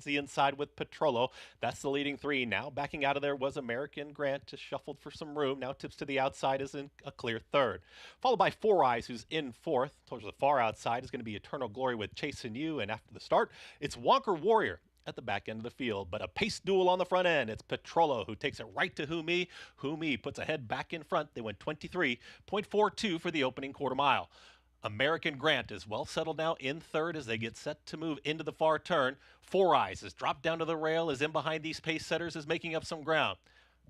towards the inside with Petrolo. That's the leading three. Now backing out of there was American Grant, just shuffled for some room. Now tips to the outside is in a clear third. Followed by Four Eyes, who's in fourth. Towards the far outside is going to be Eternal Glory with Chase and You. And after the start, it's Wonker Warrior at the back end of the field. But a pace duel on the front end. It's Petrolo who takes it right to Humi. Humi puts a head back in front. They went 23.42 for the opening quarter mile. American Grant is well settled now in third as they get set to move into the far turn. Four Eyes is dropped down to the rail, is in behind these pace setters, is making up some ground.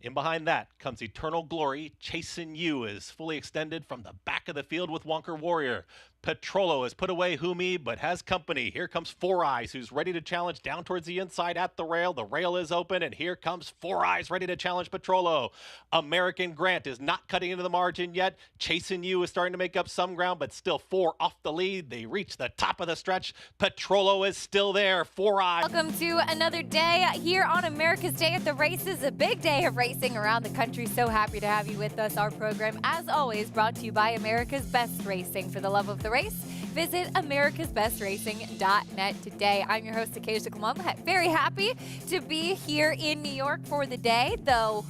In behind that comes Eternal Glory. Chasing You is fully extended from the back of the field with Wonker Warrior. Petrolo has put away Humi, but has company. Here comes Four Eyes, who's ready to challenge down towards the inside at the rail. The rail is open, and here comes Four Eyes, ready to challenge Petrolo. American Grant is not cutting into the margin yet. Chasing You is starting to make up some ground, but still four off the lead. They reach the top of the stretch. Petrolo is still there. Four Eyes. Welcome to another day here on America's Day at the Races, a big day of racing around the country. So happy to have you with us. Our program, as always, brought to you by America's Best Racing. For the love of the race, visit americasbestracing.net today. I'm your host, Acacia Clemon. Very happy to be here in New York for the day, though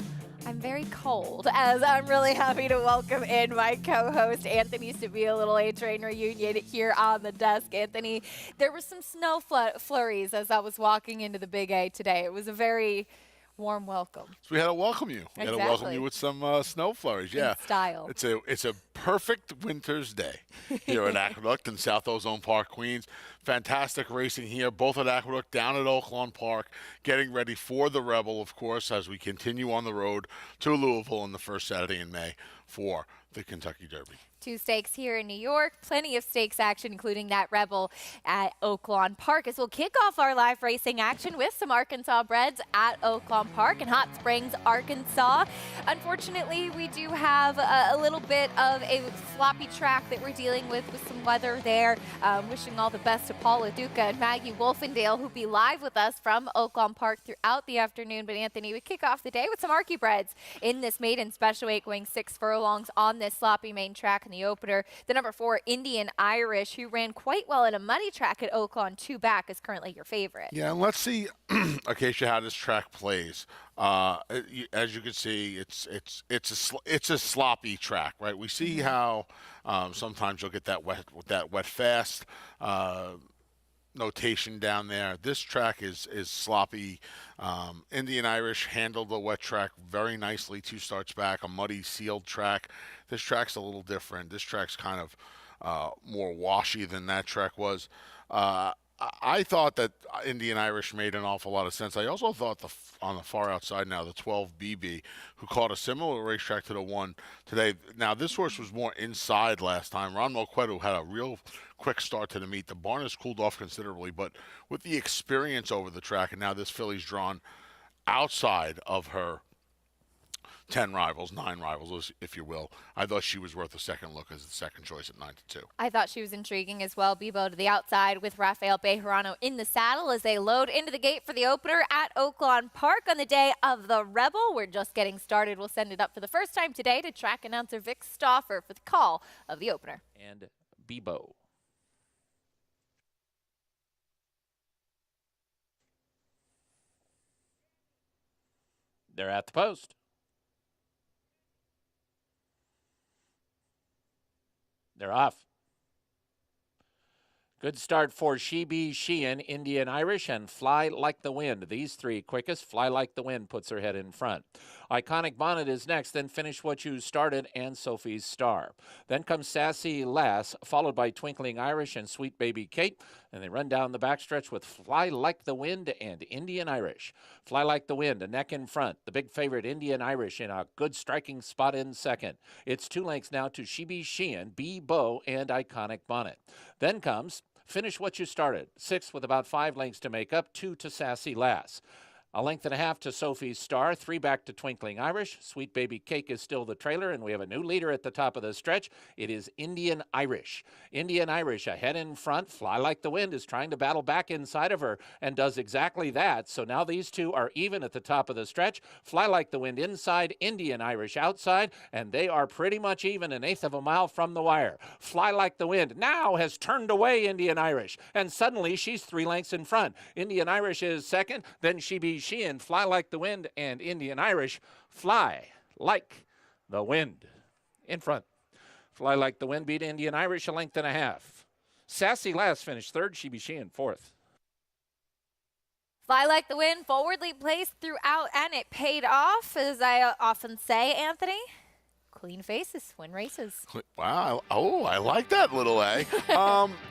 I'm very cold, as I'm really happy to welcome in my co-host, Anthony Sabia, Little A Train reunion here on the desk. Anthony, there were some snow flurries as I was walking into the Big A today. It was a very warm welcome. So we had to welcome you. We Exactly. had to welcome you with some snow flurries. Yeah, In style. It's a perfect winter's day here at Aqueduct in South Ozone Park, Queens. Fantastic racing here, both at Aqueduct, down at Oaklawn Park, getting ready for the Rebel, of course, as we continue on the road to Louisville on the first Saturday in May for the Kentucky Derby. 2 stakes here in New York, plenty of stakes action, including that Rebel at Oaklawn Park, as we'll kick off our live racing action with some Arkansas breds at Oaklawn Park in Hot Springs, Arkansas. Unfortunately, we do have a little bit of a floppy track that we're dealing with some weather there. Wishing all the best to Paul LaDuca and Maggie Wolfendale, who'll be live with us from Oaklawn Park throughout the afternoon. But Anthony, we kick off the day with some Arky breds in this maiden special weight, going 6 furlongs on this sloppy main track. The opener, the number 4 Indian Irish, who ran quite well in a muddy track at Oaklawn 2 back, is currently your favorite. Yeah, and let's see, Acacia, how this track plays. As you can see, it's a sloppy track, right? We see how sometimes you'll get that wet fast notation down there. This track is sloppy. Indian Irish handled the wet track very nicely 2 starts back, a muddy sealed track. This track's a little different. This track's kind of more washy than that track was. I thought that Indian Irish made an awful lot of sense. I also thought on the far outside now, the 12 BB, who caught a similar racetrack to the one today. Now, this horse was more inside last time. Ron Moquedo had a real quick start to the meet. The barn has cooled off considerably, but with the experience over the track, and now this filly's drawn outside of her 9 rivals, if you will. I thought she was worth a second look as the second choice at 9-2. I thought she was intriguing as well. Bebo to the outside with Rafael Bejarano in the saddle as they load into the gate for the opener at Oaklawn Park on the day of the Rebel. We're just getting started. We'll send it up for the first time today to track announcer Vic Stauffer for the call of the opener. And Bebo. They're at the post. They're off. Good start for She Be Sheehan, Indian Irish, and Fly Like the Wind. These 3 quickest. Fly Like the Wind puts her head in front. Iconic Bonnet is next, then Finish What You Started and Sophie's Star. Then comes Sassy Lass, followed by Twinkling Irish and Sweet Baby Kate. And they run down the backstretch with Fly Like the Wind and Indian Irish. Fly Like the Wind, a neck in front. The big favorite, Indian Irish, in a good striking spot in second. It's 2 lengths now to She Be Sheehan, Bebo, and Iconic Bonnet. Then comes Finish What You Started, 6th with about 5 lengths to make up, 2 to Sassy Lass. A length and a half to Sophie's Star, 3 back to Twinkling Irish. Sweet Baby Cake is still the trailer, and we have a new leader at the top of the stretch. It is Indian Irish. Indian Irish ahead in front. Fly Like the Wind is trying to battle back inside of her and does exactly that. So now these two are even at the top of the stretch. Fly Like the Wind inside, Indian Irish outside, and they are pretty much even, 1/8 of a mile from the wire. Fly Like the Wind now has turned away Indian Irish, and suddenly she's 3 lengths in front. Indian Irish is second, then She Be Sheehan, Fly Like the Wind, and Indian Irish Fly Like the Wind in front. Fly Like the Wind beat Indian Irish a length and a half. Sassy Lass finished third, She Be Sheehan fourth. Fly Like the Wind, forwardly placed throughout, and it paid off, as I often say, Anthony. Clean faces win races. Wow. Oh, I like that, little A.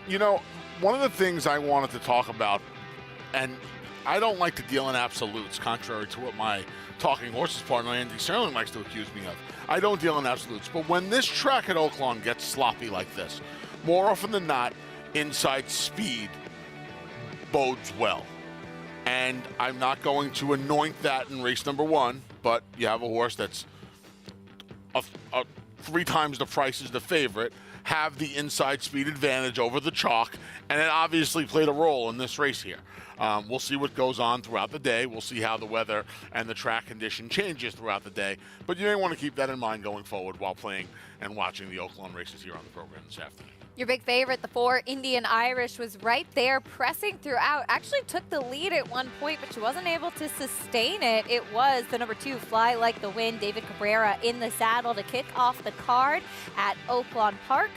You know, one of the things I wanted to talk about, and I don't like to deal in absolutes, contrary to what my Talking Horses partner Andy Serling likes to accuse me of. I don't deal in absolutes. But when this track at Oaklawn gets sloppy like this, more often than not, inside speed bodes well. And I'm not going to anoint that in race number 1, but you have a horse that's 3 times the price as the favorite, have the inside speed advantage over the chalk, and it obviously played a role in this race here. We'll see what goes on throughout the day. We'll see how the weather and the track condition changes throughout the day. But you may want to keep that in mind going forward while playing and watching the Oaklawn races here on the program this afternoon. Your big favorite, the 4, Indian Irish, was right there pressing throughout. Actually took the lead at one point, but she wasn't able to sustain it. It was the number 2, Fly Like the Wind, David Cabrera in the saddle to kick off the card at Oaklawn Park.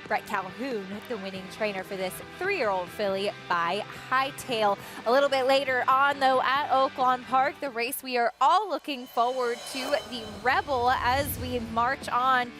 Brett Calhoun, the winning trainer for this 3-year-old filly by Hightail. A little bit later on, though, at Oaklawn Park, the race we are all looking forward to, the Rebel, as we march on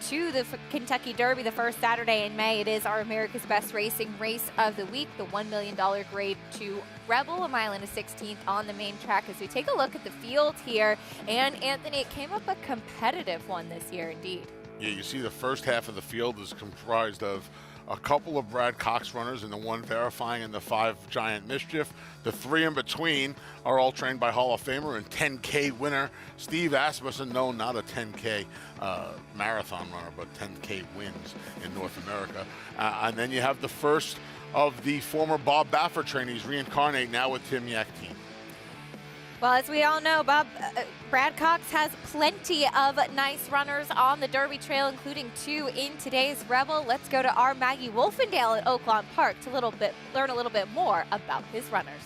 to the Kentucky Derby, the first Saturday in May. It is our America's Best Racing race of the week, the $1 million Grade 2 Rebel, 1 1/16 miles on the main track. As we take a look at the field here, and Anthony, it came up a competitive one this year indeed. Yeah, you see the first half of the field is comprised of a couple of Brad Cox runners and the 1 Verifying and the 5 Giant Mischief. The 3 in between are all trained by Hall of Famer and 10K winner Steve Asmussen. No, not a 10K marathon runner, but 10K wins in North America. And then you have the first of the former Bob Baffert trainees, Reincarnate, now with Tim Yakteen. Well, as we all know, Brad Cox has plenty of nice runners on the Derby Trail, including 2 in today's Rebel. Let's go to our Maggie Wolfendale at Oaklawn Park to learn a little bit more about his runners.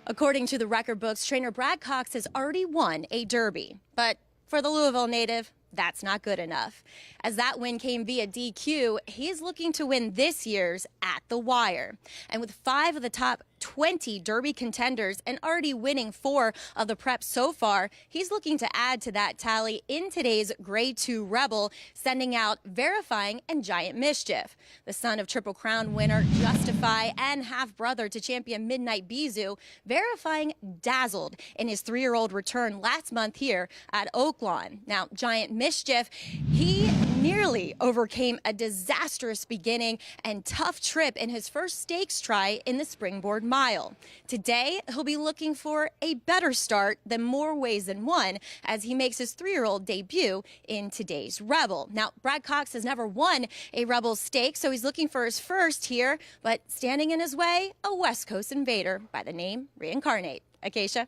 According to the record books, trainer Brad Cox has already won a Derby. But for the Louisville native, that's not good enough. As that win came via DQ, he's looking to win this year's At the Wire. And with 5 of the top 20 Derby contenders and already winning 4 of the preps so far, he's looking to add to that tally in today's Grade 2 Rebel, sending out Verifying and Giant Mischief. The son of Triple Crown winner Justify and half-brother to champion Midnight Bisou, Verifying dazzled in his 3-year-old return last month here at Oaklawn. Now, Giant Mischief, he nearly overcame a disastrous beginning and tough trip in his first stakes try in the Springboard Mile. Today, he'll be looking for a better start than more ways than one as he makes his 3-year-old debut in today's Rebel. Now, Brad Cox has never won a Rebel stake, so he's looking for his first here, but standing in his way, a West Coast invader by the name Reincarnate. Acacia?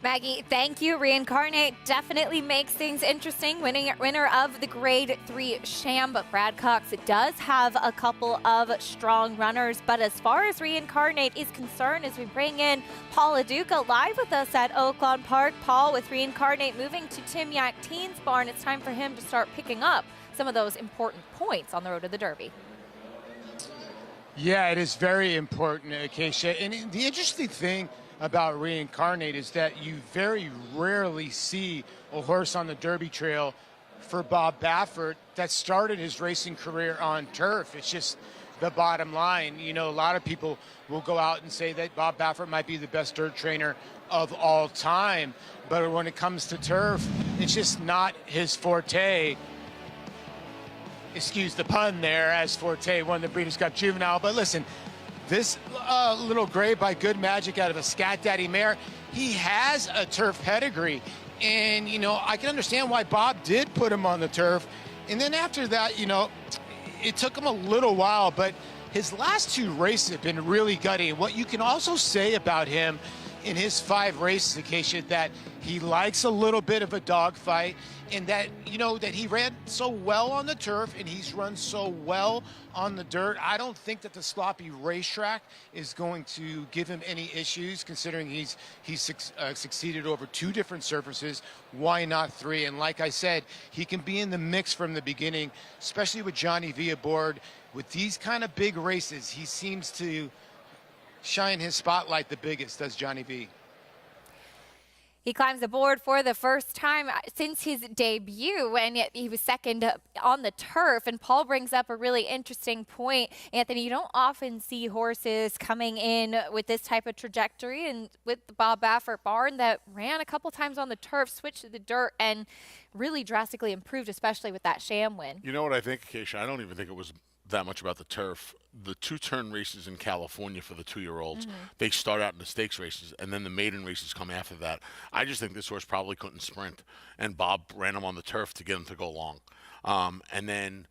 Maggie, thank you. Reincarnate definitely makes things interesting. Winner of the Grade 3 Sham, but Brad Cox does have a couple of strong runners. But as far as Reincarnate is concerned, as we bring in Paul Aduca live with us at Oaklawn Park. Paul, with Reincarnate moving to Tim Yakteen's barn, it's time for him to start picking up some of those important points on the road to the Derby. Yeah, it is very important, Acacia. And the interesting thing about Reincarnate is that you very rarely see a horse on the Derby Trail for Bob Baffert that started his racing career on turf. It's just the bottom line. You know, a lot of people will go out and say that Bob Baffert might be the best dirt trainer of all time, but when it comes to turf, it's just not his forte. Excuse the pun there, as Forte won the Breeders' Cup Juvenile. But listen, This little gray by Good Magic out of a Scat Daddy mare, he has a turf pedigree. And, you know, I can understand why Bob did put him on the turf. And then after that, you know, it took him a little while, but his last 2 races have been really gutty. What you can also say about him in his 5 races, Acacia, that he likes a little bit of a dogfight, and that, you know, that he ran so well on the turf and he's run so well on the dirt. I don't think that the sloppy racetrack is going to give him any issues, considering he's succeeded over 2 different surfaces. Why not 3? And like I said, he can be in the mix from the beginning, especially with Johnny V aboard. With these kind of big races, he seems to shine his spotlight the biggest, does Johnny V. He climbs aboard for the first time since his debut, and yet he was second on the turf. And Paul brings up a really interesting point. Anthony, you don't often see horses coming in with this type of trajectory, and with the Bob Baffert barn that ran a couple times on the turf, switched to the dirt, and really drastically improved, especially with that sham win. You know what I think, Acacia? I don't even think it was that much about the turf. The 2-turn races in California for the 2-year-olds, they start out in the stakes races, and then the maiden races come after that. I just think this horse probably couldn't sprint, and Bob ran him on the turf to get him to go long. And then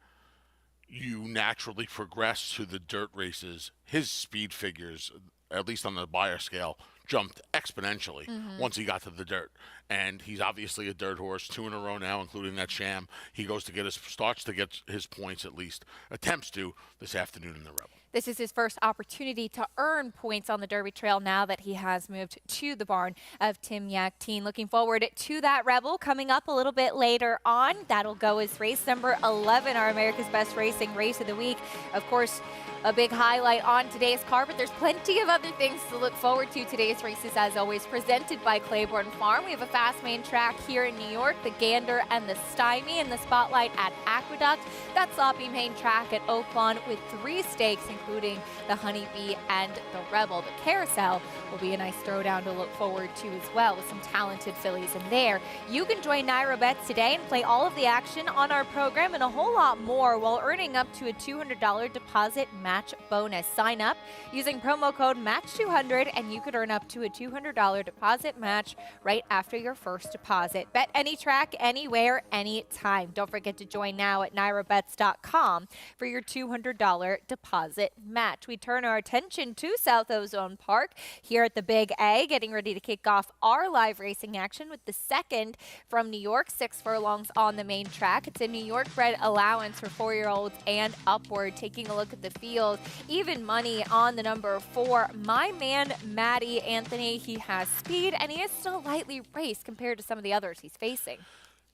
you naturally progress to the dirt races. His speed figures, at least on the Beyer scale, jumped exponentially once he got to the dirt. And he's obviously a dirt horse, 2 in a row now, including that sham. He starts to get his points, at least attempts to, this afternoon in the Rebel. This is his first opportunity to earn points on the Derby Trail now that he has moved to the barn of Tim Yakteen. Looking forward to that Rebel coming up a little bit later on. That'll go as race number 11, our America's Best Racing Race of the Week. Of course, a big highlight on today's card, but there's plenty of other things to look forward to. Today's races, as always, presented by Claiborne Farm. We have a fast main track here in New York, the Gander and the Stymie, and the Spotlight at Aqueduct. That sloppy main track at Oaklawn with 3 stakes, including the Honeybee and the Rebel. The Carousel will be a nice throwdown to look forward to as well, with some talented fillies in there. You can join Naira Bets today and play all of the action on our program and a whole lot more while earning up to a $200 deposit match bonus. Sign up using promo code MATCH200 and you could earn up to a $200 deposit match right after your first deposit. Bet any track, anywhere, anytime. Don't forget to join now at NairaBets.com for your $200 deposit match. We turn our attention to South Ozone Park here at the Big A, getting ready to kick off our live racing action with the second from New York, 6 furlongs on the main track. It's a New York bred allowance for 4-year-olds and upward. Taking a look at the field, even money on the number 4, My Man Matty. Anthony, he has speed and he is still lightly raced compared to some of the others he's facing.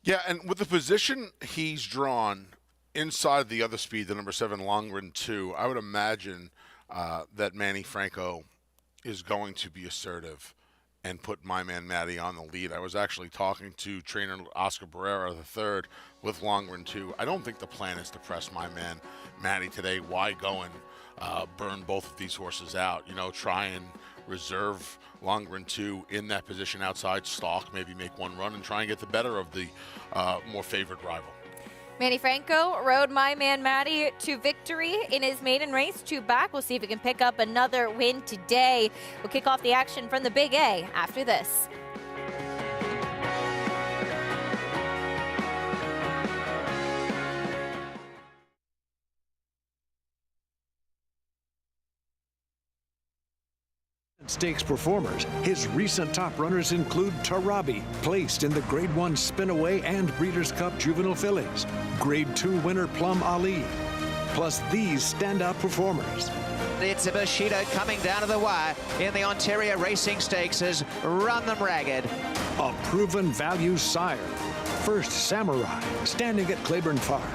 Yeah, and with the position he's drawn inside the other speed, the number 7 Longren 2, I would imagine that Manny Franco is going to be assertive and put My Man Matty on the lead. I was actually talking to trainer Oscar Barrera III with Longren 2. I don't think the plan is to press My Man Matty today. Why go and burn both of these horses out? You know, try and reserve Longren 2 in that position outside, stalk, maybe make one run and try and get the better of the more favored rival. Manny Franco rode My Man Matty to victory in his maiden race, 2 back. We'll see if he can pick up another win today. We'll kick off the action from the Big A after this. Stakes performers. His recent top runners include Tarabi, placed in the Grade 1 Spinaway and Breeders' Cup Juvenile Fillies, Grade 2 winner Plum Ali, plus these standout performers. It's a Bushido coming down to the wire in the Ontario Racing Stakes has run them ragged. A proven value sire, First Samurai, standing at Claiborne Farm.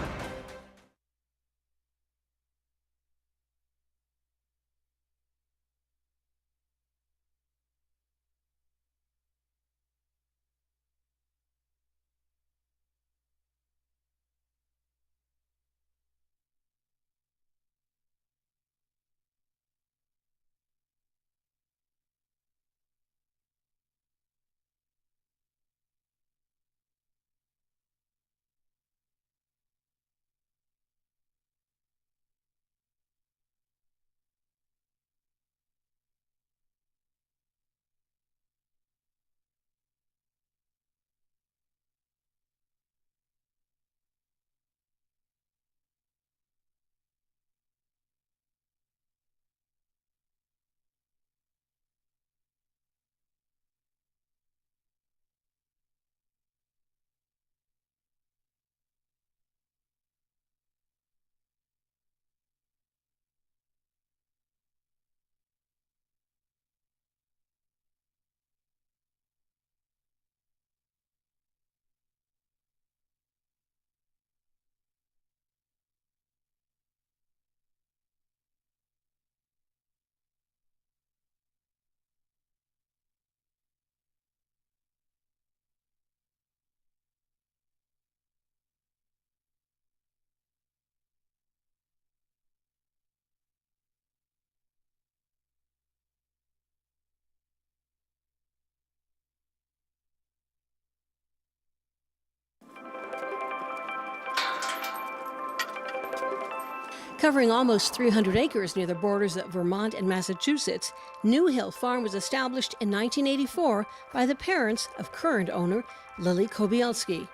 Covering almost 300 acres near the borders of Vermont and Massachusetts, New Hill Farm was established in 1984 by the parents of current owner Lily Kobielski.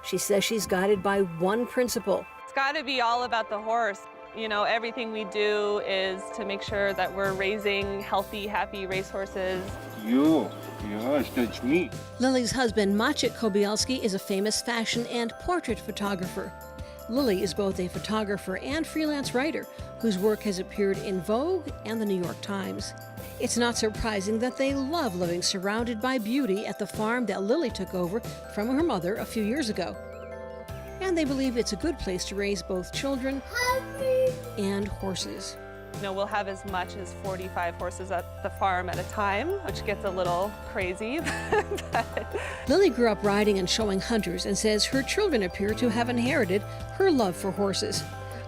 She says she's guided by one principle. It's got to be all about the horse. You know, everything we do is to make sure that we're raising healthy, happy racehorses. Yeah, that's neat. Lily's husband, Maciek Kobielski, is a famous fashion and portrait photographer. Lily is both a photographer and freelance writer whose work has appeared in Vogue and the New York Times. It's not surprising that they love living surrounded by beauty at the farm that Lily took over from her mother a few years ago. And they believe it's a good place to raise both children and horses. You know, we'll have as much as 45 horses at the farm at a time, which gets a little crazy. But Lily grew up riding and showing hunters and says her children appear to have inherited her love for horses.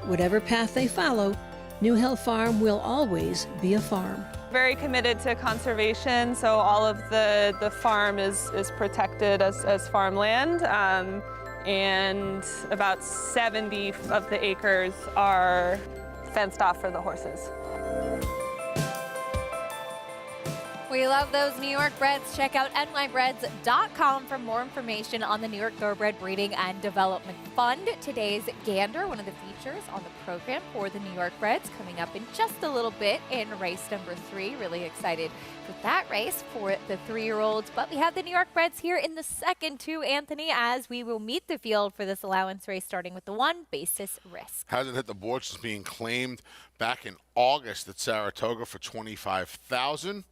Whatever path they follow, New Hill Farm will always be a farm. very committed to conservation, so all of the farm is protected as farmland. And about 70 of the acres are fenced off for the horses. We love those New York breds. Check out nybreds.com for more information on the New York Thoroughbred Breeding and Development Fund. Today's Gander, one of the features on the program for the New York Breds, coming up in just a little bit in race number 3. Really excited for that race for the 3-year-olds. But we have the New York Breds here in the second too, Anthony, as we will meet the field for this allowance race, starting with the 1 basis risk. Hasn't hit the board since being claimed back in August at Saratoga for $25,000.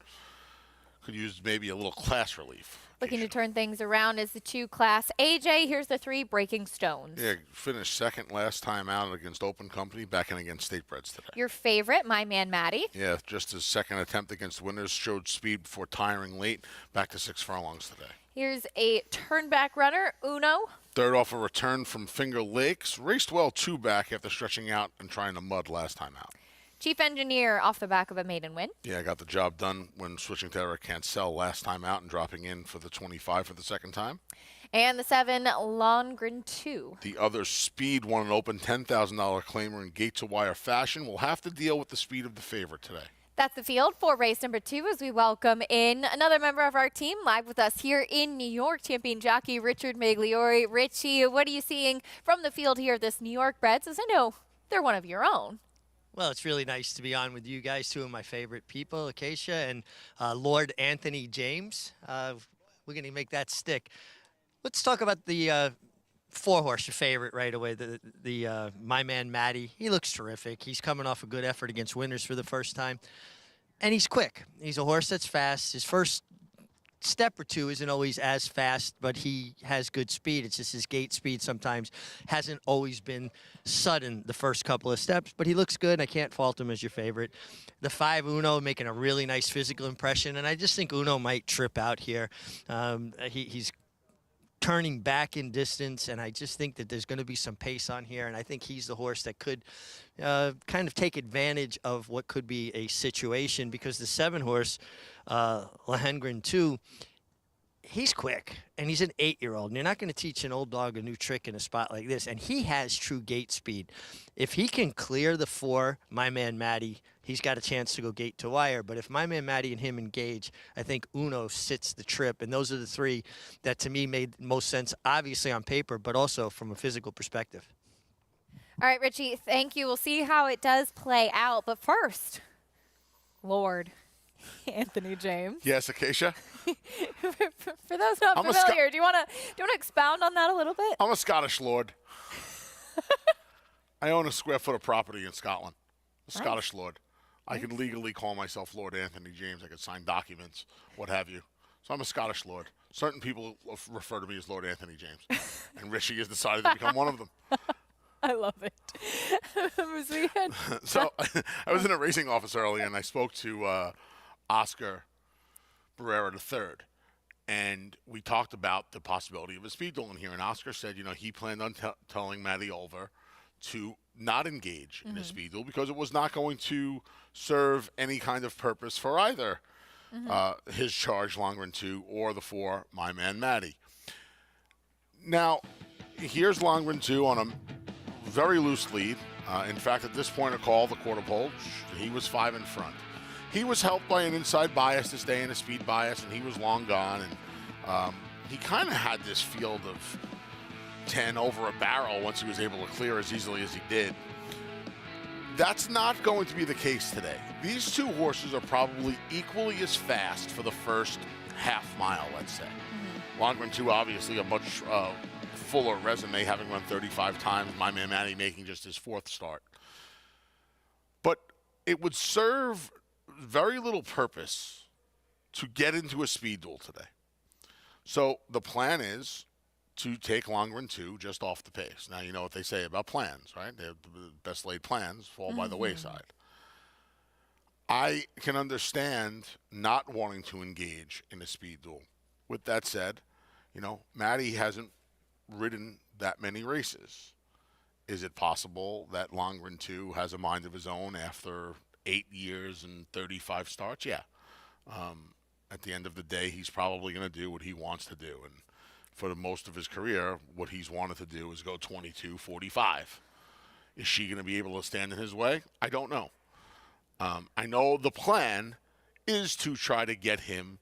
Could use maybe a little class relief. Looking to turn things around is the 2 class. AJ, here's the 3 Breaking Stones. Yeah, finished second last time out against Open Company, back in against State Breds today. Your favorite, My Man Matty. Yeah, just his second attempt against winners, showed speed before tiring late, back to 6 furlongs today. Here's a turnback runner, Uno. Third off a return from Finger Lakes, raced well 2 back after stretching out and trying to mud last time out. Chief Engineer off the back of a maiden win. Yeah, got the job done when switching to Eric Cancel last time out and dropping in for the 25 for the second time. And the 7 Longren 2. The other Speed won an open $10,000 claimer in gate-to-wire fashion. Will have to deal with the speed of the favorite today. That's the field for race number 2 as we welcome in another member of our team live with us here in New York, champion jockey Richard Migliori. Richie, what are you seeing from the field here of this New York Breds? As I know they're one of your own. Well, it's really nice to be on with you guys, 2 of my favorite people, Acacia and Lord Anthony James. We're going to make that stick. Let's talk about the 4-horse, your favorite right away, the My Man Matty. He looks terrific. He's coming off a good effort against winners for the first time. And he's quick. He's a horse that's fast. His first step or 2 isn't always as fast, but he has good speed. It's just his gate speed sometimes hasn't always been sudden the first couple of steps, but he looks good. I can't fault him as your favorite. The 5 Uno making a really nice physical impression, and I just think Uno might trip out here. He's turning back in distance, and I just think that there's going to be some pace on here, and I think he's the horse that could kind of take advantage of what could be a situation, because the 7-horse, Lohengrin 2, he's quick, and he's an 8-year-old, and you're not going to teach an old dog a new trick in a spot like this, and he has true gate speed. If he can clear the 4, My Man Matty, he's got a chance to go gate to wire. But if My Man Matty and him engage, I think Uno sits the trip. And those are the 3 that to me made most sense, obviously on paper, but also from a physical perspective. All right, Richie, thank you. We'll see how it does play out. But first, Lord Anthony James. Yes, Acacia? For those not familiar, do you want to expound on that a little bit? I'm a Scottish lord. I own a square foot of property in Scotland. A Scottish lord. I can legally call myself Lord Anthony James. I could sign documents, what have you. So I'm a Scottish lord. Certain people refer to me as Lord Anthony James. And Richie has decided to become one of them. I love it. So I was in a racing office earlier, and I spoke to Oscar Barrera III. And we talked about the possibility of a speed duel in here. And Oscar said, he planned on telling Matty Oliver to not engage in a speed duel because it was not going to serve any kind of purpose for either his charge, Longren 2, or the 4, My Man Matty. Now, here's Longren 2 on a very loose lead, In fact, at this point of call, the quarter pole, he was 5 in front. He was helped by an inside bias to stay in a speed bias, and he was long gone. And he kind of had this field of 10 over a barrel once he was able to clear as easily as he did. That's not going to be the case today. These two horses are probably equally as fast for the first half mile, let's say. Lohengrin 2, obviously, a much fuller resume, having run 35 times. My man Matty making just his 4th start. But it would serve very little purpose to get into a speed duel today. So the plan is to take Lohengrin 2 just off the pace. Now, you know what they say about plans, right? The best laid plans fall by the wayside. I can understand not wanting to engage in a speed duel. With that said, you know, Matty hasn't ridden that many races. Is it possible that Lohengrin 2 has a mind of his own after 8 years and 35 starts? Yeah. At the end of the day, he's probably going to do what he wants to do. And for the most of his career, what he's wanted to do is go 22-45. Is she going to be able to stand in his way? I don't know. I know the plan is to try to get him.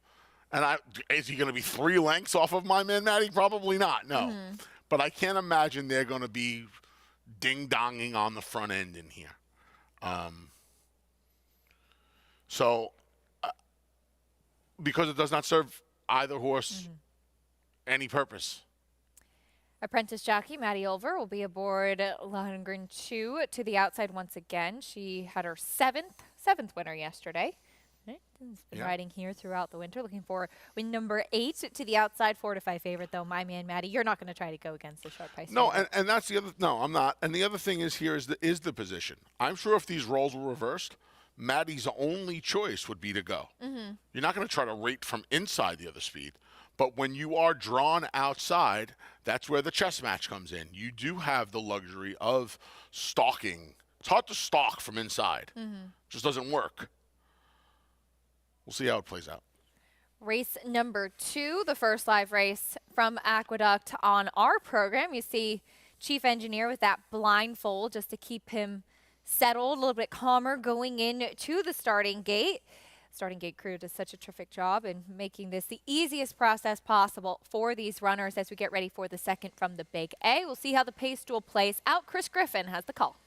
And is he going to be 3 lengths off of my man Matty? Probably not, no. But I can't imagine they're going to be ding-donging on the front end in here. Because it does not serve either horse any purpose. Apprentice jockey Maddie Ulver will be aboard Lohengrin 2 to the outside once again. She had her seventh winner yesterday. Has been riding here throughout the winter, looking for win number 8 to the outside. 4 to 5 favorite though. My man Maddie, you're not going to try to go against the short price. No, and that's the other. No, I'm not. And the other thing is here is the position. I'm sure if these roles were reversed, Maddie's only choice would be to go. You're not going to try to rate from inside the other speed. But when you are drawn outside, that's where the chess match comes in. You do have the luxury of stalking. It's hard to stalk from inside. Just doesn't work. We'll see how it plays out. Race number 2, the first live race from Aqueduct on our program. You see Chief Engineer with that blindfold just to keep him settled, a little bit calmer going into the starting gate. Starting gate crew does such a terrific job in making this the easiest process possible for these runners as we get ready for the second from the Big A. We'll see how the pace duel plays out. Chris Griffin has the call.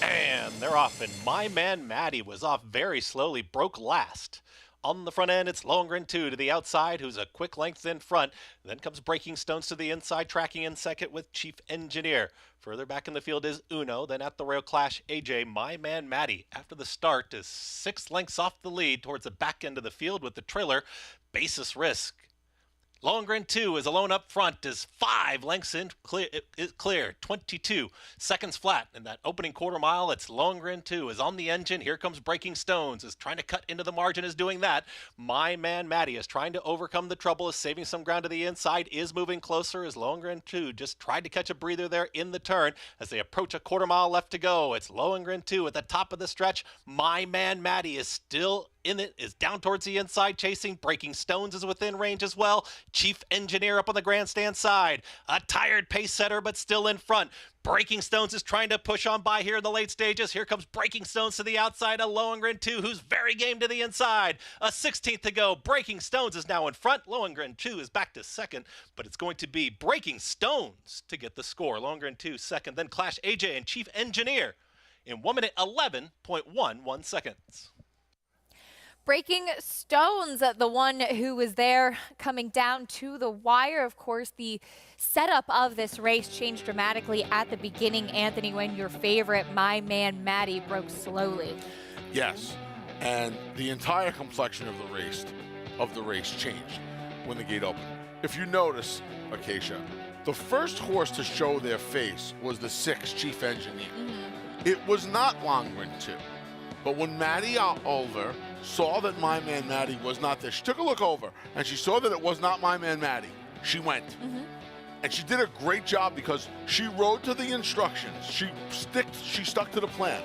And they're off, and my man Matty was off very slowly, broke last. On the front end, it's Lohengrin 2 to the outside, who's a quick length in front. Then comes Breaking Stones to the inside, tracking in second with Chief Engineer. Further back in the field is Uno. Then at the rail clash, AJ, my man Matty, after the start, is 6 lengths off the lead towards the back end of the field with the trailer. Basis Risk. Lohengrin 2 is alone up front, is 5 lengths in clear, 22 seconds flat. In that opening quarter mile, it's Lohengrin 2 is on the engine. Here comes Breaking Stones, is trying to cut into the margin, is doing that. My man Matty is trying to overcome the trouble, is saving some ground to the inside, is moving closer as Lohengrin 2 just tried to catch a breather there in the turn as they approach a quarter mile left to go. It's Lohengrin 2 at the top of the stretch. My man Matty is still in it, is down towards the inside chasing. Breaking Stones is within range as well. Chief Engineer up on the grandstand side. A tired pace setter, but still in front. Breaking Stones is trying to push on by here in the late stages. Here comes Breaking Stones to the outside of Lohengrin 2, who's very game to the inside. A 16th to go. Breaking Stones is now in front. Lohengrin 2 is back to second, but it's going to be Breaking Stones to get the score. Lohengrin 2 second, then Clash AJ and Chief Engineer in 1 minute 11.11 seconds. Breaking Stones, the one who was there coming down to the wire. Of course, the setup of this race changed dramatically at the beginning, Anthony, when your favorite, my man Matty, broke slowly. Yes, and the entire complexion of the race changed when the gate opened. If you notice, Acacia, the first horse to show their face was the 6th Chief Engineer. It was not Lohengrin 2. But when Matty Ulver saw that my man Matty was not there, she took a look over and she saw that it was not my man Matty. She went. And she did a great job because she rode to the instructions. She stuck to the plan.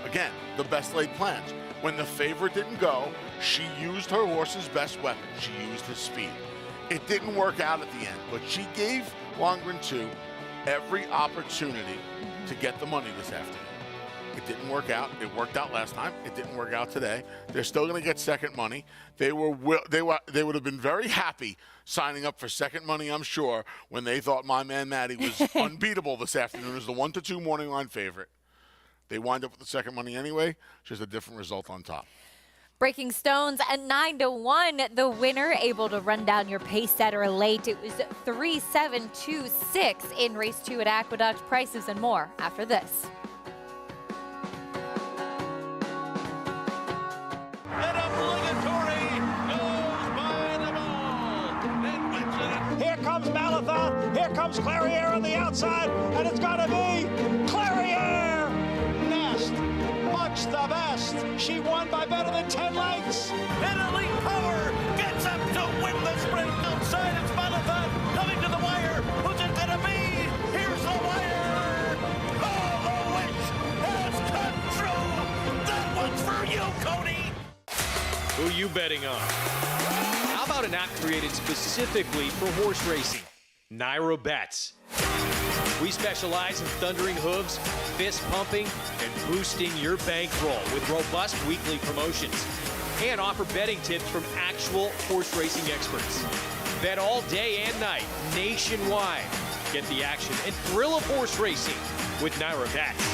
Again, the best laid plans. When the favorite didn't go, she used her horse's best weapon. She used his speed. It didn't work out at the end, but she gave Longren 2 every opportunity to get the money this afternoon. It didn't work out. It worked out last time. It didn't work out today. They're still going to get second money. They would have been very happy signing up for second money, I'm sure, when they thought my man Matty was unbeatable this afternoon as the 1-2 morning line favorite. They wind up with the second money anyway, just a different result on top. Breaking Stones at 9-1. The winner able to run down your pace setter late. It was 3-7-2-6 in race 2 at Aqueduct. Prices and more after this. Here comes Malatha. Here comes Clairiere on the outside, and it's going to be Clairiere. Nest, much the best. She won by better than 10 lengths. And Elite Power gets up to win the sprint outside. It's Malatha coming to the wire. Who's it going to be? Here's the wire. Oh, the wish has come true. That one's for you, Cody. Who are you betting on? How about an app created specifically for horse racing? Naira Bets. We specialize in thundering hooves, fist pumping, and boosting your bankroll with robust weekly promotions. And offer betting tips from actual horse racing experts. Bet all day and night, nationwide. Get the action and thrill of horse racing with Naira Bets.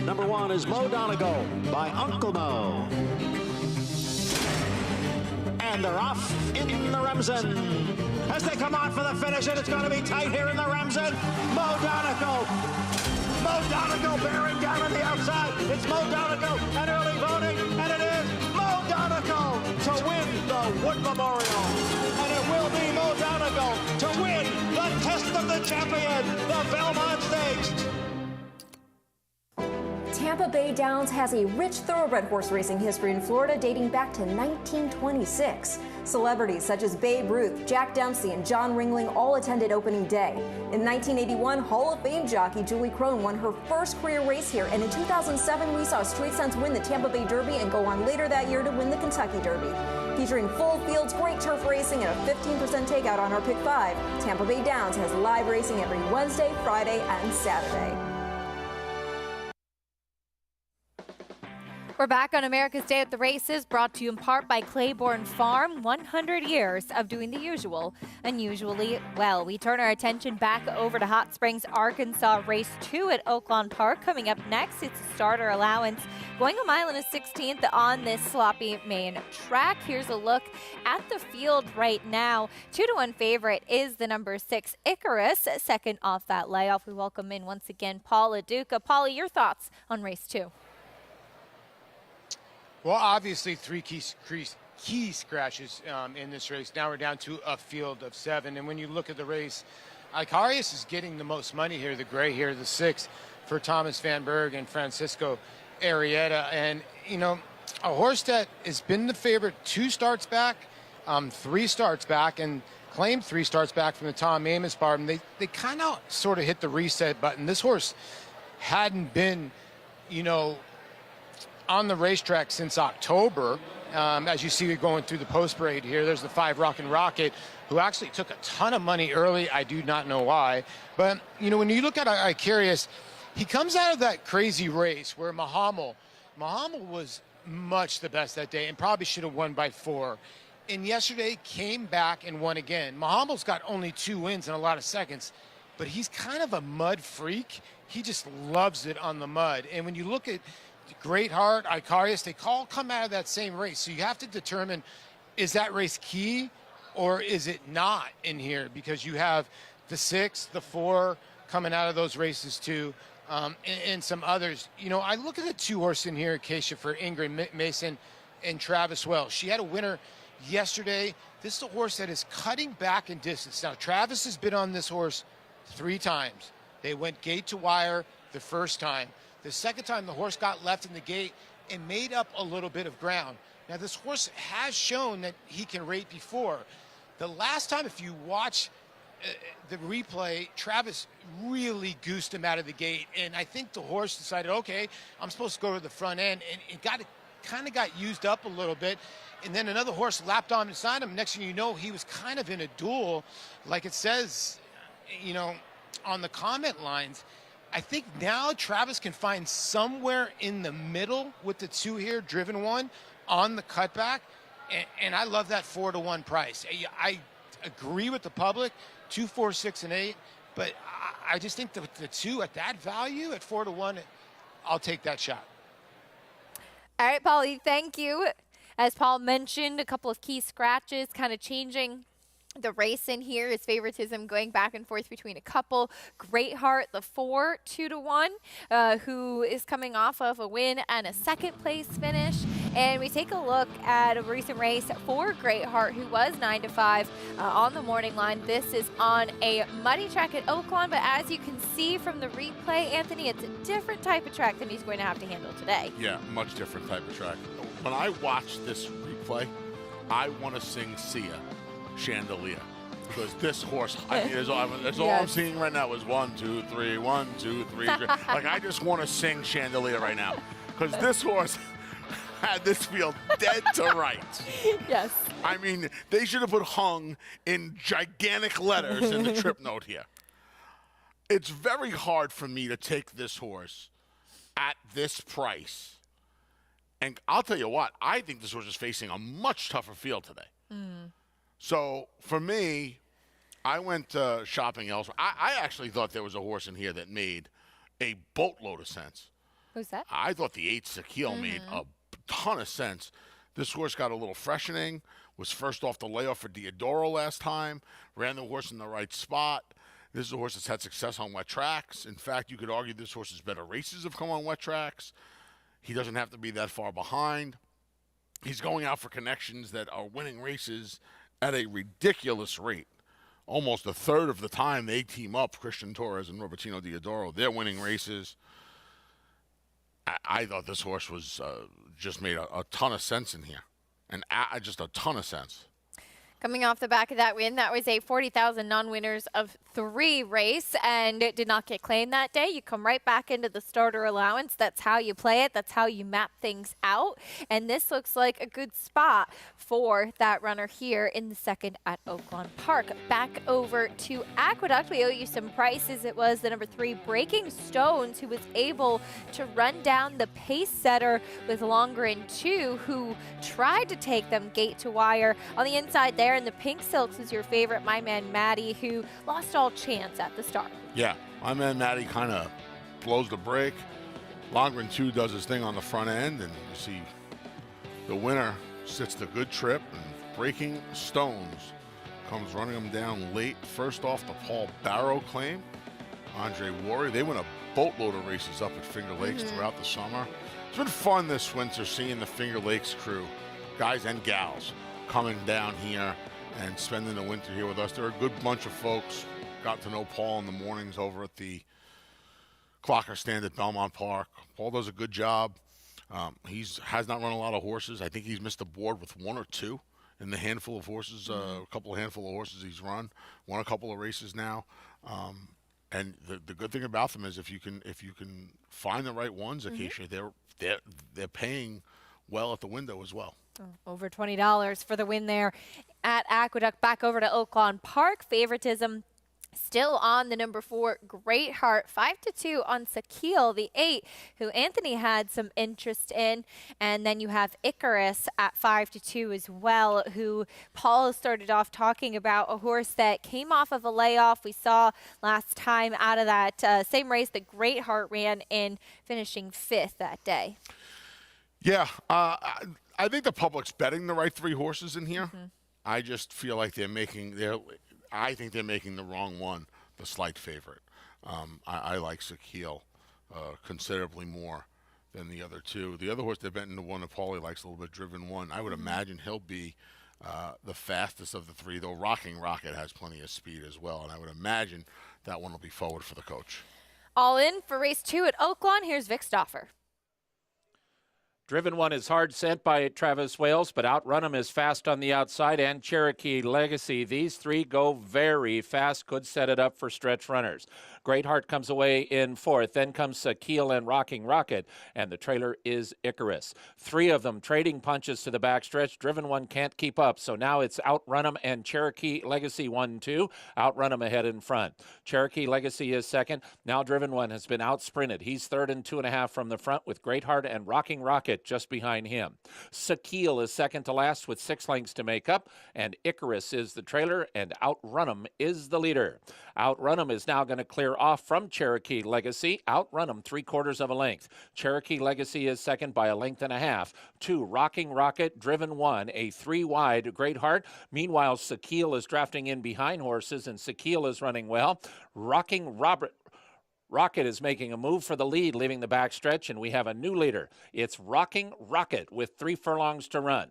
Number 1 is Mo Donegal by Uncle Mo. And they're off in the Remsen. As they come on for the finish, and it's going to be tight here in the Remsen. Mo Donegal bearing down on the outside. It's Mo Donegal and early voting, and it is Mo Donegal to win the Wood Memorial. And it will be Mo Donegal to win the Test of the Champion, the Belmont Stakes. Tampa Bay Downs has a rich thoroughbred horse racing history in Florida dating back to 1926. Celebrities such as Babe Ruth, Jack Dempsey, and John Ringling all attended opening day. In 1981, Hall of Fame jockey Julie Crone won her first career race here, and in 2007, we saw Street Sense win the Tampa Bay Derby and go on later that year to win the Kentucky Derby. Featuring full fields, great turf racing, and a 15% takeout on our Pick 5, Tampa Bay Downs has live racing every Wednesday, Friday, and Saturday. We're back on America's Day at the Races, brought to you in part by Claiborne Farm. 100 years of doing the usual, unusually well. We turn our attention back over to Hot Springs, Arkansas, race 2 at Oaklawn Park. Coming up next, it's a starter allowance, going a mile and a 16th on this sloppy main track. Here's a look at the field right now. 2-1 favorite is the number 6 Icarus. Second off that layoff, we welcome in once again Paula Duca. Paula, your thoughts on race 2? Well, obviously 3 key scratches in this race. Now we're down to a field of 7. And when you look at the race, Icarius is getting the most money here, the gray here, the 6 for Thomas Van Berg and Francisco Arrieta. And, you know, a horse that has been the favorite 2 starts back, 3 starts back, and claimed 3 starts back from the Tom Amoss barn. They kind of sort of hit the reset button. This horse hadn't been, you know, on the racetrack since October. As you see, we're going through the post parade here. There's the 5 Rockin' Rocket, who actually took a ton of money early. I do not know why. But, you know, when you look at Icarius, he comes out of that crazy race where Mahamel was much the best that day and probably should have won by 4. And yesterday came back and won again. Mahamel's got only 2 wins in a lot of seconds, but he's kind of a mud freak. He just loves it on the mud. And when you look at Great Heart, Icarius, they all come out of that same race. So you have to determine, is that race key or is it not in here? Because you have the 6, the 4 coming out of those races too, and some others. You know, I look at the 2 horses in here, Acacia, for Ingrid Mason and Travis Wells. She had a winner yesterday. This is a horse that is cutting back in distance. Now, Travis has been on this horse 3 times. They went gate to wire the first time. The second time, the horse got left in the gate and made up a little bit of ground. Now, this horse has shown that he can rate before. The last time, if you watch the replay, Travis really goosed him out of the gate. And I think the horse decided, okay, I'm supposed to go to the front end. And it got kind of got used up a little bit. And then another horse lapped on beside him. Next thing you know, he was kind of in a duel, like it says, you know, on the comment lines. I think now Travis can find somewhere in the middle with the 2 here, Driven One, on the cutback. And I love that 4-to-1 price. I agree with the public, 2, 4, 6, and 8. But I just think the 2 at that value at 4-to-1, I'll take that shot. All right, Paulie, thank you. As Paul mentioned, a couple of key scratches kind of changing the race in here. His favoritism going back and forth between a couple. Greatheart, the 4, 2-to-1, who is coming off of a win and a second place finish. And we take a look at a recent race for Greatheart, who was 9-5 on the morning line. This is on a muddy track at Oaklawn, but as you can see from the replay, Anthony, it's a different type of track than he's going to have to handle today. Yeah, much different type of track. When I watch this replay, I want to sing Sia, Chandelier. Because this horse, I mean, that's all I'm seeing right now is 1, 2, 3, 1, 2, 3. Like, I just want to sing Chandelier right now. Because this horse had this field dead to rights. Yes. I mean, they should have put hung in gigantic letters in the trip note here. It's very hard for me to take this horse at this price. And I'll tell you what, I think this horse is facing a much tougher field today. So for me, I went shopping elsewhere. I actually thought there was a horse in here that made a boatload of sense. Who's that? I thought the 8 Sakil made a ton of sense. This horse got a little freshening, was first off the layoff for Diodoro last time, ran the horse in the right spot. This is a horse that's had success on wet tracks. In fact, you could argue this horse's better races have come on wet tracks. He doesn't have to be that far behind. He's going out for connections that are winning races at a ridiculous rate. Almost a third of the time they team up, Christian Torres and Robertino Diodoro, they're winning races. I thought this horse was just made a ton of sense in here. And just a ton of sense. Coming off the back of that win, that was a 40,000 non-winners of 3 race, and it did not get claimed that day. You come right back into the starter allowance. That's how you play it. That's how you map things out. And this looks like a good spot for that runner here in the second at Oaklawn Park. Back over to Aqueduct. We owe you some prices. It was the number 3 Breaking Stones who was able to run down the pace setter with Longren 2, who tried to take them gate to wire. On the inside there, and the Pink Silks is your favorite, my man Maddie, who lost all chance at the start. Yeah, my man Maddie kind of blows the brake. Longren 2 does his thing on the front end, and you see the winner sits the good trip, and Breaking Stones comes running him down late. First off the Paul Barrow claim, Andre Warrior. They win a boatload of races up at Finger Lakes throughout the summer. It's been fun this winter seeing the Finger Lakes crew, guys and gals, coming down here and spending the winter here with us. They're a good bunch of folks. Got to know Paul in the mornings over at the Clocker stand at Belmont Park. Paul does a good job. Has not run a lot of horses. I think he's missed the board with 1 or 2 in the handful of horses, a handful of horses he's run. Won a couple of races now. And the good thing about them is if you can find the right ones, Acacia, they're paying well at the window as well. Over $20 for the win there at Aqueduct. Back over to Oaklawn Park. Favoritism still on the number 4 Greatheart, 5-2 on Sakil, the 8, who Anthony had some interest in. And then you have Icarus at 5-2 as well, who Paul started off talking about, a horse that came off of a layoff. We saw last time out of that same race that Greatheart ran in, finishing 5th that day. Yeah, I think the public's betting the right 3 horses in here. I just feel like I think they're making the wrong one the slight favorite. I like Sakil considerably more than the other 2. The other horse they're betting, the one that Paulie likes a little bit, Driven One, I would imagine he'll be the fastest of the 3, though Rocking Rocket has plenty of speed as well, and I would imagine that one will be forward for the coach. All in for race 2 at Oaklawn. Here's Vic Stauffer. Driven One is hard sent by Travis Wales, but Outrun Him is fast on the outside, and Cherokee Legacy. These 3 go very fast, could set it up for stretch runners. Greatheart comes away in fourth. Then comes Sakil and Rocking Rocket, and the trailer is Icarus. Three of them trading punches to the backstretch. Driven One can't keep up, so now it's Outrun 'em and Cherokee Legacy 1-2. Outrun 'em ahead in front. Cherokee Legacy is second. Now Driven One has been out-sprinted. He's third and 2.5 from the front, with Greatheart and Rocking Rocket just behind him. Sakil is second to last with 6 lengths to make up, and Icarus is the trailer, and Outrun 'em is the leader. Outrun 'em is now going to clear off from Cherokee Legacy. Outrun 'em 3/4 of a length. Cherokee Legacy is second by 1.5 lengths. 2, Rocking Rocket, Driven One, a 3 wide Greatheart. Meanwhile, Sakil is drafting in behind horses, and Sakil is running well. Rocket is making a move for the lead, leaving the backstretch, and we have a new leader. It's Rocking Rocket with 3 furlongs to run.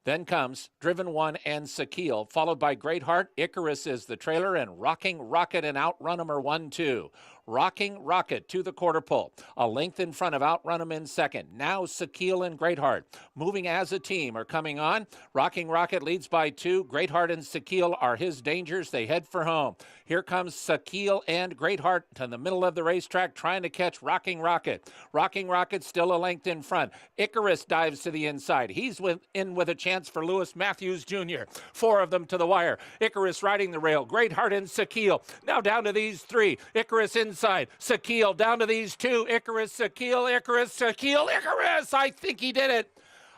Then comes Driven One and Sakil, followed by Greatheart. Icarus is the trailer, and Rocking Rocket and Outrun 'em are 1-2. Rocking Rocket to the quarter pole, a length in front of Outrun 'em in second. Now Sakil and Greatheart, moving as a team, are coming on. Rocking Rocket leads by 2. Greatheart and Sakil are his dangers. They head for home. Here comes Sakil and Greatheart to the middle of the racetrack, trying to catch Rocking Rocket. Rocking Rocket still a length in front. Icarus dives to the inside. He's in with a chance for Lewis Matthews Jr. 4 of them to the wire. Icarus riding the rail. Greatheart and Sakil. Now down to these 3. Icarus inside. Sakil down to these 2. Icarus, Sakil, Icarus, Sakil, Icarus. I think he did it.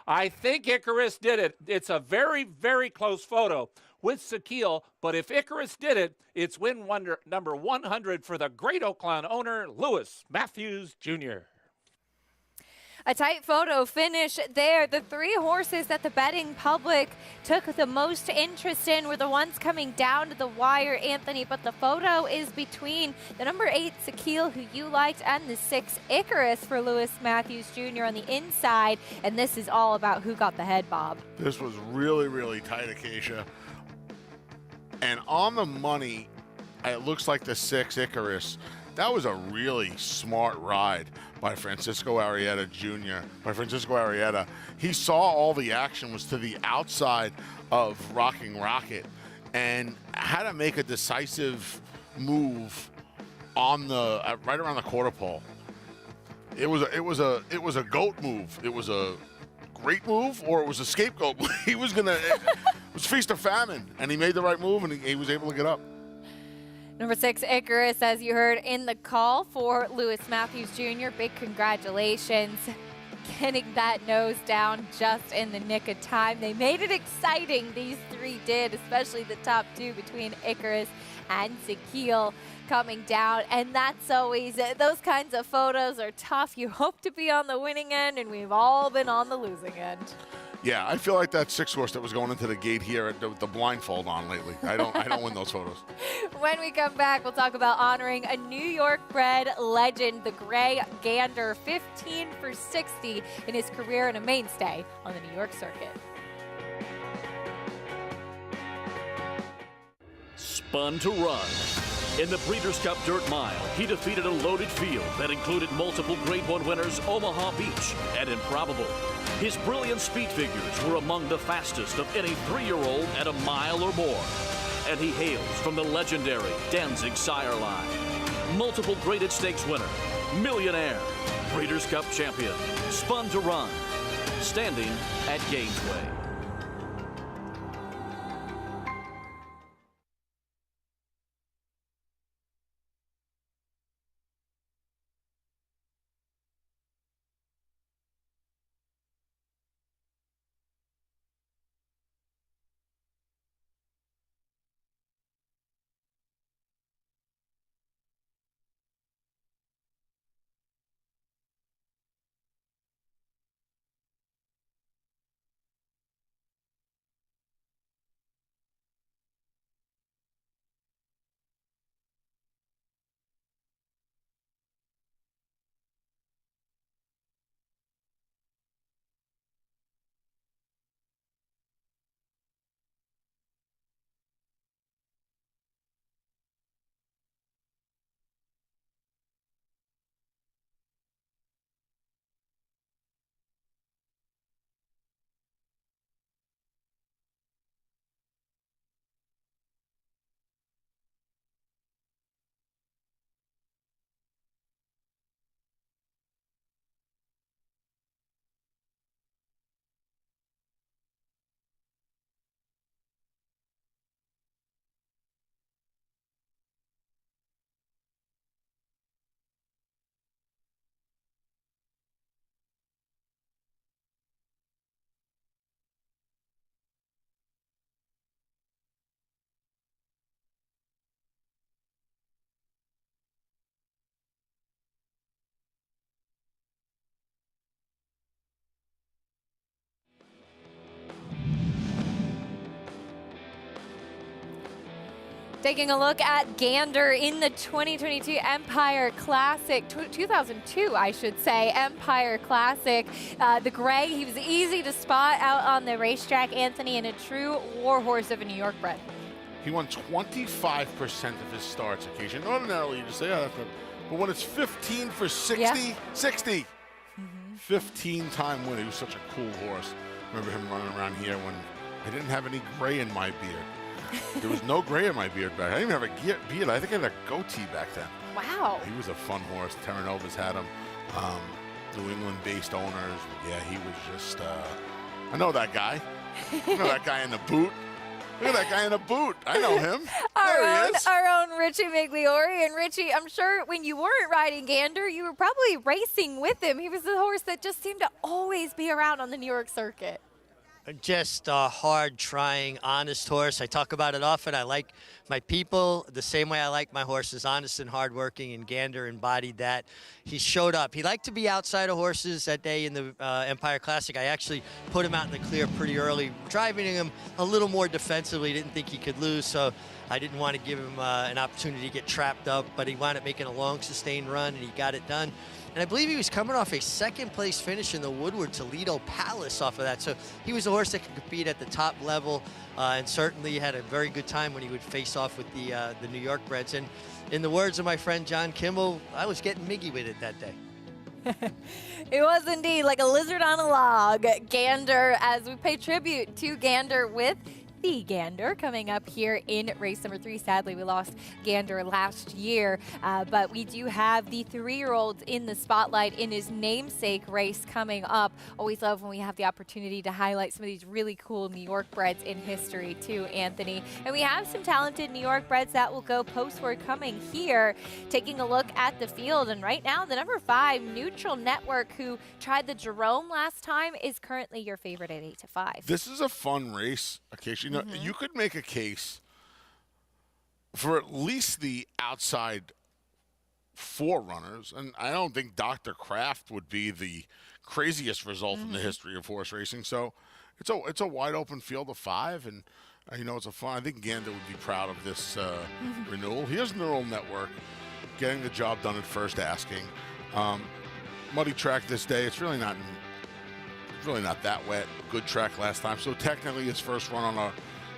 I think Icarus did it. It's a very, very close photo with Sakil, but if Icarus did it, it's win wonder number 100 for the Great Oaklawn owner, Lewis Matthews Jr. A tight photo finish there. The 3 horses that the betting public took the most interest in were the ones coming down to the wire, Anthony, but the photo is between the number 8, Sakil, who you liked, and the 6, Icarus, for Lewis Matthews Jr. on the inside, and this is all about who got the head, Bob. This was really, really tight, Acacia. And on the money, it looks like the 6, Icarus. That was a really smart ride by Francisco Arrieta Jr. He saw all the action was to the outside of Rocking Rocket and had to make a decisive move on the right around the quarter pole. It was a goat move. It was a great move, or it was a scapegoat. He was gonna it was feast or famine, and he made the right move, and he was able to get up. Number 6, Icarus, as you heard in the call for Lewis Matthews Jr. Big congratulations. Getting that nose down just in the nick of time. They made it exciting, these 3 did, especially the top 2 between Icarus and Sakil coming down. And that's always, those kinds of photos are tough. You hope to be on the winning end, and we've all been on the losing end. Yeah, I feel like that 6 horse that was going into the gate here with the blindfold on lately. I don't win those photos. When we come back, we'll talk about honoring a New York bred legend, the Gray Gander, 15 for 60 in his career and a mainstay on the New York circuit. Spun to Run. In the Breeders' Cup Dirt Mile, he defeated a loaded field that included multiple Grade 1 winners Omaha Beach and Improbable. His brilliant speed figures were among the fastest of any 3-year-old at a mile or more. And he hails from the legendary Danzig sire line. Multiple graded stakes winner, millionaire, Breeders' Cup champion, Spun to Run, standing at Gainesway. Taking a look at Gander in the 2022 Empire Classic, 2002, I should say, Empire Classic. The gray, he was easy to spot out on the racetrack, Anthony, and a true warhorse of a New York bred. He won 25% of his starts occasionally. Ordinarily, you just say, oh, that's good. But when it's 15 for 60, Yeah. 60. 15-time winner. He was such a cool horse. Remember him running around here when I didn't have any gray in my beard. There was no gray in my beard back. I didn't even have a beard. I think I had a goatee back then. Wow. He was a fun horse. Terra Nova's had him. New England-based owners. Yeah, he was just. I know that guy. I know that guy in the boot. Look at that guy in the boot. I know him. There he is. Our own Richie Migliori. And Richie, I'm sure when you weren't riding Gander, you were probably racing with him. He was the horse that just seemed to always be around on the New York circuit. Just a hard-trying, honest horse. I talk about it often. I like my people the same way I like my horses, honest and hardworking, and Gander embodied that. He showed up. He liked to be outside of horses that day in the Empire Classic. I actually put him out in the clear pretty early, driving him a little more defensively. Didn't think he could lose, so I didn't want to give him an opportunity to get trapped up, but he wound up making a long, sustained run, and he got it done. And I believe he was coming off a second-place finish in the Woodward Toledo Palace off of that. So he was a horse that could compete at the top level, and certainly had a very good time when he would face off with the New York breds. And in the words of my friend John Kimball, I was getting Miggy with it that day. It was indeed like a lizard on a log. Gander, as we pay tribute to Gander with the Gander coming up here in race number 3. Sadly, we lost Gander last year, but we do have the 3-year-old in the spotlight in his namesake race coming up. Always love when we have the opportunity to highlight some of these really cool New York breds in history too, Anthony. And we have some talented New York breds that will go postward coming here. Taking a look at the field, and right now the number 5 Neutral Network, who tried the Jerome last time, is currently your favorite at 8-5. This is a fun race. Occasionally, you know, you could make a case for at least the outside 4 runners, and I don't think Dr. Kraft would be the craziest result in the history of horse racing. So it's a wide open field of 5, and you know, it's a fun. I think Gander would be proud of this renewal. Here's Neural Network getting the job done at first asking. Muddy track this day. It's really not that wet. Good track last time. So technically his first run on a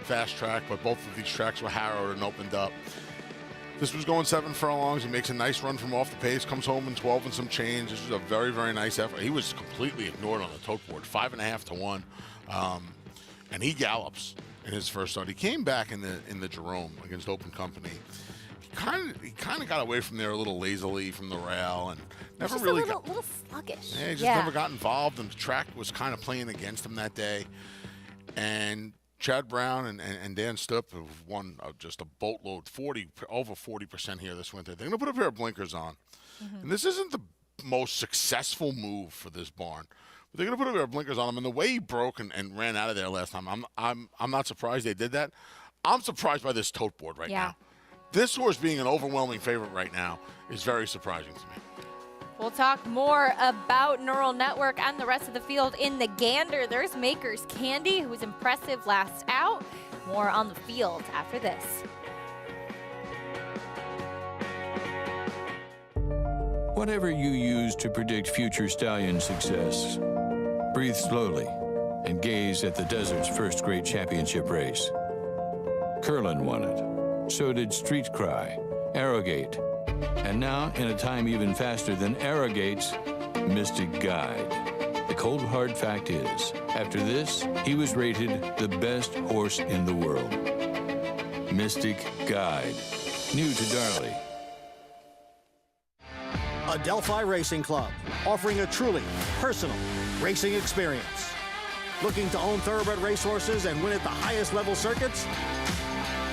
fast track, but both of these tracks were harrowed and opened up. This was going 7 furlongs. He makes a nice run from off the pace, comes home in 12 and some change. This was a very, very nice effort. He was completely ignored on the tote board, 5.5 to 1. And he gallops in his first start. He came back in the Jerome against Open Company. He kind of got away from there a little lazily from the rail, and never just really a little sluggish. Yeah, he just never got involved, and the track was kind of playing against him that day. And Chad Brown and Dan Stupp have won just a boatload, over 40% here this winter. They're going to put a pair of blinkers on. And this isn't the most successful move for this barn, but they're going to put a pair of blinkers on him. And the way he broke and ran out of there last time, I'm not surprised they did that. I'm surprised by this tote board right now. This horse being an overwhelming favorite right now is very surprising to me. We'll talk more about Neural Network and the rest of the field in the Gander. There's Maker's Candy, who was impressive last out. More on the field after this. Whatever you use to predict future stallion success, breathe slowly and gaze at the desert's first great championship race. Curlin won it. So did Street Cry, Arrogate, and now, in a time even faster than Arrogate's, Mystic Guide. The cold hard fact is, after this, he was rated the best horse in the world. Mystic Guide. New to Darley. Adelphi Racing Club, offering a truly personal racing experience. Looking to own thoroughbred racehorses and win at the highest level circuits?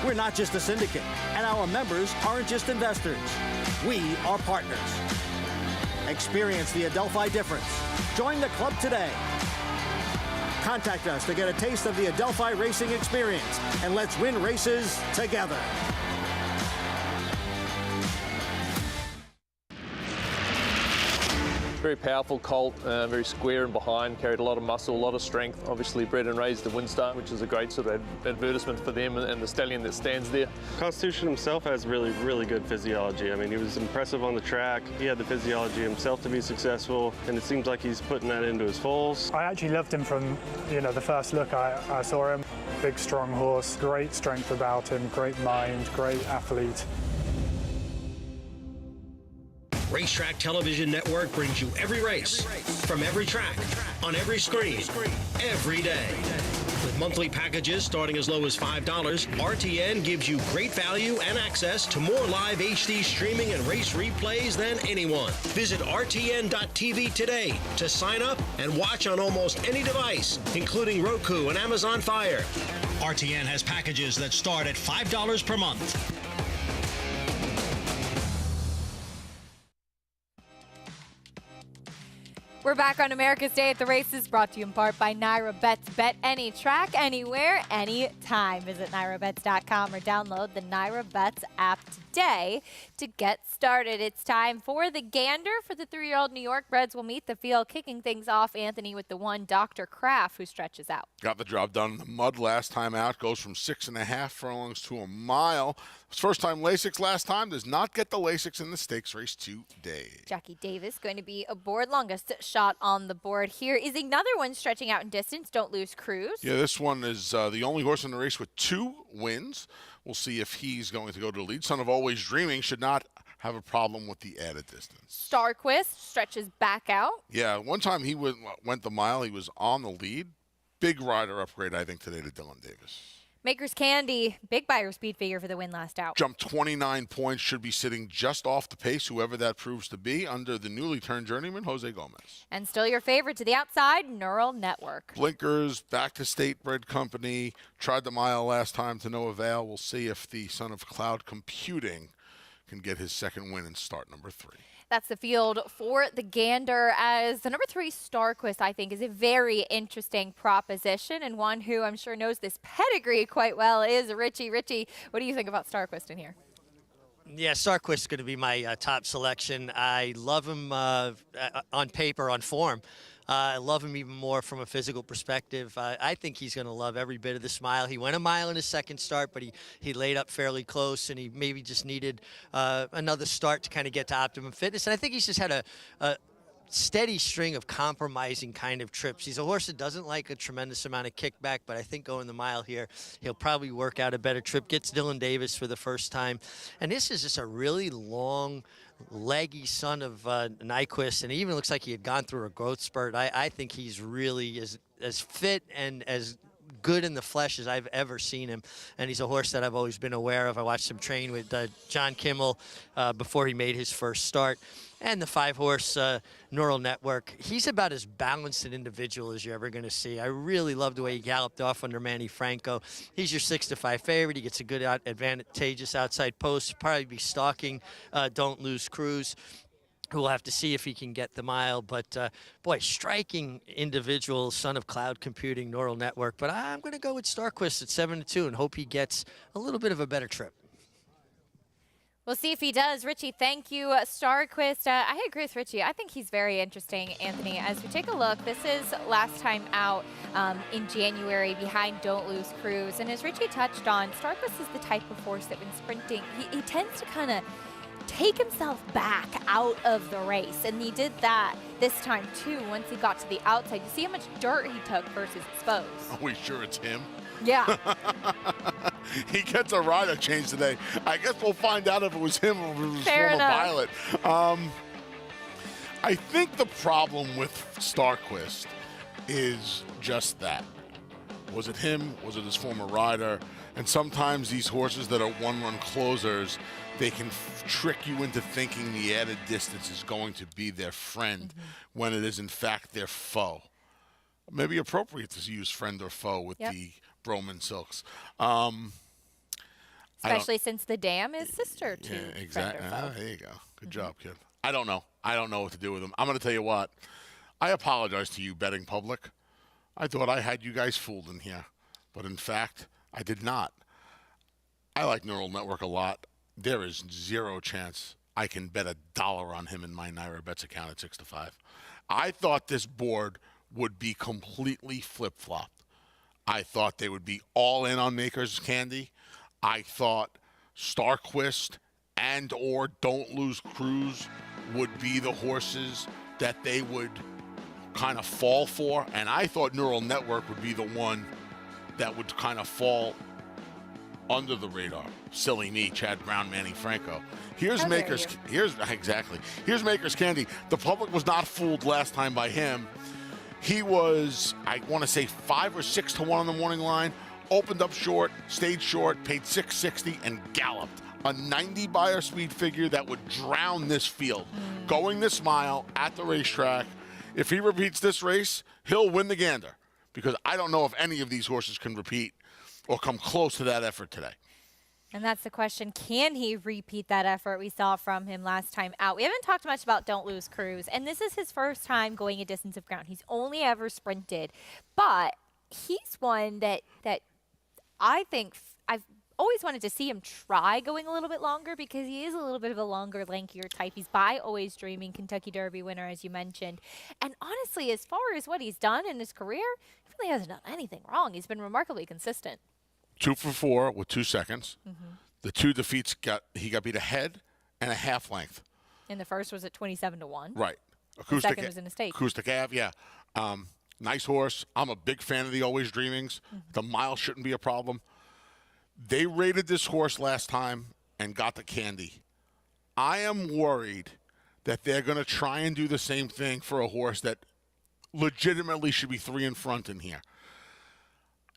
We're not just a syndicate, and our members aren't just investors. We are partners. Experience the Adelphi difference. Join the club today. Contact us to get a taste of the Adelphi racing experience, and let's win races together. Very powerful colt, very square and behind, carried a lot of muscle, a lot of strength. Obviously bred and raised at Windstar, which is a great sort of advertisement for them and the stallion that stands there. Constitution himself has really, really good physiology. I mean, he was impressive on the track. He had the physiology himself to be successful, and it seems like he's putting that into his foals. I actually loved him from, the first look I saw him. Big, strong horse, great strength about him, great mind, great athlete. Racetrack Television Network brings you every race, from every track, on every screen, every day. With monthly packages starting as low as $5, RTN gives you great value and access to more live HD streaming and race replays than anyone. Visit RTN.tv today to sign up and watch on almost any device, including Roku and Amazon Fire. RTN has packages that start at $5 per month. We're back on America's Day at the Races, brought to you in part by Naira Bets. Bet any track, anywhere, anytime. Visit NairaBets.com or download the Naira Bets app today to get started. It's time for the gander for the 3-year-old New York breds. Will meet the field, kicking things off, Anthony, with the one Dr. Kraft, who stretches out. Got the job done in the mud last time out. Goes from 6.5 furlongs to a mile. His first time Lasix last time. Does not get the Lasix in the stakes race today. Jackie Davis going to be aboard. Longest shot on the board here is another one stretching out in distance. Don't Lose Cruise. Yeah, this one is the only horse in the race with 2 wins. We'll see if he's going to go to the lead. Son of Always Dreaming should not have a problem with the added distance. Starquist stretches back out. Yeah, one time he went the mile. He was on the lead. Big rider upgrade, I think, today to Dylan Davis. Maker's Candy, big buyer speed figure for the win last out. Jumped 29 points, should be sitting just off the pace, whoever that proves to be, under the newly turned journeyman, Jose Gomez. And still your favorite to the outside, Neural Network. Blinkers, back to State Bred Company. Tried the mile last time to no avail. We'll see if the son of Cloud Computing can get his second win in start number 3. That's the field for the gander, as the number 3 Starquist, I think, is a very interesting proposition, and one who I'm sure knows this pedigree quite well is Richie. Richie, what do you think about Starquist in here? Yeah, Starquist is going to be my top selection. I love him on paper, on form. I love him even more from a physical perspective. I think he's going to love every bit of the smile. He went a mile in his second start, but he laid up fairly close, and he maybe just needed another start to kind of get to optimum fitness. And I think he's just had a steady string of compromising kind of trips. He's a horse that doesn't like a tremendous amount of kickback, but I think going the mile here, he'll probably work out a better trip. Gets Dylan Davis for the first time. And this is just a really long, leggy son of Nyquist, and he even looks like he had gone through a growth spurt. I think he's really as fit and as good in the flesh as I've ever seen him, and he's a horse that I've always been aware of. I watched him train with John Kimmel before he made his first start. And the 5-horse Neural Network, he's about as balanced an individual as you're ever going to see. I really love the way he galloped off under Manny Franco. He's your 6-5 favorite. He gets a good advantageous outside post. He'll probably be stalking Don't Lose Cruise, who we'll have to see if he can get the mile. But, boy, striking individual, son of Cloud Computing, Neural Network. But I'm going to go with Starquist at 7-2 and hope he gets a little bit of a better trip. We'll see if he does. Richie, thank you. Starquist, I agree with Richie. I think he's very interesting, Anthony. As we take a look, this is last time out in January behind Don't Lose Cruise. And as Richie touched on, Starquist is the type of horse that when sprinting, he tends to kind of take himself back out of the race. And he did that this time, too, once he got to the outside. You see how much dirt he took versus exposed. Are we sure it's him? Yeah. He gets a rider change today. I guess we'll find out if it was him or if it was Fair former enough. pilot. I think the problem with Starquist is just that. Was it him? Was it his former rider? And sometimes these horses that are one-run closers, they can trick you into thinking the added distance is going to be their friend when it is, in fact, their foe. Maybe appropriate to use friend or foe with the Broman Silks. Especially since the dam is sister to exactly. friend or foe. There you go. Good job, kid. I don't know. I don't know what to do with them. I'm going to tell you what. I apologize to you, betting public. I thought I had you guys fooled in here, but in fact, I did not. I like Neural Network a lot. There is zero chance I can bet $1 on him in my Naira Bets account at 6-5. I thought this board would be completely flip-flopped. I thought they would be all in on Maker's Candy. I thought Starquist and or Don't Lose Cruise would be the horses that they would kind of fall for. And I thought Neural Network would be the one that would kind of fall under the radar. Silly me, Chad Brown, Manny Franco. Here's Maker's Candy. The public was not fooled last time by him. He was, I want to say, 5 or 6 to 1 on the morning line. Opened up short, stayed short, paid $6.60, and galloped. A 90 buyer speed figure that would drown this field. Going this mile at the racetrack. If he repeats this race, he'll win the Gander. Because I don't know if any of these horses can repeat or come close to that effort today. And that's the question. Can he repeat that effort we saw from him last time out? We haven't talked much about Don't Lose Cruise, and this is his first time going a distance of ground. He's only ever sprinted, but he's one that I think I've always wanted to see him try going a little bit longer because he is a little bit of a longer, lankier type. He's by Always Dreaming, Kentucky Derby winner, as you mentioned. And honestly, as far as what he's done in his career, he really hasn't done anything wrong. He's been remarkably consistent. 2 for 4 with 2 seconds. The 2 defeats he got beat a head and a half length. And the first was at 27-1. Right. The second was in a stake. Acoustic Ave, yeah. Nice horse. I'm a big fan of the Always Dreamings. The mile shouldn't be a problem. They rated this horse last time and got the Candy. I am worried that they're going to try and do the same thing for a horse that legitimately should be 3 in front in here.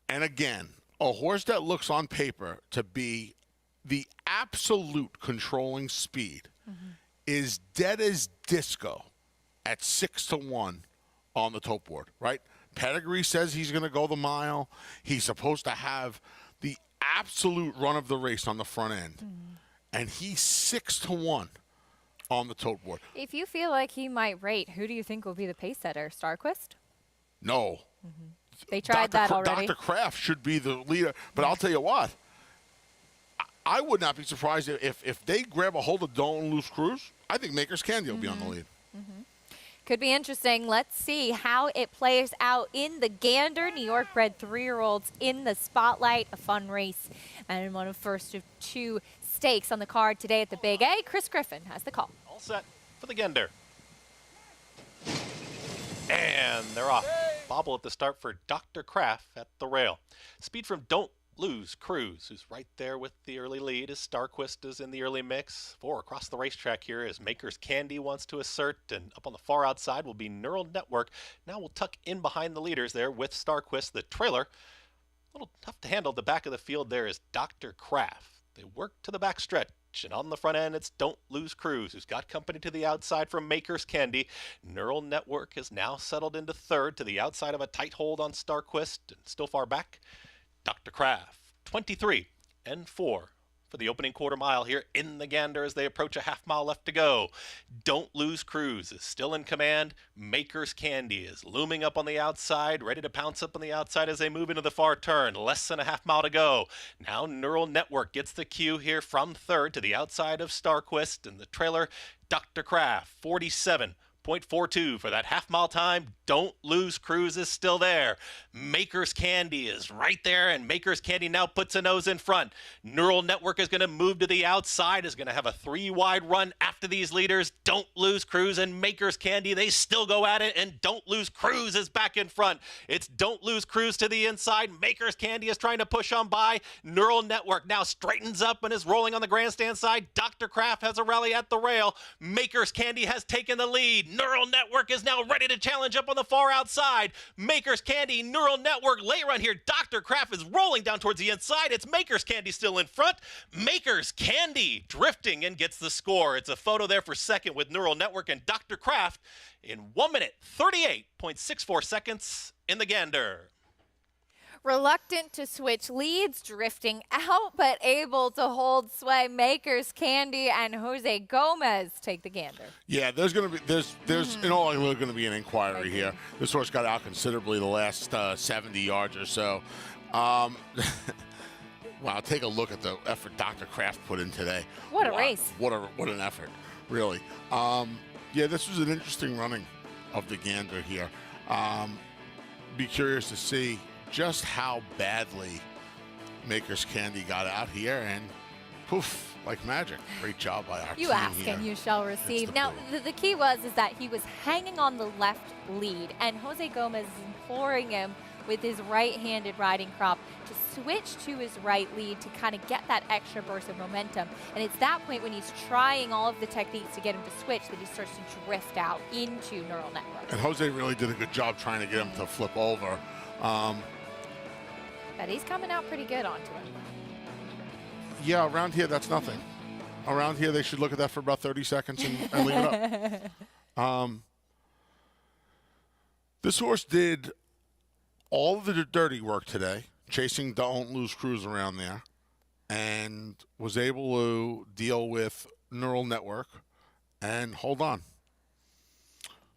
And again, a horse that looks on paper to be the absolute controlling speed is dead as disco at 6 to 1 on the tote board, right? Pedigree says he's going to go the mile. He's supposed to have the absolute run of the race on the front end. And he's 6 to 1 on the tote board. If you feel like he might rate, who do you think will be the pace setter? Starquist? No. They tried that already. Dr. Kraft should be the leader. But I'll tell you what, I would not be surprised if they grab a hold of Don't Lose Cruise. I think Maker's Candy will be on the lead. Could be interesting. Let's see how it plays out in the Gander. New York bred 3-year-olds in the spotlight. A fun race and one of first of 2 stakes on the card today at the Big A. Chris Griffin has the call. All set for the Gander. And they're off. Bobble at the start for Dr. Kraft at the rail. Speed from Don't Lose Cruise, who's right there with the early lead, as Starquist is in the early mix. 4 across the racetrack here as Maker's Candy wants to assert, and up on the far outside will be Neural Network. Now we'll tuck in behind the leaders there with Starquist, the trailer. A little tough to handle. The back of the field there is Dr. Kraft. They work to the back stretch, and on the front end it's Don't Lose Cruise, who's got company to the outside from Maker's Candy. Neural Network has now settled into third to the outside of a tight hold on Starquist, and still far back, Dr. Kraft, 23 and 4 for the opening quarter mile here in the Gander as they approach a half mile left to go. Don't Lose Cruise is still in command. Maker's Candy is looming up on the outside, ready to pounce up on the outside as they move into the far turn. Less than a half mile to go. Now Neural Network gets the cue here from third to the outside of Starquist, and the trailer, Dr. Kraft, 47.42 for that half mile time. Don't Lose Cruise is still there. Maker's Candy is right there, and Maker's Candy now puts a nose in front. Neural Network is going to move to the outside, is going to have a 3-wide run after these leaders. Don't Lose Cruise and Maker's Candy, they still go at it, and Don't Lose Cruise is back in front. It's Don't Lose Cruise to the inside. Maker's Candy is trying to push on by. Neural Network now straightens up and is rolling on the grandstand side. Dr. Kraft has a rally at the rail. Maker's Candy has taken the lead. Neural Network is now ready to challenge up on the far outside. Maker's Candy, Neural Network, late run here. Dr. Kraft is rolling down towards the inside. It's Maker's Candy still in front. Maker's Candy drifting and gets the score. It's a photo there for second with Neural Network and Dr. Kraft in 1 minute, 38.64 seconds in the Gander. Reluctant to switch leads, drifting out, but able to hold sway. Maker's Candy and Jose Gomez take the Gander. Yeah, there's in all likelihood going to be an inquiry here. This horse got out considerably the last 70 yards or so. Wow, take a look at the effort Dr. Kraft put in today. What a race. What an effort. really. Yeah, this was an interesting running of the gander here. Be curious to see just how badly Maker's Candy got out here, and poof, like magic. Great job by our You team ask here. and you shall receive. Now, the key is that he was hanging on the left lead, and Jose Gomez is imploring him with his right-handed riding crop to switch to his right lead to kind of get that extra burst of momentum. And it's that point when he's trying all of the techniques to get him to switch that he starts to drift out into Neural Network. And Jose really did a good job trying to get him to flip over. But he's coming out pretty good onto him. Yeah, around here, that's nothing. Around here, they should look at that for about 30 seconds and leave it up. This horse did all of the dirty work today, chasing Don't Lose Cruise around there, and was able to deal with Neural Network and hold on.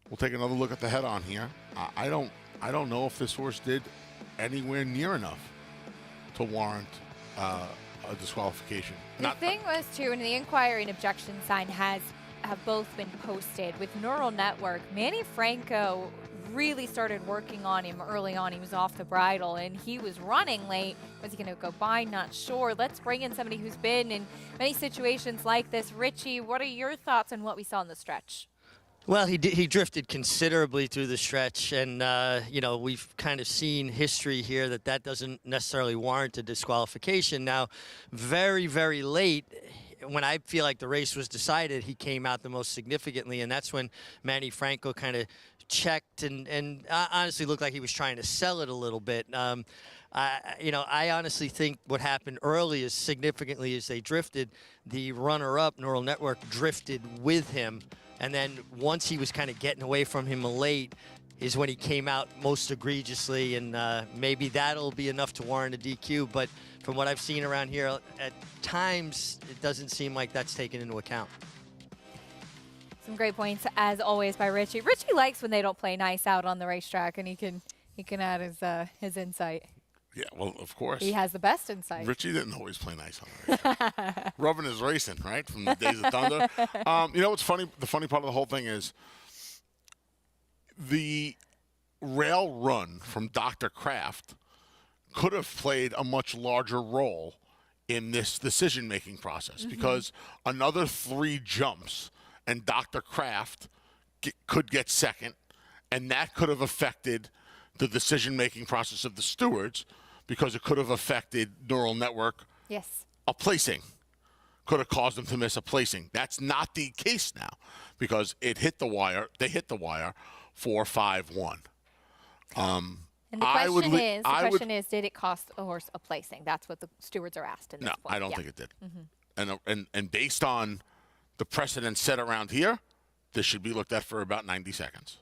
We'll take another look at the head-on here. I don't know if this horse did anywhere near enough to warrant a disqualification. The thing was, too, and the inquiry and objection sign have both been posted. With Neural Network, Manny Franco really started working on him early on. He was off the bridle, and he was running late. Was he going to go by? Not sure. Let's bring in somebody who's been in many situations like this. Richie, what are your thoughts on what we saw in the stretch? Well, he drifted considerably through the stretch, and you know, we've kind of seen history here that doesn't necessarily warrant a disqualification. Now, very, very late, when I feel like the race was decided, he came out the most significantly, and that's when Manny Franco kind of checked and honestly looked like he was trying to sell it a little bit. I honestly think what happened early is significantly as they drifted, the runner-up, Neural Network, drifted with him. And then once he was kind of getting away from him late is when he came out most egregiously, and maybe that'll be enough to warrant a DQ. But from what I've seen around here, at times it doesn't seem like that's taken into account. Some great points, as always, by Richie. Richie likes when they don't play nice out on the racetrack, and he can add his insight. Yeah, well, of course. He has the best insight. Richie didn't always play nice on the racetrack. Rubbing his racing, right, from the days of Thunder. You know what's funny? The funny part of the whole thing is the rail run from Dr. Kraft could have played a much larger role in this decision-making process because another 3 jumps and Dr. Kraft could get second, and that could have affected the decision-making process of the stewards because it could have affected Neural Network. Yes. A placing could have caused them to miss a placing. That's not the case now because it hit the wire. They hit the wire 4-5-1. And the question is, did it cost a horse a placing? That's what the stewards are asked in this point. No, I don't think it did. And based on the precedent set around here, this should be looked at for about 90 seconds.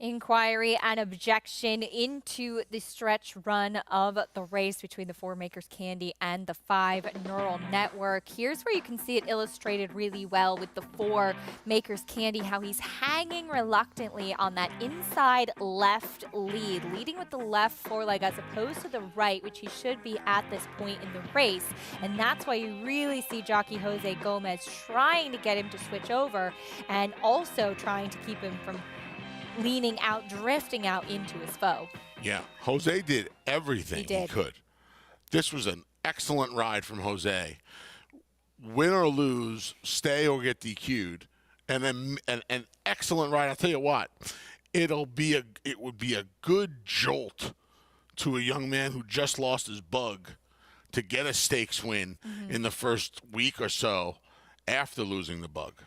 Inquiry and objection into the stretch run of the race between the 4 Makers Candy and the 5 Neural Network. Here's where you can see it illustrated really well with the 4 Makers Candy, how he's hanging reluctantly on that inside left lead, leading with the left foreleg as opposed to the right, which he should be at this point in the race. And that's why you really see jockey Jose Gomez trying to get him to switch over and also trying to keep him from leaning out, drifting out into his foe. Yeah, Jose did everything he could. This was an excellent ride from Jose. Win or lose, stay or get DQ'd, and then an excellent ride. I'll tell you what, it would be a good jolt to a young man who just lost his bug to get a stakes win in the first week or so after losing the bug.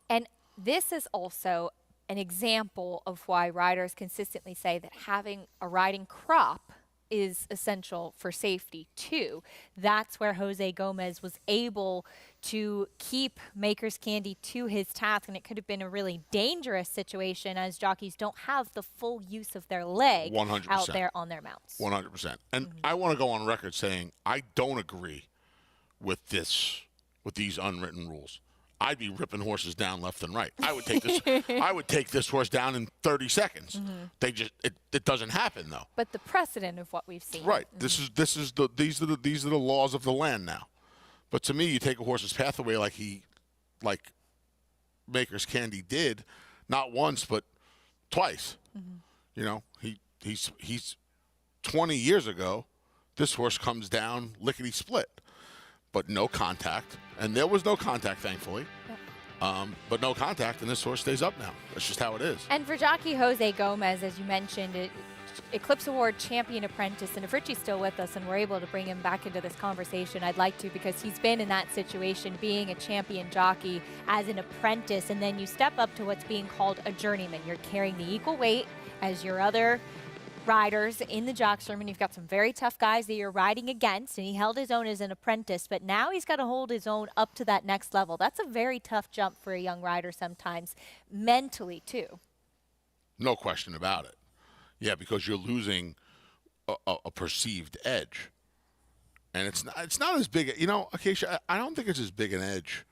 And this is also an example of why riders consistently say that having a riding crop is essential for safety too. That's where Jose Gomez was able to keep Makers Candy to his task, and it could have been a really dangerous situation as jockeys don't have the full use of their leg 100%. out there on their mounts. 100%. And I want to go on record saying I don't agree with these unwritten rules. I'd be ripping horses down left and right. I would take this horse down in 30 seconds. It doesn't happen though. But the precedent of what we've seen. Right. These are the laws of the land now. But to me, you take a horse's path away like he like Maker's Candy did, not once but twice. You know, he's 20 years ago, this horse comes down lickety split, but no contact, and there was no contact, thankfully. But no contact, and this horse stays up now. That's just how it is. And for jockey Jose Gomez, as you mentioned, Eclipse Award champion apprentice, and if Richie's still with us and we're able to bring him back into this conversation, I'd like to, because he's been in that situation, being a champion jockey as an apprentice, and then you step up to what's being called a journeyman. You're carrying the equal weight as your other riders in the jock's room, and you've got some very tough guys that you're riding against, and he held his own as an apprentice, but now he's got to hold his own up to that next level. That's a very tough jump for a young rider sometimes, mentally too. No question about it. Yeah, because you're losing a perceived edge. And it's not as big, you know, Acacia, I don't think it's as big an edge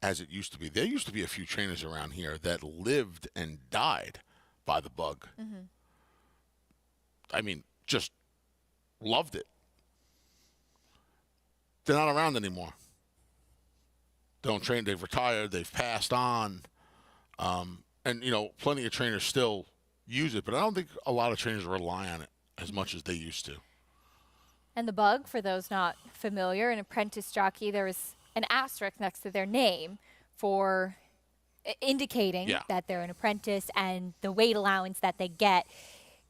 as it used to be. There used to be a few trainers around here that lived and died by the bug. I mean, just loved it. They're not around anymore. They don't train. They've retired. They've passed on. And, you know, plenty of trainers still use it, but I don't think a lot of trainers rely on it as much as they used to. And the bug, for those not familiar, an apprentice jockey, there was an asterisk next to their name for indicating that they're an apprentice, and the weight allowance that they get,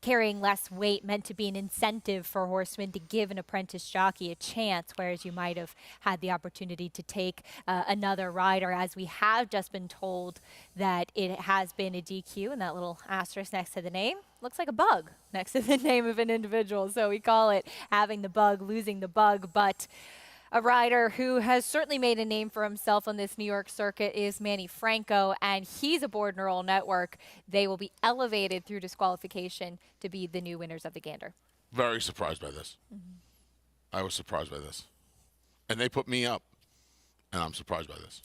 carrying less weight, meant to be an incentive for horsemen to give an apprentice jockey a chance, whereas you might have had the opportunity to take another rider, as we have just been told that it has been a DQ, and that little asterisk next to the name looks like a bug next to the name of an individual. So we call it having the bug, losing the bug. But a rider who has certainly made a name for himself on this New York circuit is Manny Franco, and he's aboard Neural Network. They will be elevated through disqualification to be the new winners of the Gander. Very surprised by this. I was surprised by this. And they put me up, and I'm surprised by this.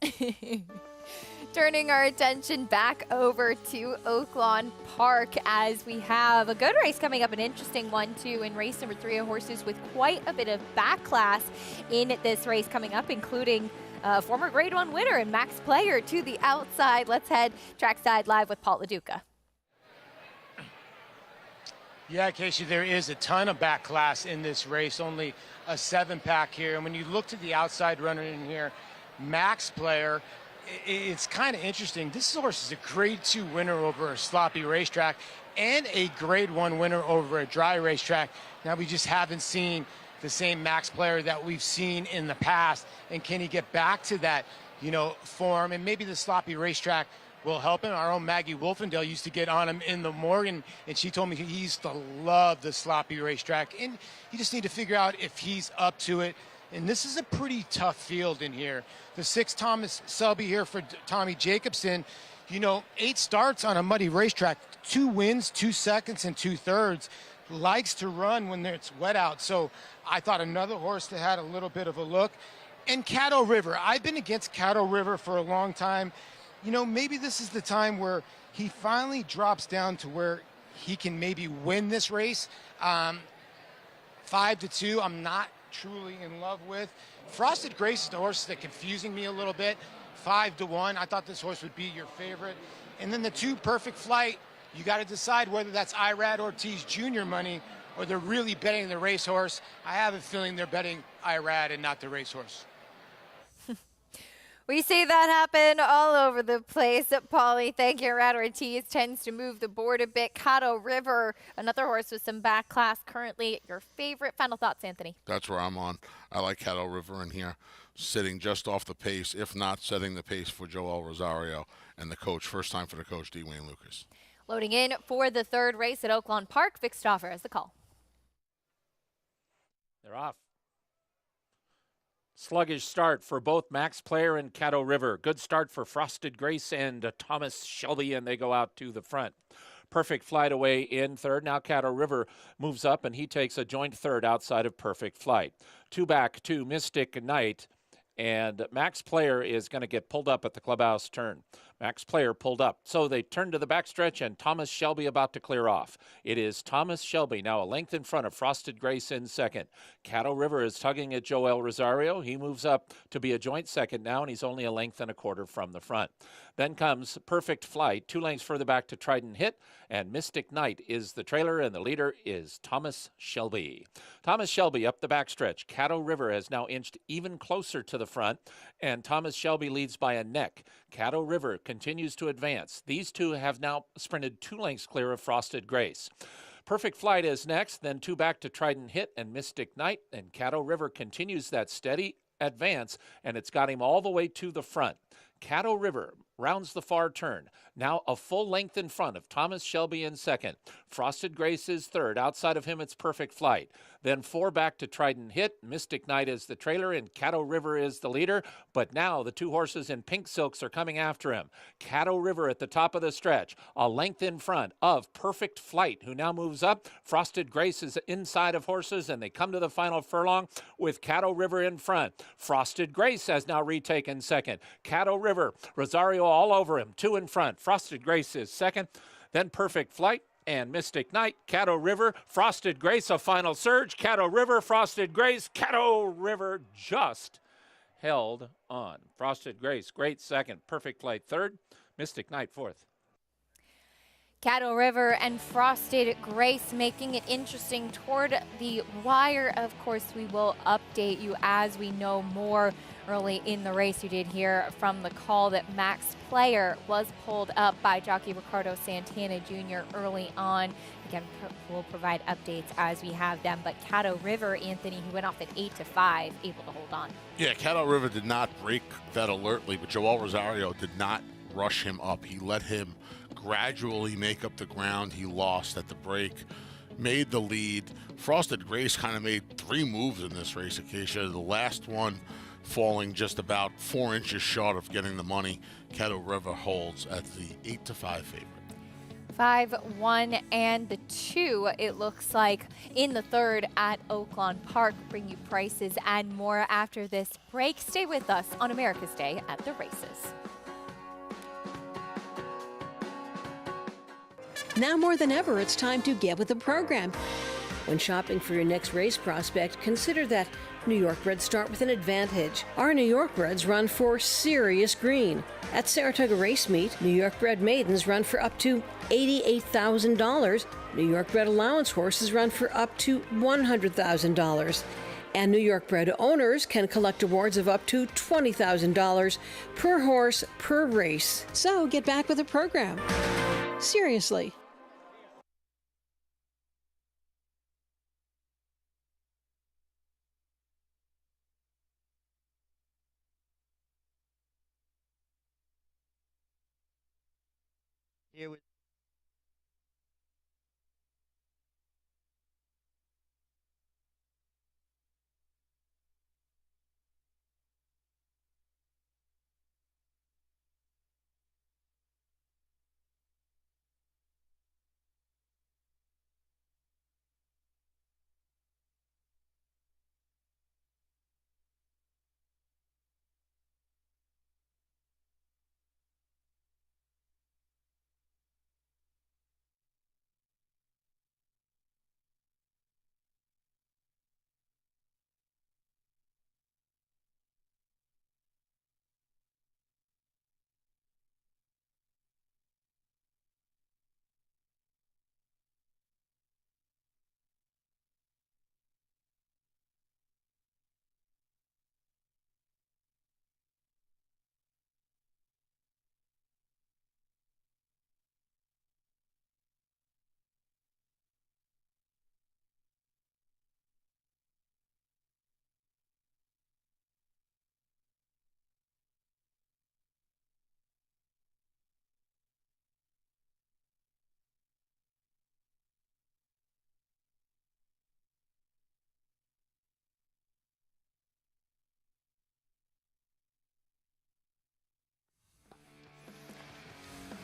Turning our attention back over to Oaklawn Park, as we have a good race coming up, an interesting one too, in race number 3 of horses with quite a bit of back class in this race coming up, including former Grade 1 winner and Max Player to the outside. Let's head trackside live with Paul LaDuca. Yeah, Casey, there is a ton of back class in this race, only a 7-pack here. And when you look to the outside runner in here, Max Player, it's kind of interesting. This horse is a Grade 2 winner over a sloppy racetrack and a Grade 1 winner over a dry racetrack. Now we just haven't seen the same Max Player that we've seen in the past. And can he get back to that, you know, form? And maybe the sloppy racetrack will help him. Our own Maggie Wolfendale used to get on him in the Morgan, and she told me he used to love the sloppy racetrack. And you just need to figure out if he's up to it. And this is a pretty tough field in here. The 6 Thomas Selby here for Tommy Jacobson. You know, 8 starts on a muddy racetrack, 2 wins, 2 seconds, and 2/3. Likes to run when it's wet out. So I thought another horse that had a little bit of a look. And Caddo River. I've been against Caddo River for a long time. You know, maybe this is the time where he finally drops down to where he can maybe win this race. 5-2, I'm not truly in love with. Frosted Grace is the horse that's confusing me a little bit. 5-1, I thought this horse would be your favorite. And then the 2 Perfect Flight, you got to decide whether that's Irad Ortiz Jr. money or they're really betting the racehorse. I have a feeling they're betting Irad and not the racehorse. We see that happen all over the place. Paulie, thank you. Irad Ortiz tends to move the board a bit. Caddo River, another horse with some back class currently. Your favorite? Final thoughts, Anthony? That's where I'm on. I like Caddo River in here, sitting just off the pace, if not setting the pace for Joel Rosario and the coach. First time for the coach, D. Wayne Lucas. Loading in for the 3rd race at Oaklawn Park, Vic Stauffer has the call. They're off. Sluggish start for both Max Player and Caddo River. Good start for Frosted Grace and Thomas Shelby, and they go out to the front. Perfect Flight away in 3rd. Now Caddo River moves up, and he takes a joint 3rd outside of Perfect Flight. 2 back to Mystic Knight, and Max Player is going to get pulled up at the clubhouse turn. Max Player pulled up. So they turn to the backstretch, and Thomas Shelby about to clear off. It is Thomas Shelby now a length in front of Frosted Grace in second. Caddo River is tugging at Joel Rosario. He moves up to be a joint second now, and he's only a length and a quarter from the front. Then comes Perfect Flight, 2 lengths further back to Trident Hit, and Mystic Knight is the trailer, and the leader is Thomas Shelby. Thomas Shelby up the backstretch. Caddo River has now inched even closer to the front, and Thomas Shelby leads by a neck. Caddo River continues to advance. These two have now sprinted 2 lengths clear of Frosted Grace. Perfect Flight is next, then 2 back to Trident Hit and Mystic Knight, and Caddo River continues that steady advance, and it's got him all the way to the front. Caddo River rounds the far turn, now a full length in front of Thomas Shelby in second. Frosted Grace is third. Outside of him, it's Perfect Flight. Then 4 back to Trident Hit. Mystic Knight is the trailer, and Caddo River is the leader. But now the 2 horses in pink silks are coming after him. Caddo River at the top of the stretch, a length in front of Perfect Flight, who now moves up. Frosted Grace is inside of horses, and they come to the final furlong with Caddo River in front. Frosted Grace has now retaken second. Caddo River, Rosario all over him, 2 in front. Frosted Grace is second. Then Perfect Flight and Mystic Knight. Caddo River, Frosted Grace, a final surge. Caddo River, Frosted Grace. Caddo River just held on. Frosted Grace, great second. Perfect Flight third. Mystic Knight fourth. Caddo River and Frosted Grace making it interesting toward the wire. Of course, we will update you as we know more. Early in the race, you did hear from the call that Max Player was pulled up by jockey Ricardo Santana Jr. early on. Again, we'll provide updates as we have them. But Caddo River, Anthony, who went off at 8-5, able to hold on. Yeah, Caddo River did not break that alertly, but Joel Rosario did not rush him up. He let him gradually make up the ground he lost at the break, made the lead. Frosted Grace kind of made 3 moves in this race, Acacia. The last one falling just about 4 inches short of getting the money. Caddo River holds at the 8-5 favorite. 5, 1, and the 2, it looks like, in the third at Oaklawn Park. Bring you prices and more after this break. Stay with us on America's Day at the Races. Now more than ever, it's time to get with the program. When shopping for your next race prospect, consider that New York breds start with an advantage. Our New York breds run for serious green. At Saratoga Race Meet, New York bred maidens run for up to $88,000. New York bred allowance horses run for up to $100,000. And New York bred owners can collect awards of up to $20,000 per horse per race. So get back with the program. Seriously. Here with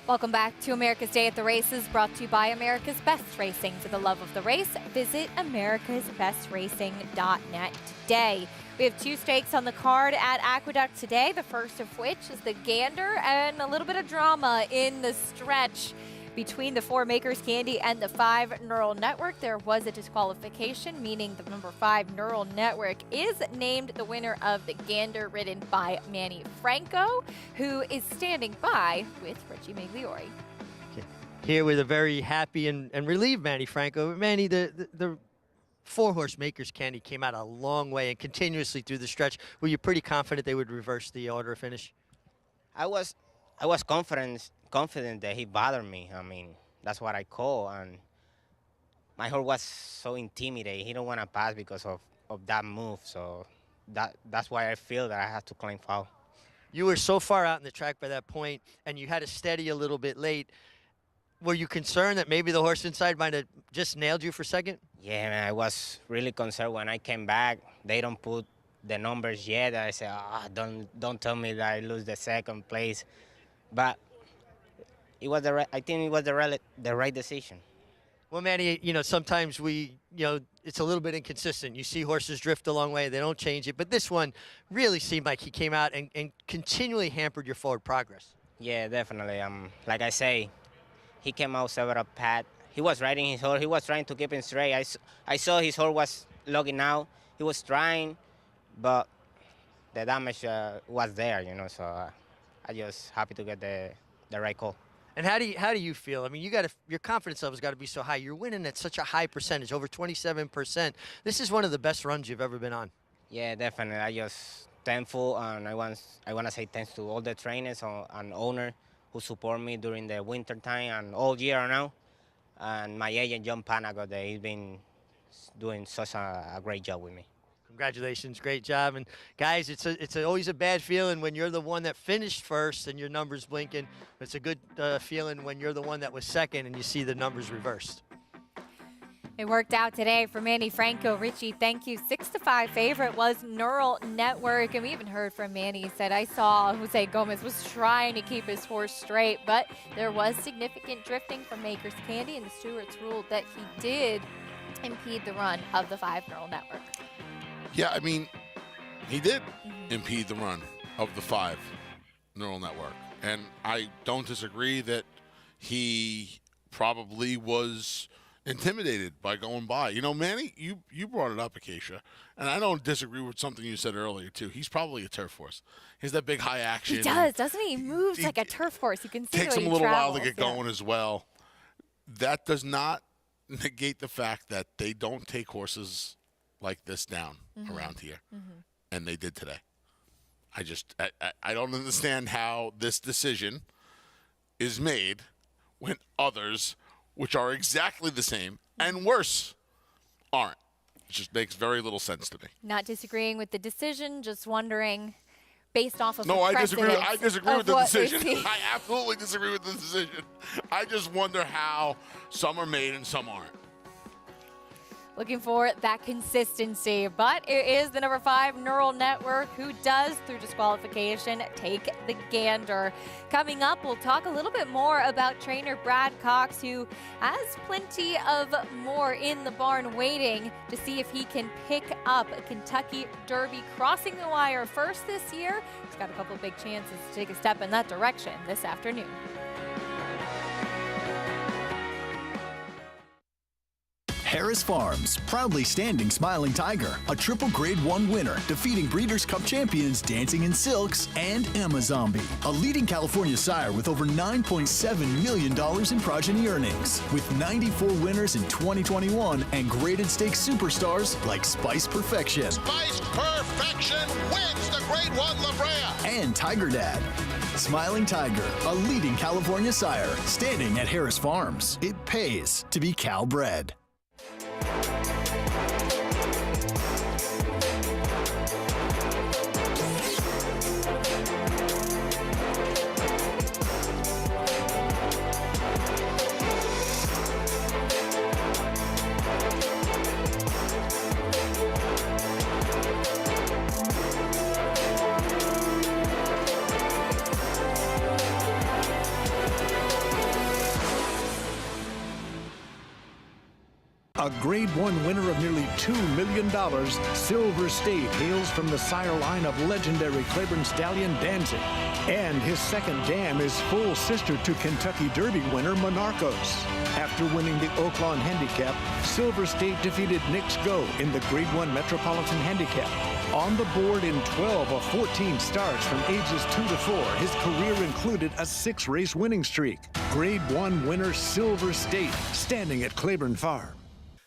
Welcome back to America's Day at the Races, brought to you by America's Best Racing. For the love of the race, visit americasbestracing.net today. We have 2 stakes on the card at Aqueduct today, the first of which is the Gander, and a little bit of drama in the stretch between the 4 Makers Candy and the 5 Neural Network. There was a disqualification, meaning the number 5 Neural Network is named the winner of the Gander, ridden by Manny Franco, who is standing by with Richie Migliori. Here with a very happy and relieved Manny Franco. Manny, the 4-horse Makers Candy came out a long way and continuously through the stretch. Were you pretty confident they would reverse the order of finish? I was confident that he bothered me. I mean, that's what I call. And my horse was so intimidated. He don't want to pass because of that move. So that's why I feel that I have to claim foul. You were so far out in the track by that point, and you had to steady a little bit late. Were you concerned that maybe the horse inside might have just nailed you for second? Yeah, man, I was really concerned when I came back. They don't put the numbers yet. I said, don't tell me that I lose the second place. But it was I think it was the right decision. Well, Manny, sometimes it's a little bit inconsistent. You see horses drift a long way, they don't change it. But this one really seemed like he came out and continually hampered your forward progress. Yeah, definitely. Like I say, he came out several pads. He was riding his horse. He was trying to keep him straight. I saw his horse was logging out. He was trying, but the damage was there, So I just happy to get the right call. And how do you feel? I mean, your confidence level's got to be so high. You're winning at such a high percentage, over 27%. This is one of the best runs you've ever been on. Yeah, definitely. I just thankful, and I want to say thanks to all the trainers and owner who support me during the winter time and all year now. And my agent, John Panago, he's been doing such a great job with me. Congratulations, great job. And guys, it's always a bad feeling when you're the one that finished first and your numbers blinking. It's a good feeling when you're the one that was second and you see the numbers reversed. It worked out today for Manny Franco. Richie, thank you. 6-5 favorite was Neural Network. And we even heard from Manny. He said, I saw Jose Gomez was trying to keep his horse straight, but there was significant drifting from Makers Candy, and the stewards ruled that he did impede the run of the 5 Neural Network. Yeah, I mean, he did impede the run of the 5 Neural Network. And I don't disagree that he probably was intimidated by going by. Manny, you brought it up, Acacia, and I don't disagree with something you said earlier, too. He's probably a turf horse. He has that big high action. He does, doesn't he? He moves like a turf horse. You can see takes the way him a he little travels. while to get going as well. That does not negate the fact that they don't take horses like this down around here, and they did today. I don't understand how this decision is made when others, which are exactly the same and worse, aren't. It just makes very little sense to me. Not disagreeing with the decision, just wondering, based off of No, the I disagree with the decision. I I absolutely disagree with the decision. I just wonder how some are made and some aren't. Looking for that consistency, but it is the number 5 Neural Network who does, through disqualification, take the Gander. Coming up, we'll talk a little bit more about trainer Brad Cox, who has plenty of more in the barn waiting to see if he can pick up a Kentucky Derby crossing the wire first this year. He's got a couple of big chances to take a step in that direction this afternoon. Harris Farms, proudly standing Smiling Tiger, a triple Grade 1 winner, defeating Breeders' Cup champions Dancing in Silks and Amazombie, a leading California sire with over $9.7 million in progeny earnings, with 94 winners in 2021 and graded stakes superstars like Spice Perfection. Spice Perfection wins the Grade 1 La Brea. And Tiger Dad. Smiling Tiger, a leading California sire, standing at Harris Farms. It pays to be Cal bred. A Grade 1 winner of nearly $2 million, Silver State hails from the sire line of legendary Claiborne stallion Danzig. And his second dam is full sister to Kentucky Derby winner Monarchos. After winning the Oaklawn Handicap, Silver State defeated Knicks Go in the Grade 1 Metropolitan Handicap. On the board in 12 of 14 starts from ages 2 to 4, his career included a 6-race winning streak. Grade 1 winner Silver State, standing at Claiborne Farm.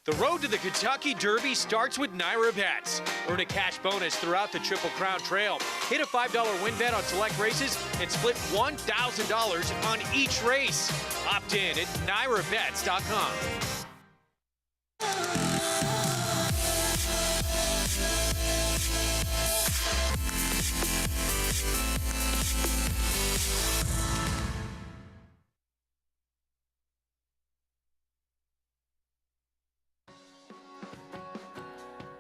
The road to the Kentucky Derby starts with Naira Bets. Earn a cash bonus throughout the Triple Crown Trail. Hit a $5 win bet on select races and split $1,000 on each race. Opt in at NairaBets.com.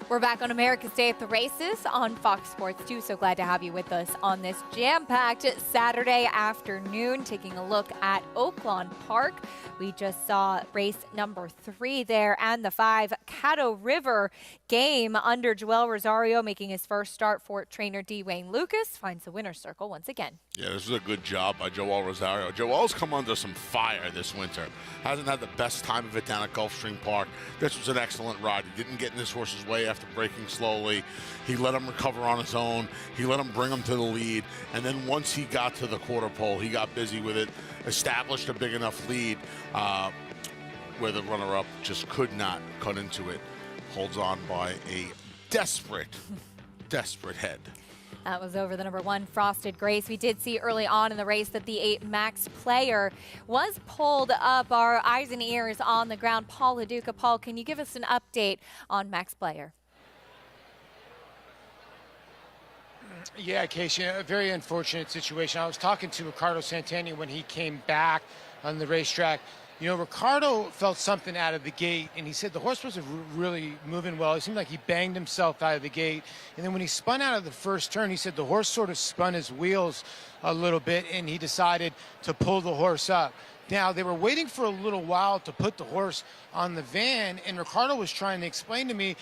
We're back on America's Day at the Races on Fox Sports 2. So glad to have you with us on this jam-packed Saturday afternoon, taking a look at Oaklawn Park. We just saw race number 3 there and the 5 Caddo River game under Joel Rosario, making his first start for trainer Dwayne Lucas. Finds the winner's circle once again. Yeah, this is a good job by Joel Rosario. Joel's come under some fire this winter. Hasn't had the best time of it down at Gulfstream Park. This was an excellent ride. He didn't get in his horse's way after breaking slowly. He let him recover on his own. He let him bring him to the lead. And then once he got to the quarter pole, he got busy with it, established a big enough lead where the runner-up just could not cut into it. Holds on by a desperate head. That was over the number 1 Frosted Grace. We did see early on in the race that the 8 Max Player was pulled up. Our eyes and ears on the ground. Paul Laduca. Paul, can you give us an update on Max Player? Yeah, Casey, a very unfortunate situation. I was talking to Ricardo Santana when he came back on the racetrack. You know, Ricardo felt something out of the gate, and he said the horse wasn't really moving well. It seemed like he banged himself out of the gate. And then when he spun out of the first turn, he said the horse sort of spun his wheels a little bit, and he decided to pull the horse up. Now, they were waiting for a little while to put the horse on the van, and Ricardo was trying to explain to me,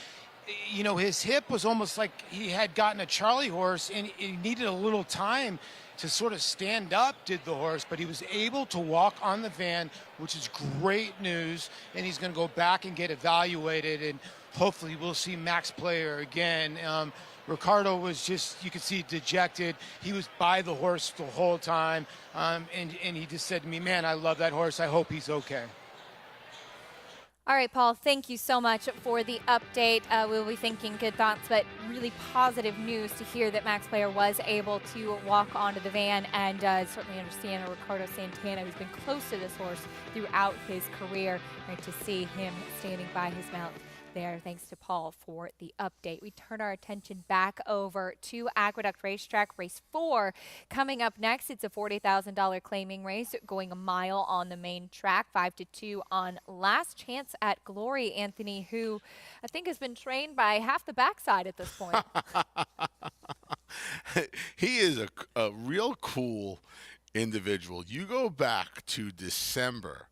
you know, his hip was almost like he had gotten a Charlie horse, and he needed a little time to sort of stand up, did the horse, but he was able to walk on the van, which is great news, and he's going to go back and get evaluated, and hopefully we'll see Max Player again. Ricardo was just, you could see, dejected. He was by the horse the whole time, and he just said to me, man, I love that horse. I hope he's okay. All right, Paul, thank you so much for the update. We'll be thinking good thoughts, but really positive news to hear that Max Player was able to walk onto the van, and certainly understand Ricardo Santana, who's been close to this horse throughout his career. Great to see him standing by his mount there. Thanks to Paul for the update. We turn our attention back over to Aqueduct Racetrack, race 4. Coming up next, it's a $40,000 claiming race going a mile on the main track, 5-2 on Last Chance at Glory. Anthony, who I think has been trained by half the backside at this point. He is a real cool individual. You go back to December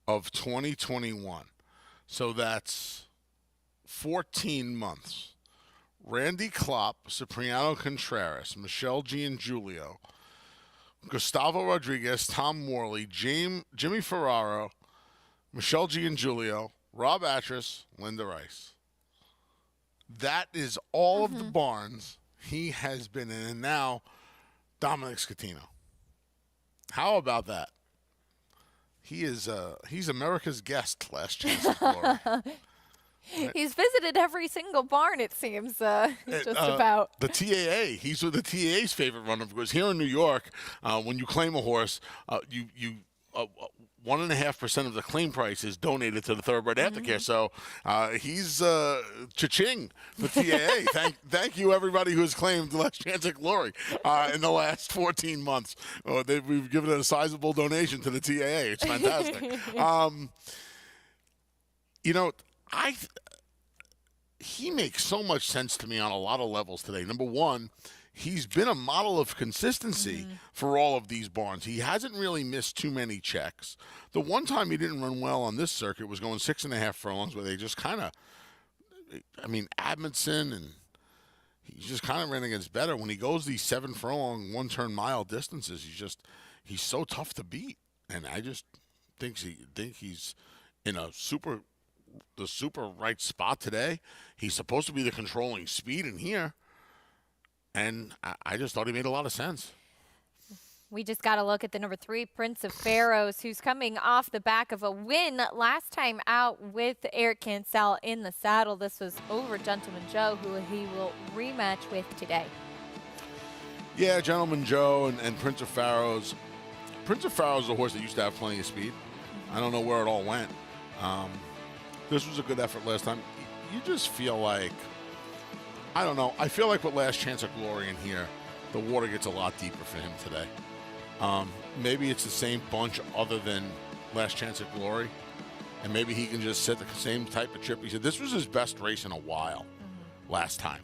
of 2021, so that's 14 months. Randy Klopp, Cipriano Contreras, Michelle Giangiulio, Gustavo Rodriguez, Tom Morley, Jimmy Ferraro, Michelle Giangiulio, Rob Atras, Linda Rice. That is all of the barns he has been in, and now Dominic Scatino. How about that? He's America's guest, Last Chance at Glory. He's visited every single barn, it seems, just about. The TAA. He's the TAA's favorite runner, because here in New York, when you claim a horse, 1.5% of the claim price is donated to the Thoroughbred Aftercare. So he's cha-ching for TAA. Thank you, everybody who has claimed Last Chance at Glory in the last 14 months. We've given it a sizable donation to the TAA. It's fantastic. You know, he makes so much sense to me on a lot of levels today. Number one, he's been a model of consistency for all of these barns. He hasn't really missed too many checks. The one time he didn't run well on this circuit was going 6.5 furlongs, where they just kind of, I mean, Admonson, and he just kind of ran against better. When he goes these 7 furlong, 1-turn mile distances, he's so tough to beat. And I just think he's in the super right spot today. He's supposed to be the controlling speed in here. And I just thought he made a lot of sense. We just got to look at the number 3, Prince of Pharaohs, who's coming off the back of a win last time out with Eric Cancel in the saddle. This was over Gentleman Joe, who he will rematch with today. Yeah, Gentleman Joe and Prince of Pharaohs. Prince of Pharaohs is a horse that used to have plenty of speed. I don't know where it all went. This was a good effort last time. You just feel like, I don't know. I feel like with Last Chance of Glory in here, the water gets a lot deeper for him today. Maybe it's the same bunch other than Last Chance of Glory, and maybe he can just set the same type of trip. He said this was his best race in a while last time.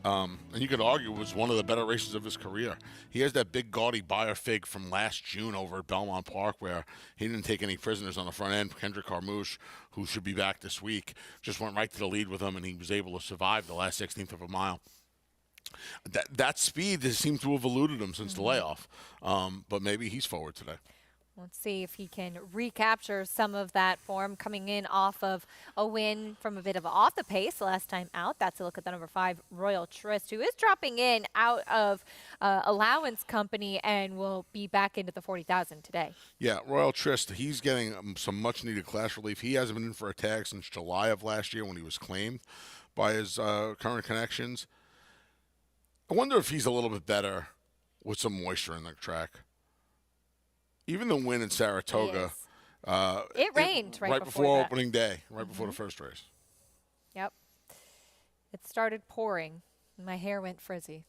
And you could argue it was one of the better races of his career. He has that big gaudy Bayer Fig from last June over at Belmont Park, where he didn't take any prisoners on the front end. Kendrick Carmouche, who should be back this week, just went right to the lead with him, and he was able to survive the last 16th of a mile. That speed has seemed to have eluded him since the layoff, but maybe he's forward today. Let's see if he can recapture some of that form coming in off of a win from a bit of off the pace last time out. That's a look at the number 5, Royal Tryst, who is dropping in out of allowance company and will be back into the 40,000 today. Yeah, Royal Tryst, he's getting some much-needed class relief. He hasn't been in for a tag since July of last year when he was claimed by his current connections. I wonder if he's a little bit better with some moisture in the track. Even the win in Saratoga, it rained right before that. opening day, right before the first race. Yep. It started pouring. My hair went frizzy.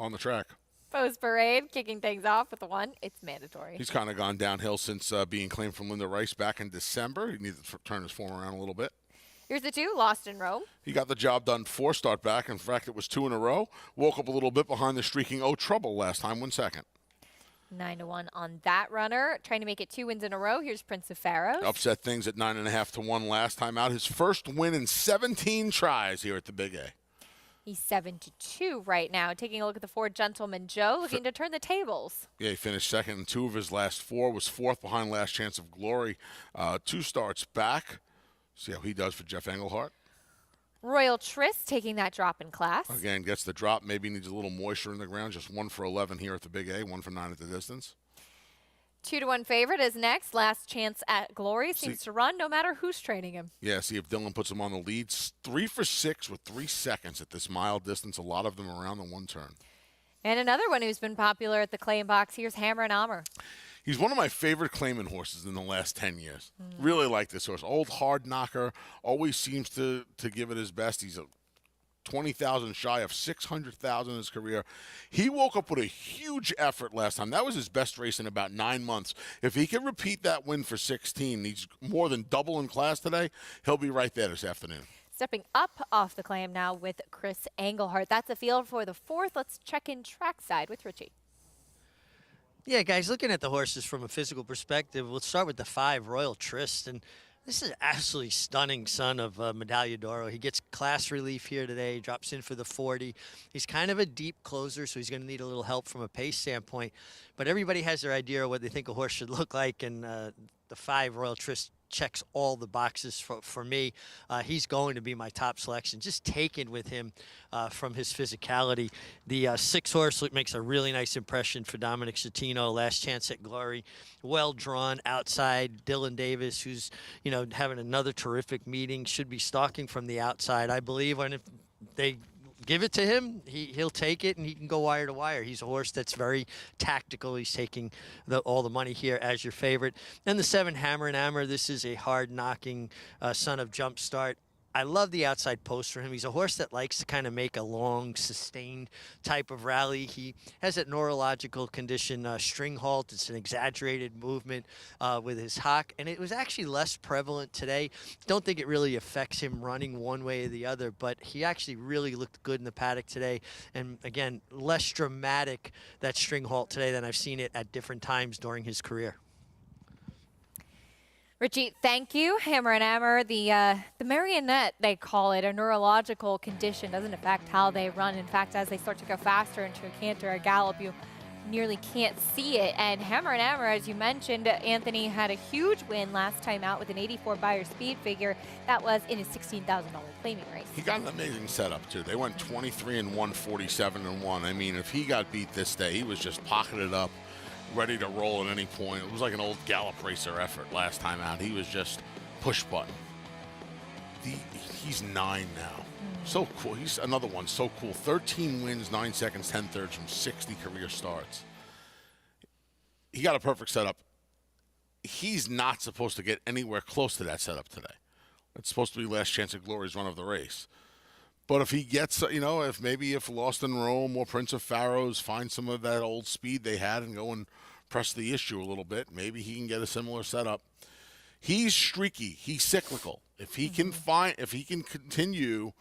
On the track. Post parade, kicking things off with the 1. It's mandatory. He's kind of gone downhill since being claimed from Linda Rice back in December. He needed to turn his form around a little bit. Here's the 2, Lost in Rome. He got the job done 4 start back. In fact, it was 2 in a row. Woke up a little bit behind the streaking Oh Trouble last time, went second. 9-1 on that runner. Trying to make it 2 wins in a row. Here's Prince of Pharaohs. Upset things at 9.5 to 1 last time out. His first win in 17 tries here at the Big A. He's 7-2 right now. Taking a look at the 4, Gentleman Joe, looking to turn the tables. Yeah, he finished second in 2 of his last 4. Was 4th behind Last Chance of Glory. 2 starts back. See how he does for Jeff Englehart. Royal Tryst taking that drop in class. Again, gets the drop. Maybe needs a little moisture in the ground. Just 1 for 11 here at the Big A. 1 for 9 at the distance. 2-1 favorite is next. Last Chance at Glory seems to run no matter who's training him. Yeah, see if Dylan puts him on the lead. 3 for 6 with 3 seconds at this mile distance. A lot of them around the 1 turn. And another one who's been popular at the Claim Box. Here's Hammer and Armor. He's one of my favorite claiming horses in the last 10 years. Really like this horse. Old hard knocker. Always seems to give it his best. He's a 20,000 shy of 600,000 in his career. He woke up with a huge effort last time. That was his best race in about 9 months. If he can repeat that win for 16, he's more than double in class today. He'll be right there this afternoon. Stepping up off the claim now with Chris Englehart. That's a field for the 4th. Let's check in trackside with Richie. Yeah, guys, looking at the horses from a physical perspective, we'll start with the 5, Royal Tryst. And this is an absolutely stunning son of Medaglia d'Oro. He gets class relief here today, drops in for the 40. He's kind of a deep closer, so he's going to need a little help from a pace standpoint. But everybody has their idea of what they think a horse should look like, and the 5, Royal Tryst, checks all the boxes for me. He's going to be my top selection. Just taken with him from his physicality. The 6 horse makes a really nice impression for Dominic Schettino. Last Chance at Glory. Well drawn outside. Dylan Davis, who's having another terrific meeting, should be stalking from the outside. I believe when if they give it to him, he'll take it, and he can go wire to wire. He's a horse that's very tactical. He's taking all the money here as your favorite. And the 7, Hammer and Armor. This is a hard-knocking son of Jumpstart. I love the outside post for him. He's a horse that likes to kind of make a long, sustained type of rally. He has that neurological condition, string halt. It's an exaggerated movement with his hock, and it was actually less prevalent today. Don't think it really affects him running one way or the other, but he actually really looked good in the paddock today. And again, less dramatic, that string halt today, than I've seen it at different times during his career. Richie, thank you. Hammer and Hammer, the marionette, they call it, a neurological condition, doesn't affect how they run. In fact, as they start to go faster into a canter or gallop, you nearly can't see it. And Hammer and Hammer, as you mentioned, Anthony had a huge win last time out with an 84 Beyer speed figure. That was in his $16,000 claiming race. He got an amazing setup, too. They went 23-1, 47-1. I mean, if he got beat this day, he was just pocketed up, ready to roll at any point. It was like an old Gallop Racer effort last time out. He was just push button. He's 9 now. So cool. He's another one. So cool. 13 wins, 9 seconds, 10 thirds from 60 career starts. He got a perfect setup. He's not supposed to get anywhere close to that setup today. It's supposed to be Last Chance at Glory's run of the race. But if he gets, if Lost in Rome or Prince of Pharaohs find some of that old speed they had and go and press the issue a little bit, maybe he can get a similar setup. He's streaky. He's cyclical. If he can continue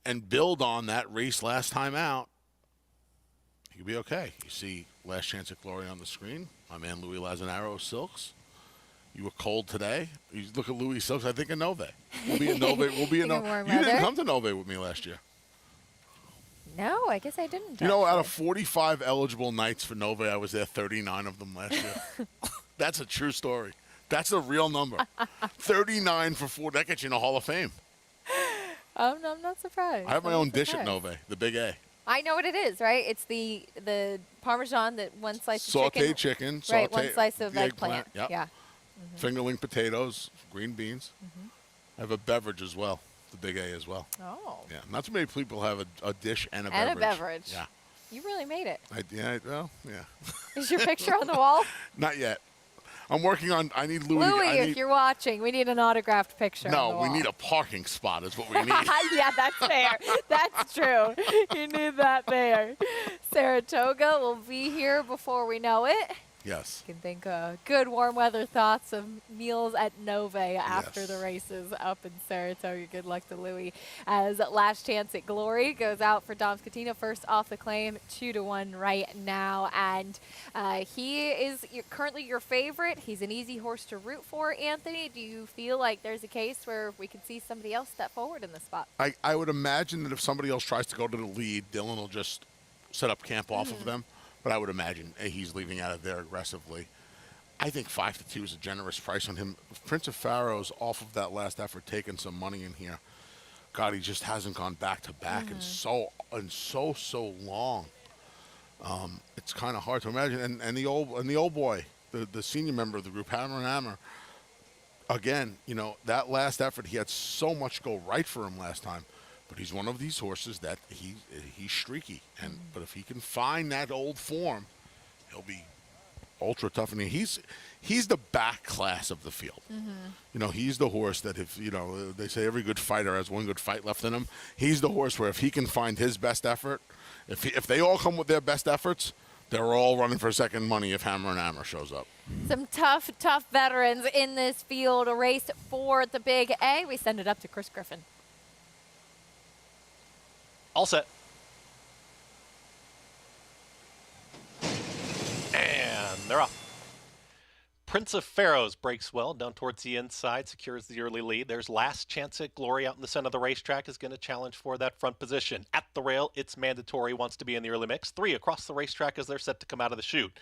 and build on that race last time out, he'll be okay. You see Last Chance at Glory on the screen. My man Louis Lazzanaro, Silks. You were cold today. You look at Louis Silks, I think, in Nove. We'll be in Nove. You didn't come to Nove with me last year. No, I guess I didn't. Out of 45 eligible nights for Nove, I was there 39 of them last year. That's a true story. That's a real number. 39 for 4. That gets you in the Hall of Fame. I'm not surprised. I have my own dish at Nove, the Big A. I know what it is, right? It's the Parmesan, that one slice of sauteed chicken. Right, one slice of eggplant. Yep. Yeah. Fingerling potatoes, green beans. I have a beverage as well, the Big A as well. Oh. Yeah, not too many people have a dish and a beverage. And a beverage. Yeah. You really made it. Yeah. Is your picture on the wall? Not yet. I'm working on, I need Louis. If you're watching, we need an autographed picture. No, we need a parking spot is what we need. Yeah, that's fair. That's true. You need that there. Saratoga will be here before we know it. Yes. You can think good warm weather thoughts of meals at Nove after the races up in Saratoga. Good luck to Louis as Last Chance at Glory goes out for Dom Scatino. First off the claim, 2-1 right now. And he is currently your favorite. He's an easy horse to root for. Anthony, do you feel like there's a case where we could see somebody else step forward in the spot? I would imagine that if somebody else tries to go to the lead, Dylan will just set up camp off of them. But I would imagine he's leaving out of there aggressively. I think 5-2 is a generous price on him. Prince of Pharaohs off of that last effort, taking some money in here. God, he just hasn't gone back to back in so long. It's kind of hard to imagine. And the old boy, the senior member of the group, Hammer and Hammer. Again, that last effort, he had so much go right for him last time. But he's one of these horses that he's streaky, but if he can find that old form, he'll be ultra tough. And he's the back class of the field. He's the horse that if they say every good fighter has one good fight left in him. He's the horse where if he can find his best effort, if they all come with their best efforts, they're all running for second money if Hammer and Hammer shows up. Some tough veterans in this field. A race for the Big A. We send it up to Chris Griffin. All set. And they're off. Prince of Pharaohs breaks well down towards the inside, secures the early lead. There's Last Chance at Glory out in the center of the racetrack, is going to challenge for that front position. At the rail, It's Mandatory, wants to be in the early mix. 3 across the racetrack as they're set to come out of the chute.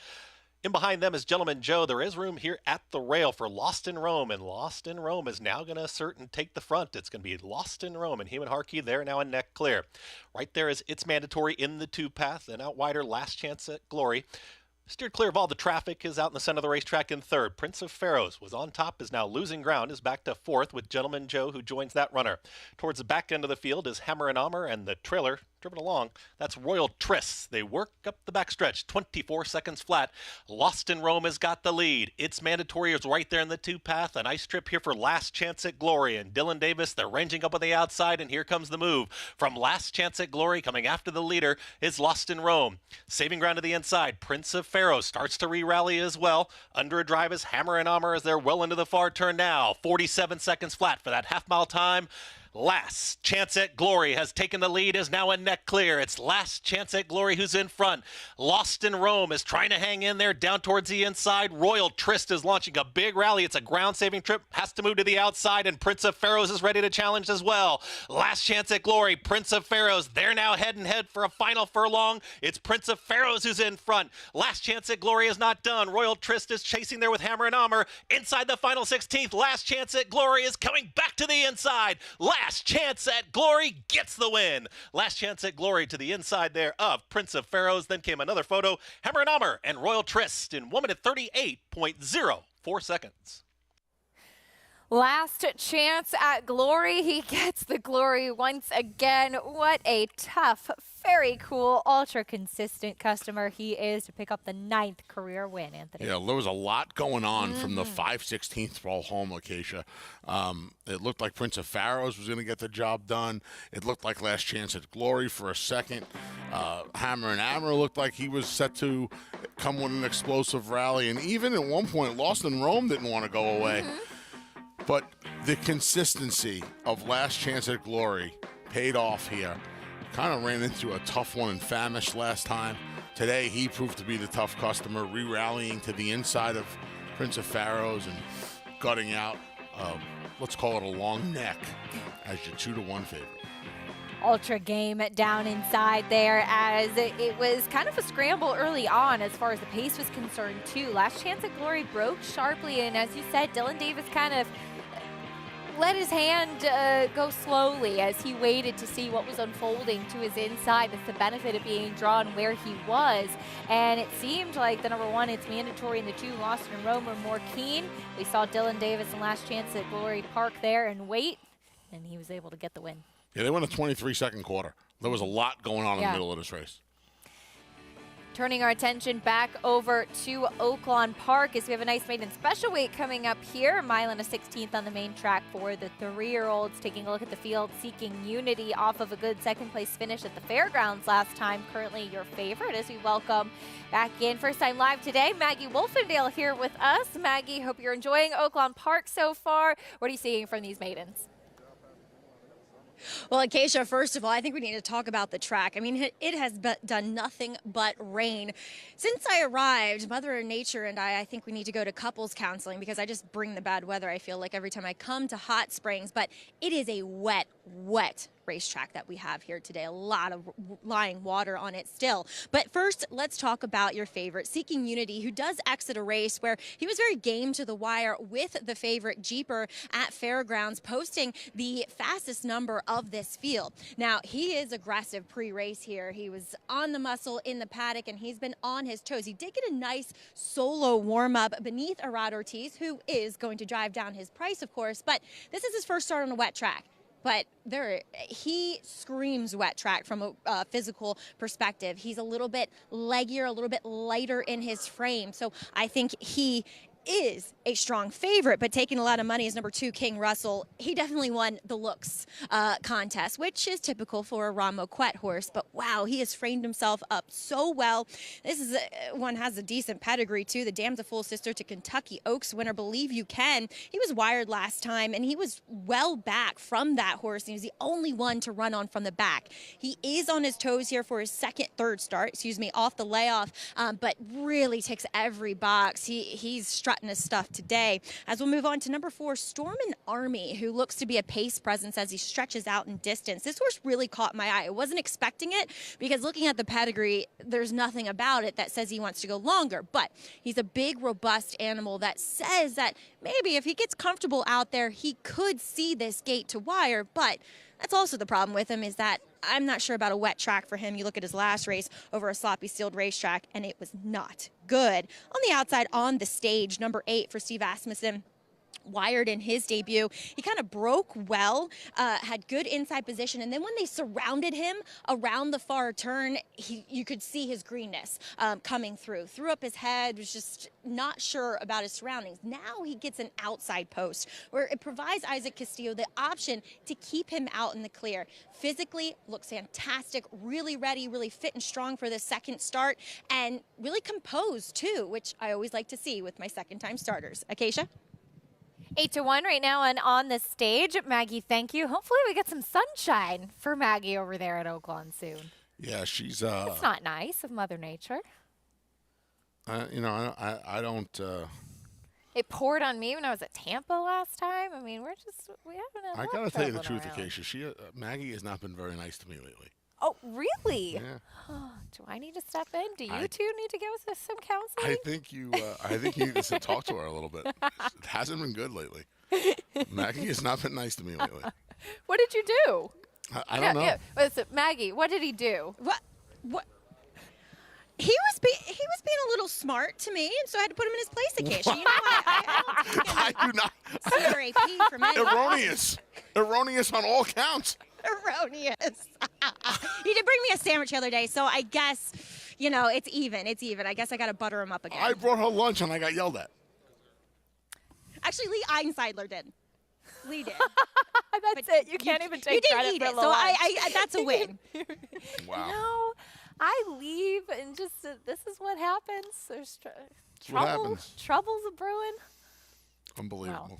In behind them is Gentleman Joe. There is room here at the rail for Lost in Rome, and Lost in Rome is now going to assert and take the front. It's going to be Lost in Rome, and him and Harkey there now in neck clear. Right there is It's Mandatory in the 2 path, and out wider Last Chance at Glory. Steered clear of all the traffic, is out in the center of the racetrack in 3rd. Prince of Pharaohs was on top, is now losing ground, is back to 4th with Gentleman Joe, who joins that runner. Towards the back end of the field is Hammer and Hammer, and the trailer driven along. That's Royal Tris. They work up the backstretch, 24 seconds flat. Lost in Rome has got the lead. It's Mandatory is right there in the 2-path. A nice trip here for Last Chance at Glory. And Dylan Davis, they're ranging up on the outside, and here comes the move. From Last Chance at Glory, coming after the leader, is Lost in Rome. Saving ground to the inside. Prince of Pharaoh starts to re-rally as well. Under a drive is Hammer and Armor as they're well into the far turn now. 47 seconds flat for that half-mile time. Last Chance at Glory has taken the lead, is now a neck clear. It's Last Chance at Glory who's in front. Lost in Rome is trying to hang in there down towards the inside. Royal Trist is launching a big rally. It's a ground-saving trip, has to move to the outside, and Prince of Pharaohs is ready to challenge as well. Last Chance at Glory, Prince of Pharaohs, they're now head-and-head for a final furlong. It's Prince of Pharaohs who's in front. Last Chance at Glory is not done. Royal Trist is chasing there with Hammer and Armor. Inside the final 16th, Last Chance at Glory is coming back to the inside. Last Chance at Glory gets the win. Last Chance at Glory to the inside there of Prince of Pharaohs. Then came another photo. Hammer and Armor and Royal Trist in 1 minute 38.04 seconds. Last Chance at Glory. He gets the glory once again. What a tough, very cool, ultra consistent customer he is to pick up the 9th career win, Anthony. Yeah, there was a lot going on from the 5/16 roll home, Acacia. It looked like Prince of Pharaohs was going to get the job done. It looked like Last Chance at Glory for a second. Hammer and Armor looked like he was set to come with an explosive rally. And even at one point, Lost in Rome didn't want to go away. But the consistency of Last Chance at Glory paid off here. Kind of ran into a tough one in Famish last time. Today, he proved to be the tough customer, re-rallying to the inside of Prince of Pharaohs and gutting out, let's call it a long neck, as your 2-1 favorite. Ultra game down inside there, as it was kind of a scramble early on as far as the pace was concerned too. Last Chance at Glory broke sharply, and as you said, Dylan Davis kind of let his hand go slowly as he waited to see what was unfolding to his inside. That's the benefit of being drawn where he was. And it seemed like the number 1, It's Mandatory, and the 2, Lost in Rome, were more keen. We saw Dylan Davis and Last Chance at Glory park there and wait, and he was able to get the win. Yeah, they went a 23-second quarter. There was a lot going on in the middle of this race. Turning our attention back over to Oaklawn Park as we have a nice maiden special weight coming up here. 1 mile and a 16th on the main track for the 3-year-olds. Taking a look at the field, Seeking Unity off of a good second-place finish at the fairgrounds last time. Currently your favorite as we welcome back in, first time live today, Maggie Wolfendale here with us. Maggie, hope you're enjoying Oaklawn Park so far. What are you seeing from these maidens? Well, Acacia, first of all, I think we need to talk about the track. I mean, it has done nothing but rain. Since I arrived, Mother Nature and I think we need to go to couples counseling because I just bring the bad weather, I feel like, every time I come to Hot Springs. But it is a wet racetrack that we have here today. A lot of lying water on it still. But first, let's talk about your favorite, Seeking Unity, who does exit a race where he was very game to the wire with the favorite Jeeper at Fairgrounds, posting the fastest number of this field. Now, he is aggressive pre-race here. He was on the muscle in the paddock, and he's been on his toes. He did get a nice solo warm-up beneath Arad Ortiz, who is going to drive down his price, of course, but this is his first start on a wet track. But he screams wet track from a physical perspective. He's a little bit leggier, a little bit lighter in his frame. So I think he is a strong favorite, but taking a lot of money is number 2, King Russell. He definitely won the looks contest, which is typical for a Ramo Quet horse. But wow, he has framed himself up so well. This is one has a decent pedigree too. The Dam's a full sister to Kentucky Oaks winner, Believe You Can. He was wired last time, and he was well back from that horse. He was the only one to run on from the back. He is on his toes here for his third start, off the layoff, but really ticks every box. He's strutting his stuff today. As we'll move on to number 4, Stormin' Army, who looks to be a pace presence as he stretches out in distance. This horse really caught my eye. I wasn't expecting it because looking at the pedigree, there's nothing about it that says he wants to go longer, but he's a big, robust animal that says that maybe if he gets comfortable out there, he could see this gate to wire, but that's also the problem with him, is that I'm not sure about a wet track for him. You look at his last race over a sloppy sealed racetrack, and it was not good. On the outside, on the stage, number 8 for Steve Asmussen. wired in his debut. He kind of broke well, had good inside position, and then when they surrounded him around the far turn, you could see his greenness coming through. Threw up his head, was just not sure about his surroundings. Now he gets an outside post where it provides Isaac Castillo the option to keep him out in the clear. Physically, looks fantastic, really ready, really fit and strong for the second start, and really composed too, which I always like to see with my second-time starters. Acacia? 8-1 right now and on the stage. Maggie, thank you. Hopefully we get some sunshine for Maggie over there at Oaklawn soon. Yeah, she's. It's not nice of Mother Nature. You know, I don't. It poured on me when I was at Tampa last time. I mean, we haven't had I luck gotta tell you the traveling truth, around. Acacia. Maggie has not been very nice to me lately. Oh, really? Yeah. Do I need to step in? Do you two need to give us some counseling? I think you need to talk to her a little bit. It hasn't been good lately. Maggie has not been nice to me lately. What did you do? I don't know. Yeah. Listen, Maggie, what did he do? What? He was being a little smart to me, and so I had to put him in his place occasionally. You know, I do not. CRAP from anyone. Erroneous on all counts. Erroneous. He did bring me a sandwich the other day, so I guess, you know, it's even. It's even. I guess I got to butter him up again. I brought her lunch, and I got yelled at. Actually, Lee Einseidler did. Lee did. That's it. You can't even take credit eat for it, the so lunch. that's a win. Wow. No, I leave and just this is what happens. There's what happens. Troubles a brewing. Unbelievable.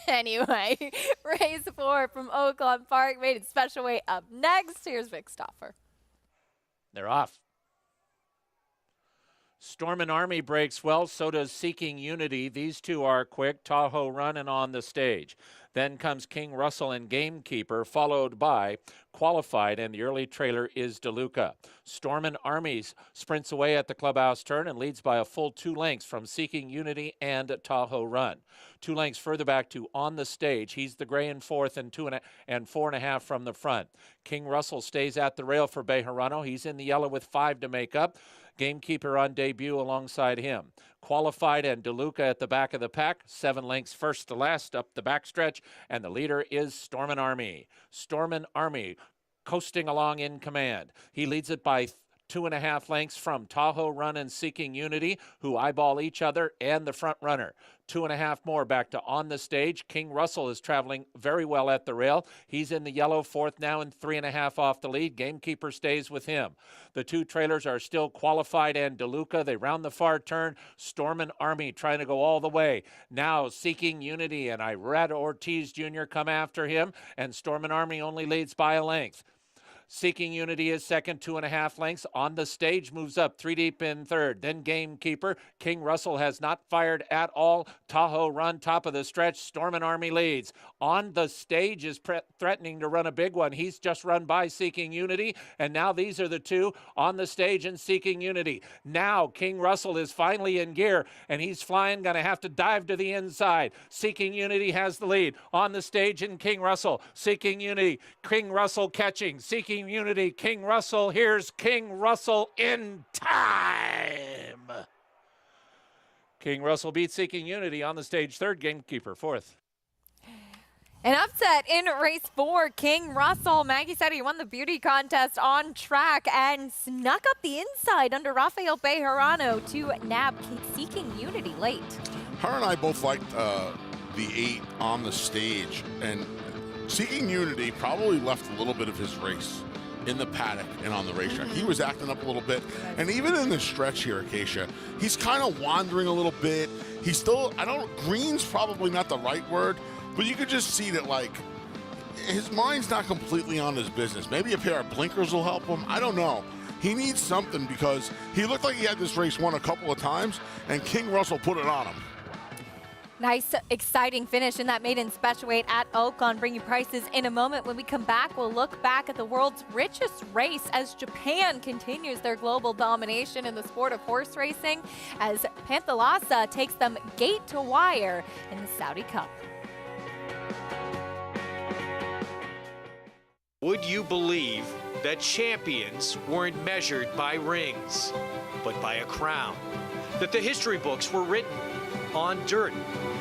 Anyway, race 4 from Oaklawn Park made it special weight. Up next, here's Vic Stauffer. They're off. Storm and Army breaks well, so does Seeking Unity. These two are quick. Tahoe Run and on the stage. Then comes King Russell and Gamekeeper, followed by Qualified, and the early trailer is DeLuca. Storm and Armies sprints away at the clubhouse turn and leads by a full 2 lengths from Seeking Unity and Tahoe Run. 2 lengths further back to On the Stage. He's the gray in 4th and 4.5 from the front. King Russell stays at the rail for Bejarano. He's in the yellow with 5 to make up. Gamekeeper on debut alongside him. Qualified and DeLuca at the back of the pack. 7 lengths first to last up the backstretch. And the leader is Storm and Army. Storm and Army coasting along in command. He leads it by 2.5 lengths from Tahoe Run and Seeking Unity, who eyeball each other, and the front runner. 2.5 more back to On the Stage. King Russell is traveling very well at the rail. He's in the yellow 4th now and 3.5 off the lead. Gamekeeper stays with him. The 2 trailers are still Qualified and DeLuca. They round the far turn. Storm and Army trying to go all the way. Now Seeking Unity and Irad Ortiz Jr. come after him, and Storm and Army only leads by a length. Seeking Unity is second, 2.5 lengths. On the Stage moves up 3 deep in 3rd. Then Gamekeeper. King Russell has not fired at all. Tahoe Run, top of the stretch. Storm and Army leads. On the Stage is threatening to run a big one. He's just run by Seeking Unity. And now these are the 2, On the Stage and Seeking Unity. Now King Russell is finally in gear, and he's flying, going to have to dive to the inside. Seeking Unity has the lead. On the Stage and King Russell. Seeking Unity. King Russell catching. Seeking Unity, King Russell. Here's King Russell in time. King Russell beats Seeking Unity. On the Stage 3rd, Gamekeeper 4th. An upset in race 4. King Russell. Maggie said he won the beauty contest on track and snuck up the inside under Rafael Bejarano to nab Seeking Unity late. Her and I both liked the 8 On the Stage, and Seeking Unity probably left a little bit of his race in the paddock and on the racetrack. He was acting up a little bit. And even in the stretch here, Acacia, he's kind of wandering a little bit. He's still, green's probably not the right word, but you could just see that, like, his mind's not completely on his business. Maybe a pair of blinkers will help him. I don't know. He needs something because he looked like he had this race won a couple of times, and King Russell put it on him. Nice, exciting finish in that maiden special weight at Oaklawn. Bring you prices in a moment. When we come back, we'll look back at the world's richest race as Japan continues their global domination in the sport of horse racing as Panthalassa takes them gate to wire in the Saudi Cup. Would you believe that champions weren't measured by rings, but by a crown? That the history books were written on dirt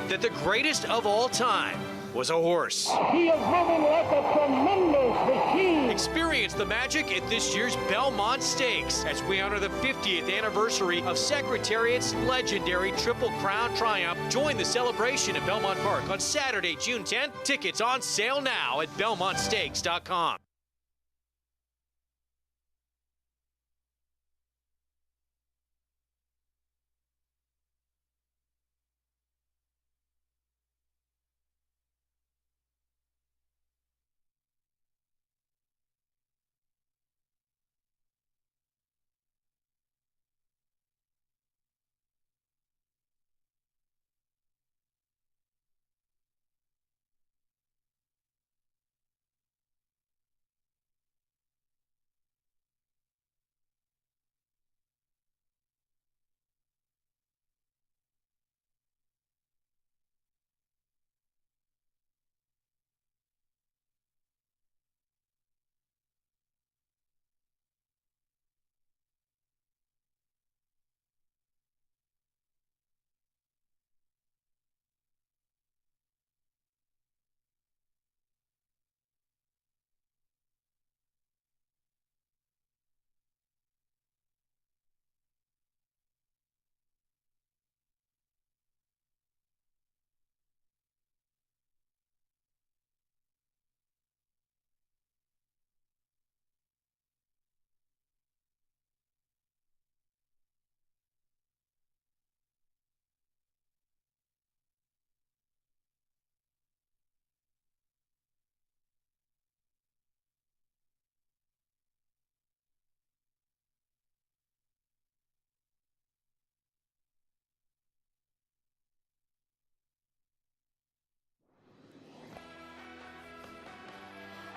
that the greatest of all time was a horse. He is moving like a tremendous machine. Experience the magic at this year's Belmont Stakes as we honor the 50th anniversary of Secretariat's legendary Triple Crown triumph. Join the celebration at Belmont Park on Saturday, June 10th. Tickets on sale now at BelmontStakes.com.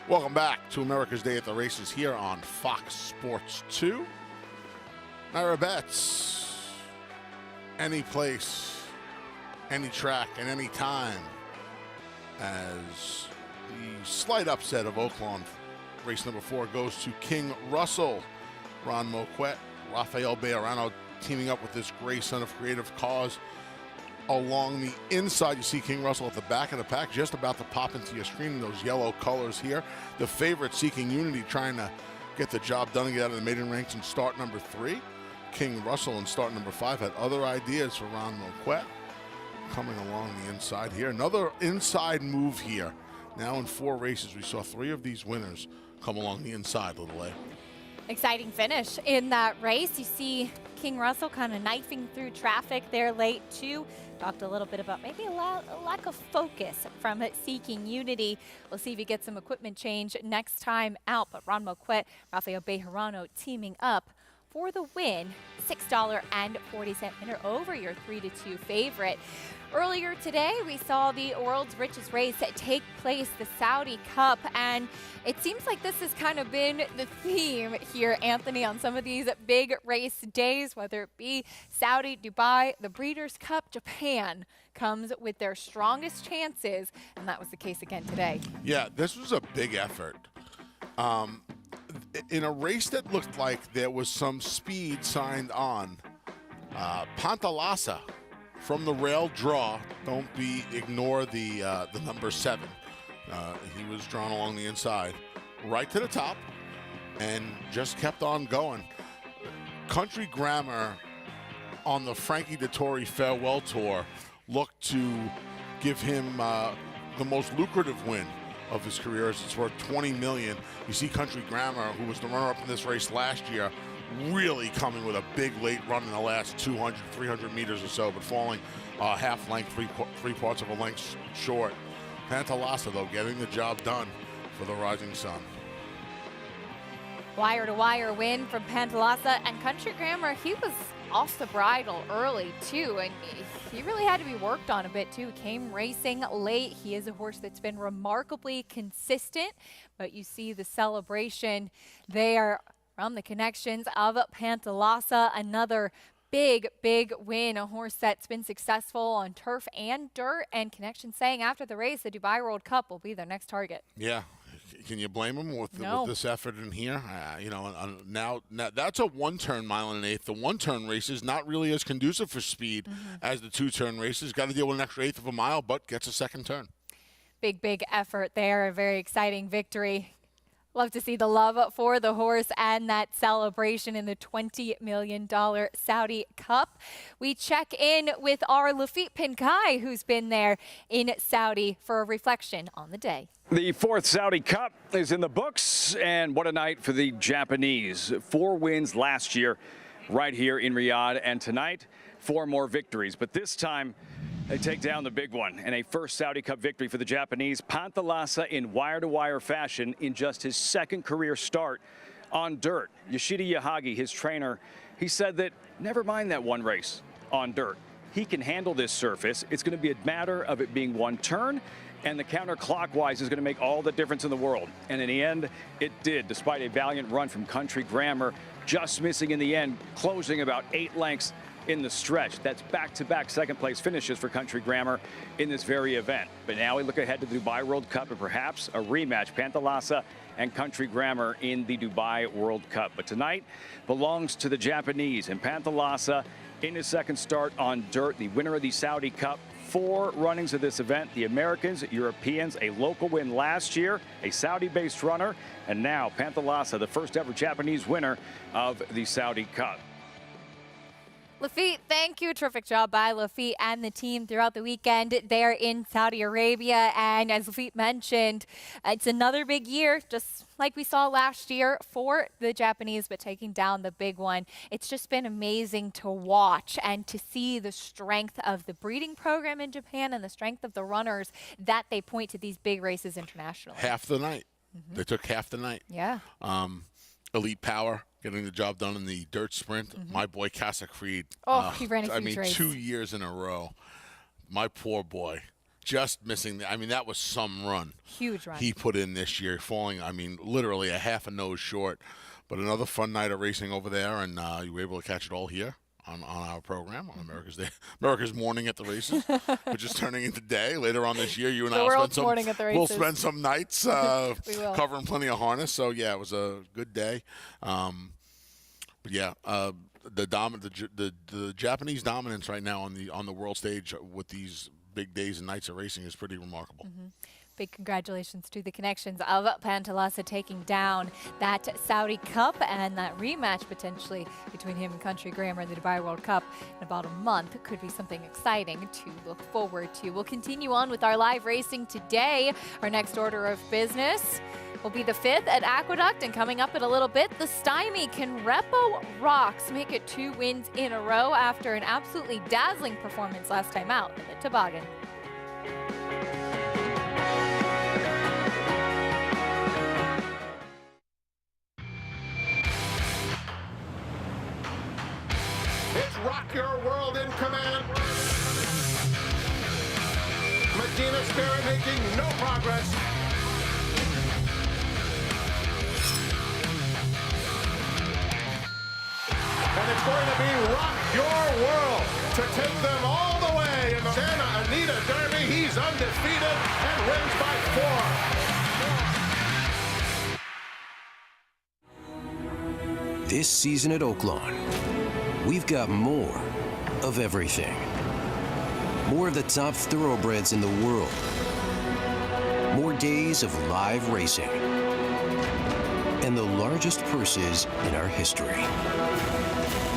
Welcome back to America's Day at the Races here on Fox Sports 2. NYRA Bets. Any place, any track, and any time. As the slight upset of Oaklawn, race number 4, goes to King Russell. Ron Moquett, Rafael Bejarano teaming up with this gray son of Creative Cause. Along the inside, you see King Russell at the back of the pack, just about to pop into your screen in those yellow colors here. The favorite, Seeking Unity, trying to get the job done and get out of the maiden ranks in start number 3. King Russell in start number 5 had other ideas for Ron Moquett. Coming along the inside here. Another inside move here. Now in 4 races, we saw 3 of these winners come along the inside, Little A. Exciting finish in that race. You see King Russell kind of knifing through traffic there late too. Talked a little bit about maybe a lack of focus from Seeking Unity. We'll see if he gets some equipment change next time out. But Ron Moquett, Rafael Bejarano teaming up for the win. $6.40 winner over your 3-2 favorite. Earlier today, we saw the world's richest race take place, the Saudi Cup, and it seems like this has kind of been the theme here, Anthony, on some of these big race days, whether it be Saudi, Dubai, the Breeders' Cup, Japan comes with their strongest chances, and that was the case again today. Yeah, this was a big effort. In a race that looked like there was some speed signed on, Pantalasa from the rail draw, ignore the number 7. He was drawn along the inside, right to the top, and just kept on going. Country Grammar on the Frankie Dettori farewell tour looked to give him the most lucrative win of his career, as it's worth $20 million. You see Country Grammar, who was the runner-up in this race last year, really coming with a big late run in the last 200, 300 meters or so, but falling half length, three parts of a length short. Pantalasa, though, getting the job done for the Rising Sun. Wire-to-wire win from Pantalasa, and Country Grammar, he was off the bridle early too, and he really had to be worked on a bit too. Came racing late. He is a horse that's been remarkably consistent, but you see the celebration there from the connections of Pantalasa. Another big win, a horse that's been successful on turf and dirt, and Connection saying after the race the Dubai World Cup will be their next target. Yeah, Can you blame him with No. this effort in here? Now that's a 1-turn mile and an eighth. The 1-turn race is not really as conducive for speed as the 2-turn races. Got to deal with an extra eighth of a mile, but gets a second turn. Big effort there. A very exciting victory. Love to see the love for the horse and that celebration in the $20 million Saudi Cup. We check in with our Laffit Pincay, who's been there in Saudi for a reflection on the day. The 4th Saudi Cup is in the books, and what a night for the Japanese. 4 wins last year right here in Riyadh, and tonight 4 more victories. But this time, they take down the big one, and a first Saudi Cup victory for the Japanese. Pantalasa in wire-to-wire fashion in just his 2nd career start on dirt. Yoshida Yahagi, his trainer, he said that never mind that one race on dirt. He can handle this surface. It's going to be a matter of it being 1 turn, and the counterclockwise is going to make all the difference in the world. And in the end, it did, despite a valiant run from Country Grammar, just missing in the end, closing about 8 lengths in the stretch. That's back-to-back second-place finishes for Country Grammar in this very event. But now we look ahead to the Dubai World Cup and perhaps a rematch, Pantalasa and Country Grammar in the Dubai World Cup. But tonight belongs to the Japanese, and Pantalasa in his 2nd start on dirt, the winner of the Saudi Cup. 4 runnings of this event, the Americans, Europeans, a local win last year, a Saudi-based runner, and now Pantalasa, the first ever Japanese winner of the Saudi Cup. Laffit, thank you. Terrific job by Laffit and the team throughout the weekend there in Saudi Arabia. And as Laffit mentioned, it's another big year, just like we saw last year for the Japanese, but taking down the big one. It's just been amazing to watch and to see the strength of the breeding program in Japan and the strength of the runners that they point to these big races internationally. Half the night. They took half the night. Yeah. Elite Power getting the job done in the dirt sprint. My boy Kasich Fried. He ran a huge race. 2 years in a row. My poor boy. Just missing. That was some run. Huge run. He put in this year, falling, literally a half a nose short. But another fun night of racing over there, and you were able to catch it all here on our program on America's Day, America's Morning at the Races, which is turning into day. Later on this year, you and I will spend some nights covering plenty of harness. So yeah, it was a good day. But yeah, the Japanese dominance right now on the world stage with these big days and nights of racing is pretty remarkable. Big congratulations to the connections of Pantalasa taking down that Saudi Cup and that rematch potentially between him and Country Grammar in the Dubai World Cup in about a month. It could be something exciting to look forward to. We'll continue on with our live racing today. Our next order of business will be the 5th at Aqueduct, and coming up in a little bit, the Stymie. Can Repo Rocks make it 2 wins in a row after an absolutely dazzling performance last time out in the Toboggan? It's Rock Your World in command. Medina Spirit making no progress. And it's going to be Rock Your World to take them all the way in the Santa Anita Derby. He's undefeated and wins by 4. This season at Oaklawn, we've got more of everything. More of the top thoroughbreds in the world. More days of live racing. And the largest purses in our history.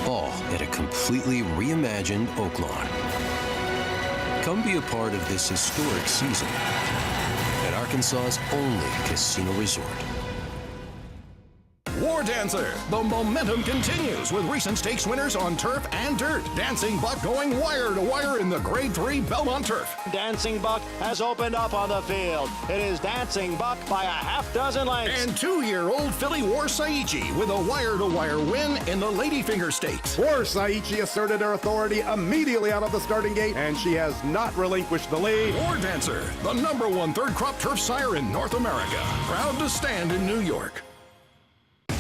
All at a completely reimagined Oaklawn. Come be a part of this historic season at Arkansas's only casino resort. War Dancer. The momentum continues with recent stakes winners on turf and dirt. Dancing Buck going wire to wire in the Grade 3 Belmont Turf. Dancing Buck has opened up on the field. It is Dancing Buck by a half dozen lengths. And 2-year-old filly War Saichi with a wire-to-wire win in the Ladyfinger Stakes. War Saichi asserted her authority immediately out of the starting gate, and she has not relinquished the lead. War Dancer, the #1 third-crop turf sire in North America. Proud to stand in New York.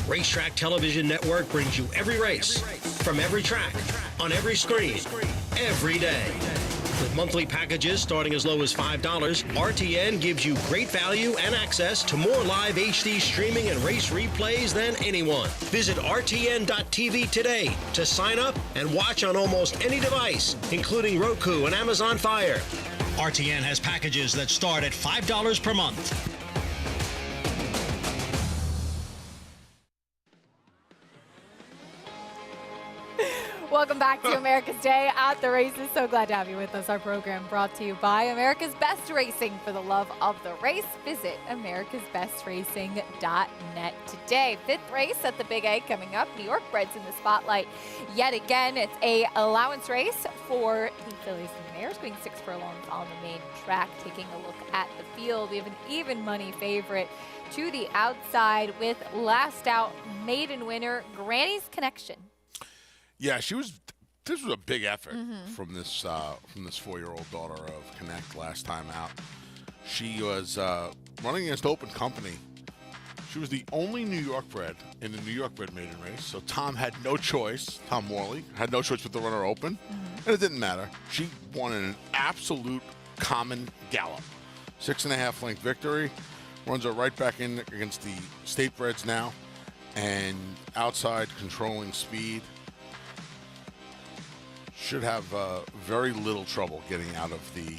Racetrack Television Network brings you every race, from every track, on every screen, every day. With monthly packages starting as low as $5, RTN gives you great value and access to more live HD streaming and race replays than anyone. Visit RTN.tv today to sign up and watch on almost any device, including Roku and Amazon Fire. RTN has packages that start at $5 per month. Welcome back to America's Day at the Races. So glad to have you with us. Our program brought to you by America's Best Racing. For the love of the race, visit americasbestracing.net today. 5th race at the Big A coming up. New York breds in the spotlight yet again. It's a allowance race for the fillies and mares, being 6 furlongs on the main track. Taking a look at the field, we have an even money favorite to the outside with last out maiden winner Granny's Connection. Yeah, this was a big effort from this 4-year-old daughter of Connect last time out. She was running against Open Company. She was the only New York bred in the New York bred maiden race, so Tom had no choice. Tom Morley had no choice but to run her open, and it didn't matter. She won in an absolute common gallop. 6.5 length victory. Runs her right back in against the state breds now, and outside controlling speed. Should have very little trouble getting out of the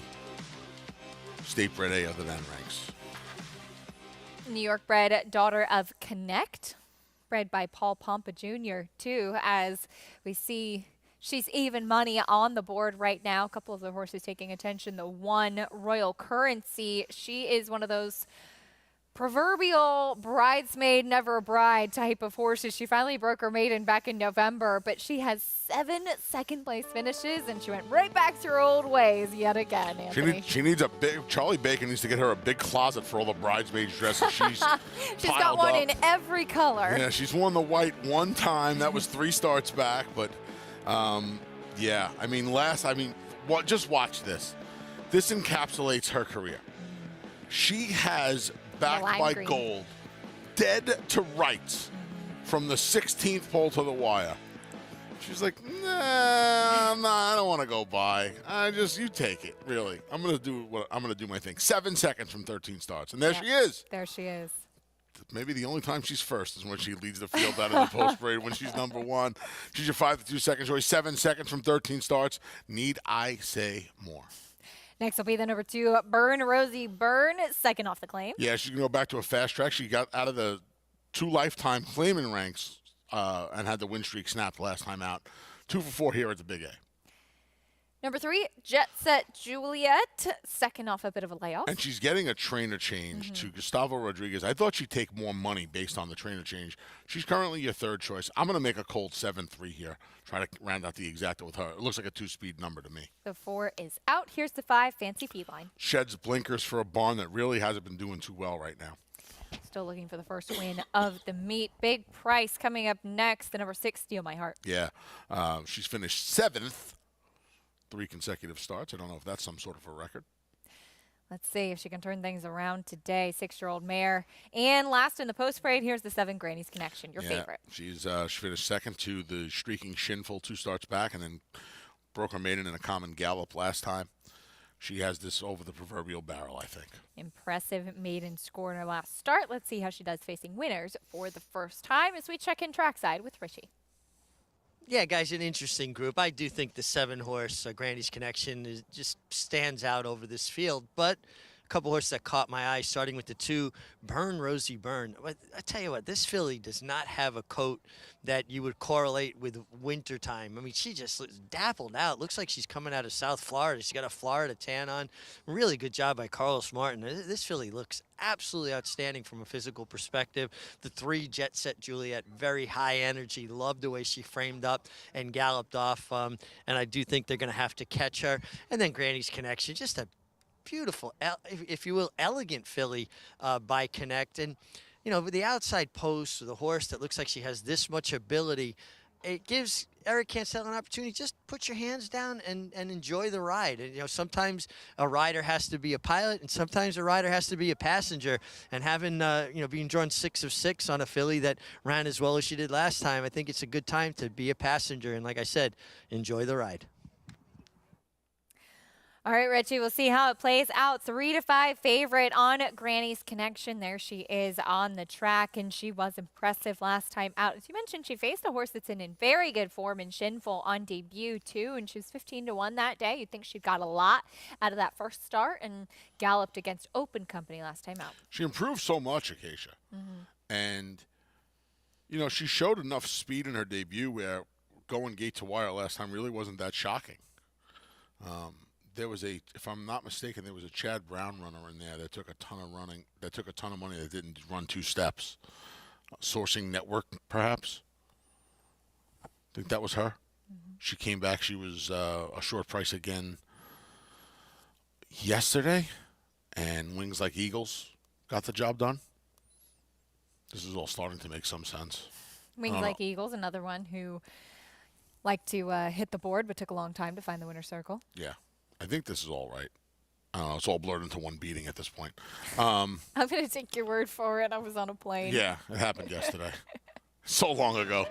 state bred A other than ranks. New York bred daughter of Connect, bred by Paul Pompa Jr. too, as we see she's even money on the board right now. A couple of the horses taking attention. The one, Royal Currency, she is one of those proverbial bridesmaid, never a bride type of horses. She finally broke her maiden back in November, but she has 7 second-place finishes, and she went right back to her old ways yet again, Anthony. She needs a big, Charlie Bacon needs to get her a big closet for all the bridesmaids dresses she's got one up. in every color. Yeah, she's worn the white one time. That was 3 starts back, but yeah, I mean, just watch this. This encapsulates her career. She has backed by green. gold, dead to rights, from the 16th pole to the wire. She's like, nah, I don't want to go by. You take it, really. I'm gonna do my thing. 7 seconds from 13 starts, and there she is. There she is. Maybe the only time she's first is when she leads the field out of the post parade when she's number 1. She's your 5 to 2 second choice. 7 seconds from 13 starts. Need I say more? Next will be the number 2, Burn Rosie Burn, second off the claim. Yeah, she's going to go back to a fast track. She got out of the 2 lifetime claiming ranks and had the win streak snapped last time out. 2 for 4 here at the Big A. Number 3, Jet Set Juliet, second off a bit of a layoff. And she's getting a trainer change to Gustavo Rodriguez. I thought she'd take more money based on the trainer change. She's currently your 3rd choice. I'm going to make a cold 7-3 here. Try to round out the exacta with her. It looks like a 2-speed number to me. The 4 is out. Here's the 5, Fancy Feline. Sheds blinkers for a barn that really hasn't been doing too well right now. Still looking for the first win of the meet. Big price coming up next. The number 6, Steal My Heart. Yeah. She's finished 7th. 3 consecutive starts. I don't know if that's some sort of a record. Let's see if she can turn things around today. 6-year-old mare. And last in the post parade, here's the 7, Granny's Connection, your favorite. She finished 2nd to the streaking Shinful 2 starts back, and then broke her maiden in a common gallop last time. She has this over the proverbial barrel, I think. Impressive maiden score in her last start. Let's see how she does facing winners for the first time as we check in trackside with Richie. Yeah, guys, an interesting group. I do think the 7-horse Granny's Connection just stands out over this field, but a couple horses that caught my eye, starting with the 2, Burn Rosie Burn. I tell you what, this filly does not have a coat that you would correlate with wintertime. I mean, she just looks dappled out. Looks like she's coming out of South Florida. She's got a Florida tan on. Really good job by Carlos Martin. This filly looks absolutely outstanding from a physical perspective. The 3, Jet Set Juliet, very high energy. Loved the way she framed up and galloped off. And I do think they're going to have to catch her. And then Granny's Connection, just a beautiful, if you will, elegant filly by Connect. And, you know, with the outside post with a horse that looks like she has this much ability, it gives Eric Cancel an opportunity. Just put your hands down and enjoy the ride. And, you know, sometimes a rider has to be a pilot, and sometimes a rider has to be a passenger. And having, being drawn 6 of 6 on a filly that ran as well as she did last time, I think it's a good time to be a passenger. And like I said, enjoy the ride. All right, Richie, we'll see how it plays out. 3-5 favorite on Granny's Connection. There she is on the track, and she was impressive last time out. As you mentioned, she faced a horse that's in very good form in Shinful on debut, too, and she was 15-1 that day. You'd think she'd got a lot out of that first start and galloped against Open Company last time out. She improved so much, Acacia. And, you know, she showed enough speed in her debut where going gate to wire last time really wasn't that shocking. There was if I'm not mistaken, there was a Chad Brown runner in there that took a ton of money that didn't run 2 steps. Sourcing Network, perhaps. I think that was her. She came back. She was a short price again yesterday, and Wings Like Eagles got the job done. This is all starting to make some sense. Wings Like Eagles, another one who liked to hit the board but took a long time to find the winner's circle. Yeah. I think this is all right. It's all blurred into one beating at this point. I'm going to take your word for it. I was on a plane. Yeah, it happened yesterday. So long ago.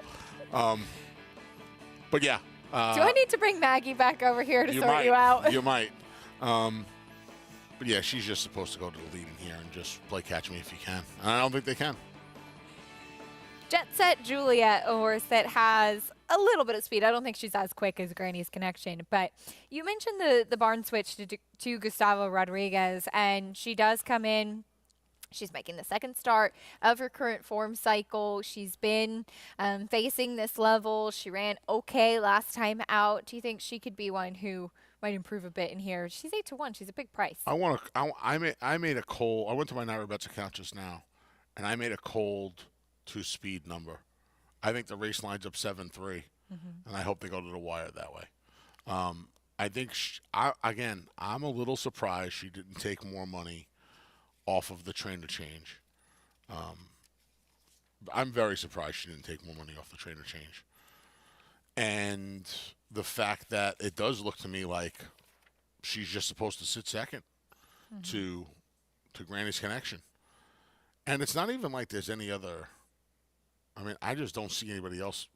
But yeah. Do I need to bring Maggie back over here to sort you out? You might. But yeah, she's just supposed to go to the lead in here and just play catch me if you can. And I don't think they can. Jet Set Juliet, a horse that has a little bit of speed. I don't think she's as quick as Granny's Connection, but you mentioned the barn switch to Gustavo Rodriguez, and she does come in. She's making the second start of her current form cycle. She's been facing this level. She ran okay last time out. Do you think she could be one who might improve a bit in here? She's 8-1. She's a big price. I made a cold. I went to my Naira Bets account just now, and I made a cold 2-speed number. I think the race line's up 7-3, and I hope they go to the wire that way. I think, I'm a little surprised she didn't take more money off of the trainer change. I'm very surprised she didn't take more money off the trainer change. And the fact that it does look to me like she's just supposed to sit second to Granny's Connection. And it's not even like there's any other... I mean, I just don't see anybody else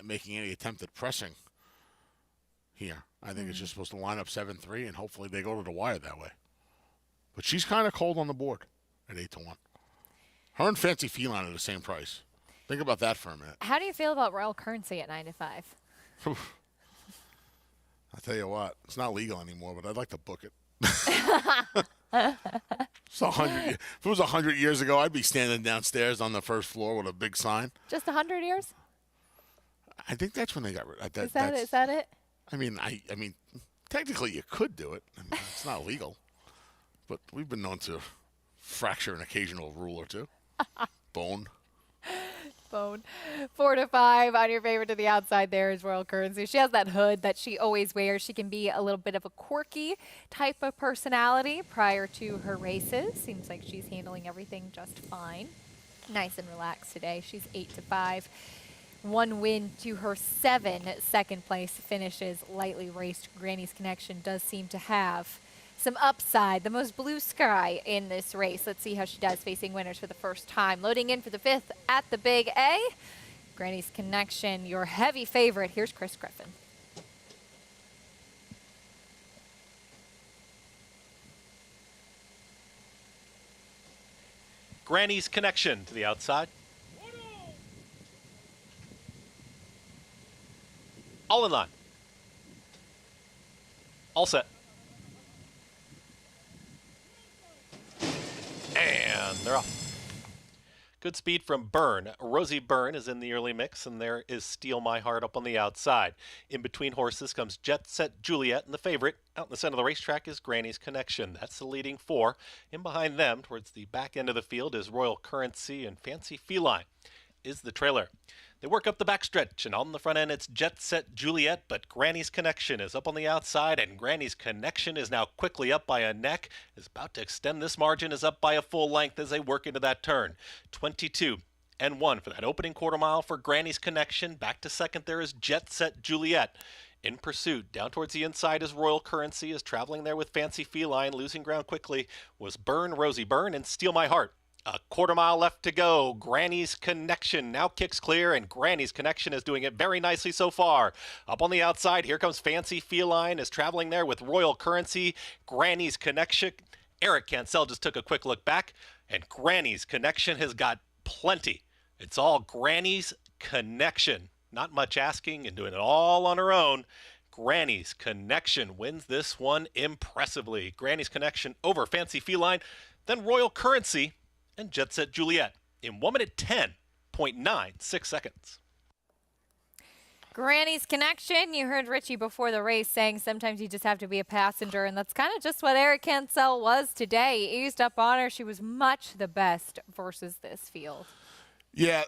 making any attempt at pressing here. I think it's just supposed to line up 7-3, and hopefully they go to the wire that way. But she's kind of cold on the board at 8-1. Her and Fancy Feline are the same price. Think about that for a minute. How do you feel about Royal Currency at 9-5? I'll tell you what, it's not legal anymore, but I'd like to book it. If it was 100 years ago, I'd be standing downstairs on the first floor with a big sign. Just 100 years? I think that's when they got rid of that. Is that it? I mean, technically you could do it. I mean, it's not legal. But we've been known to fracture an occasional rule or two. Bone. 4-5 on your favorite to the outside there is Royal Currency. She has that hood that she always wears. She can be a little bit of a quirky type of personality prior to her races. Seems like she's handling everything just fine. Nice and relaxed today. She's 8-5. 1 win to her 7 second place finishes. Lightly raced Granny's Connection does seem to have some upside, the most blue sky in this race. Let's see how she does facing winners for the first time. Loading in for the 5th at the Big A. Granny's Connection, your heavy favorite. Here's Chris Griffin. Granny's Connection to the outside. All in line. All set. And they're off. Good speed from Byrne. Rosie Byrne is in the early mix, and there is Steal My Heart up on the outside. In between horses comes Jet Set Juliet, and the favorite out in the center of the racetrack is Granny's Connection. That's the leading 4. In behind them, towards the back end of the field, is Royal Currency, and Fancy Feline is the trailer. They work up the backstretch, and on the front end, it's Jet Set Juliet, but Granny's Connection is up on the outside, and Granny's Connection is now quickly up by a neck, is about to extend this margin, is up by a full length as they work into that turn. 22-1 for that opening quarter mile for Granny's Connection. Back to second there is Jet Set Juliet. In pursuit, down towards the inside is Royal Currency, is traveling there with Fancy Feline. Losing ground quickly was Byrne, Rosie Byrne, and Steal My Heart. A quarter mile left to go. Granny's Connection now kicks clear, and Granny's Connection is doing it very nicely so far. Up on the outside, here comes Fancy Feline, is traveling there with Royal Currency. Granny's Connection. Eric Cancel just took a quick look back, and Granny's Connection has got plenty. It's all Granny's Connection. Not much asking and doing it all on her own. Granny's Connection wins this one impressively. Granny's Connection over Fancy Feline, then Royal Currency and Jet Set Juliet in 1 minute 10.96 seconds. Granny's Connection. You heard Richie before the race saying sometimes you just have to be a passenger, and that's kind of just what Eric Cancel was today. He eased up on her. She was much the best versus this field. Yeah,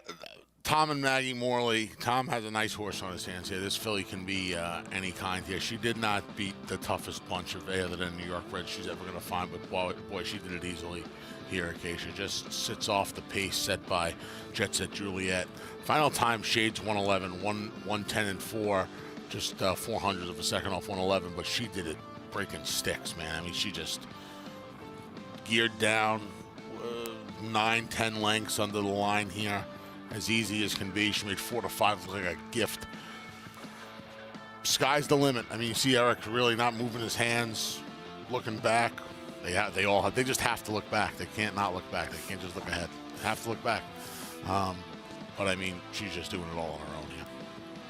Tom and Maggie Morley. Tom has a nice horse on his hands here. This filly can be any kind here. She did not beat the toughest bunch of other than New York Red she's ever going to find, but boy, she did it easily here. Acacia just sits off the pace set by Jet Set Juliet. Final time, Shades 111, 110 and 4, just 400 of a second off 111, but she did it breaking sticks, man. I mean, she just geared down 9-10 lengths under the line here, as easy as can be. She made 4 to 5 look like a gift. Sky's the limit. I mean, you see Eric really not moving his hands, looking back. They just have to look back. They can't not look back. They can't just look ahead. They have to look back. But I mean, she's just doing it all on her own here.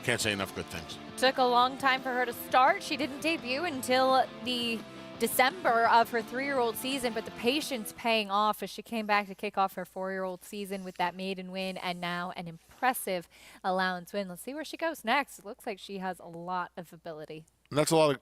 Can't say enough good things. Took a long time for her to start. She didn't debut until the December of her 3-year-old season, but the patience paying off as she came back to kick off her 4-year-old season with that maiden win and now an impressive allowance win. Let's see where she goes next. It looks like she has a lot of ability. And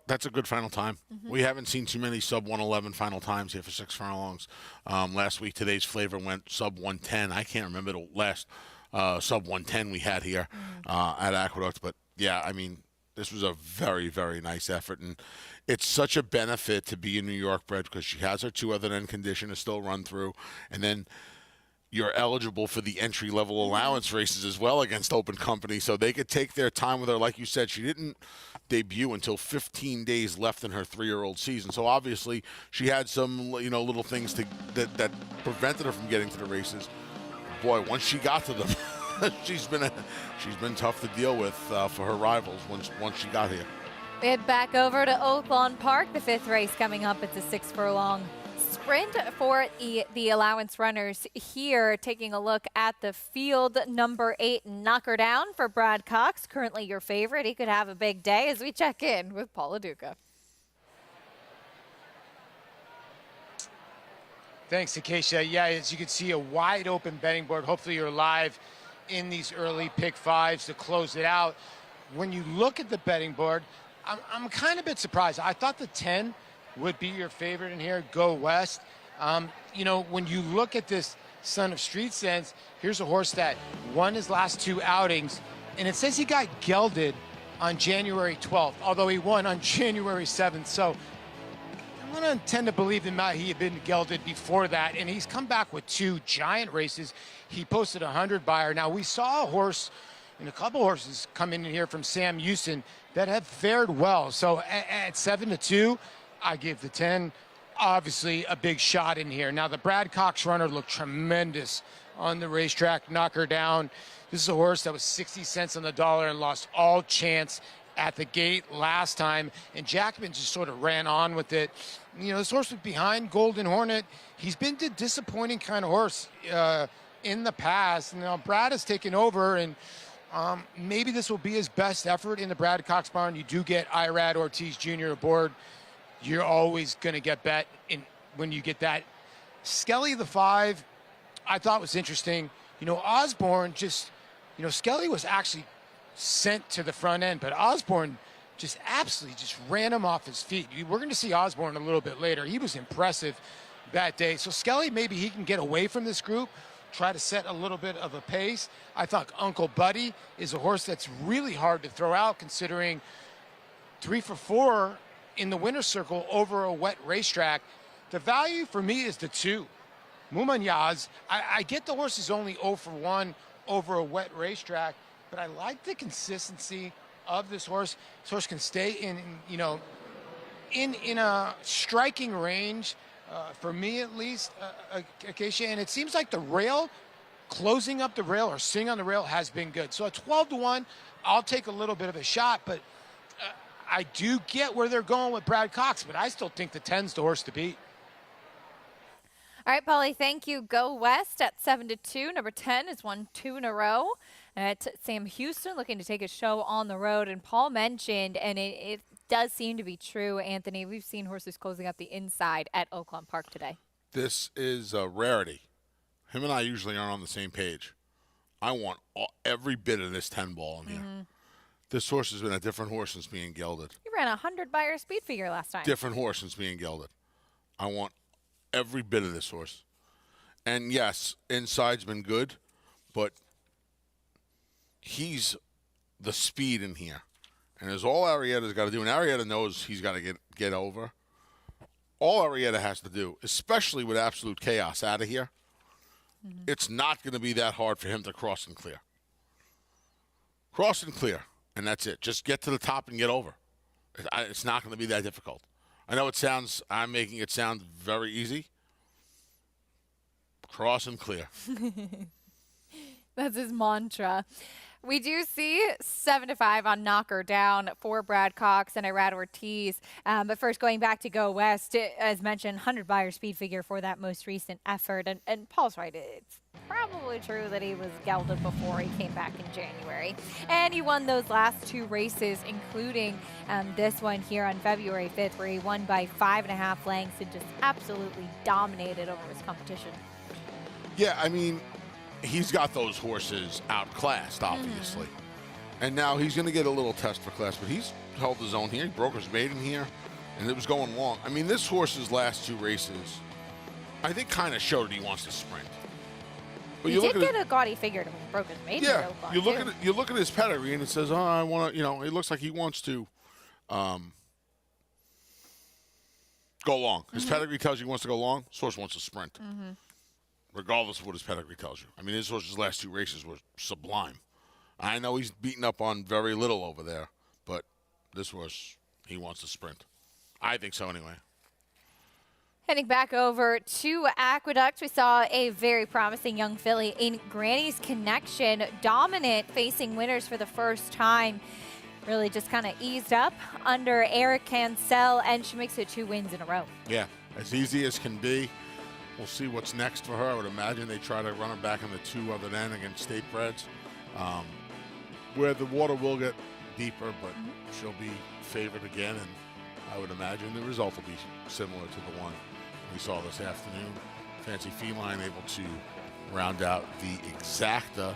that's a good final time. We haven't seen too many sub 111 final times here for 6 furlongs. Last week, today's flavor went sub 110. I can't remember the last sub 110 we had here at Aqueduct, but yeah, I mean, this was a very, very nice effort, and it's such a benefit to be a New York bred because she has her 2 other end condition to still run through, and then you're eligible for the entry-level allowance races as well against Open Company, so they could take their time with her. Like you said, she didn't debut until 15 days left in her 3-year-old season, so obviously she had some little things that prevented her from getting to the races. Boy, once she got to them, she's been tough to deal with for her rivals once she got here. We head back over to Oaklawn Park. The 5th race coming up. It's a 6 furlong sprint for the allowance runners here. Taking a look at the field, number 8, Knock Her Down for Brad Cox. Currently your favorite. He could have a big day as we check in with Paula Duca. Thanks, Acacia. Yeah, as you can see, a wide open betting board. Hopefully you're live in these early pick 5s to close it out. When you look at the betting board, I'm kind of a bit surprised. I thought the 10 would be your favorite in here, Go West. When you look at this Son of Street Sense, here's a horse that won his last 2 outings, and it says he got gelded on January 12th, although he won on January 7th. So I'm going to tend to believe that he had been gelded before that, and he's come back with 2 giant races. He posted 100 buyer. Now, we saw a horse and a couple horses come in here from Sam Houston that have fared well. So at 7-2, I give the 10 obviously a big shot in here. Now, the Brad Cox runner looked tremendous on the racetrack. Knock Her Down. This is a horse that was 60 cents on the dollar and lost all chance at the gate last time, and Jackman just sort of ran on with it. This horse was behind Golden Hornet. He's been a disappointing kind of horse in the past. Now, Brad has taken over, and maybe this will be his best effort in the Brad Cox barn. You do get Irad Ortiz Jr. aboard. You're always going to get bet when you get that. Skelly the 5, I thought was interesting. Osborne just, Skelly was actually sent to the front end, but Osborne just absolutely just ran him off his feet. We're going to see Osborne a little bit later. He was impressive that day. So Skelly, maybe he can get away from this group, try to set a little bit of a pace. I thought Uncle Buddy is a horse that's really hard to throw out, considering 3 for 4 in the winner's circle over a wet racetrack. The value for me is the 2. Mumanyaz. I get the horse is only 0 for 1 over a wet racetrack, but I like the consistency of this horse. This horse can stay in a striking range for me at least, Acacia. And it seems like the rail, closing up the rail or sitting on the rail has been good. So at 12-1, I'll take a little bit of a shot, but I do get where they're going with Brad Cox, but I still think the 10's the horse to beat. All right, Polly, thank you. Go West at 7-2. Number 10 has won 2 in a row. At Sam Houston looking to take a show on the road. And Paul mentioned, and it does seem to be true, Anthony, we've seen horses closing up the inside at Oaklawn Park today. This is a rarity. Him and I usually aren't on the same page. I want every bit of this 10 ball in here. This horse has been a different horse since being gelded. You ran 100 by your speed figure last time. Different horse since being gelded. I want every bit of this horse. And yes, inside's been good, but he's the speed in here. And there's all Arrieta's got to do, and Arrieta knows he's got to get over. All Arrieta has to do, especially with Absolute Chaos out of here, it's not going to be that hard for him to cross and clear. Cross and clear, and that's it. Just get to the top and get over. It's not going to be that difficult. I know I'm making it sound very easy. Cross and clear. That's his mantra. We do see 7-5 on Knocker Down for Brad Cox and Irad Ortiz. But first, going back to Go West, as mentioned, 100 buyer speed figure for that most recent effort. And Paul's right. It's probably true that he was gelded before he came back in January. And he won those last 2 races, including this one here on February 5th, where he won by 5.5 lengths and just absolutely dominated over his competition. Yeah, I mean, he's got those horses outclassed, obviously. And now he's going to get a little test for class, but he's held his own here. He broke his maiden here, and it was going long. I mean, this horse's last 2 races, I think, kind of showed that he wants to sprint. But He did get a gaudy figure when he broke his maiden. Yeah, Oaklawn, you look at his pedigree, and it says, "Oh, I want to." You know, it looks like he wants to go long. His pedigree tells you he wants to go long. This horse wants to sprint. Regardless of what his pedigree tells you. I mean, his horse's last 2 races were sublime. I know he's beaten up on very little over there, but this horse, he wants to sprint. I think so anyway. Heading back over to Aqueduct, we saw a very promising young filly in Granny's Connection, dominant, facing winners for the first time. Really just kind of eased up under Eric Cancel, and she makes it 2 wins in a row. Yeah, as easy as can be. We'll see what's next for her. I would imagine they try to run her back in the 2 other than against State Breds, where the water will get deeper, but she'll be favored again, and I would imagine the result will be similar to the one we saw this afternoon. Fancy Feline able to round out the exacta.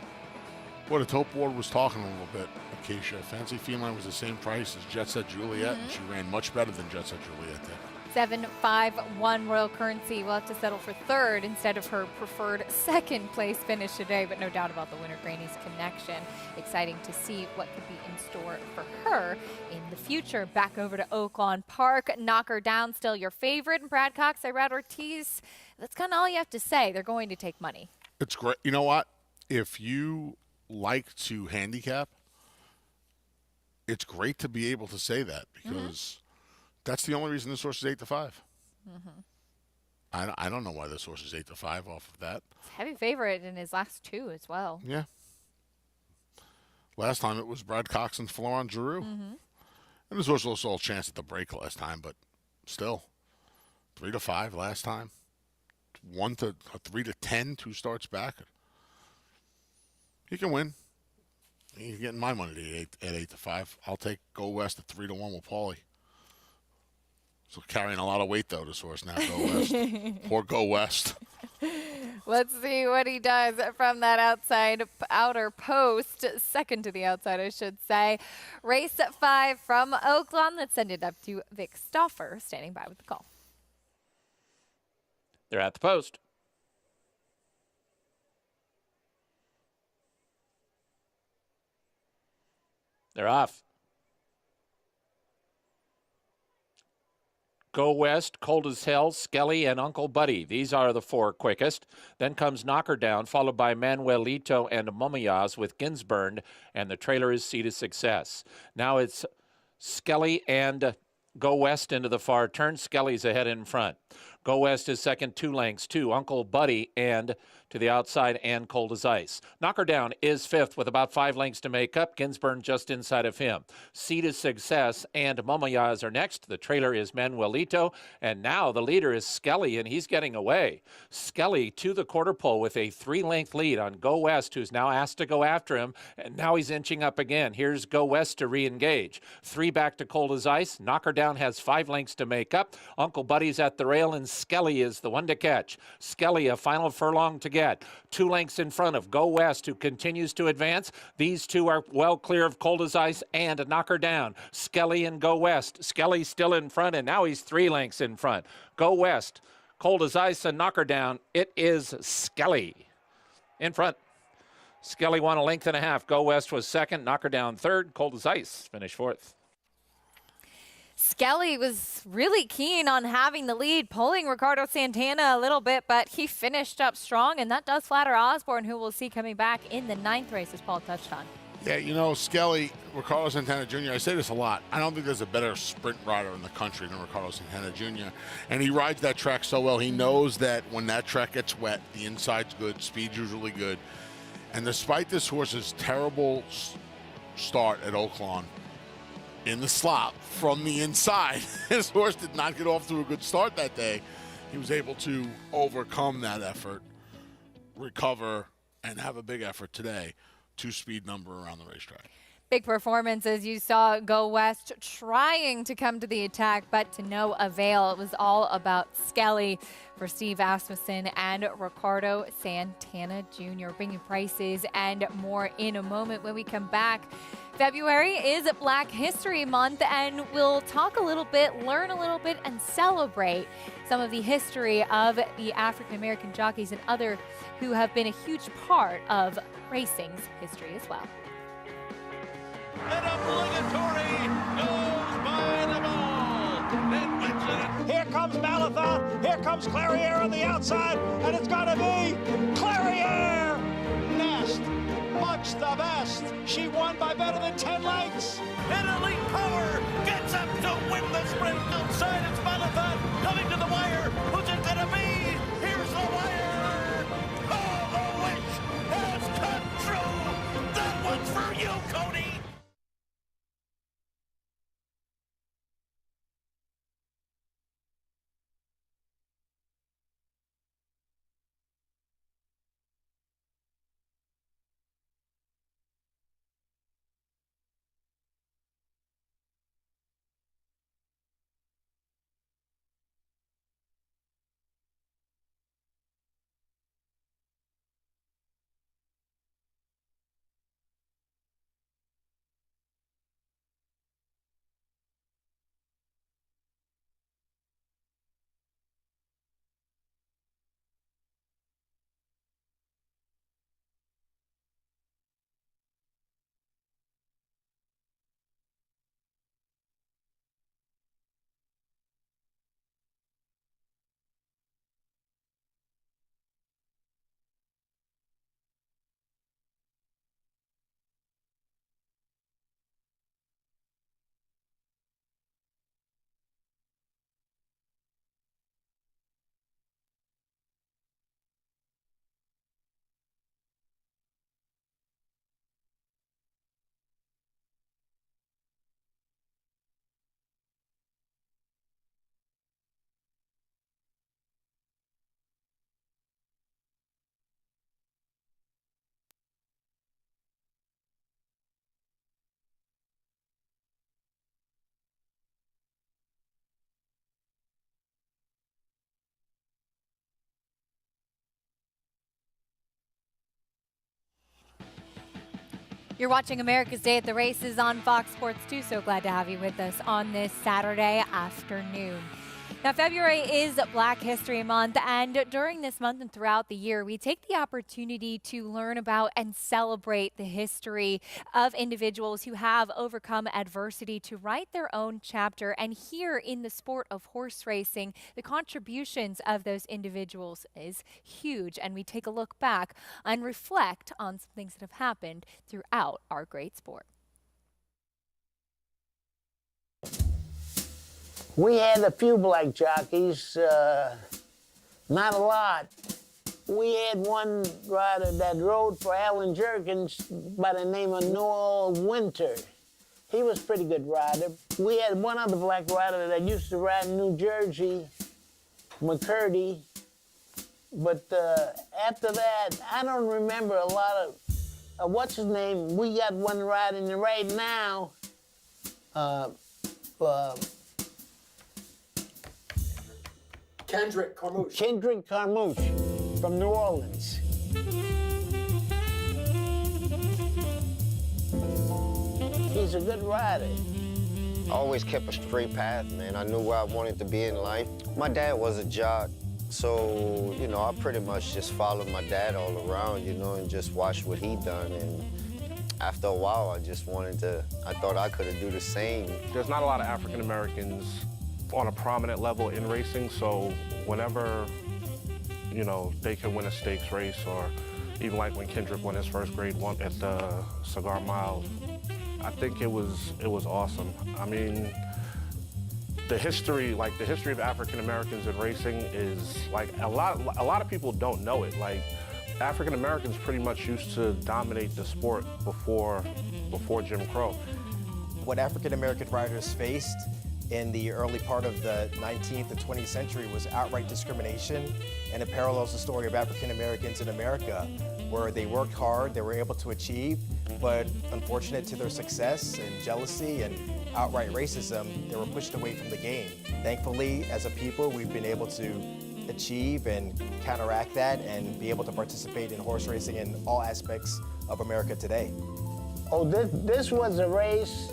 What a Tope Ward was talking a little bit, Acacia. Fancy Feline was the same price as Jet Set Juliet, and she ran much better than Jet Set Juliet did. 7-5-1 Royal Currency will have to settle for 3rd instead of her preferred 2nd place finish today, but no doubt about the winner, Granny's Connection. Exciting to see what could be in store for her in the future. Back over to Oaklawn Park. Knocker Down, still your favorite. And Brad Cox, Irad Ortiz, that's kind of all you have to say. They're going to take money. It's great. You know what? If you like to handicap, it's great to be able to say that, because that's the only reason this horse is 8-5. I don't know why this horse is 8-5 off of that. It's heavy favorite in his last 2 as well. Yeah. Last time it was Brad Cox and Florent Giroux. And this horse also saw a chance at the break last time, but still, 3-5 last time. 3-10, 2 starts back. He can win. He's getting my money at 8-5. I'll take Go West at 3-1 with Paulie. So carrying a lot of weight, though, this horse now. Go West. Poor Go West. Let's see what he does from that outer post. 2nd to the outside, I should say. Race 5 from Oaklawn. Let's send it up to Vic Stauffer, standing by with the call. They're at the post. They're off. Go West, Cold as Hell, Skelly, and Uncle Buddy. These are the 4 quickest. Then comes Knocker Down, followed by Manuelito and Mumayaz with Ginsburn, and the trailer is Seed of Success. Now it's Skelly and Go West into the far turn. Skelly's ahead in front. Go West is second, 2 lengths to Uncle Buddy and to the outside and Cold as Ice. Knocker Down is fifth with about 5 lengths to make up. Ginsburn just inside of him. Seed of Success and Momayaz are next. The trailer is Manuelito, and now the leader is Skelly, and he's getting away. Skelly to the quarter pole with a 3-length lead on Go West, who's now asked to go after him, and now he's inching up again. Here's Go West to re-engage. 3 back to Cold as Ice. Knocker Down has 5 lengths to make up. Uncle Buddy's at the rail, and Skelly is the one to catch. Skelly a final furlong to get. 2 lengths in front of Go West, who continues to advance. These two are well clear of Cold as Ice and Knocker Down. Skelly and Go West. Skelly still in front, and now he's 3 lengths in front. Go West, Cold as Ice, and Knocker Down. It is Skelly in front. Skelly won 1.5 lengths. Go West was second. Knocker Down third. Cold as Ice finished fourth. Skelly was really keen on having the lead, pulling Ricardo Santana a little bit, but he finished up strong, and that does flatter Osborne, who we'll see coming back in the 9th race, as Paul touched on. Yeah, you know, Skelly, Ricardo Santana Jr., I say this a lot. I don't think there's a better sprint rider in the country than Ricardo Santana Jr. And he rides that track so well. He knows that when that track gets wet, the inside's good, speed's usually good. And despite this horse's terrible start at Oaklawn, in the slop from the inside, his horse did not get off to a good start that day. He was able to overcome that effort, recover, and have a big effort today. 2-speed number around the racetrack. Big performances. You saw Go West trying to come to the attack, but to no avail. It was all about Skelly for Steve Asmussen and Ricardo Santana Jr. Bringing prices and more in a moment when we come back. February is Black History Month, and we'll talk a little bit, learn a little bit, and celebrate some of the history of the African American jockeys and other who have been a huge part of racing's history as well. An obligatory goes by the ball and wins it. Here comes Malatha. Here comes Clariere on the outside, and it's got to be Clariere. Nest, much the best. She won by better than 10 lengths. And Elite Power gets up to win the sprint. Outside it's Malatha coming to the wire. Who's it gonna be? Here's the wire. Oh, the wish has come true. That one's for you, Cody. You're watching America's Day at the Races on Fox Sports 2. So glad to have you with us on this Saturday afternoon. Now, February is Black History Month, and during this month and throughout the year, we take the opportunity to learn about and celebrate the history of individuals who have overcome adversity to write their own chapter. And here in the sport of horse racing, the contributions of those individuals is huge, and we take a look back and reflect on some things that have happened throughout our great sport. We had a few black jockeys, not a lot. We had one rider that rode for Alan Jerkins by the name of Noel Winter. He was a pretty good rider. We had one other black rider that used to ride in New Jersey, McCurdy. But after that, I don't remember a lot of, what's his name? We got one riding right now. Kendrick Carmouche. Kendrick Carmouche from New Orleans. He's a good rider. I always kept a straight path, man. I knew where I wanted to be in life. My dad was a jock, so, you know, I pretty much just followed my dad all around, you know, and just watched what he done. And after a while, I thought I could do the same. There's not a lot of African Americans on a prominent level in racing, so whenever, you know, they can win a stakes race, or even like when Kendrick won his first grade one at the Cigar Mile, I think it was awesome. I mean, the history of African Americans in racing is like a lot of people don't know it. Like, African Americans pretty much used to dominate the sport before Jim Crow. What African American riders faced in the early part of the 19th and 20th century was outright discrimination, and it parallels the story of African Americans in America, where they worked hard, they were able to achieve, but unfortunate to their success and jealousy and outright racism, they were pushed away from the game. Thankfully, as a people, we've been able to achieve and counteract that and be able to participate in horse racing in all aspects of America today. Oh, this was a race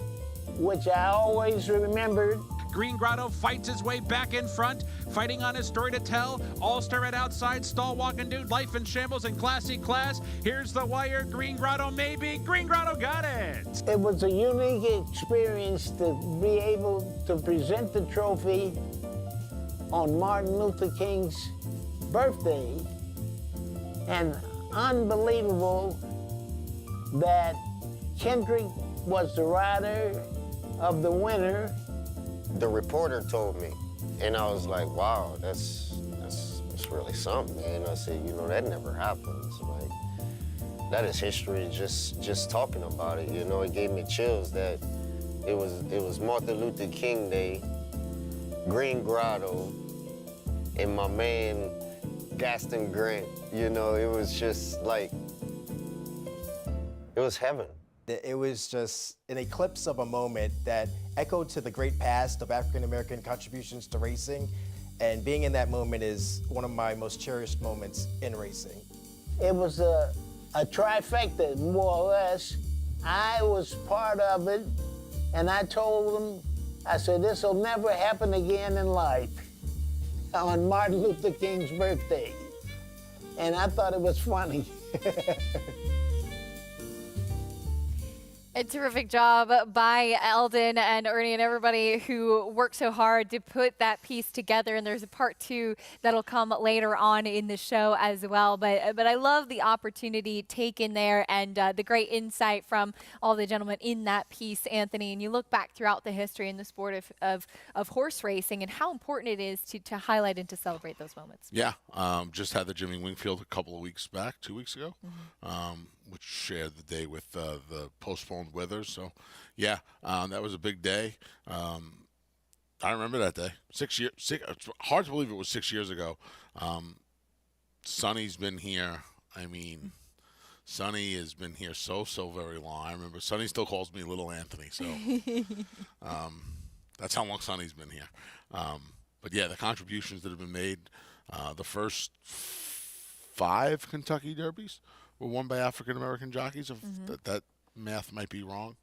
which I always remembered. Green Grotto fights his way back in front, fighting on his story to tell. All-Star at outside, Stall Walking Dude, Life in Shambles, and Classy Class. Here's the wire, Green Grotto maybe. Green Grotto got it. It was a unique experience to be able to present the trophy on Martin Luther King's birthday. And unbelievable that Kendrick was the rider of the winner. The reporter told me, and I was like, wow, that's really something, man. I said, you know, that never happens. Like, that is history, just talking about it, you know. It gave me chills that it was Martin Luther King Day, Green Grotto, and my man Gaston Grant. You know, it was just like, it was heaven. It was just an eclipse of a moment that echoed to the great past of African American contributions to racing, and being in that moment is one of my most cherished moments in racing. It was a trifecta, more or less. I was part of it, and I told them, I said, this will never happen again in life on Martin Luther King's birthday. And I thought it was funny. A terrific job by Eldon and Ernie and everybody who worked so hard to put that piece together. And there's a part 2 that'll come later on in the show as well. But I love the opportunity taken there and the great insight from all the gentlemen in that piece, Anthony. And you look back throughout the history in the sport of horse racing and how important it is to highlight and to celebrate those moments. Yeah, just had the Jimmy Wingfield a couple of weeks back, 2 weeks ago. Which shared the day with the postponed Withers. So, yeah, that was a big day. I remember that day. 6 years. It's hard to believe it was 6 years ago. Sonny's been here. I mean, Sonny has been here so very long. I remember Sonny still calls me Little Anthony. So that's how long Sonny's been here. But, yeah, the contributions that have been made, the first 5 Kentucky Derbies were won by African-American jockeys. That math might be wrong.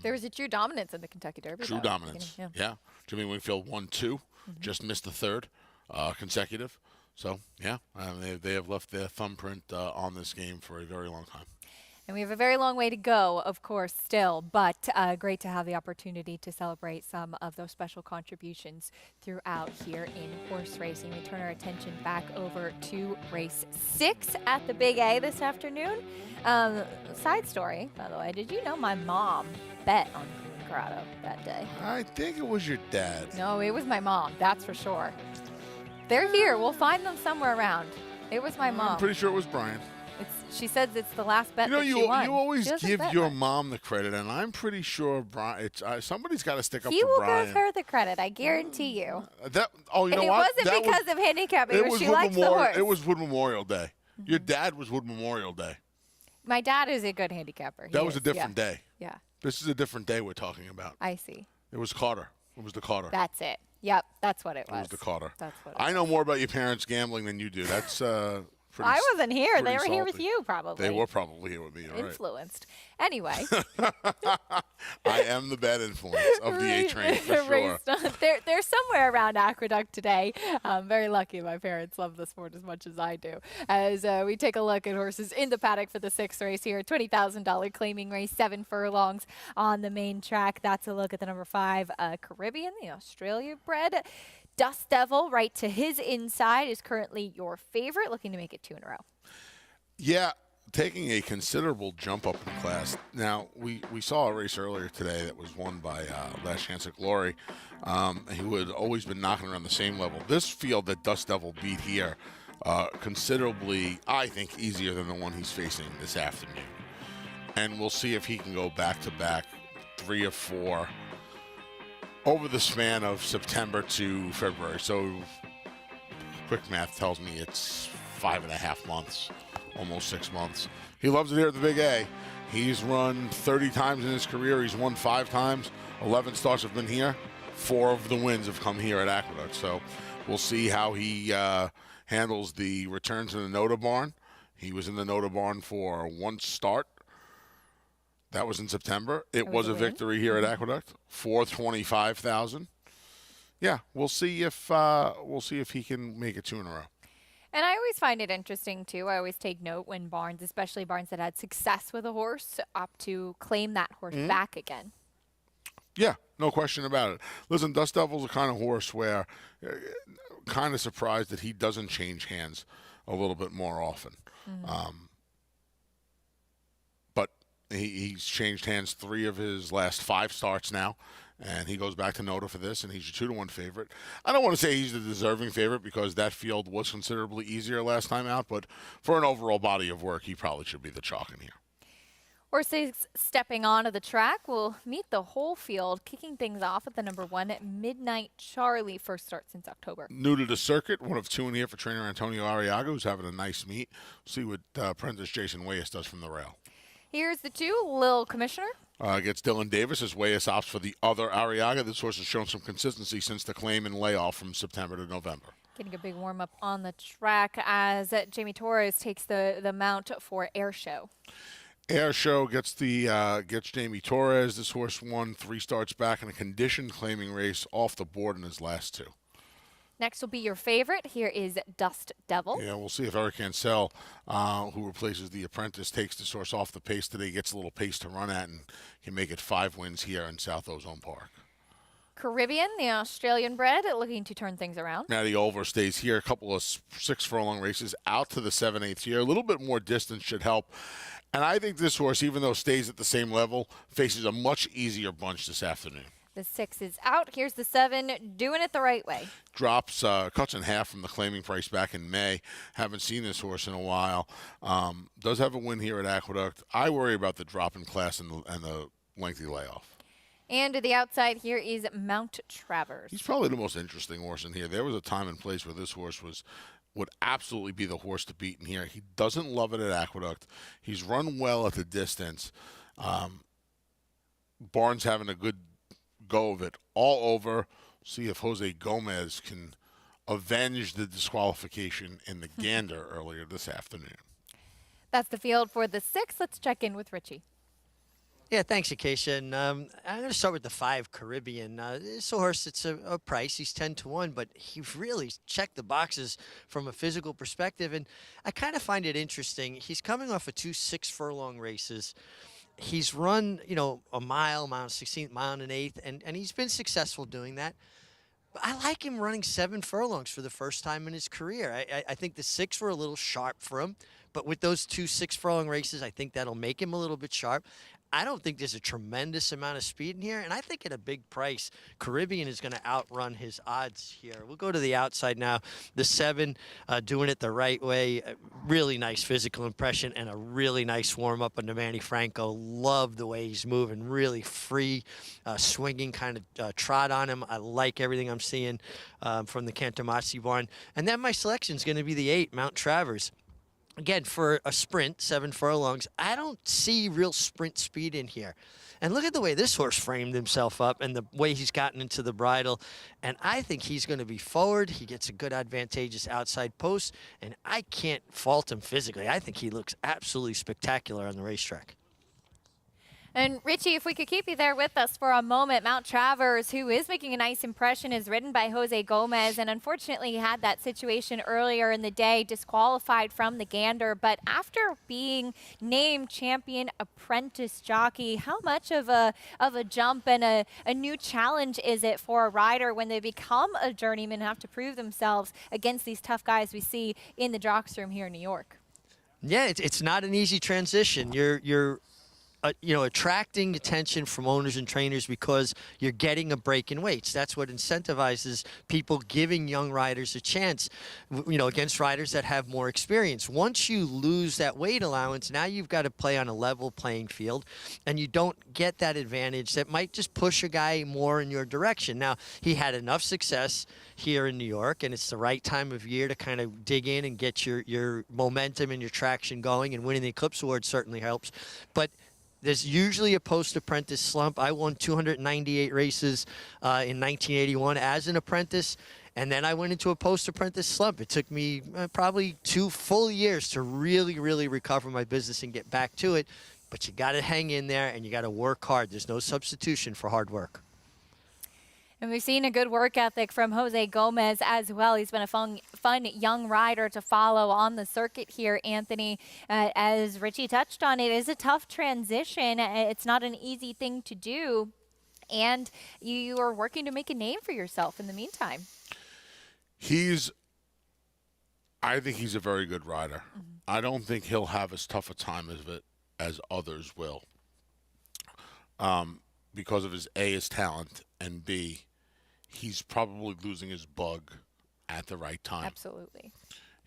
There was a true dominance in the Kentucky Derby. True dominance, yeah. Jimmy Wingfield won 2, just missed the 3rd consecutive. So, yeah, they have left their thumbprint on this game for a very long time. And we have a very long way to go, of course, still, but great to have the opportunity to celebrate some of those special contributions throughout here in horse racing. We turn our attention back over to race 6 at the Big A this afternoon. Side story, by the way, did you know my mom bet on Grotto that day. I think it was your dad. No, it was my mom. That's for sure. They're here. We'll find them somewhere around. It was my mom. I'm pretty sure it was Brian. She says it's the last bet You know, that she won. you always She doesn't give bet your much. mom the credit, and I'm pretty sure Brian. Somebody's got to stick up He for will Brian. give her the credit. I guarantee you. Oh, you And know it what? wasn't That because of handicapping. It was She Wood likes the Memorial. horse. It was Wood Memorial Day. Your dad was Wood Memorial Day. My dad is a good handicapper. That was a different day. Yeah, This is a different day we're talking about. I see. It was Carter. It was the Carter. That's it. Yep, that's what it It was. was the Carter. That's what it I know more about your parents gambling than you do. That's pretty. I wasn't here. They were pretty here with salty. you, probably. They were probably here with me. All right. Influenced. Anyway. I am the bad influence of the A train for sure. They're somewhere around Aqueduct today. I'm very lucky my parents love the sport as much as I do. As we take a look at horses in the paddock for the 6th race here, $20,000 claiming race, 7 furlongs on the main track. That's a look at the number 5 Caribbean, the Australia bred. Dust Devil, right to his inside, is currently your favorite, looking to make it 2 in a row. Yeah, taking a considerable jump up in class. Now, we saw a race earlier today that was won by Last Chance at Glory, who had always been knocking around the same level. This field that Dust Devil beat here, considerably, I think, easier than the one he's facing this afternoon. And we'll see if he can go back-to-back 3 or 4 over the span of September to February. So quick math tells me it's 5.5 months, almost 6 months. He loves it here at the Big A. He's run 30 times in his career. He's won 5 times. 11 starts have been here. 4 of the wins have come here at Aqueduct. So we'll see how he handles the return to the Noda Barn. He was in the Noda Barn for 1 start. That was in September. It was a victory here at Aqueduct for $25,000. Yeah, we'll see if he can make it 2 in a row. And I always find it interesting, too. I always take note when barns, especially barns that had success with a horse, opt to claim that horse back again. Yeah, no question about it. Listen, Dust Devil's a kind of horse where kind of surprised that he doesn't change hands a little bit more often. But he's changed hands 3 of his last 5 starts now. And he goes back to Noda for this, and he's your 2-1 favorite. I don't want to say he's the deserving favorite because that field was considerably easier last time out, but for an overall body of work, he probably should be the chalk in here. Horses stepping onto the track will meet the whole field, kicking things off with the number 1 Midnight Charlie, first start since October. New to the circuit, 1 of 2 in here for trainer Antonio Arriaga, who's having a nice meet. See what apprentice Jason Weyes does from the rail. Here's the 2, Lil Commissioner. Gets Dylan Davis as Weyes opts for the other Arriaga. This horse has shown some consistency since the claim and layoff from September to November. Getting a big warm-up on the track as Jamie Torres takes the mount for Air Show. Air Show gets Jamie Torres. This horse won 3 starts back in a conditioned claiming race off the board in his last 2. Next will be your favorite. Here is Dust Devil. Yeah, we'll see if Eric Ansell, who replaces the apprentice, takes this horse off the pace today, gets a little pace to run at, and can make it 5 wins here in South Ozone Park. Caribbean, the Australian bred, looking to turn things around. Matty Olver stays here. A couple of 6 furlong races out to the 7/8 here. A little bit more distance should help. And I think this horse, even though stays at the same level, faces a much easier bunch this afternoon. The 6 is out. Here's the 7, doing it the right way. Drops, cuts in half from the claiming price back in May. Haven't seen this horse in a while. Does have a win here at Aqueduct. I worry about the drop in class and the lengthy layoff. And to the outside here is Mount Travers. He's probably the most interesting horse in here. There was a time and place where this horse would absolutely be the horse to beat in here. He doesn't love it at Aqueduct. He's run well at the distance. Barnes having a good go of it all over. See if Jose Gomez can avenge the disqualification in the gander earlier this afternoon. That's the field for the 6. Let's check in with Richie. Yeah, thanks, Acacia. And I'm going to start with the 5 Caribbean. This horse, it's a price. He's 10-1, but he really checked the boxes from a physical perspective. And I kind of find it interesting. He's coming off of 2 6-furlong races. He's run, a mile, mile 16th, mile and an eighth, and he's been successful doing that. But I like him running 7 furlongs for the first time in his career. I think the 6 were a little sharp for him, but with those 2 6-furlong races, I think that'll make him a little bit sharp. I don't think there's a tremendous amount of speed in here, and I think at a big price, Caribbean is going to outrun his odds here. We'll go to the outside now. The 7, doing it the right way. Really nice physical impression and a really nice warm-up under Manny Franco. Love the way he's moving. Really free, swinging kind of trot on him. I like everything I'm seeing from the Cantomazzi barn. And then my selection is going to be the 8, Mount Travers. Again, for a sprint, 7 furlongs, I don't see real sprint speed in here. And look at the way this horse framed himself up and the way he's gotten into the bridle. And I think he's going to be forward. He gets a good advantageous outside post. And I can't fault him physically. I think he looks absolutely spectacular on the racetrack. And Richie, if we could keep you there with us for a moment, Mount Travers, who is making a nice impression, is ridden by Jose Gomez, and unfortunately he had that situation earlier in the day, disqualified from the Gander. But after being named champion apprentice jockey, how much of a jump and a new challenge is it for a rider when they become a journeyman and have to prove themselves against these tough guys we see in the jocks room here in New York? Yeah, it's not an easy transition. You're attracting attention from owners and trainers because you're getting a break in weights. That's what incentivizes people giving young riders a chance, against riders that have more experience. Once you lose that weight allowance, now you've got to play on a level playing field, and you don't get that advantage that might just push a guy more in your direction. Now, he had enough success here in New York, and it's the right time of year to kind of dig in and get your momentum and your traction going, and winning the Eclipse Award certainly helps. But there's usually a post-apprentice slump. I won 298 races in 1981 as an apprentice, and then I went into a post-apprentice slump. It took me probably 2 full years to really, really recover my business and get back to it. But you got to hang in there, and you got to work hard. There's no substitution for hard work. And we've seen a good work ethic from Jose Gomez as well. He's been a fun young rider to follow on the circuit here, Anthony. As Richie touched on, it is a tough transition. It's not an easy thing to do. And you are working to make a name for yourself in the meantime. I think he's a very good rider. Mm-hmm. I don't think he'll have as tough a time of it as others will. Because of his his talent, and B, he's probably losing his bug at the right time. Absolutely.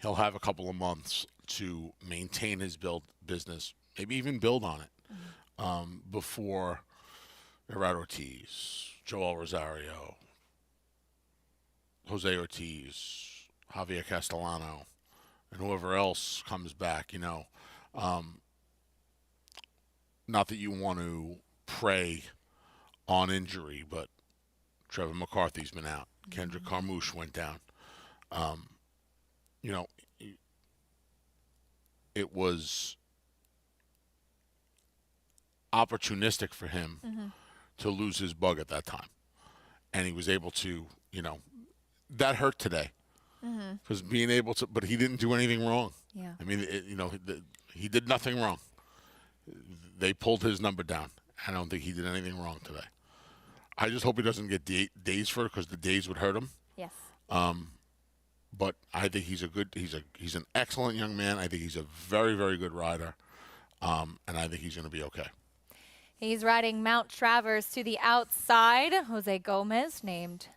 He'll have a couple of months to maintain his business, maybe even build on it, before Gerard Ortiz, Joel Rosario, Jose Ortiz, Javier Castellano, and whoever else comes back, not that you want to prey on injury, but Trevor McCarthy's been out. Kendrick Carmouche went down. It was opportunistic for him to lose his bug at that time. And he was able to, that hurt today. Because being able to, but he didn't do anything wrong. Yeah. I mean, he did nothing wrong. They pulled his number down. I don't think he did anything wrong today. I just hope he doesn't get days for it, because the days would hurt him. Yes. But I think he's an excellent young man. I think he's a very, very good rider. And I think he's going to be okay. He's riding Mount Travers to the outside. Jose Gomez, named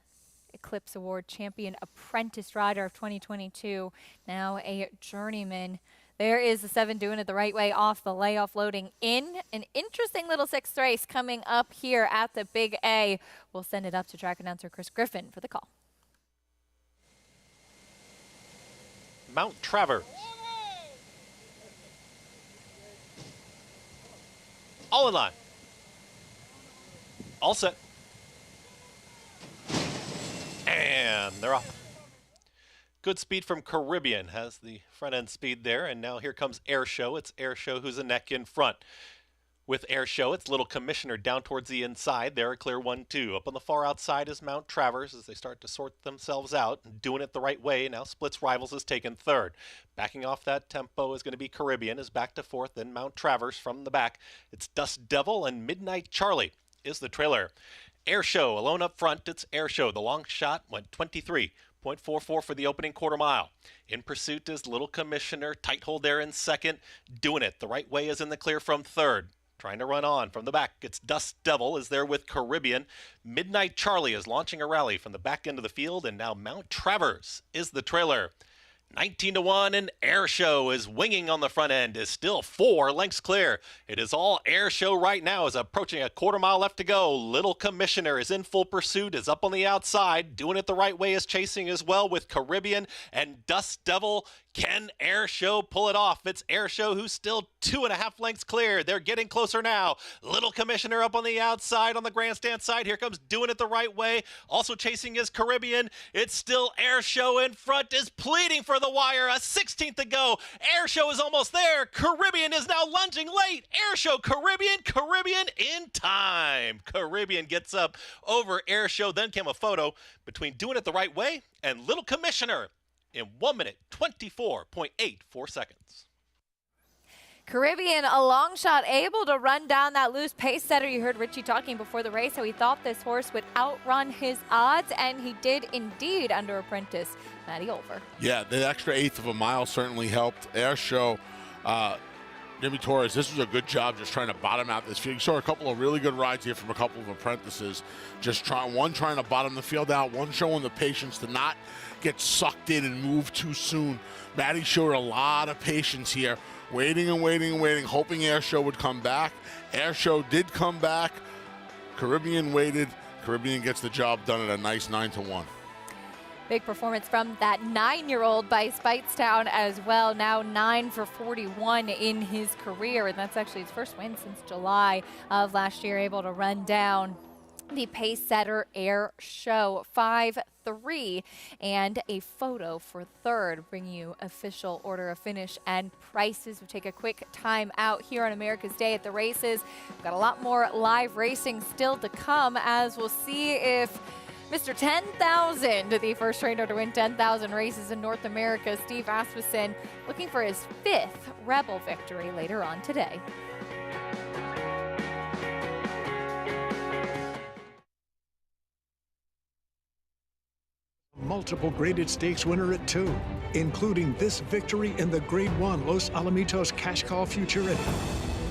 Eclipse Award champion apprentice rider of 2022, now a journeyman. There is the 7 doing it the right way off the layoff, loading in. An interesting little 6th race coming up here at the Big A. We'll send it up to track announcer Chris Griffin for the call. Mount Travers. All in line. All set. And they're off. Good speed from Caribbean, has the front end speed there, and now here comes Air Show. It's Air Show who's a neck in front. With Air Show, it's Little Commissioner down towards the inside. They're a clear 1-2. Up on the far outside is Mount Travers as they start to sort themselves out. Doing it the right way. Now Splits Rivals is taken 3rd. Backing off that tempo is going to be Caribbean, is back to 4th. Then Mount Travers from the back. It's Dust Devil and Midnight Charlie is the trailer. Air Show alone up front. It's Air Show. The long shot went 23.44 for the opening quarter mile. In pursuit is Little Commissioner. Tight hold there in 2nd. Doing it the right way is in the clear from 3rd. Trying to run on from the back. It's Dust Devil is there with Caribbean. Midnight Charlie is launching a rally from the back end of the field, and now Mount Travers is the trailer. 19-1, and Air Show is winging on the front end, is still 4 lengths clear. It is all Air Show right now, is approaching a quarter mile left to go. Little Commissioner is in full pursuit, is up on the outside, doing it the right way, is chasing as well with Caribbean and Dust Devil. Can Air Show pull it off? It's Air Show who's still 2.5 lengths clear. They're getting closer now. Little Commissioner up on the outside on the grandstand side. Here comes doing it the right way. Also chasing is Caribbean. It's still Air Show in front, is pleading for the wire. A 16th to go. Air Show is almost there. Caribbean is now lunging late. Air Show, Caribbean in time. Caribbean gets up over Air Show. Then came a photo between doing it the right way and Little Commissioner in 1 minute, 24.84 seconds. Caribbean, a long shot, able to run down that loose pace setter. You heard Richie talking before the race how he thought this horse would outrun his odds, and he did indeed under apprentice Matty Olver. Yeah, the extra eighth of a mile certainly helped. Air Show, Jimmy Torres, this was a good job just trying to bottom out this field. You saw a couple of really good rides here from a couple of apprentices. Just trying to bottom the field out, one showing the patience to not get sucked in and move too soon. Matty showed a lot of patience here, waiting and waiting and waiting, hoping Air Show would come back. Air Show did come back. Caribbean waited. Caribbean gets the job done at a nice 9-1. Big performance from that 9-year-old by Speightstown as well. Now 9 for 41 in his career, and that's actually his first win since July of last year, able to run down the pace setter Air Show. 5-3 and a photo for third. Bring you official order of finish and prices. We'll take a quick time out here on America's Day at the Races. We've got a lot more live racing still to come, as we'll see if Mr. 10,000, the first trainer to win 10,000 races in North America, Steve Asmussen, looking for his 5th Rebel victory later on today. Multiple graded stakes winner at 2, including this victory in the Grade 1 Los Alamitos Cash Call Futurity.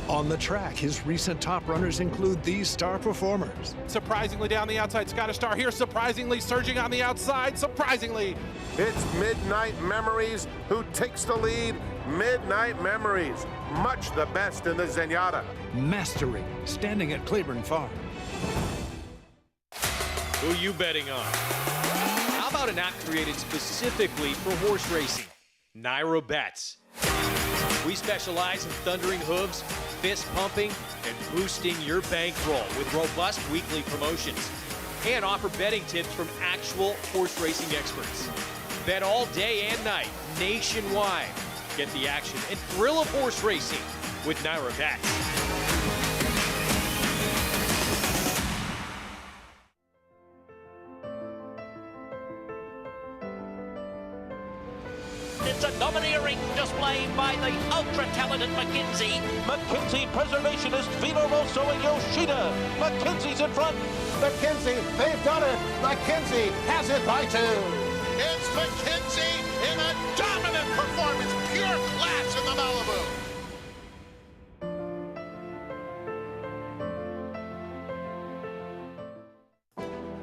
On the track, his recent top runners include these star performers. Surprisingly down the outside, Scottish Star here, surprisingly surging on the outside, surprisingly. It's Midnight Memories who takes the lead. Midnight Memories, much the best in the Zenyatta. Mastery, standing at Claiborne Farm. Who you betting on? How about an app created specifically for horse racing? Naira Bets. We specialize in thundering hooves, fist pumping, and boosting your bankroll with robust weekly promotions, and offer betting tips from actual horse racing experts. Bet all day and night, nationwide. Get the action and thrill of horse racing with Naira Bets. It's a domineering display by the ultra-talented McKinsey. McKinsey Preservationist Vino Rosso and Yoshida. McKinsey's in front. McKinsey, they've done it. McKinsey has it by 2. It's McKinsey in a dominant performance, pure class in the Malibu.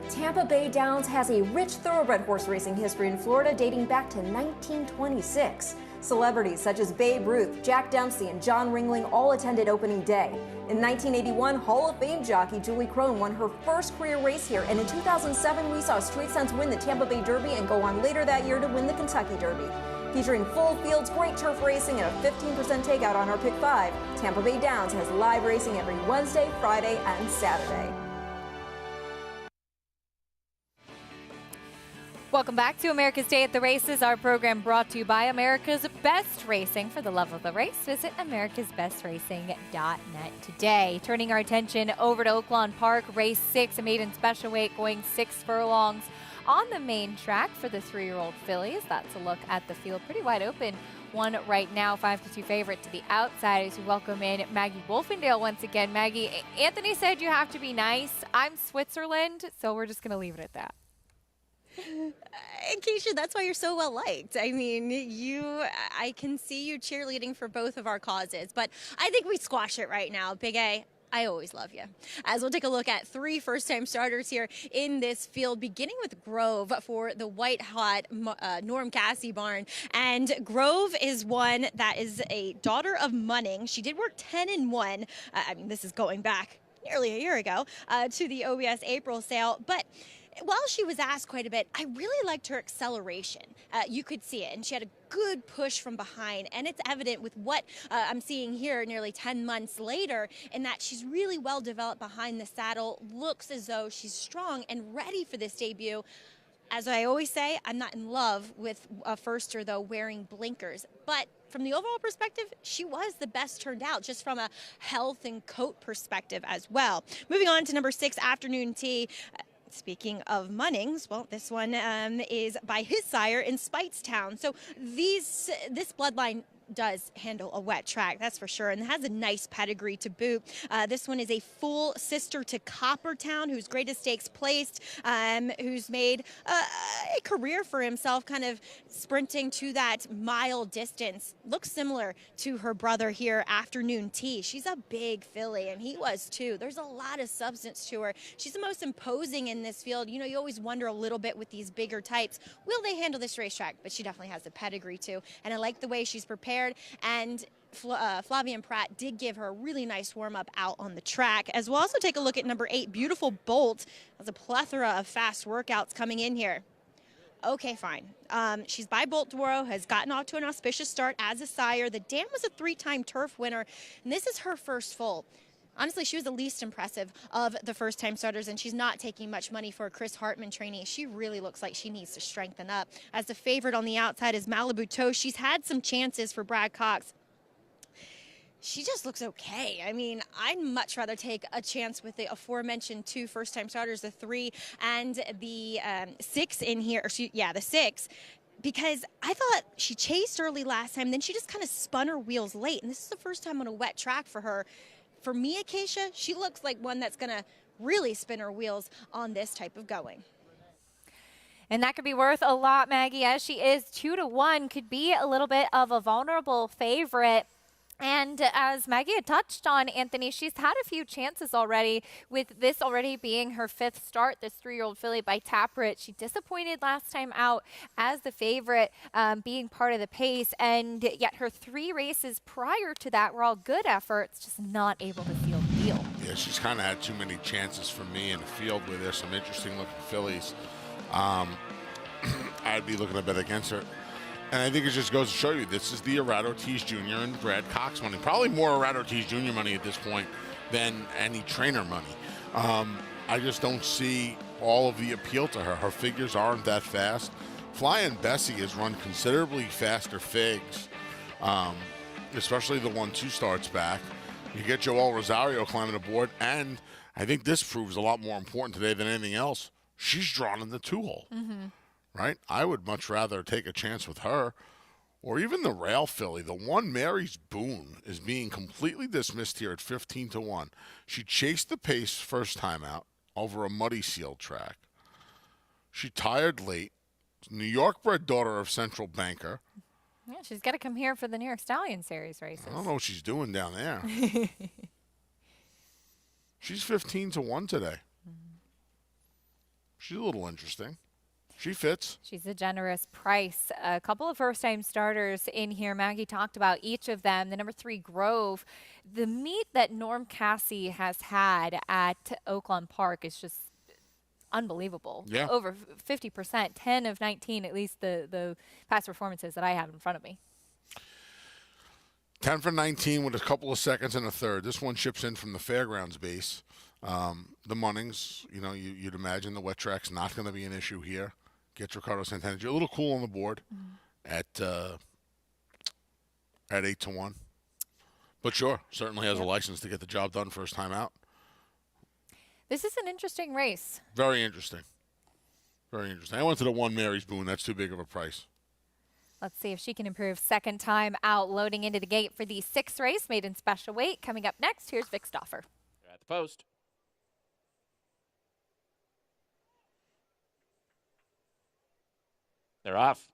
Tampa Bay Downs has a rich thoroughbred horse racing history in Florida dating back to 1926. Celebrities such as Babe Ruth, Jack Dempsey, and John Ringling all attended opening day. In 1981, Hall of Fame jockey Julie Crone won her first career race here, and in 2007 we saw Street Sense win the Tampa Bay Derby and go on later that year to win the Kentucky Derby. Featuring full fields, great turf racing, and a 15% takeout on our Pick 5, Tampa Bay Downs has live racing every Wednesday, Friday, and Saturday. Welcome back to America's Day at the Races, our program brought to you by America's Best Racing. For the love of the race, visit americasbestracing.net today. Turning our attention over to Oaklawn Park, race 6, a maiden special weight going 6 furlongs on the main track for the 3-year-old fillies. That's a look at the field, pretty wide open. One right now, 5-2 favorite to the outside as we welcome in Maggie Wolfendale once again. Maggie, Anthony said you have to be nice. I'm Switzerland, so we're just going to leave it at that. Keisha, that's why you're so well liked. I mean, I can see you cheerleading for both of our causes, but I think we squash it right now. Big A, I always love you. As we'll take a look at 3 first-time starters here in this field, beginning with Grove for the white-hot Norm Cassie barn. And Grove is one that is a daughter of Munning. She did work 10-1. I mean, this is going back nearly a year ago to the OBS April sale, but while she was asked quite a bit, I really liked her acceleration. You could see it, and she had a good push from behind, and it's evident with what I'm seeing here nearly 10 months later, in that she's really well developed behind the saddle, looks as though she's strong and ready for this debut. As I always say, I'm not in love with a firster, though, wearing blinkers, but from the overall perspective, she was the best turned out, just from a health and coat perspective as well. Moving on to number 6, Afternoon Tea. Speaking of Munnings, well, this one is by his sire in Speightstown. So this bloodline does handle a wet track, that's for sure, and has a nice pedigree to boot. This one is a full sister to Coppertown, whose greatest stakes placed, who's made a career for himself, kind of sprinting to that mile distance. Looks similar to her brother here, Afternoon Tea. She's a big filly, and he was too. There's a lot of substance to her. She's the most imposing in this field. You know, you always wonder a little bit with these bigger types, will they handle this racetrack? But she definitely has the pedigree too, and I like the way she's prepared. And Flavien Prat did give her a really nice warm-up out on the track. As we'll also take a look at number 8, Beautiful Bolt. There's a plethora of fast workouts coming in here. Okay, fine. She's by Bolt Doro, has gotten off to an auspicious start as a sire. The dam was a 3-time turf winner, and this is her first full. Honestly, she was the least impressive of the first-time starters, and she's not taking much money for a Chris Hartman trainee. She really looks like she needs to strengthen up. As the favorite on the outside is Malibu Toast. She's had some chances for Brad Cox. She just looks okay. I mean, I'd much rather take a chance with the aforementioned 2 first-time starters, the 3 and the 6 in here. The 6. Because I thought she chased early last time, then she just kind of spun her wheels late, and this is the first time on a wet track for her. For me, Acacia, she looks like one that's going to really spin her wheels on this type of going. And that could be worth a lot, Maggie, as she is 2-1, could be a little bit of a vulnerable favorite. And as Maggie had touched on, Anthony, she's had a few chances already, with this already being her 5th start, this 3-year-old filly by Tapwrit. She disappointed last time out as the favorite, being part of the pace, and yet her 3 races prior to that were all good efforts, just not able to seal the deal. Yeah, she's kind of had too many chances for me in a field where there's some interesting looking fillies. I'd be looking a bit against her. And I think it just goes to show you, this is the Irad Ortiz Jr. and Brad Cox money. Probably more Irad Ortiz Jr. money at this point than any trainer money. I just don't see all of the appeal to her. Her figures aren't that fast. Flying Bessie has run considerably faster figs, especially the 1-2 starts back. You get Joel Rosario climbing aboard, and I think this proves a lot more important today than anything else. She's drawn in the 2-hole. Right? I would much rather take a chance with her, or even the rail filly. The one Mary's Boone is being completely dismissed here at 15-1. She chased the pace first time out over a muddy sealed track. She tired late. New York-bred daughter of Central Banker. Yeah, she's got to come here for the New York Stallion Series races. I don't know what she's doing down there. She's 15-1 today. She's a little interesting. She fits. She's a generous price. A couple of first-time starters in here. Maggie talked about each of them. The number 3, Grove. The meet that Norm Cassie has had at Oaklawn Park is just unbelievable. Yeah. Over 50%, 10 of 19, at least the past performances that I have in front of me. 10 for 19 with a couple of seconds and a third. This one ships in from the fairgrounds base. The Munnings, you know, you'd imagine the wet track's not going to be an issue here. Gets Ricardo Santana a little cool on the board at 8-1. But sure, certainly has a license to get the job done first time out. This is an interesting race. Very interesting. Very interesting. I went to the 1 Mary's Boone. That's too big of a price. Let's see if she can improve. Second time out, loading into the gate for the 6th race, made in special weight. Coming up next, here's Vic Stauffer. At the post. They're off.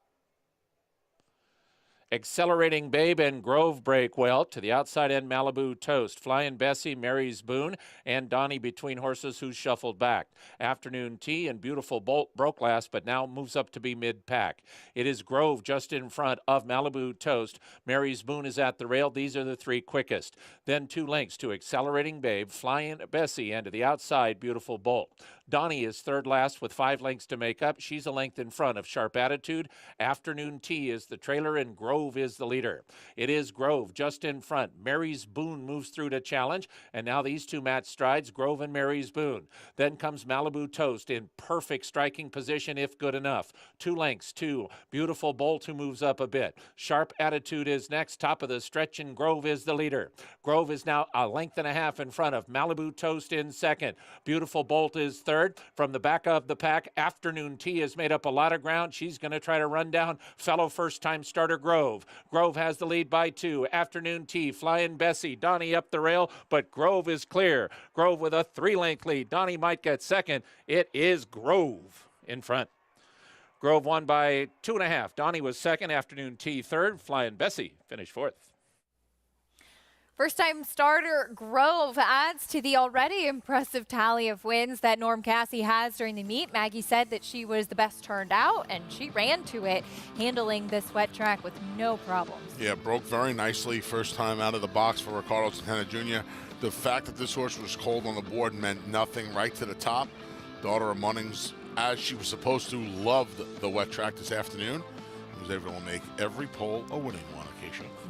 Accelerating Babe and Grove break well. To the outside end, Malibu Toast. Flying Bessie, Mary's Boone, and Donnie between horses who shuffled back. Afternoon Tea and Beautiful Bolt broke last, but now moves up to be mid-pack. It is Grove just in front of Malibu Toast. Mary's Boone is at the rail. These are the three quickest. Then 2 lengths to Accelerating Babe, Flying Bessie, and to the outside, Beautiful Bolt. Donnie is third last with 5 lengths to make up. She's a length in front of Sharp Attitude. Afternoon Tea is the trailer, and Grove is the leader. It is Grove just in front. Mary's Boone moves through to challenge, and now these two match strides, Grove and Mary's Boone. Then comes Malibu Toast in perfect striking position if good enough. 2 lengths to Beautiful Bolt, who moves up a bit. Sharp Attitude is next, top of the stretch, and Grove is the leader. Grove is now a length and a half in front of Malibu Toast in second. Beautiful Bolt is third. From the back of the pack, Afternoon Tea has made up a lot of ground. She's going to try to run down fellow first-time starter Grove. Grove has the lead by 2. Afternoon Tea, Flying Bessie, Donnie up the rail, but Grove is clear. Grove with a 3-length lead. Donnie might get second. It is Grove in front. Grove won by 2.5. Donnie was second. Afternoon Tea third. Flying Bessie finished fourth. First-time starter Grove adds to the already impressive tally of wins that Norm Cassie has during the meet. Maggie said that she was the best turned out, and she ran to it, handling this wet track with no problems. Yeah, broke very nicely. First time out of the box for Ricardo Santana Jr. The fact that this horse was cold on the board meant nothing. Right to the top. Daughter of Munnings, as she was supposed to, loved the wet track this afternoon. Was able to make every pole a winning one.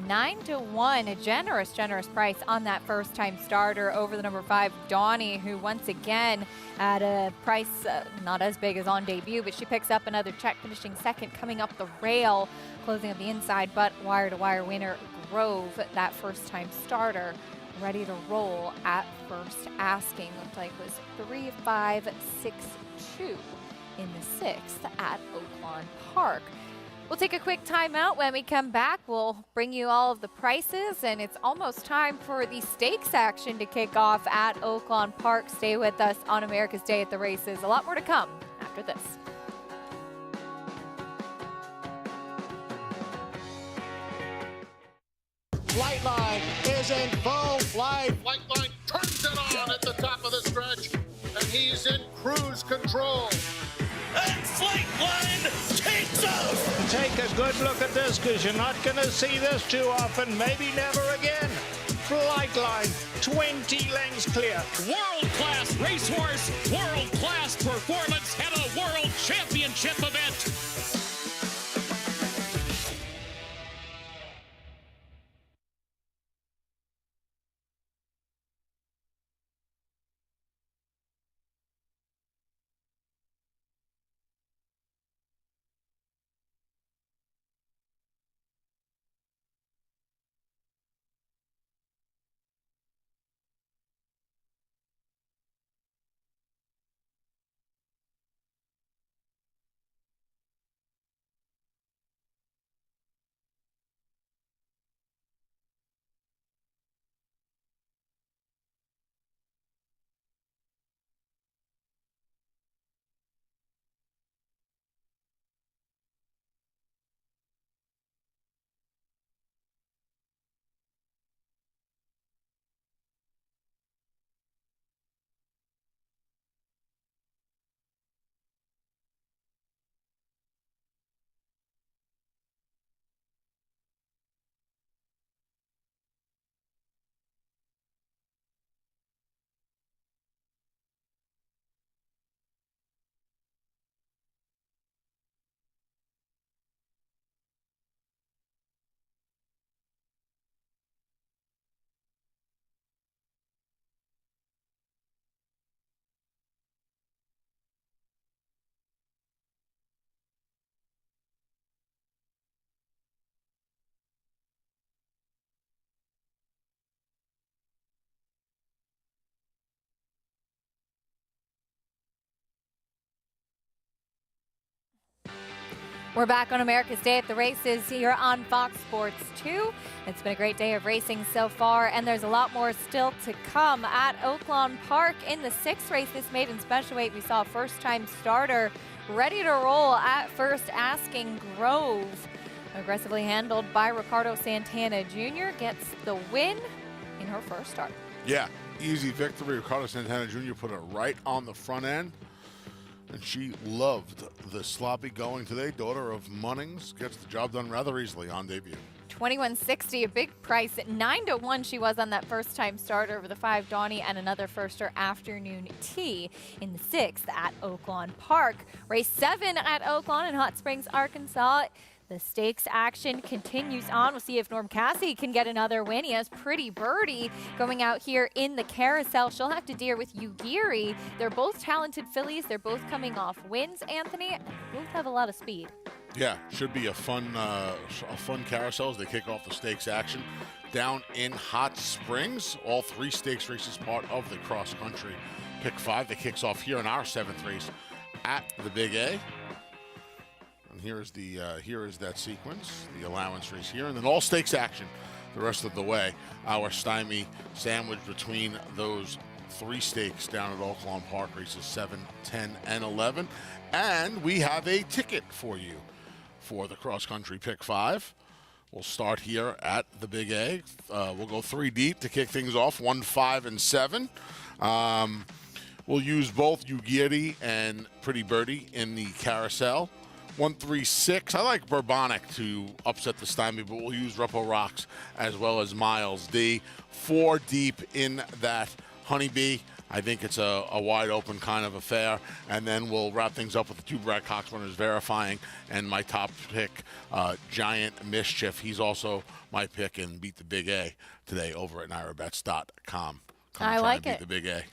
9-1, a generous price on that first-time starter over the number 5, Donnie, who once again at a price not as big as on debut, but she picks up another check, finishing second, coming up the rail, closing up the inside, but wire-to-wire winner Grove, that first-time starter, ready to roll at first asking. Looked like it was 3-5-6-2 in the 6th at Oaklawn Park. We'll take a quick timeout. When we come back, we'll bring you all of the prices, and it's almost time for the stakes action to kick off at Oaklawn Park. Stay with us on America's Day at the Races. A lot more to come after this. Flightline is in full flight. Flightline turns it on at the top of the stretch, and he's in cruise control. And Flightline takes off! Take a good look at this, because you're not going to see this too often, maybe never again. Flightline, 20 lengths clear. World-class racehorse, world-class performance at a world championship event. We're back on America's Day at the Races here on Fox Sports 2. It's been a great day of racing so far, and there's a lot more still to come at Oaklawn Park. In the 6th race, this maiden special weight, we saw a first-time starter ready to roll at first. Asking Grove, aggressively handled by Ricardo Santana Jr., gets the win in her first start. Yeah, easy victory. Ricardo Santana Jr. put it right on the front end, and she loved the sloppy going today. Daughter of Munnings gets the job done rather easily on debut. 2160, a big price. At 9-1 she was on that first-time starter over the 5 Donnie and another firster afternoon tea in the 6th at Oaklawn Park. Race 7 at Oaklawn in Hot Springs, Arkansas. The stakes action continues on. We'll see if Norm Cassie can get another win. He has Pretty Birdie going out here in the carousel. She'll have to deal with Ugiri. They're both talented fillies. They're both coming off wins, Anthony. Both have a lot of speed. Yeah, should be a fun carousel as they kick off the stakes action down in Hot Springs. All 3 stakes races part of the cross country pick 5 that kicks off here in our 7th race at the Big A. And here is that sequence, the allowance race here, and then all stakes action the rest of the way. Our stymie sandwiched between those 3 stakes down at Oaklawn Park, races 7, 10, and 11. And we have a ticket for you for the cross-country pick 5. We'll start here at the Big A. We'll go 3 deep to kick things off, 1, 5, and 7. We'll use both Ugiri and Pretty Birdie in the carousel. 1, 3, 6. I like Bourbonic to upset the stymie, but we'll use Repo Rocks as well as Miles D. 4 deep in that Honeybee. I think it's a wide open kind of affair. And then we'll wrap things up with the 2 Brad Cox winners verifying and my top pick, Giant Mischief. He's also my pick in Beat the Big A today over at NyraBets.com. I like it. Beat the Big A.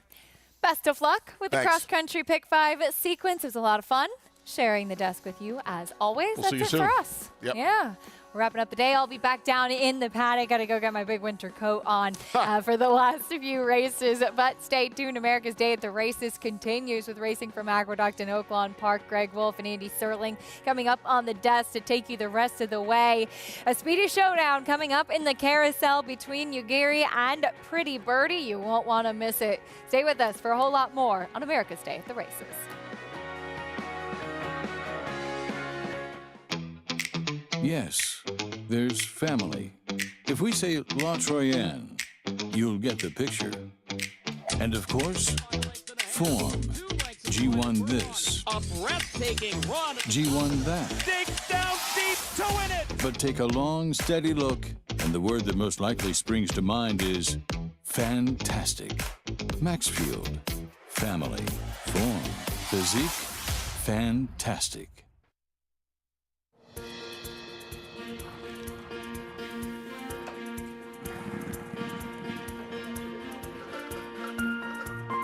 Best of luck with the Thanks. cross-country pick 5 sequence. It was a lot of fun sharing the desk with you as always. We'll That's see you it soon. for us. Yep. Yeah. We're wrapping up the day. I'll be back down in the paddock. Got to go get my big winter coat on for the last few races. But stay tuned. America's Day at the Races continues with racing from Aqueduct and Oaklawn Park. Greg Wolf and Andy Serling coming up on the desk to take you the rest of the way. A speedy showdown coming up in the carousel between Ugiri and Pretty Birdie. You won't want to miss it. Stay with us for a whole lot more on America's Day at the Races. Yes, there's family. If we say La Troyenne, you'll get the picture. And of course, form. G1 this, A breathtaking run. G1 that. Dig down deep to win it. But take a long, steady look, and the word that most likely springs to mind is fantastic. Maxfield, family, form, physique, fantastic.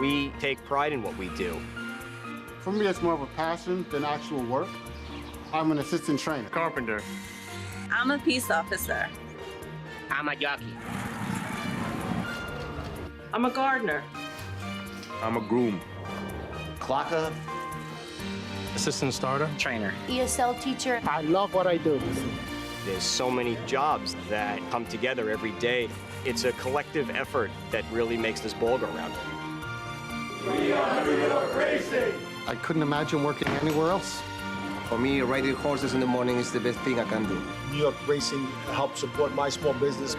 We take pride in what we do. For me, it's more of a passion than actual work. I'm an assistant trainer. Carpenter. I'm a peace officer. I'm a jockey. I'm a gardener. I'm a groom. Clocker. Assistant starter. Trainer. ESL teacher. I love what I do. There's so many jobs that come together every day. It's a collective effort that really makes this ball go round. We are New York Racing. I couldn't imagine working anywhere else. For me, riding horses in the morning is the best thing I can do. New York Racing helps support my small business.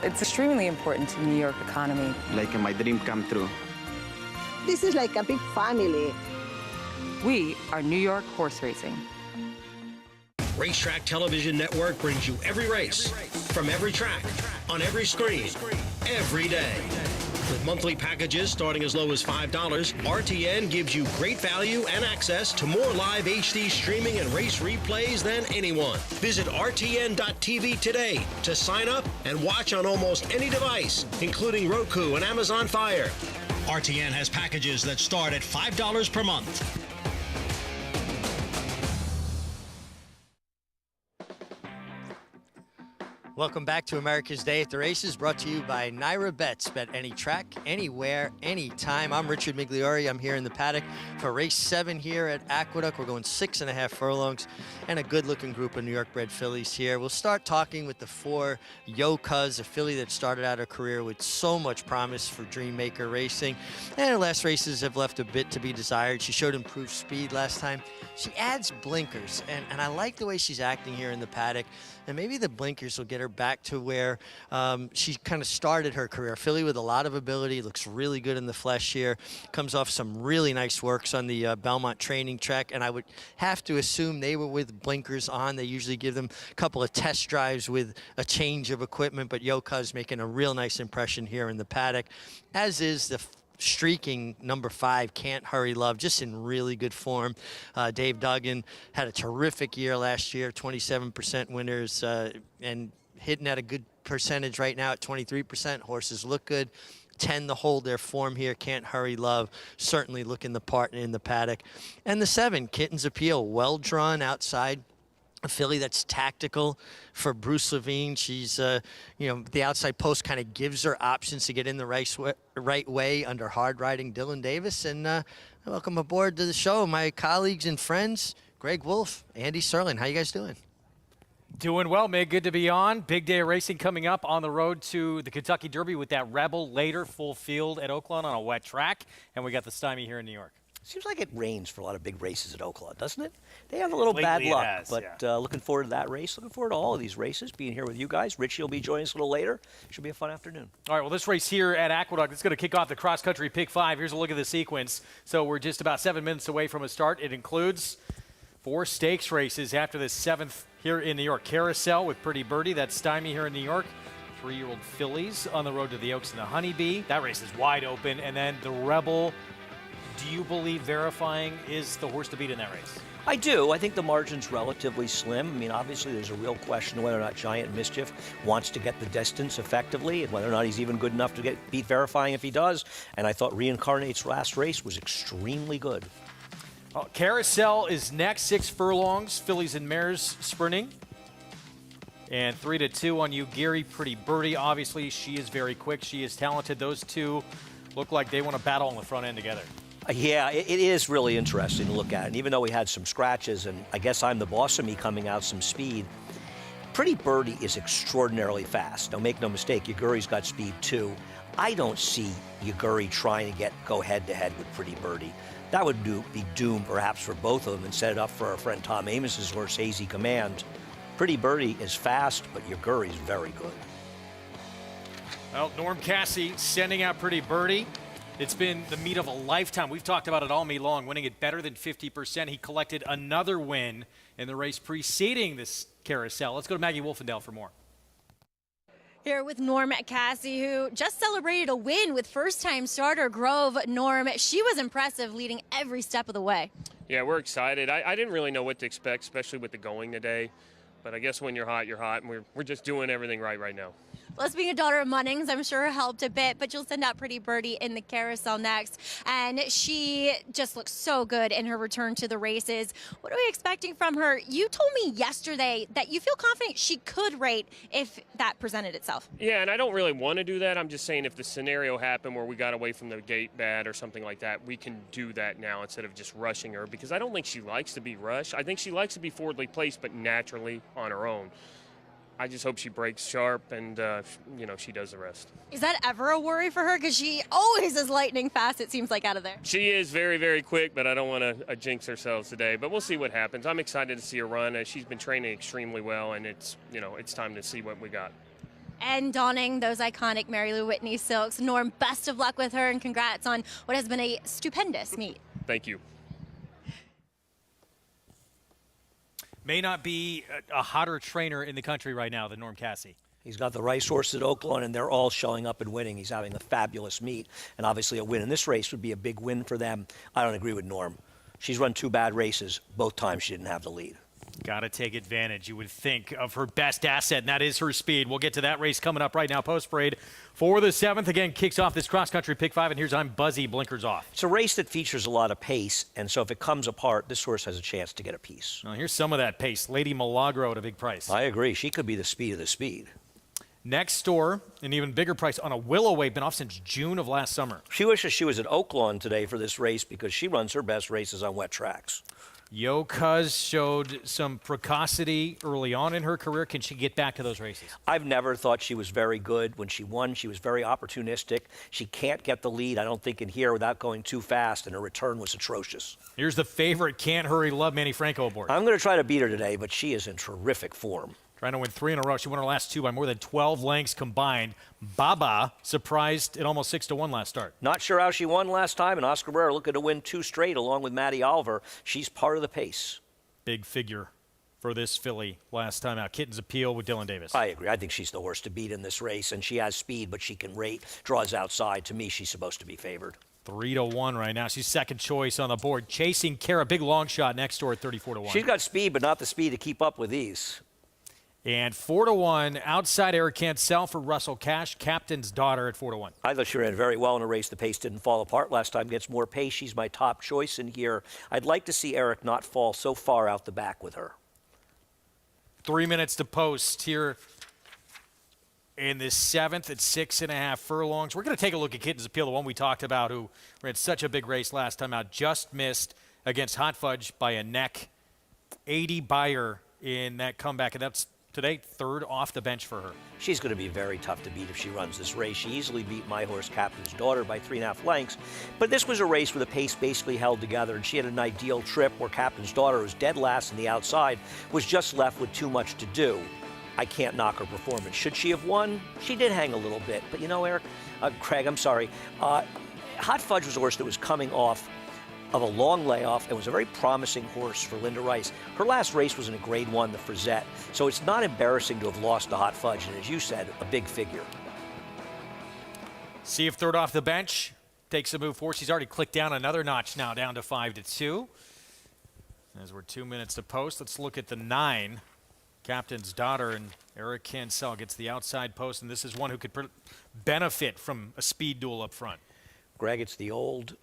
It's extremely important to the New York economy. Like my dream come true. This is like a big family. We are New York Horse Racing. Racetrack Television Network brings you every race, from every track, on every screen, every day. With monthly packages starting as low as $5, RTN gives you great value and access to more live HD streaming and race replays than anyone. Visit RTN.tv today to sign up and watch on almost any device, including Roku and Amazon Fire. RTN has packages that start at $5 per month. Welcome back to America's Day at the Races, brought to you by Naira Bets. Bet any track, anywhere, anytime. I'm Richard Migliori. I'm here in the paddock for race 7 here at Aqueduct. We're going 6.5 furlongs and a good-looking group of New York-bred fillies here. We'll start talking with the 4 Yo Cuz, a filly that started out her career with so much promise for Dreammaker Racing. And her last races have left a bit to be desired. She showed improved speed last time. She adds blinkers, and I like the way she's acting here in the paddock. And maybe the blinkers will get her back to where she kind of started her career. A filly with a lot of ability, looks really good in the flesh here. Comes off some really nice works on the Belmont training track, and I would have to assume they were with blinkers on. They usually give them a couple of test drives with a change of equipment, but Yo Cuz making a real nice impression here in the paddock, as is the streaking number 5, Can't Hurry Love, just in really good form. Dave Duggan had a terrific year last year, 27% winners, and hitting at a good percentage right now at 23%. Horses look good, tend to hold their form here. Can't Hurry Love certainly looking the part in the paddock. And the 7, Kitten's Appeal, well drawn outside. A filly that's tactical for Bruce Levine. She's, the outside post kind of gives her options to get in the right way under hard riding Dylan Davis. And welcome aboard to the show, my colleagues and friends, Greg Wolf, Andy Serling. How you guys doing? Doing well, Mig. Good to be on. Big day of racing coming up on the road to the Kentucky Derby with that Rebel later, full field at Oaklawn on a wet track. And we got the Stymie here in New York. Seems like it rains for a lot of big races at Oaklawn, doesn't it? They have a little bad luck, but looking forward to that race. Looking forward to all of these races, being here with you guys. Richie will be joining us a little later. Should be a fun afternoon. All right, well, this race here at Aqueduct, it's going to kick off the cross-country Pick 5. Here's a look at the sequence. So we're just about 7 minutes away from a start. It includes 4 stakes races after the 7th here in New York. Carousel with Pretty Birdie. That's Stymie here in New York. 3-year-old fillies on the road to the Oaks and the Honeybee. That race is wide open. And then the Rebel. Do you believe Verifying is the horse to beat in that race? I do. I think the margin's relatively slim. I mean, obviously, there's a real question whether or not Giant Mischief wants to get the distance effectively and whether or not he's even good enough to beat Verifying if he does. And I thought Reincarnate's last race was extremely good. Carousel is next, 6 furlongs, fillies and mares sprinting. And 3-2 on Ugiri, Pretty Birdie. Obviously, she is very quick. She is talented. Those two look like they want to battle on the front end together. Yeah, it is really interesting to look at. And even though we had some scratches, and I guess I'm the boss of me coming out some speed, Pretty Birdie is extraordinarily fast. Now, make no mistake, Ugiri's got speed too. I don't see Ugiri trying to go head-to-head with Pretty Birdie. That would be doomed, perhaps, for both of them and set it up for our friend Tom Amos's horse, Hazy Command. Pretty Birdie is fast, but Ugiri's very good. Well, Norm Cassie sending out Pretty Birdie. It's been the meat of a lifetime. We've talked about it all meet long, winning it better than 50%. He collected another win in the race preceding this Carousel. Let's go to Maggie Wolfendale for more. Here with Norm Cassie, who just celebrated a win with first-time starter Grove. Norm, she was impressive, leading every step of the way. Yeah, we're excited. I didn't really know what to expect, especially with the going today. But I guess when you're hot, and we're just doing everything right now. Well, being a daughter of Munnings, I'm sure helped a bit, but you'll send out Pretty Birdie in the Carousel next. And she just looks so good in her return to the races. What are we expecting from her? You told me yesterday that you feel confident she could rate if that presented itself. Yeah, and I don't really want to do that. I'm just saying if the scenario happened where we got away from the gate bad or something like that, we can do that now instead of just rushing her, because I don't think she likes to be rushed. I think she likes to be forwardly placed, but naturally on her own. I just hope she breaks sharp and, she does the rest. Is that ever a worry for her? Because she always is lightning fast, it seems like, out of there. She is very, very quick, but I don't want to jinx ourselves today. But we'll see what happens. I'm excited to see her run. She's been training extremely well, and it's time to see what we got. And donning those iconic Mary Lou Whitney silks. Norm, best of luck with her, and congrats on what has been a stupendous meet. Thank you. May not be a hotter trainer in the country right now than Norm Cassie. He's got the race horse at Oaklawn, and they're all showing up and winning. He's having a fabulous meet, and obviously a win in this race would be a big win for them. I don't agree with Norm. She's run 2 bad races. Both times she didn't have the lead. Got to take advantage, you would think, of her best asset, and that is her speed. We'll get to that race coming up right now. Post-parade for the 7th. Again, kicks off this cross-country Pick 5, and here's I'm Buzzy, blinkers off. It's a race that features a lot of pace, and so if it comes apart, this horse has a chance to get a piece. Well, here's some of that pace. Lady Milagro at a big price. I agree. She could be the speed of the speed. Next door, an even bigger price on a Willoway, been off since June of last summer. She wishes she was at Oaklawn today for this race because she runs her best races on wet tracks. Yo Cuz showed some precocity early on in her career. Can she get back to those races? I've never thought she was very good. When she won, she was very opportunistic. She can't get the lead, I don't think, in here without going too fast, and her return was atrocious. Here's the favorite, Can't Hurry Love, Manny Franco aboard. I'm going to try to beat her today, but she is in terrific form. Trying to win 3 in a row. She won her last 2 by more than 12 lengths combined. Baba surprised at almost 6-1 last start. Not sure how she won last time, and Oscar Barrera looking to win 2 straight along with Maddie Oliver. She's part of the pace. Big figure for this filly last time out. Kitten's Appeal with Dylan Davis. I agree. I think she's the horse to beat in this race, and she has speed, but she can rate, draws outside. To me, she's supposed to be favored. 3-1 right now. She's second choice on the board. Chasing Kara, big long shot next door at 34-1. She's got speed, but not the speed to keep up with these. And 4-1 outside Eric Cancel for Russell Cash, Captain's Daughter at 4-1. I thought she ran very well in a race. The pace didn't fall apart last time. Gets more pace. She's my top choice in here. I'd like to see Eric not fall so far out the back with her. 3 minutes to post here in the 7th at 6.5 furlongs. We're going to take a look at Kitten's Appeal, the one we talked about, who ran such a big race last time out. Just missed against Hot Fudge by a neck. 80 Beyer in that comeback, and that's today, 3rd off the bench for her. She's going to be very tough to beat if she runs this race. She easily beat my horse, Captain's Daughter, by 3.5 lengths. But this was a race where the pace basically held together, and she had an ideal trip where Captain's Daughter, who was dead last in the outside, was just left with too much to do. I can't knock her performance. Should she have won? She did hang a little bit. But you know, Craig, I'm sorry. Hot Fudge was a horse that was coming off of a long layoff. It was a very promising horse for Linda Rice. Her last race was in a Grade 1, the Frizette. So it's not embarrassing to have lost to Hot Fudge, and as you said, a big figure. See if 3rd off the bench takes a move forward. She's already clicked down another notch now, down to 5-2. As we're 2 minutes to post, let's look at the 9. Captain's Daughter, and Eric Cancel gets the outside post, and this is one who could benefit from a speed duel up front. Greg, it's the old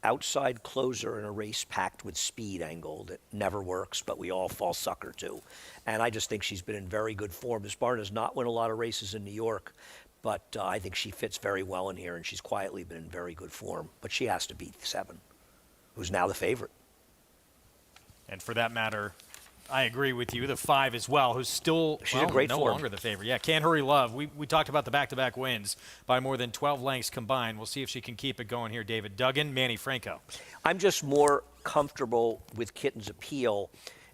outside closer in a race packed with speed angle that never works, but we all fall sucker to. And I just think she's been in very good form. This barn does not win a lot of races in New York, but I think she fits very well in here, and she's quietly been in very good form. But she has to beat 7, who's now the favorite. And for that matter, I agree with you. The 5 as well, who's still She's in great no form. longer the favorite. Yeah, Can't Hurry Love. We talked about the back-to-back wins by more than 12 lengths combined. We'll see if she can keep it going here. David Duggan, Manny Franco. I'm just more comfortable with Kitten's Appeal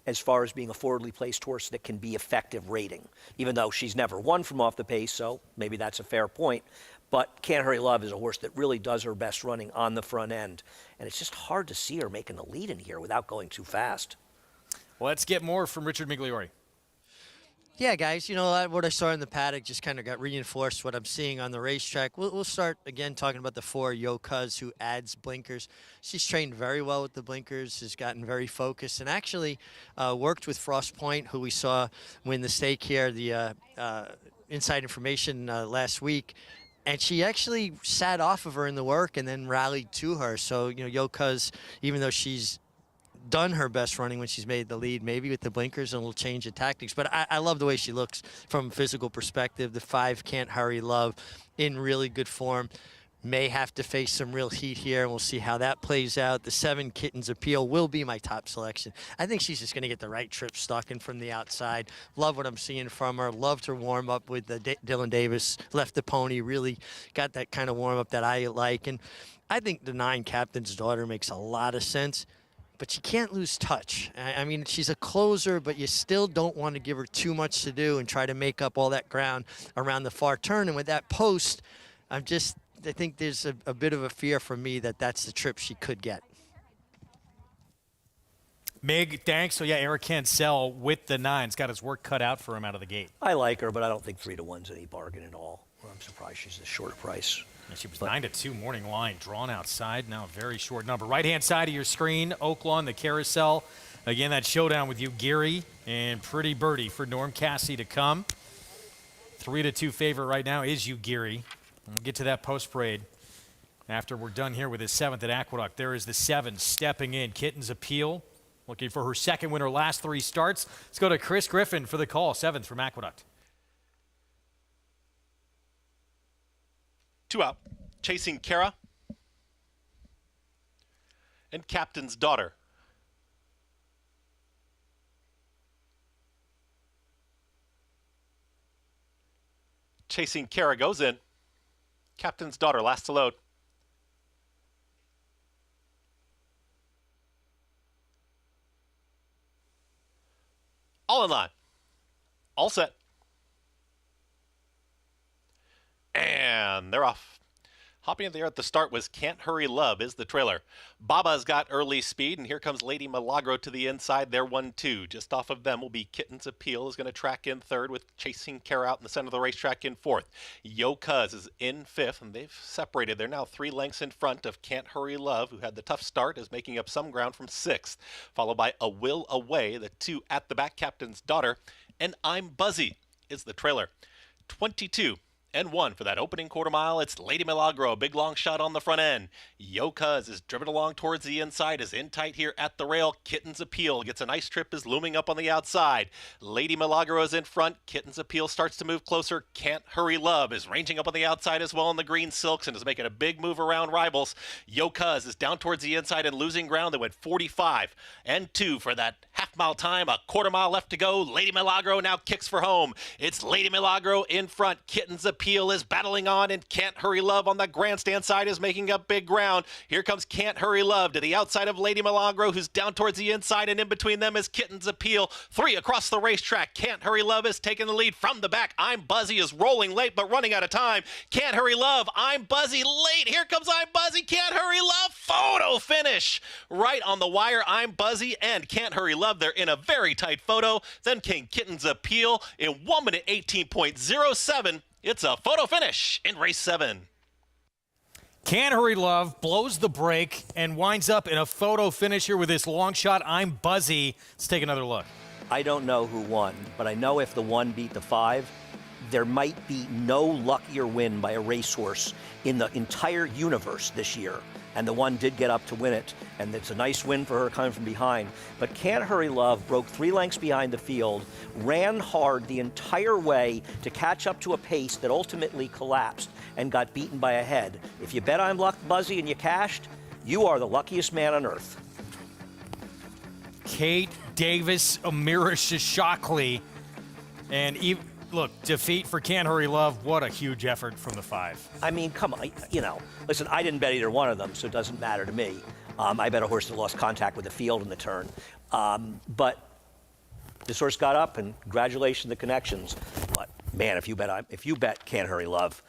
as far as being a forwardly placed horse that can be effective rating, even though she's never won from off the pace, so maybe that's a fair point. But Can't Hurry Love is a horse that really does her best running on the front end, and it's just hard to see her making the lead in here without going too fast. Let's get more from Richard Migliori. Yeah, guys, you know, what I saw in the paddock just kind of got reinforced what I'm seeing on the racetrack. We'll start, again, talking about the 4, Yo Cuz, who adds blinkers. She's trained very well with the blinkers, has gotten very focused, and actually worked with Frost Point, who we saw win the stake here, the Inside Information last week. And she actually sat off of her in the work and then rallied to her. So, you know, Yo Cuz, even though she's done her best running when she's made the lead, maybe with the blinkers and a little change of tactics. But I love the way she looks from a physical perspective. The 5, Can't Hurry Love, in really good form. May have to face some real heat here, and we'll see how that plays out. The 7, Kitten's Appeal, will be my top selection. I think she's just going to get the right trip stuck in from the outside. Love what I'm seeing from her. Loved her warm-up with Dylan Davis. Left the pony, really got that kind of warm-up that I like. And I think the 9, Captain's Daughter, makes a lot of sense. But you can't lose touch. I mean, she's a closer, but you still don't want to give her too much to do and try to make up all that ground around the far turn. And with that post, I think there's a bit of a fear for me that that's the trip she could get. Mig, thanks. So, yeah, Eric Cancel with the 9's got his work cut out for him out of the gate. I like her, but I don't think 3-1's any bargain at all. Well, I'm surprised she's a shorter price. And she was 9-2 morning line, drawn outside. Now a very short number. Right-hand side of your screen, Oaklawn, the carousel. Again, that showdown with you, Geary, and Pretty Birdie for Norm Cassie to come. 3-2 favorite right now is you, Geary. We'll get to that post parade after we're done here with his 7th at Aqueduct. There is the 7 stepping in, Kitten's Appeal, looking for her 2nd win her last 3 starts. Let's go to Chris Griffin for the call, 7th from Aqueduct. 2 out. Chasing Kara and Captain's Daughter. Chasing Kara goes in. Captain's Daughter last to load. All in line. All set. And they're off. Hopping in the air at the start was Can't Hurry Love is the trailer. Baba's got early speed, and here comes Lady Milagro to the inside. They're 1-2. Just off of them will be Kitten's Appeal, is going to track in third with Chasing Kara out in the center of the racetrack in fourth. Yo Cuz is in fifth, and they've separated. They're now 3 lengths in front of Can't Hurry Love, who had the tough start, is making up some ground from sixth, followed by A Will Away, the 2 at the back, Captain's Daughter, and I'm Buzzy is the trailer. 22 and 1 for that opening quarter mile. It's Lady Milagro, a big long shot on the front end. Yo Cuz is driven along towards the inside, is in tight here at the rail. Kitten's Appeal gets a nice trip, is looming up on the outside. Lady Milagro is in front. Kitten's Appeal starts to move closer. Can't Hurry Love is ranging up on the outside as well in the green silks and is making a big move around rivals. Yo Cuz is down towards the inside and losing ground. They went 45 and 2 for that half-mile time. A quarter mile left to go. Lady Milagro now kicks for home. It's Lady Milagro in front. Kitten's Appeal is battling on, and Can't Hurry Love on the grandstand side is making up big ground. Here comes Can't Hurry Love to the outside of Lady Milagro, who's down towards the inside, and in between them is Kitten's Appeal. 3 across the racetrack. Can't Hurry Love is taking the lead from the back. I'm Buzzy is rolling late, but running out of time. Can't Hurry Love. I'm Buzzy late. Here comes I'm Buzzy. Can't Hurry Love. Photo finish. Right on the wire. I'm Buzzy and Can't Hurry Love. They're in a very tight photo. Then came Kitten's Appeal in 1 minute 18.07. It's a photo finish in race 7. Can't Hurry Love blows the break and winds up in a photo finish here with this long shot. I'm Buzzy. Let's take another look. I don't know who won, but I know if the 1 beat the 5, there might be no luckier win by a racehorse in the entire universe this year. And the 1 did get up to win it, and it's a nice win for her coming from behind. But Can't Hurry Love broke 3 lengths behind the field, ran hard the entire way to catch up to a pace that ultimately collapsed and got beaten by a head. If you bet I'm Buzzy and you cashed, you are the luckiest man on earth. Kate Davis, Amira Shishakli, and look, defeat for Can't Hurry Love. What a huge effort from the 5. I mean, come on, listen, I didn't bet either one of them, so it doesn't matter to me. I bet a horse that lost contact with the field in the turn. But this horse got up, and congratulations, the connections. But man, if you bet Can't Hurry Love,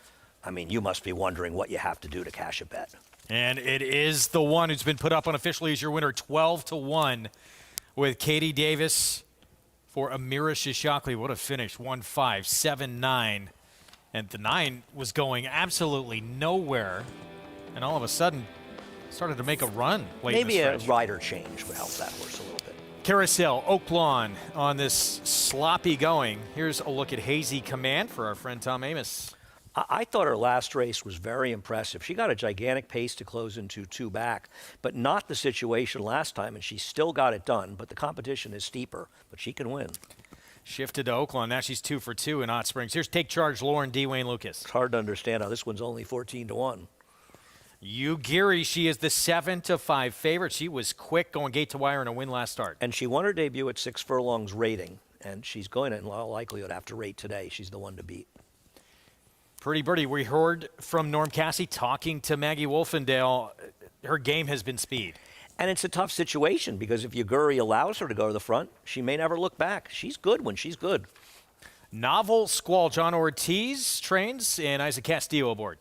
I mean, you must be wondering what you have to do to cash a bet. And it is the one who's been put up unofficially as your winner, 12-1, with Katie Davis for Amira Shishakli. What a finish, 1-5, 7-9. And the 9 was going absolutely nowhere, and all of a sudden started to make a run late in the stretch. Maybe a rider change would help that horse a little bit. Carousel, Oaklawn on this sloppy going. Here's a look at Hazy Command for our friend Tom Amos. I thought her last race was very impressive. She got a gigantic pace to close into 2 back, but not the situation last time, and she still got it done. But the competition is steeper, but she can win. Shifted to Oaklawn. Now she's 2 for 2 in Hot Springs. Here's Take Charge, Lauren D. Wayne Lucas. It's hard to understand how this one's only 14-1. Yu Giri, she is the 7-5 favorite. She was quick going gate to wire in a win last start. And she won her debut at 6 furlongs rating, and she's going to, in all likelihood, have to rate today. She's the one to beat. Pretty Birdie, we heard from Norm Cassie talking to Maggie Wolfendale. Her game has been speed. And it's a tough situation because if Yuguri allows her to go to the front, she may never look back. She's good when she's good. Novel Squall, John Ortiz trains, and Isaac Castillo aboard.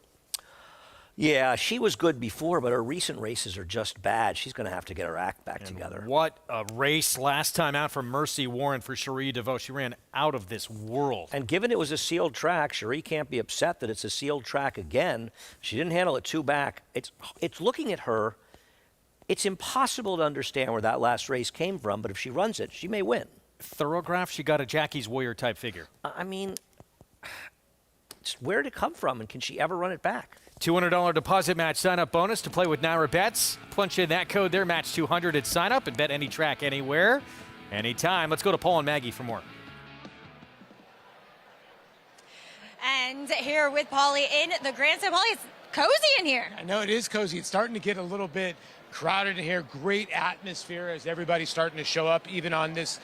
Yeah, she was good before, but her recent races are just bad. She's going to have to get her act back together. What a race last time out from Mercy Warren for Cherie DeVoe. She ran out of this world. And given it was a sealed track, Cherie can't be upset that it's a sealed track again. She didn't handle it 2 back. It's looking at her, it's impossible to understand where that last race came from, but if she runs it, she may win. Thorograph, she got a Jackie's Warrior type figure. I mean, where did it come from, and can she ever run it back? $200 deposit match sign-up bonus to play with Naira Bets. Punch in that code there, match 200 at sign-up, and bet any track, anywhere, anytime. Let's go to Paul and Maggie for more. And here with Paulie in the grandstand. Paulie, it's cozy in here. I know it is cozy. It's starting to get a little bit crowded in here. Great atmosphere as everybody's starting to show up. Even on this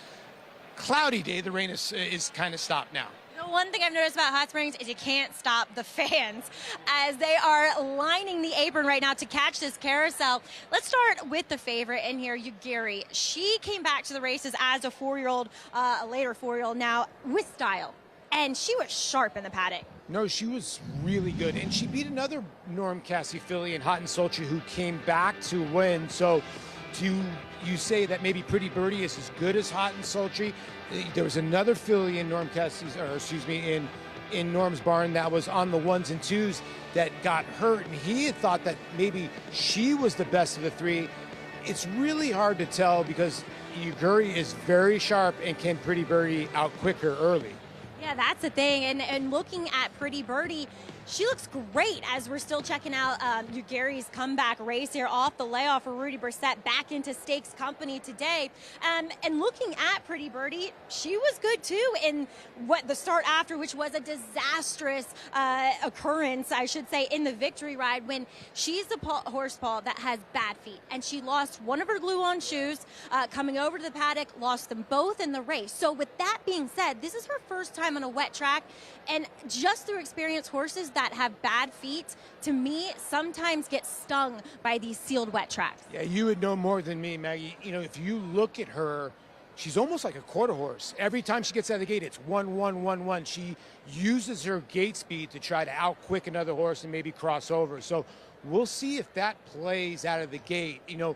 cloudy day, the rain is kind of stopped now. The one thing I've noticed about Hot Springs is you can't stop the fans as they are lining the apron right now to catch this carousel. Let's start with the favorite in here, Ugiri. She came back to the races as a 4-year-old, a later 4-year-old now, with style. And she was sharp in the paddock. No, she was really good. And she beat another Norm Cassie filly in Hot and Sultry who came back to win. So you say that maybe Pretty Birdie is as good as Hot and Sultry. There was another filly in Norm Cassie's, or excuse me, in Norm's barn that was on the 1s and 2s that got hurt. And he had thought that maybe she was the best of the 3. It's really hard to tell because Ugiri is very sharp and can Pretty Birdie out quicker early. Yeah, that's the thing. And looking at Pretty Birdie, she looks great as we're still checking out Ugiri's comeback race here off the layoff for Rudy Brissett back into stakes company today. And looking at Pretty Birdie, she was good too in what the start after, which was a disastrous occurrence, I should say, in the victory ride when she's the horse, Paul, that has bad feet. And she lost one of her glue-on shoes coming over to the paddock, lost them both in the race. So with that being said, this is her first time on a wet track. And just through experience, horses that have bad feet, to me, sometimes get stung by these sealed wet tracks. Yeah, you would know more than me, Maggie. You know, if you look at her, she's almost like a quarter horse. Every time she gets out of the gate, it's 1-1-1-1. She uses her gate speed to try to outquick another horse and maybe cross over. So we'll see if that plays out of the gate. You know,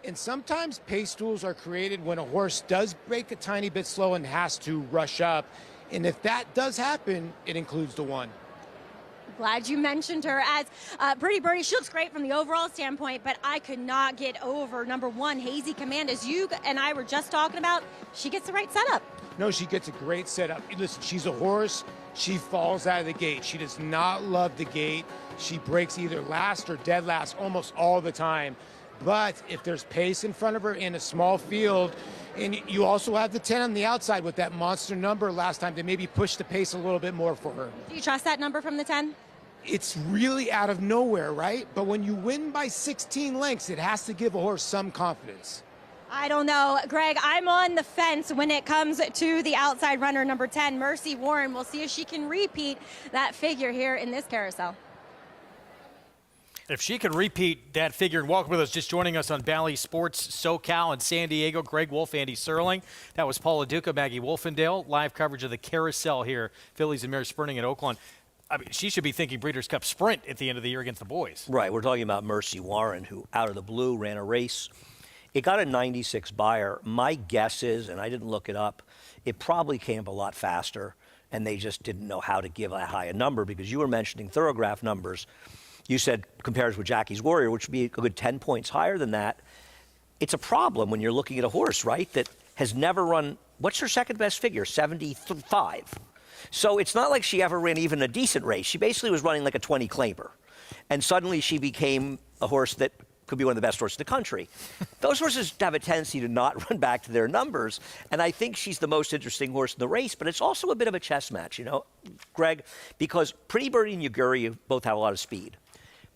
and sometimes pace tools are created when a horse does break a tiny bit slow and has to rush up. And if that does happen, it includes the 1. Glad you mentioned her as Pretty Birdie. She looks great from the overall standpoint, but I could not get over number 1, Hazy Command. As you and I were just talking about, she gets the right setup. No, she gets a great setup. Listen, she's a horse. She falls out of the gate. She does not love the gate. She breaks either last or dead last almost all the time. But if there's pace in front of her in a small field, and you also have the 10 on the outside with that monster number last time to maybe push the pace a little bit more for her. Do you trust that number from the 10? It's really out of nowhere, right? But when you win by 16 lengths, it has to give a horse some confidence. I don't know. Greg, I'm on the fence when it comes to the outside runner, number 10, Mercy Warren. We'll see if she can repeat that figure here in this carousel. If she could repeat that figure, and welcome with us, just joining us on Bally Sports SoCal in San Diego, Greg Wolf, Andy Serling. That was Paula Duca, Maggie Wolfendale. Live coverage of the carousel here, Fillies and Mares sprinting at Oaklawn. I mean, she should be thinking Breeders' Cup Sprint at the end of the year against the boys. Right. We're talking about Mercy Warren, who out of the blue ran a race. It got a 96 buyer. My guess is, and I didn't look it up, it probably came up a lot faster, and they just didn't know how to give that high a number because you were mentioning Thorograph numbers. You said compares with Jackie's Warrior, which would be a good 10 points higher than that. It's a problem when you're looking at a horse, right, that has never run, what's her second best figure? 75. So it's not like she ever ran even a decent race. She basically was running like a 20 claimer. And suddenly she became a horse that could be one of the best horses in the country. Those horses have a tendency to not run back to their numbers. And I think she's the most interesting horse in the race, but it's also a bit of a chess match, you know, Greg, because Pretty Birdie and Ugiri both have a lot of speed.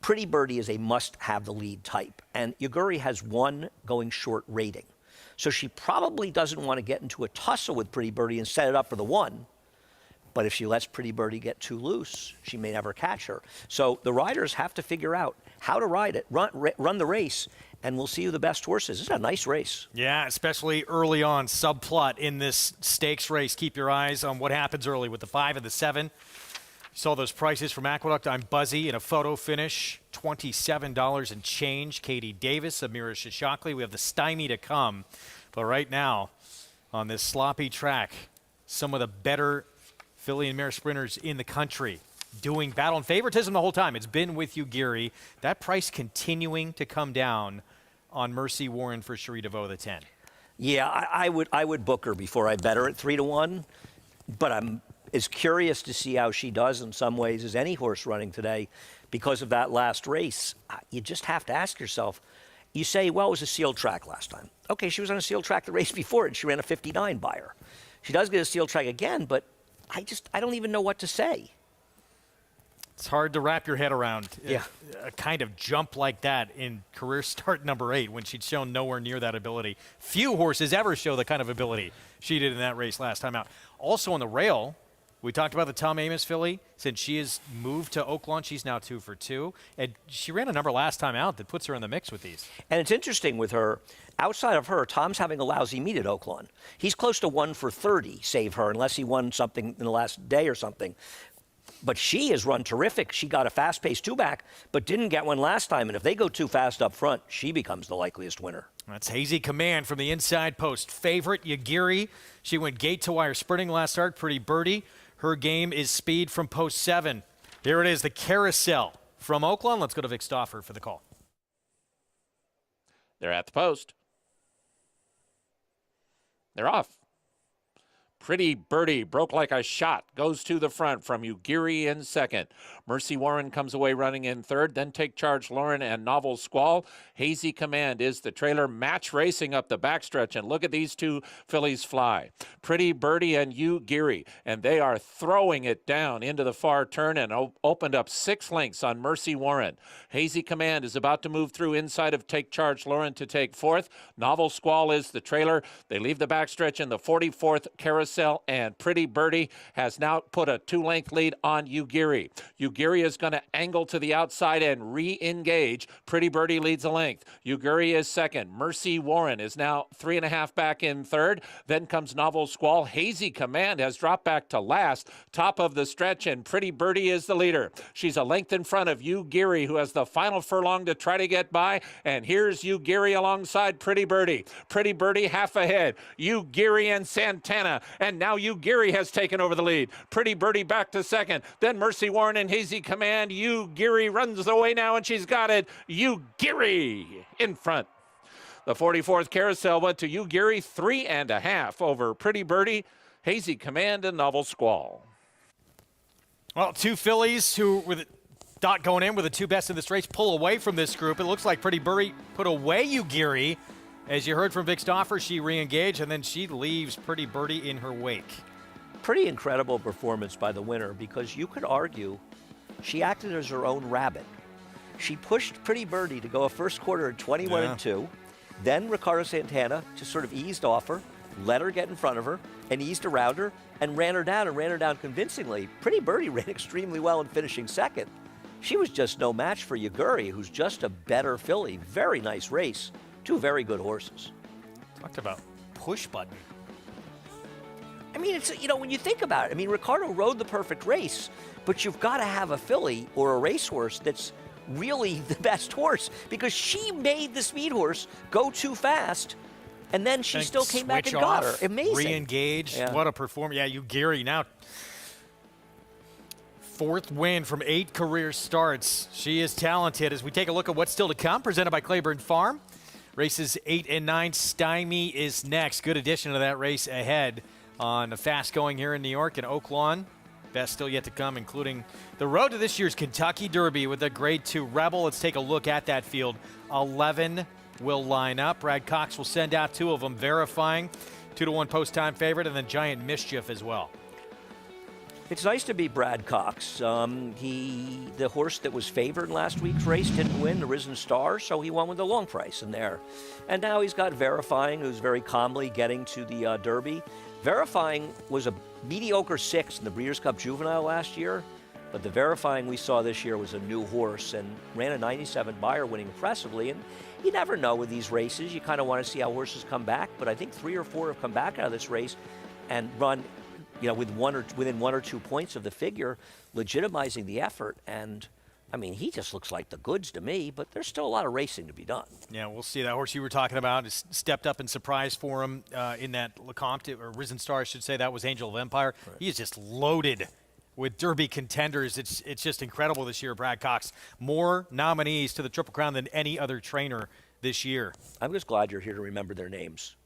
Pretty Birdie is a must-have-the-lead type, and Ugiri has 1 going short rating. So she probably doesn't want to get into a tussle with Pretty Birdie and set it up for the 1. But if she lets Pretty Birdie get too loose, she may never catch her. So the riders have to figure out how to ride it, run the race, and we'll see who the best horse is. This is a nice race. Yeah, especially early on, subplot in this stakes race. Keep your eyes on what happens early with the 5 and the 7. Saw those prices from Aqueduct. I'm Buzzy in a photo finish, $27 and change. Katie Davis, Amira Shishakli. We have the Stymie to come. But right now, on this sloppy track, some of the better filly and mare sprinters in the country doing battle and favoritism the whole time. It's been with Ugiri. That price continuing to come down on Mercy Warren for Cherie DeVoe, the 10. Yeah, I would book her before I bet her at 3-1. But I'm as curious to see how she does in some ways as any horse running today because of that last race. You just have to ask yourself, you say, well, it was a sealed track last time. Okay, she was on a sealed track the race before and she ran a 59 buyer. She does get a sealed track again, but I don't even know what to say. It's hard to wrap your head around a kind of jump like that in career start number 8 when she'd shown nowhere near that ability. Few horses ever show the kind of ability she did in that race last time out. Also on the rail, we talked about the Tom Amoss filly. Since she has moved to Oaklawn, she's now 2 for 2. And she ran a number last time out that puts her in the mix with these. And it's interesting with her, outside of her, Tom's having a lousy meet at Oaklawn. He's close to 1 for 30, save her, unless he won something in the last day or something. But she has run terrific. She got a fast-paced 2-back, but didn't get one last time. And if they go too fast up front, she becomes the likeliest winner. That's Hazy Command from the inside post. Favorite, Yagiri. She went gate-to-wire sprinting last start. Pretty Birdie. Her game is speed from post 7. Here it is, the Carousel from Oaklawn. Let's go to Vic Stauffer for the call. They're at the post. They're off. Pretty Birdie broke like a shot, goes to the front from Ugiri in second. Mercy Warren comes away running in third, then Take Charge Lauren and Novel Squall. Hazy Command is the trailer, match racing up the backstretch, and look at these two fillies fly. Pretty Birdie and Ugiri, and they are throwing it down into the far turn and opened up 6 lengths on Mercy Warren. Hazy Command is about to move through inside of Take Charge Lauren to take 4th. Novel Squall is the trailer. They leave the backstretch in the 44th Carousel, and Pretty Birdie has now put a 2-length lead on Ugiri. Ugiri is going to angle to the outside and re-engage. Pretty Birdie leads a length. Ugiri is second. Mercy Warren is now 3.5 back in third. Then comes Novel Squall. Hazy Command has dropped back to last, top of the stretch, and Pretty Birdie is the leader. She's a length in front of Ugiri, who has the final furlong to try to get by, and here's Ugiri alongside Pretty Birdie. Pretty Birdie half ahead. Ugiri and Santana, and now Ugiri has taken over the lead. Pretty Birdie back to second. Then Mercy Warren and Hazy Command. Ugiri runs away now, and she's got it. Ugiri in front. The 44th Carousel went to Ugiri, 3.5 over Pretty Birdie, Hazy Command, and Novel Squall. Well, 2 fillies who were thought going in with the 2 best in this race pull away from this group. It looks like Pretty Birdie put away Ugiri. As you heard from Vic Stauffer, she re-engaged, and then she leaves Pretty Birdie in her wake. Pretty incredible performance by the winner, because you could argue she acted as her own rabbit. She pushed Pretty Birdie to go a first quarter at 21-2. Then Ricardo Santana just sort of eased off her, let her get in front of her, and eased around her, and ran her down convincingly. Pretty Birdie ran extremely well in finishing second. She was just no match for Ugiri, who's just a better filly. Very nice race. 2 very good horses. Talked about push button. I mean, it's, you know, when you think about it, I mean, Ricardo rode the perfect race, but you've got to have a filly or a racehorse that's really the best horse, because she made the speed horse go too fast, and then she still came back and got her. Amazing. Re-engaged. Yeah. What a performance. Yeah, Ugiri now 4th win from 8 career starts. She is talented. As we take a look at what's still to come, presented by Claiborne Farm. Races 8 and 9. Stymie is next. Good addition to that race ahead on the fast going here in New York and Oaklawn. Best still yet to come, including the road to this year's Kentucky Derby with a Grade 2 Rebel. Let's take a look at that field. 11 will line up. Brad Cox will send out 2 of them, Verifying, 2-1 post-time favorite, and then Giant Mischief as well. It's nice to beat Brad Cox. The horse that was favored in last week's race didn't win, the Risen Star, so he won with the long price in there. And now he's got Verifying, who's very calmly getting to the Derby. Verifying was a mediocre 6th in the Breeders' Cup Juvenile last year, but the Verifying we saw this year was a new horse and ran a 97 Beyer, winning impressively. And you never know with these races. You kind of want to see how horses come back, but I think 3 or 4 have come back out of this race and run, you know, within 1 or 2 points of the figure, legitimizing the effort. And I mean, he just looks like the goods to me, but there's still a lot of racing to be done. Yeah, we'll see. That horse you were talking about has stepped up and surprised for him in that Lecomte, or Risen Star, I should say. That was Angel of Empire. Right. He is just loaded with Derby contenders. It's just incredible this year, Brad Cox. More nominees to the Triple Crown than any other trainer this year. I'm just glad you're here to remember their names.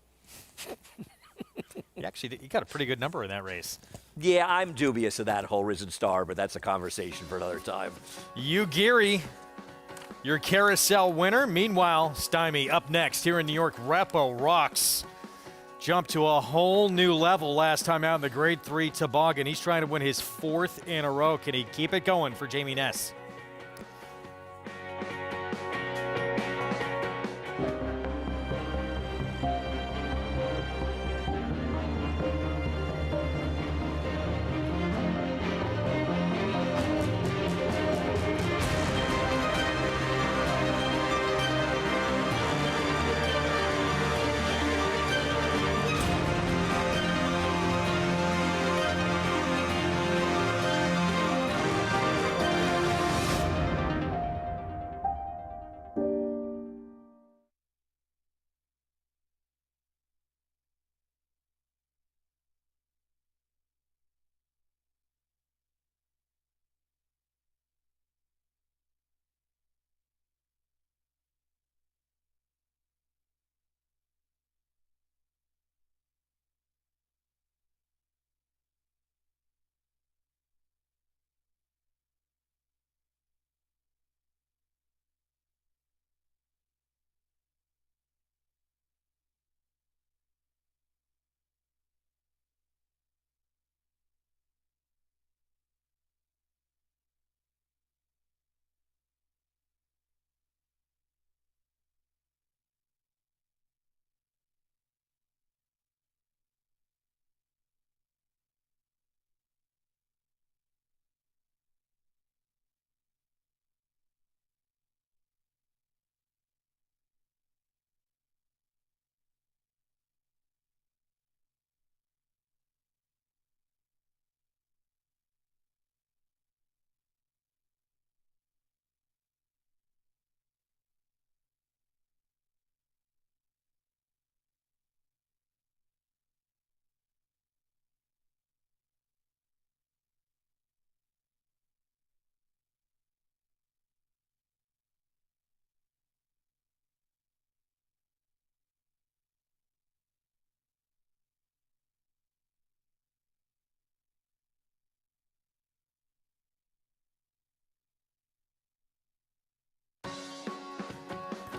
You got a pretty good number in that race. Yeah, I'm dubious of that whole Risen Star, but that's a conversation for another time. Ugiri, your Carousel winner. Meanwhile, Stymie up next here in New York. Repo rocks jumped to a whole new level last time out in the Grade 3 toboggan. He's trying to win his 4th in a row. Can he keep it going for Jamie Ness?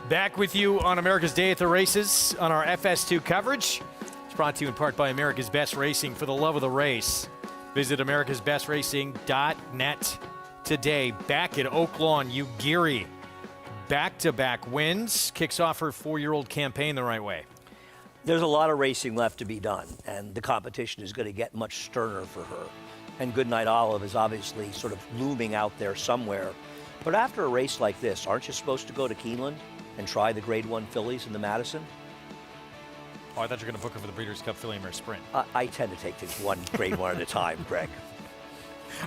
Back with you on America's Day at the Races on our FS2 coverage. It's brought to you in part by America's Best Racing. For the love of the race, visit americasbestracing.net today. Back at Oaklawn, Ugiri. Back-to-back wins. Kicks off her 4-year-old campaign the right way. There's a lot of racing left to be done, and the competition is going to get much sterner for her. And Goodnight Olive is obviously sort of looming out there somewhere. But after a race like this, aren't you supposed to go to Keeneland and try the Grade 1 fillies in the Madison? Oh, I thought you were going to book her for the Breeders' Cup Filly Mare Sprint. I tend to take things one Grade 1 at a time, Greg.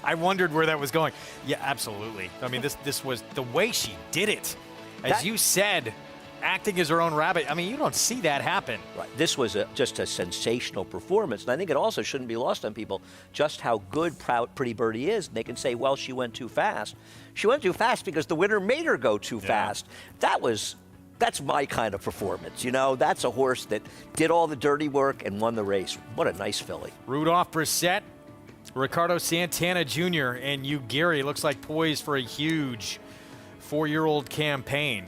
I wondered where that was going. Yeah, absolutely. I mean, this was the way she did it. As you said, acting as her own rabbit. I mean, you don't see that happen. Right. This was just a sensational performance. And I think it also shouldn't be lost on people just how good Pretty Birdie is. They can say, well, she went too fast. She went too fast because the winner made her go too fast. That's my kind of performance. You know, that's a horse that did all the dirty work and won the race. What a nice filly. Rudolph Brissett, Ricardo Santana Jr., and Ugiri looks like poised for a huge 4-year-old campaign.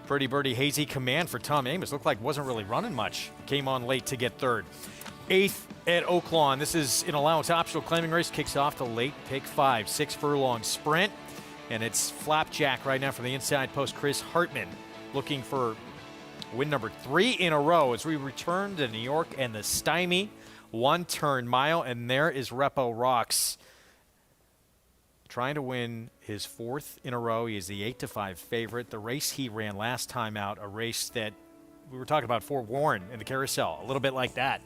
Pretty Birdie, Hazy Command for Tom Amoss. Looked like wasn't really running much. Came on late to get 3rd. 8th at Oaklawn. This is an allowance optional claiming race. Kicks off the late pick 5. 6 furlong sprint. And it's Flapjack right now from the inside post. Chris Hartman looking for win number 3 in a row as we return to New York and the Stymie 1-turn mile. And there is Repo Rocks trying to win his 4th in a row. He is the 8-5 favorite. The race he ran last time out, a race that we were talking about Fort Warren in the carousel, a little bit like that.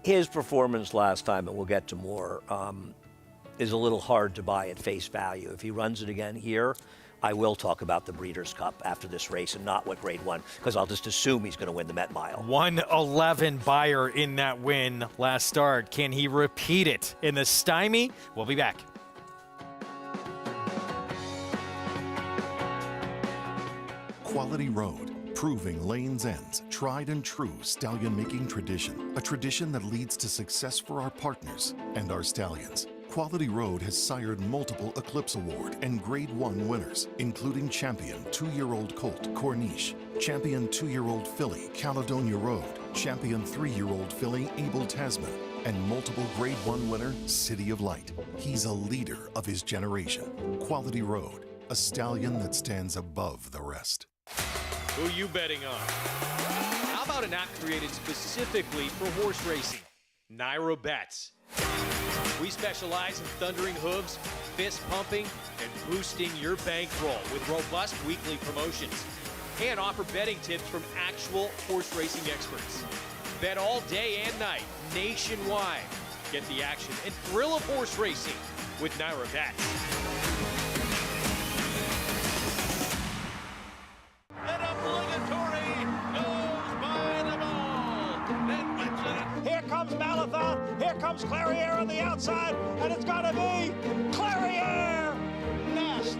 His performance last time, and we'll get to more, is a little hard to buy at face value. If he runs it again here, I will talk about the Breeders' Cup after this race and not what Grade 1, because I'll just assume he's going to win the Met Mile. 1:11 buyer in that win last start. Can he repeat it in the Stymie? We'll be back. Quality Road, proving Lane's End's tried and true stallion-making tradition. A tradition that leads to success for our partners and our stallions. Quality Road has sired multiple Eclipse Award and Grade 1 winners, including champion 2-year-old colt Corniche, champion 2-year-old filly Caledonia Road, champion 3-year-old filly Abel Tasman, and multiple Grade 1 winner City of Light. He's a leader of his generation. Quality Road, a stallion that stands above the rest. Who you betting on? How about an app created specifically for horse racing? Naira Bets. We specialize in thundering hooves, fist pumping, and boosting your bankroll with robust weekly promotions. And offer betting tips from actual horse racing experts. Bet all day and night, nationwide. Get the action and thrill of horse racing with Naira Bets. Here comes Malatha. Here comes Clariere on the outside, and it's going to be Clariere. Nest,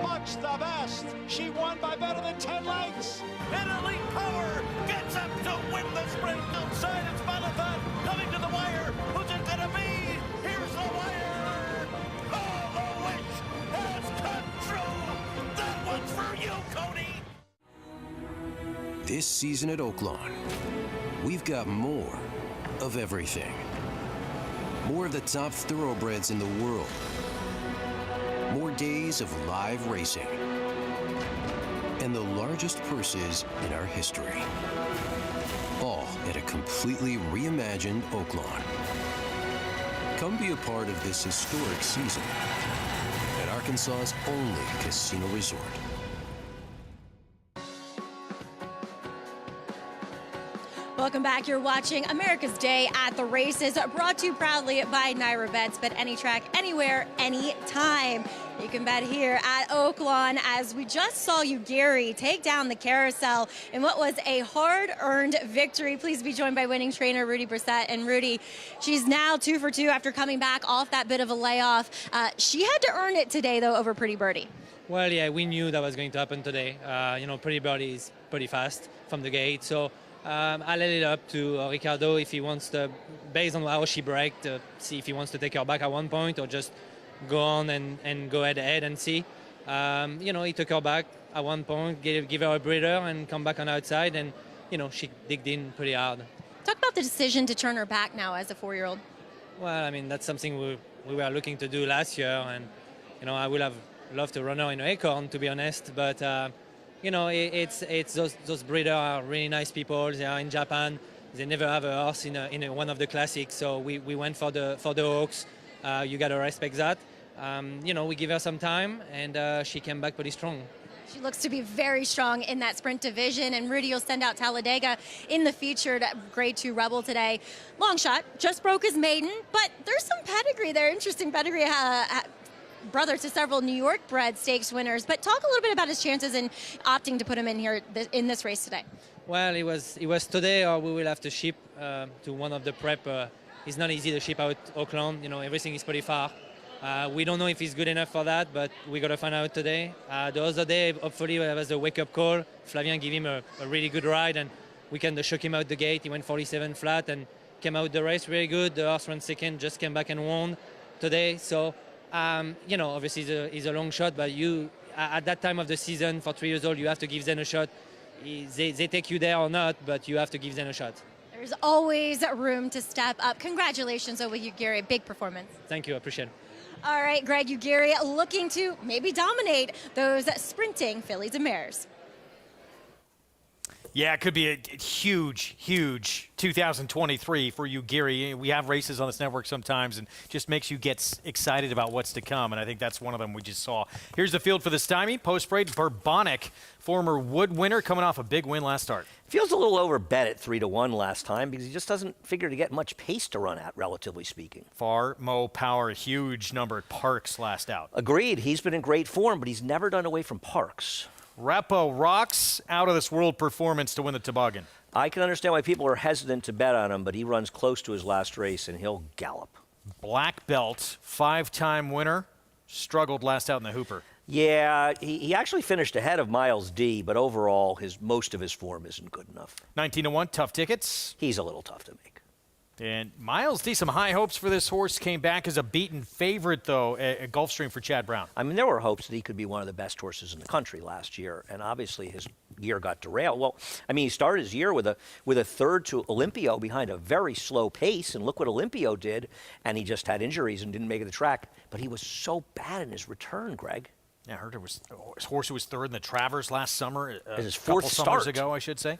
much the best. She won by better than 10 lengths. And Elite Power gets up to win the sprint. Outside, it's Malatha coming to the wire. Who's it going to be? Here's the wire. Oh, the wish has come true. That one's for you, Cody. This season at Oaklawn, we've got more of everything. More of the top thoroughbreds in the world. More days of live racing. And the largest purses in our history. All at a completely reimagined Oaklawn. Come be a part of this historic season at Arkansas's only casino resort. Welcome back. You're watching America's Day at the Races, brought to you proudly by Naira Bets. Bet any track, anywhere, anytime. You can bet here at Oaklawn, as we just saw you, Gary, take down the carousel in what was a hard-earned victory. Please be joined by winning trainer Rudy Brissett. And Rudy, she's now 2 for 2 after coming back off that bit of a layoff. She had to earn it today, though, over Pretty Birdie. Well, yeah, we knew that was going to happen today. Pretty Birdie is pretty fast from the gate, so I let it up to Ricardo if he wants to, based on how she braked, see if he wants to take her back at one point or just go on and go ahead and see. He took her back at one point, give her a breather and come back on the outside, and, she digged in pretty hard. Talk about the decision to turn her back now as a 4-year-old. Well, I mean, that's something we were looking to do last year, and, I would have loved to run her in an Acorn, to be honest, but it's those breeders are really nice people. They are in Japan. They never have a horse in one of the classics. So we went for the Oaks. You gotta respect that. We give her some time, and she came back pretty strong. She looks to be very strong in that sprint division, and Rudy will send out Talladega in the featured Grade 2 Rebel today. Long shot, just broke his maiden, but there's some pedigree there, interesting pedigree. Brother to several New York bred stakes winners, but talk a little bit about his chances in opting to put him in here in this race today. Well, it was today, or we will have to ship to one of the prep. It's not easy to ship out Oaklawn. Everything is pretty far. We don't know if he's good enough for that, but we got to find out today. The other day, hopefully, there was a wake-up call. Flavien gave him a really good ride, and we can shook him out the gate. He went 47 flat and came out the race really good. The horse ran second, just came back and won today. So. Obviously it's a long shot, but at that time of the season, for 3 years old, you have to give them a shot. They take you there or not, but you have to give them a shot. There's always room to step up. Congratulations over you, Gary. Big performance. Thank you. I appreciate it. All right, Greg Ugiri looking to maybe dominate those sprinting fillies and mares. Yeah, it could be a huge, huge 2023 for you, Gary. We have races on this network sometimes, and just makes you get excited about what's to come, and I think that's one of them we just saw. Here's the field for the Stymie. Post-parade, Bourbonic, former Wood winner, coming off a big win last start. Feels a little overbet at 3-1 last time because he just doesn't figure to get much pace to run at, relatively speaking. Far Mo Power, a huge number at Parks last out. Agreed. He's been in great form, but he's never done away from Parks. Repo Rocks, out of this world performance to win the toboggan. I can understand why people are hesitant to bet on him, but he runs close to his last race, and he'll gallop. Black Belt, 5-time winner, struggled last out in the Hooper. Yeah, he actually finished ahead of Miles D, but overall, most of his form isn't good enough. 19-1, tough tickets. He's a little tough to make. And Miles D, some high hopes for this horse. Came back as a beaten favorite, though, at Gulfstream for Chad Brown. I mean, there were hopes that he could be one of the best horses in the country last year, and obviously his year got derailed. Well, I mean, he started his year with a third to Olympio behind a very slow pace, and look what Olympio did, and he just had injuries and didn't make it the track. But he was so bad in his return, Greg. Yeah, I heard his horse was third in the Travers last summer. His fourth summers start. ago, I should say.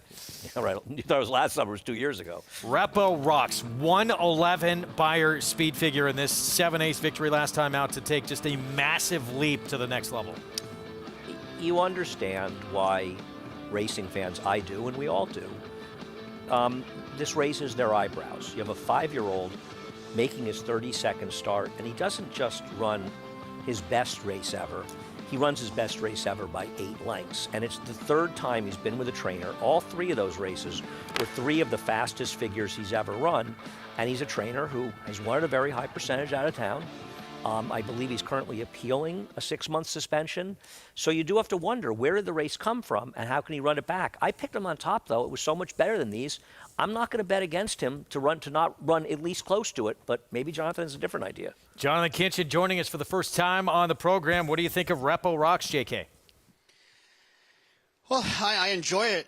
Yeah, right. You thought it was last summer. It was 2 years ago. Repo Rocks, 111 Beyer speed figure in this 7/8 victory last time out to take just a massive leap to the next level. You understand why racing fans, I do, and we all do, this raises their eyebrows. You have a 5-year-old making his 32nd start, and he doesn't just run his best race ever. He runs his best race ever by 8 lengths, and it's the 3rd time he's been with a trainer. All 3 of those races were 3 of the fastest figures he's ever run, and he's a trainer who has won at a very high percentage out of town. I believe he's currently appealing a 6-month suspension. So you do have to wonder, where did the race come from and how can he run it back? I picked him on top, though. It was so much better than these. I'm not going to bet against him to not run at least close to it, but maybe Jonathan has a different idea. Jonathan Kinchin joining us for the first time on the program. What do you think of Repo Rocks, JK? Well, I enjoy it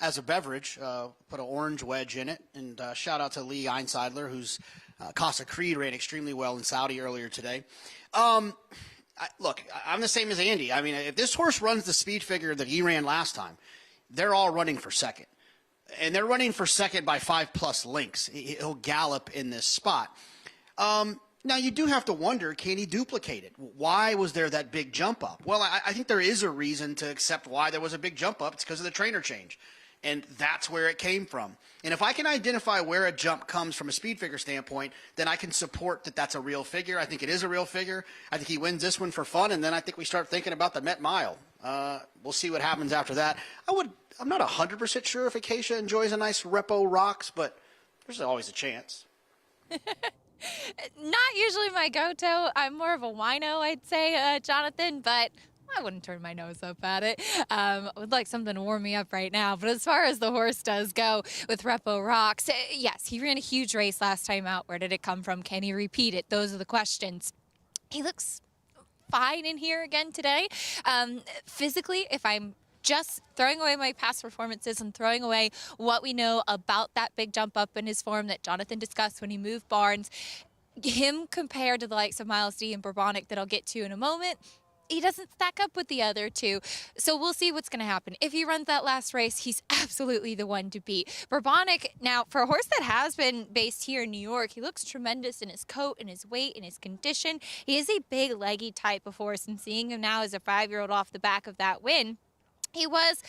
as a beverage. Put an orange wedge in it. And shout out to Lee Einseidler, who's Costa Creed ran extremely well in Saudi earlier today. Look, I'm the same as Andy. I mean, if this horse runs the speed figure that he ran last time, they're all running for second. And they're running for second by 5+ lengths. He'll gallop in this spot. Now, you do have to wonder, can he duplicate it? Why was there that big jump up? Well, I think there is a reason to accept why there was a big jump up. It's because of the trainer change. And that's where it came from. And if I can identify where a jump comes from a speed figure standpoint, then I can support that that's a real figure. I think it is a real figure. I think he wins this one for fun, and then I think we start thinking about the Met Mile. We'll see what happens after that. I'm not 100% sure if Acacia enjoys a nice Repo Rocks, but there's always a chance. Not usually my go-to. I'm more of a wino, I'd say, Jonathan, but I wouldn't turn my nose up at it. I would like something to warm me up right now. But as far as the horse does go with Repo Rocks, yes, he ran a huge race last time out. Where did it come from? Can he repeat it? Those are the questions. He looks fine in here again today. Physically, if I'm just throwing away my past performances and throwing away what we know about that big jump up in his form that Jonathan discussed when he moved Barnes, him compared to the likes of Miles D and Bourbonic that I'll get to in a moment, he doesn't stack up with the other two. So we'll see what's going to happen. If he runs that last race, he's absolutely the one to beat. Bourbonic, now, for a horse that has been based here in New York, he looks tremendous in his coat, in his weight, in his condition. He is a big, leggy type of horse, and seeing him now as a 5-year-old off the back of that win, he was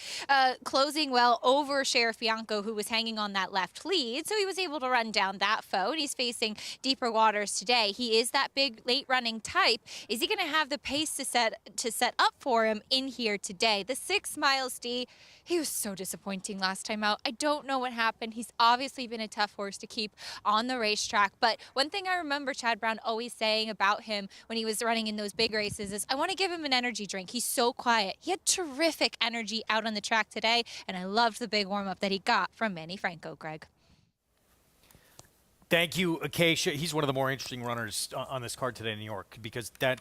closing well over Sheriff Bianco, who was hanging on that left lead, so he was able to run down that foe, and he's facing deeper waters today. He is that big late-running type. Is he going to have the pace to set up for him in here today? The 6 Miles D, he was so disappointing last time out. I don't know what happened. He's obviously been a tough horse to keep on the racetrack, but one thing I remember Chad Brown always saying about him when he was running in those big races is, I want to give him an energy drink. He's so quiet. He had terrific energy out on the track today, and I loved the big warm-up that he got from Manny Franco, Greg. Thank you, Acacia. He's one of the more interesting runners on this card today in New York, because that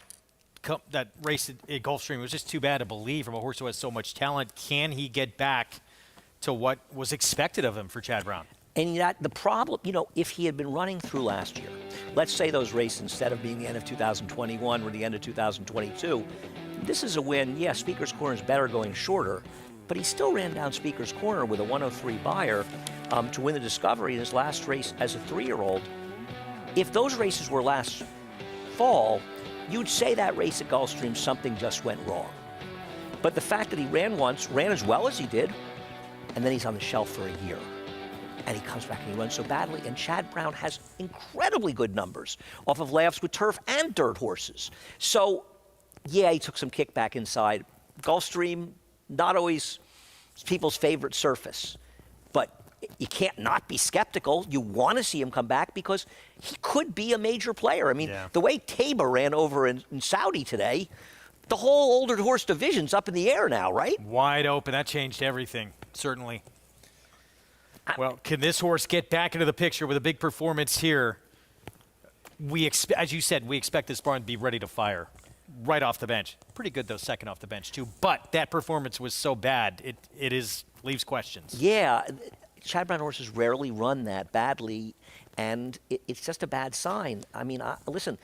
race at Gulfstream was just too bad to believe from a horse who has so much talent. Can he get back to what was expected of him for Chad Brown? And that the problem, if he had been running through last year, let's say those races, instead of being the end of 2021 or the end of 2022, this is a win. Yeah, Speaker's Corner is better going shorter, but he still ran down Speaker's Corner with a 103 Beyer to win the Discovery in his last race as a 3-year-old. If those races were last fall, you'd say that race at Gulfstream, something just went wrong. But the fact that he ran once, ran as well as he did, and then he's on the shelf for a year. And he comes back and he runs so badly. And Chad Brown has incredibly good numbers off of layoffs with turf and dirt horses. So, yeah, he took some kickback inside. Gulfstream, not always people's favorite surface. But you can't not be skeptical. You want to see him come back because he could be a major player. I mean, the way Taba ran over in Saudi today, the whole older horse division's up in the air now, right? Wide open. That changed everything, certainly. Well, can this horse get back into the picture with a big performance here? As you said, we expect this barn to be ready to fire. right off the bench. Pretty good, though, second off the bench, too. But that performance was so bad, it leaves questions. Yeah, Chad Brown horses rarely run that badly, and it's just a bad sign. I mean, listen,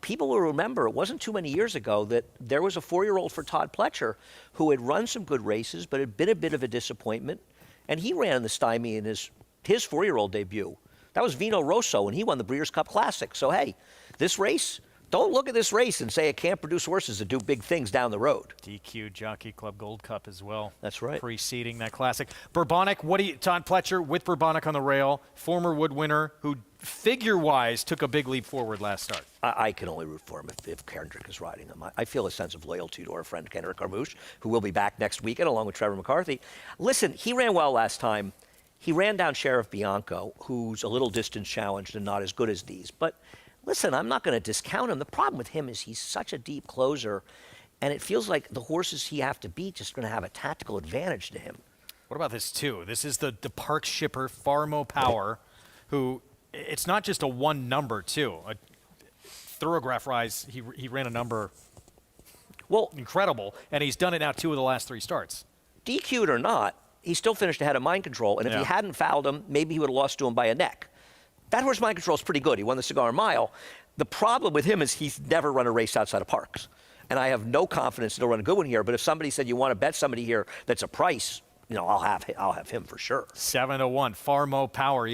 people will remember it wasn't too many years ago that there was a 4-year-old for Todd Pletcher who had run some good races, but had been a bit of a disappointment, and he ran the stymie in his 4-year-old debut. That was Vino Rosso, and he won the Breeders' Cup Classic. So, hey, this race, don't look at this race and say it can't produce horses that do big things down the road. DQ Jockey Club Gold Cup as well. That's right. Preceding that Classic. Bourbonic, Todd Pletcher with Bourbonic on the rail, former Wood winner who figure-wise took a big leap forward last start. I can only root for him if Kendrick is riding him. I feel a sense of loyalty to our friend Kendrick Carmouche, who will be back next weekend along with Trevor McCarthy. Listen, he ran well last time. He ran down Sheriff Bianco, who's a little distance challenged and not as good as these. But listen, I'm not going to discount him. The problem with him is he's such a deep closer, and it feels like the horses he have to beat just going to have a tactical advantage to him. What about this, too? This is the park shipper, Farmo Power, who it's not just a one number, too. A Thoroughgraph-wise, he ran a number incredible, and he's done it now 2 of the last 3 starts. DQ'd or not, he still finished ahead of Mind Control, and if he hadn't fouled him, maybe he would have lost to him by a neck. That horse, Mind Control, is pretty good. He won the Cigar Mile. The problem with him is he's never run a race outside of Parks. And I have no confidence he'll run a good one here. But if somebody said you want to bet somebody here that's a price, I'll have him for sure. 7-1, Farmo Power,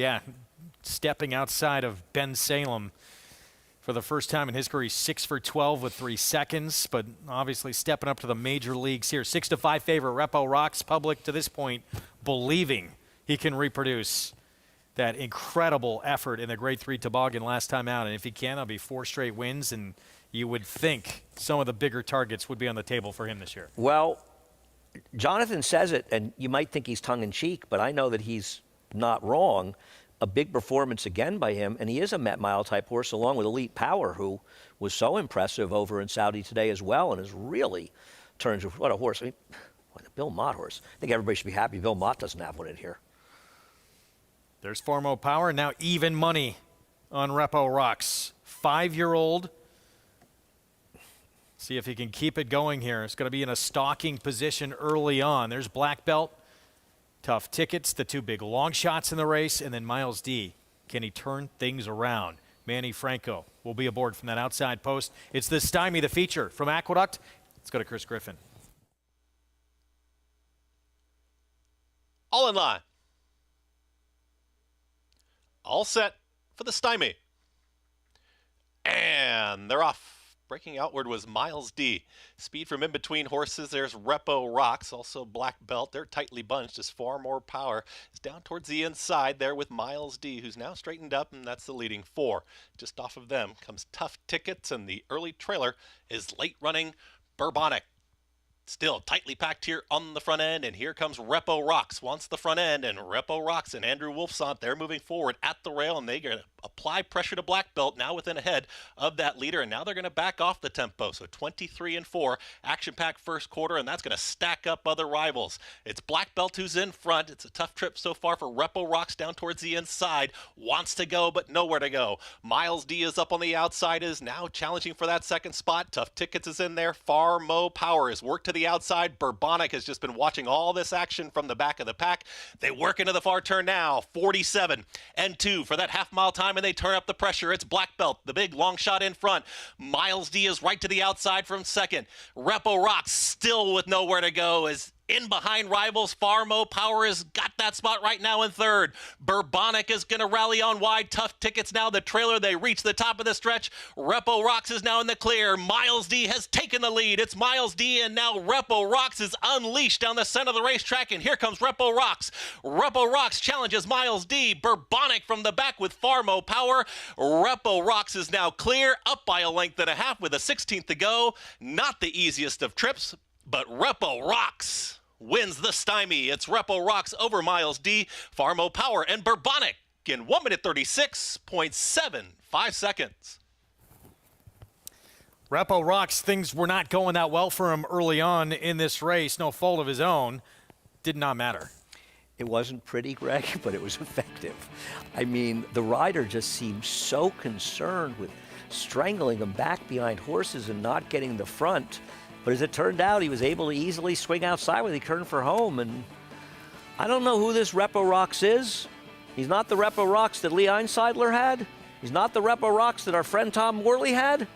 stepping outside of Ben Salem for the first time in his career. He's 6 for 12 with 3 seconds, but obviously stepping up to the major leagues here. 6-5 favorite, Repo Rocks. Public to this point believing he can reproduce that incredible effort in the Grade 3 Toboggan last time out. And if he can, that'll be 4 straight wins, and you would think some of the bigger targets would be on the table for him this year. Well, Jonathan says it, and you might think he's tongue-in-cheek, but I know that he's not wrong. A big performance again by him, and he is a Met Mile type horse along with Elite Power, who was so impressive over in Saudi today as well, and has really turned into what a horse. I mean, what a Bill Mott horse. I think everybody should be happy Bill Mott doesn't have one in here. There's Farmo Power, now even money on Repo Rocks. 5-year-old. See if he can keep it going here. It's going to be in a stalking position early on. There's Black Belt. Tough Tickets, the 2 big long shots in the race, and then Miles D. Can he turn things around? Manny Franco will be aboard from that outside post. It's the Stymie, the feature from Aqueduct. Let's go to Chris Griffin. All in line. All set for the Stymie. And they're off. Breaking outward was Miles D. Speed from in between horses. There's Repo Rocks, also Black Belt. They're tightly bunched as Farmo Power is down towards the inside there with Miles D, who's now straightened up, and that's the leading 4. Just off of them comes Tough Tickets, and the early trailer is late running Bourbonic. Still tightly packed here on the front end, and here comes Repo Rocks. Wants the front end, and Repo Rocks and Andrew Wolfsont, they're moving forward at the rail, and they're going to apply pressure to Black Belt, now within ahead of that leader, and now they're going to back off the tempo. So 23-4, action-packed first quarter, and that's going to stack up other rivals. It's Black Belt who's in front. It's a tough trip so far for Repo Rocks down towards the inside. Wants to go, but nowhere to go. Miles D is up on the outside, is now challenging for that second spot. Tough Tickets is in there. Farmo Power is worked to the outside. Bourbonic has just been watching all this action from the back of the pack. They work into the far turn now. 47-2 for that half-mile time, and they turn up the pressure. It's Black Belt, the big long shot in front. Miles D is right to the outside from second. Repo Rocks still with nowhere to go is in behind rivals. Farmo Power has got that spot right now in third. Bourbonic is going to rally on wide. Tough Tickets now the trailer. They reach the top of the stretch. Repo Rocks is now in the clear. Miles D has taken the lead. It's Miles D, and now Repo Rocks is unleashed down the center of the racetrack, and here comes Repo Rocks. Repo Rocks challenges Miles D. Bourbonic from the back with Farmo Power. Repo Rocks is now clear, up by a length and a half with a 16th to go. Not the easiest of trips, but Repo Rocks wins the Stymie. It's Repo Rocks over Miles D, Farmo Power, and Bourbonic in 1 minute 36.75 seconds. Repo Rocks, things were not going that well for him early on in this race. No fault of his own. Did not matter. It wasn't pretty, Greg, but it was effective. I mean, the rider just seemed so concerned with strangling him back behind horses and not getting the front. But as it turned out, he was able to easily swing outside when he turned for home. And I don't know who this Repo Rocks is. He's not the Repo Rocks that Lee Einseidler had. He's not the Repo Rocks that our friend Tom Worley had.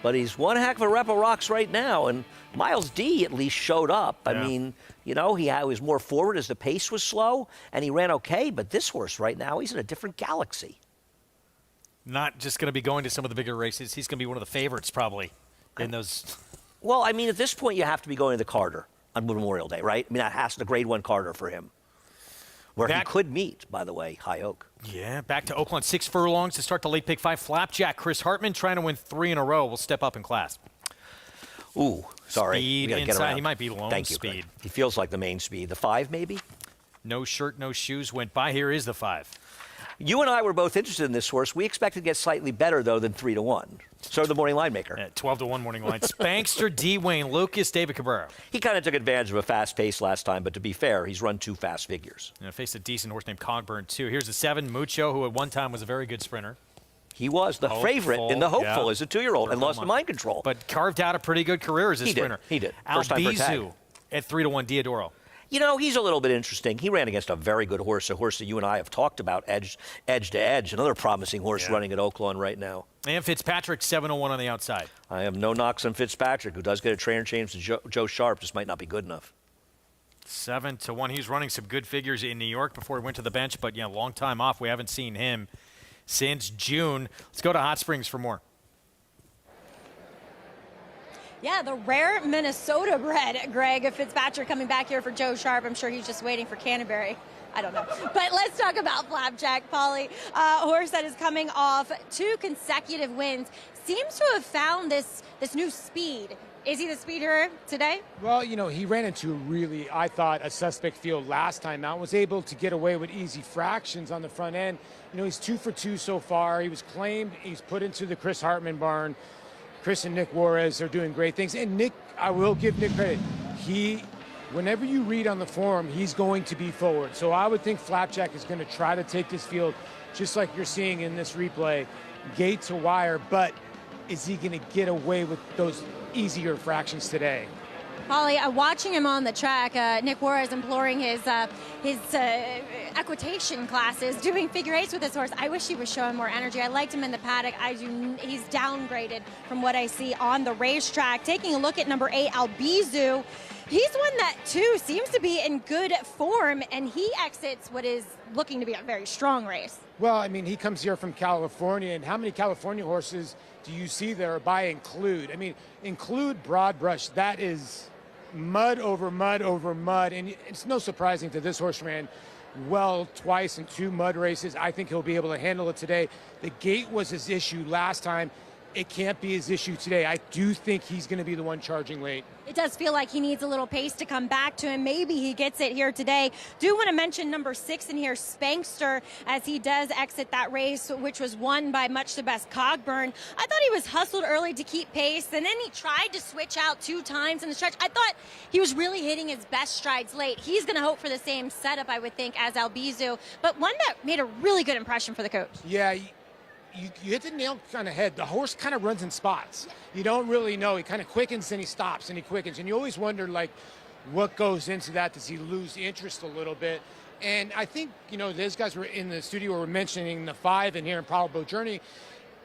But he's one heck of a Repo Rocks right now. And Miles D at least showed up. I mean, you know, he was more forward as the pace was slow, and he ran okay. But this horse right now, he's in a different galaxy. Not just going to be going to some of the bigger races. He's going to be one of the favorites probably in those. Well, I mean, at this point, you have to be going to the Carter on Memorial Day, right? I mean, that has the Grade 1 Carter for him, where he could meet, by the way, High Oak. Yeah, back to Oakland, 6 furlongs to start the late pick 5. Flapjack, Chris Hartman trying to win 3 in a row. Will step up in class. Ooh, sorry. Speed We gotta get inside. around. He might be lone Thank you, speed. Greg. He feels like the main speed. The 5, maybe? No shirt, no shoes went by. Here is the 5. You and I were both interested in this horse. We expected to get slightly better, though, than 3-1. So the morning line maker. 12-1 morning line. Spankster, D. Wayne Lucas, David Cabrera. He kind of took advantage of a fast pace last time, but to be fair, he's run 2 fast figures. And faced a decent horse named Cogburn, too. Here's the 7, Mucho, who at one time was a very good sprinter. He was the favorite in the Hopeful as a 2-year-old and lost to Mind Control. But carved out a pretty good career as a sprinter. He did. First time for a tag. Albizu at 3-1, Diodoro. You know, he's a little bit interesting. He ran against a very good horse, a horse that you and I have talked about, edge to edge, another promising horse running at Oaklawn right now. And Fitzpatrick, 7-1 on the outside. I have no knocks on Fitzpatrick, who does get a trainer change to Joe Sharp, just might not be good enough. 7-1. He's running some good figures in New York before he went to the bench, but, long time off. We haven't seen him since June. Let's go to Hot Springs for more. Yeah, the rare Minnesota bred Greg Fitzpatrick coming back here for Joe Sharp. I'm sure he's just waiting for Canterbury. I don't know. But let's talk about Flapjack, Polly. Horse that is coming off 2 consecutive wins. Seems to have found this new speed. Is he the speeder today? Well, he ran into I thought, a suspect field last time out. Was able to get away with easy fractions on the front end. He's 2 for 2 so far. He was claimed. He's put into the Chris Hartman barn. Chris and Nick Juarez are doing great things. And Nick, I will give Nick credit. Whenever you read on the forum, he's going to be forward. So I would think Flapjack is going to try to take this field, just like you're seeing in this replay, gate to wire. But is he going to get away with those easier fractions today? Polly, watching him on the track, Nick Juarez imploring his equitation classes, doing figure eights with his horse. I wish he was showing more energy. I liked him in the paddock. He's downgraded from what I see on the racetrack. Taking a look at number 8, Albizu. He's one that, too, seems to be in good form, and he exits what is looking to be a very strong race. Well, I mean, he comes here from California, and how many California horses do you see there by Include? I mean, Include Broad Brush, that is mud over mud over mud, and it's no surprising that this horse ran well twice in 2 mud races. I think he'll be able to handle it today. The gate was his issue last time. It can't be his issue today. I do think he's going to be the one charging late. It does feel like he needs a little pace to come back to him. Maybe he gets it here today. Do want to mention number 6 in here, Spankster, as he does exit that race, which was won by much the best Cogburn. I thought he was hustled early to keep pace, and then he tried to switch out 2 times in the stretch. I thought he was really hitting his best strides late. He's going to hope for the same setup, I would think, as Albizu, but one that made a really good impression for the coach. Yeah, you hit the nail on the head. The horse kind of runs in spots. You don't really know. He kind of quickens, and he stops, and he quickens. And you always wonder, what goes into that? Does he lose interest a little bit? And I think, those guys were in the studio were mentioning the 5 in here, Improbable Journey.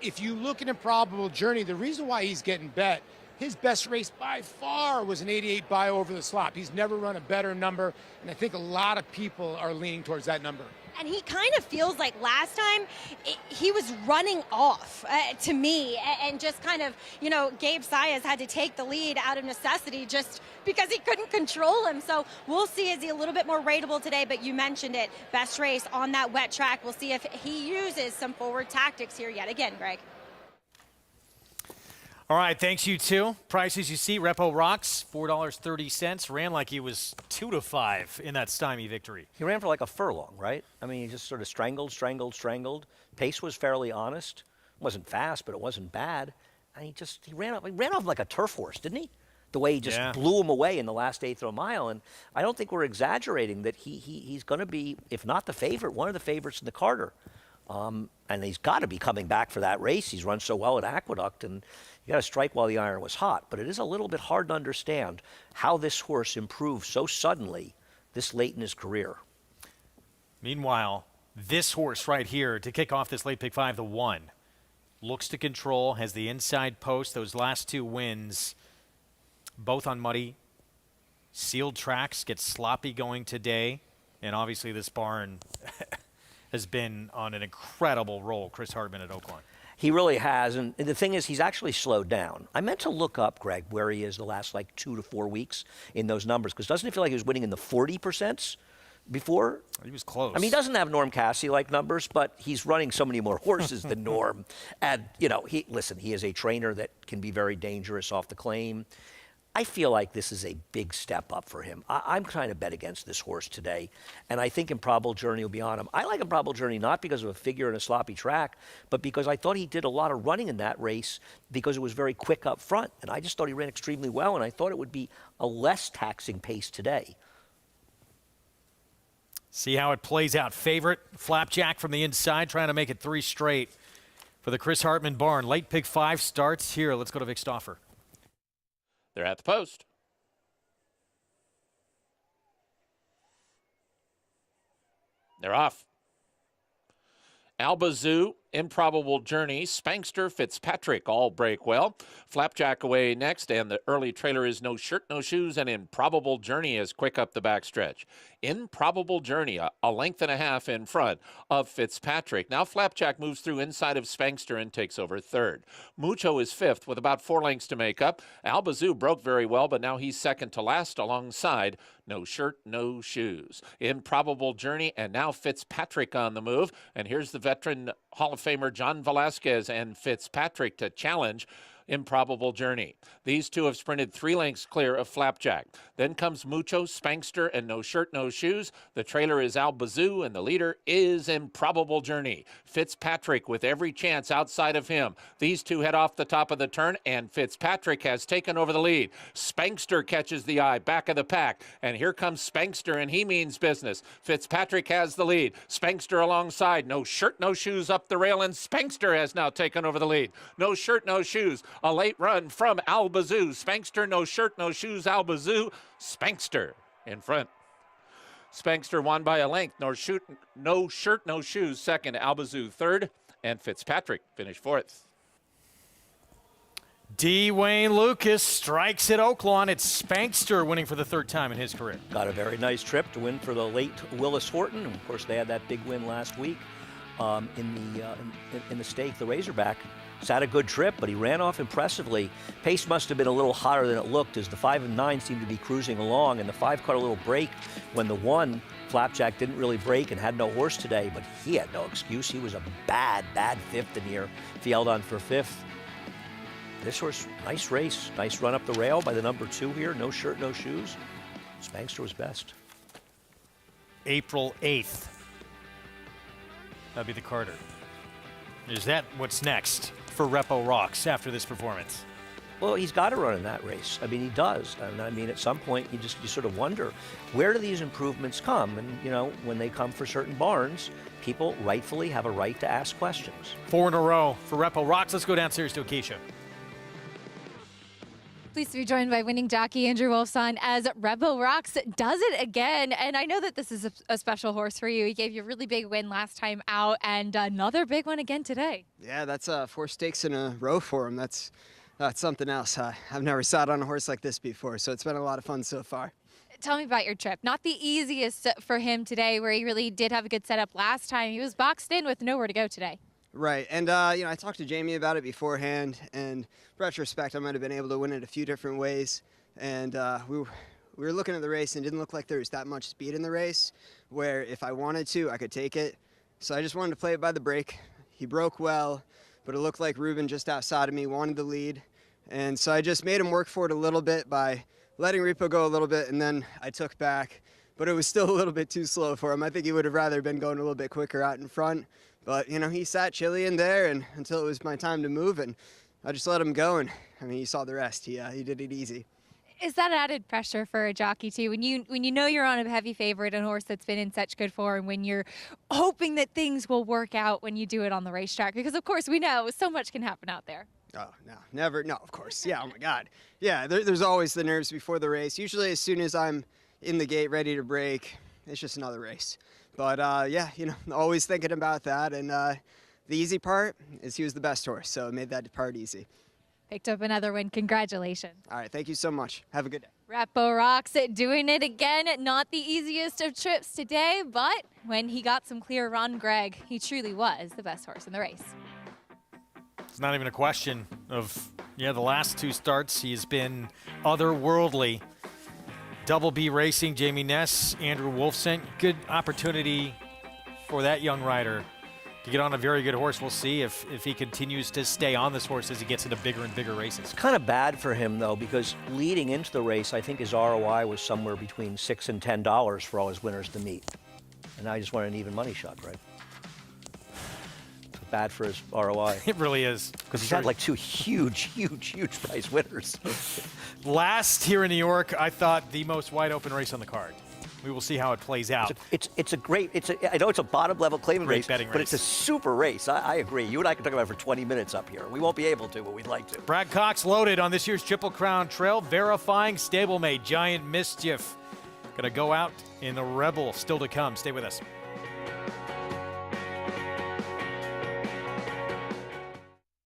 If you look at Improbable Journey, the reason why he's getting bet, his best race by far was an 88 by over the slop. He's never run a better number, and I think a lot of people are leaning towards that number. And he kind of feels like last time he was running off to me, and just kind of, Gabe Saez had to take the lead out of necessity just because he couldn't control him. So we'll see, is he a little bit more rateable today? But you mentioned it, best race on that wet track. We'll see if he uses some forward tactics here yet again, Greg. All right, thanks you too. Prices you see, Repo Rocks, $4.30. Ran like he was 2-5 in that stymie victory. He ran for like a furlong, right? I mean, he just sort of strangled. Pace was fairly honest. Wasn't fast, but it wasn't bad. And he ran off like a turf horse, didn't he? The way he just blew him away in the last 1/8 of a mile. And I don't think we're exaggerating that he's going to be, if not the favorite, one of the favorites in the Carter. And he's got to be coming back for that race. He's run so well at Aqueduct, and you got to strike while the iron was hot. But it is a little bit hard to understand how this horse improved so suddenly this late in his career. Meanwhile, this horse right here to kick off this late pick 5, the 1, looks to control, has the inside post. Those last 2 wins, both on muddy, sealed tracks, get sloppy going today. And obviously this barn has been on an incredible roll, Chris Hartman at Oaklawn. He really has, and the thing is, he's actually slowed down. I meant to look up, Greg, where he is the last, like, 2 to 4 weeks in those numbers, because doesn't it feel like he was winning in the 40% before? He was close. I mean, he doesn't have Norm Cassie-like numbers, but he's running so many more horses than Norm. And, you know, he is a trainer that can be very dangerous off the claim. I feel like this is a big step up for him. I'm trying to bet against this horse today, and I think Improbable Journey will be on him. I like Improbable Journey not because of a figure in a sloppy track, but because I thought he did a lot of running in that race because it was very quick up front, and I just thought he ran extremely well, and I thought it would be a less taxing pace today. See how it plays out. Favorite, Flapjack from the inside, trying to make it 3 straight for the Chris Hartman barn. Late pick 5 starts here. Let's go to Vic Stauffer. They're at the post. They're off. Albazoo, Improbable Journey, Spankster, Fitzpatrick all break well. Flapjack away next, and the early trailer is No Shirt, No Shoes, and Improbable Journey is quick up the backstretch. Improbable Journey, a length and a half in front of Fitzpatrick. Now Flapjack moves through inside of Spankster and takes over 3rd. Mucho is 5th with about 4 lengths to make up. Albazoo broke very well, but now he's 2nd to last alongside No Shirt, No Shoes. Improbable Journey, and now Fitzpatrick on the move. And here's the veteran Hall of Famer John Velasquez and Fitzpatrick to challenge Improbable Journey. These two have sprinted 3 lengths clear of Flapjack. Then comes Mucho, Spankster, and No Shirt, No Shoes. The trailer is Albazoo, and the leader is Improbable Journey. Fitzpatrick with every chance outside of him. These two head off the top of the turn, and Fitzpatrick has taken over the lead. Spankster catches the eye, back of the pack, and here comes Spankster, and he means business. Fitzpatrick has the lead. Spankster alongside. No Shirt, No Shoes up the rail, and Spankster has now taken over the lead. No Shirt, No Shoes. A late run from Albazoo. Spankster, No Shirt, No Shoes, Albazoo. Spankster in front. Spankster won by a length. No Shirt, No Shoes 2nd. Albazoo 3rd. And Fitzpatrick finished 4th. D. Wayne Lucas strikes at Oaklawn. It's Spankster winning for the 3rd time in his career. Got a very nice trip to win for the late Willis Horton. Of course, they had that big win last week in the stake, the Razorback. He's had a good trip, but he ran off impressively. Pace must have been a little hotter than it looked, as the 5 and 9 seemed to be cruising along, and the 5 caught a little break when the 1, Flapjack, didn't really break and had no horse today, but he had no excuse. He was a bad 5th in here. Field on for 5th. This horse, nice race. Nice run up the rail by the number 2 here. No Shirt, No Shoes. Spankster was best. April 8th. That'll be the Carter. Is that what's next for Repo Rocks after this performance? Well, he's got to run in that race. I mean, he does. And I mean, at some point, you sort of wonder, where do these improvements come? And, you know, when they come for certain barns, people rightfully have a right to ask questions. 4 in a row for Repo Rocks. Let's go downstairs to Acacia. Pleased to be joined by winning jockey Andrew Wolfson as Repo Rocks does it again. And I know that this is a special horse for you. He gave you a really big win last time out and another big one again today. Yeah, that's 4 stakes in a row for him. That's something else. I've never sat on a horse like this before, so it's been a lot of fun so far. Tell me about your trip. Not the easiest for him today, where he really did have a good setup last time. He was boxed in with nowhere to go today. Right, and I talked to Jamie about it beforehand, and in retrospect, I might have been able to win it a few different ways. And we were looking at the race, and it didn't look like there was that much speed in the race, where if I wanted to, I could take it. So I just wanted to play it by the break. He broke well, but it looked like Ruben just outside of me wanted the lead. And so I just made him work for it a little bit by letting Repo go a little bit, and then I took back. But it was still a little bit too slow for him. I think he would have rather been going a little bit quicker out in front. But, you know, he sat chilly in there and until it was my time to move, and I just let him go. And, I mean, you saw the rest. He did it easy. Is that added pressure for a jockey too? When you know you're on a heavy favorite, a horse that's been in such good form, when you're hoping that things will work out when you do it on the racetrack, because of course we know so much can happen out there. Oh, no, never. No, of course. Yeah, oh my God. Yeah, there's always the nerves before the race. Usually as soon as I'm in the gate ready to break, it's just another race. But yeah, always thinking about that. And the easy part is he was the best horse, so it made that part easy. Picked up another win. Congratulations. All right, thank you so much. Have a good day. Repo rocks it, doing it again. Not the easiest of trips today, but when he got some clear run, Greg, he truly was the best horse in the race. It's not even a question of, the last 2 starts, he's been otherworldly. Double B Racing, Jamie Ness, Andrew Wolfson. Good opportunity for that young rider to get on a very good horse. We'll see if he continues to stay on this horse as he gets into bigger and bigger races. It's kind of bad for him, though, because leading into the race, I think his ROI was somewhere between $6 and $10 for all his winners to meet. And now he just won an even money shot, right? It's bad for his ROI. It really is. Because he's had like 2 huge prize winners. Last here in New York, I thought the most wide open race on the card. We will see how it plays out. I know it's a bottom level claiming race, betting but race. it's a super race. I agree. You and I can talk about it for 20 minutes up here. We won't be able to, but we'd like to. Brad Cox loaded on this year's Triple Crown Trail, verifying stablemate Giant Mischief. Gonna go out in the Rebel, still to come. Stay with us.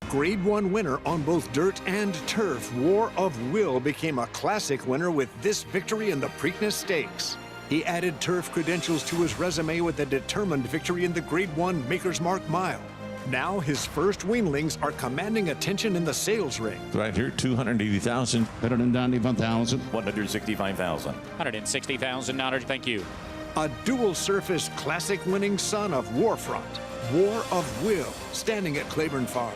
Grade 1 winner on both dirt and turf, War of Will became a classic winner with this victory in the Preakness Stakes. He added turf credentials to his resume with a determined victory in the Grade 1 Maker's Mark Mile. Now his first weanlings are commanding attention in the sales ring. Right here, 280,000. Better than 91,000. 165,000. 160,000. Thank you. A dual surface classic winning son of Warfront, War of Will, standing at Claiborne Farm.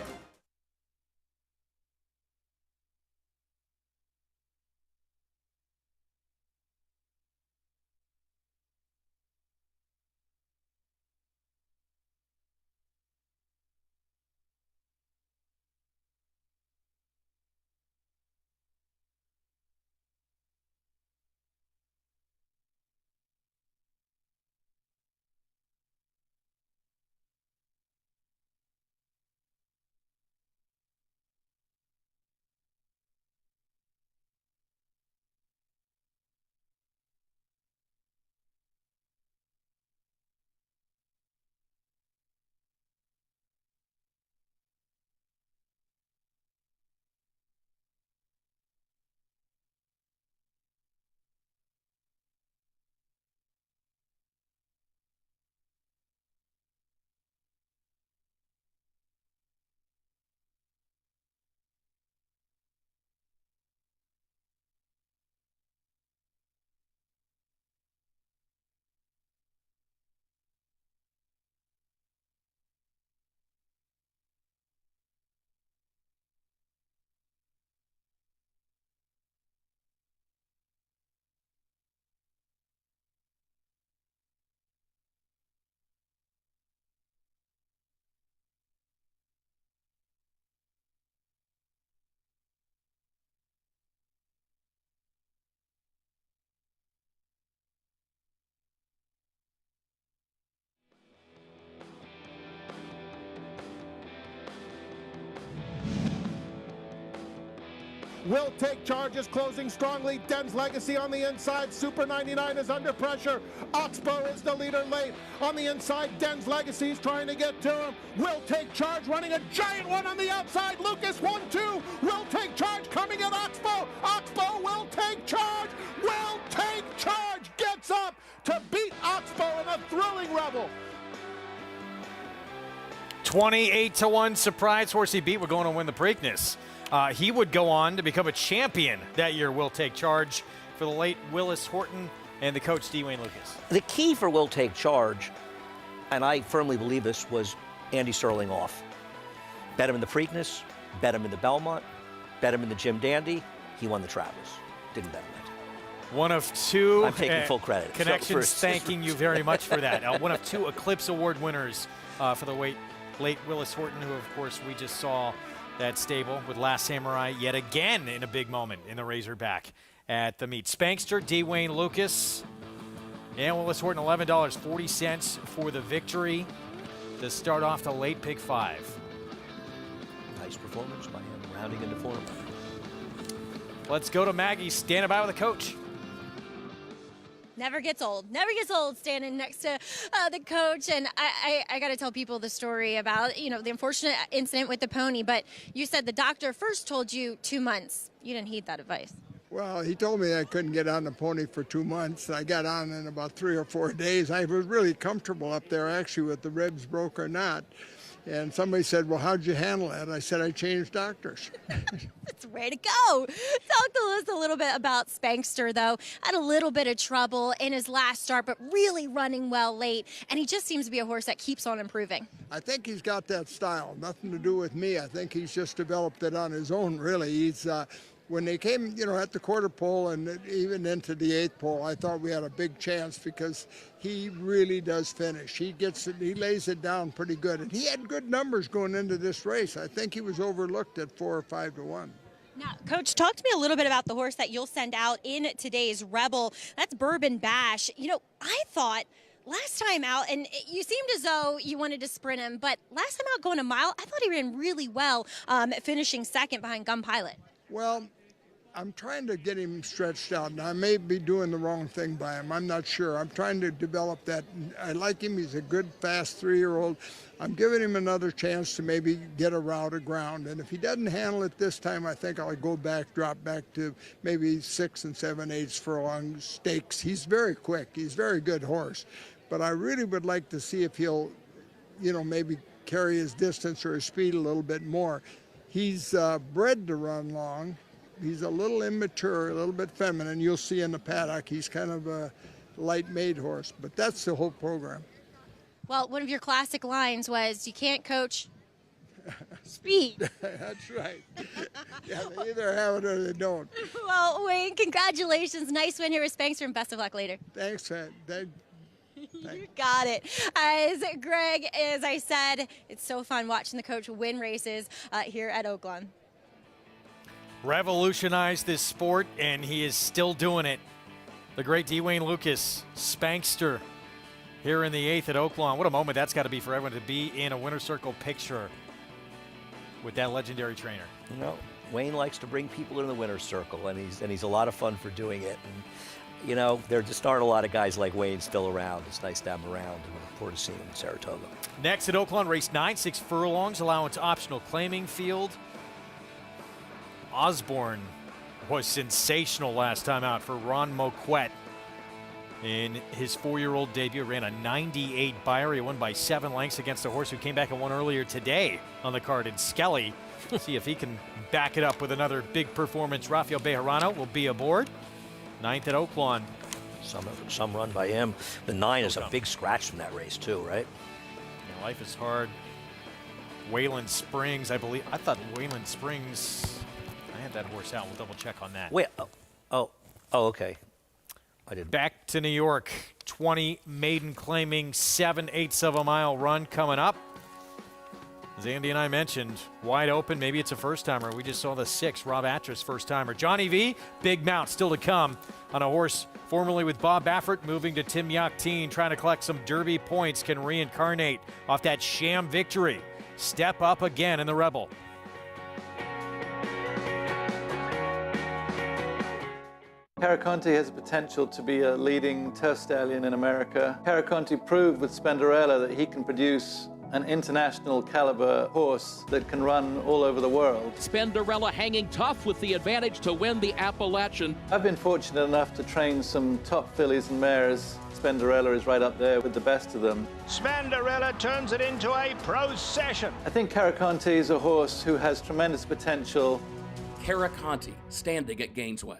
Will Take Charge is closing strongly. Den's Legacy on the inside. Super 99 is under pressure. Oxbow is the leader late. On the inside, Den's Legacy is trying to get to him. Will Take Charge running a giant one on the outside. Lucas 1-2. Will Take Charge coming at Oxbow. Oxbow will take charge. Will Take Charge gets up to beat Oxbow in a thrilling rebel. 28-1 surprise horse he beat. We're going to win the Preakness. He would go on to become a champion that year. Will Take Charge for the late Willis Horton and the coach D. Wayne Lucas. The key for Will Take Charge, and I firmly believe this, was Andy Sterling off. Bet him in the Preakness, bet him in the Belmont, bet him in the Jim Dandy. He won the Travels. Didn't bet him it. One of 2. I'm taking full credit. Connections, thanking you very much for that. One of 2 Eclipse Award winners for the late Willis Horton, who, of course, we just saw that stable with Last Samurai yet again in a big moment in the Razorback at the meet. Spankster, D. Wayne Lucas, and Willis Horton, $11.40 for the victory to start off the late pick 5. Nice performance by him, rounding into form. Let's go to Maggie, standing by with the coach. Never gets old. Never gets old standing next to the coach. And I got to tell people the story about, the unfortunate incident with the pony. But you said the doctor first told you 2 months. You didn't heed that advice. Well, he told me I couldn't get on the pony for 2 months. I got on in about 3 or 4 days. I was really comfortable up there, actually, with the ribs broke or not. And somebody said, well, how'd you handle it? I said, I changed doctors. That's the way to go. Talk to us a little bit about Spankster, though. Had a little bit of trouble in his last start, but really running well late. And he just seems to be a horse that keeps on improving. I think he's got that style. Nothing to do with me. I think he's just developed it on his own, really. He's when they came, at the quarter pole and even into the 8th pole, I thought we had a big chance because he really does finish. He lays it down pretty good. And he had good numbers going into this race. I think he was overlooked at 4 or 5 to 1. Now, Coach, talk to me a little bit about the horse that you'll send out in today's Rebel. That's Bourbon Bash. I thought last time out, and you seemed as though you wanted to sprint him, but last time out going a mile, I thought he ran really well, finishing second behind Gun Pilot. Well, I'm trying to get him stretched out, and I may be doing the wrong thing by him. I'm not sure. I'm trying to develop that. I like him. He's a good, fast 3-year-old. I'm giving him another chance to maybe get a route of ground. And if he doesn't handle it this time, I think I'll drop back to maybe 6 7/8 furlong stakes. He's very quick. He's a very good horse. But I really would like to see if he'll, maybe carry his distance or his speed a little bit more. He's bred to run long. He's a little immature, a little bit feminine. You'll see in the paddock, he's kind of a light-made horse, but that's the whole program. Well, one of your classic lines was, you can't coach speed. That's right. Yeah, they either have it or they don't. Well, Wayne, congratulations. Nice win here with Spankster, and best of luck later. Thanks, You got it. As Greg, as I said, it's so fun watching the coach win races here at Oaklawn. Revolutionized this sport, and he is still doing it. The great D. Wayne Lucas, Spankster, here in the 8th at Oaklawn. What a moment that's got to be for everyone to be in a winner's circle picture with that legendary trainer. Wayne likes to bring people in the winner's circle, and he's a lot of fun for doing it. And there just aren't a lot of guys like Wayne still around. It's nice to have him around, and we look forward to seeing him in Saratoga. Next at Oaklawn, race 9, 6 furlongs, allowance optional claiming field. Osborne was sensational last time out for Ron Moquette. In his 4-year-old debut, ran a 98 Buyer. He won by 7 lengths against a horse who came back and won earlier today on the card in Skelly. See if he can back it up with another big performance. Rafael Bejarano will be aboard. 9th at Oaklawn. Some run by him. The 9 is a big scratch from that race too, right? Yeah, Life is Hard. Wayland Springs, I believe. I thought Wayland Springs, I had that horse out. We'll double check on that. Wait, okay. I didn't. Back to New York. 20 maiden claiming 7/8 of a mile run coming up. As Andy and I mentioned, wide open. Maybe it's a first-timer. We just saw the 6, Rob Atras, first-timer. Johnny V, big mount still to come on a horse formerly with Bob Baffert, moving to Tim Yakteen, trying to collect some Derby points, can reincarnate off that sham victory. Step up again in the Rebel. Caraconte has potential to be a leading turf stallion in America. Caraconte proved with Spenderella that he can produce an international caliber horse that can run all over the world. Spenderella hanging tough with the advantage to win the Appalachian. I've been fortunate enough to train some top fillies and mares. Spenderella is right up there with the best of them. Spenderella turns it into a procession. I think Caraconte is a horse who has tremendous potential. Caraconte standing at Gainesway.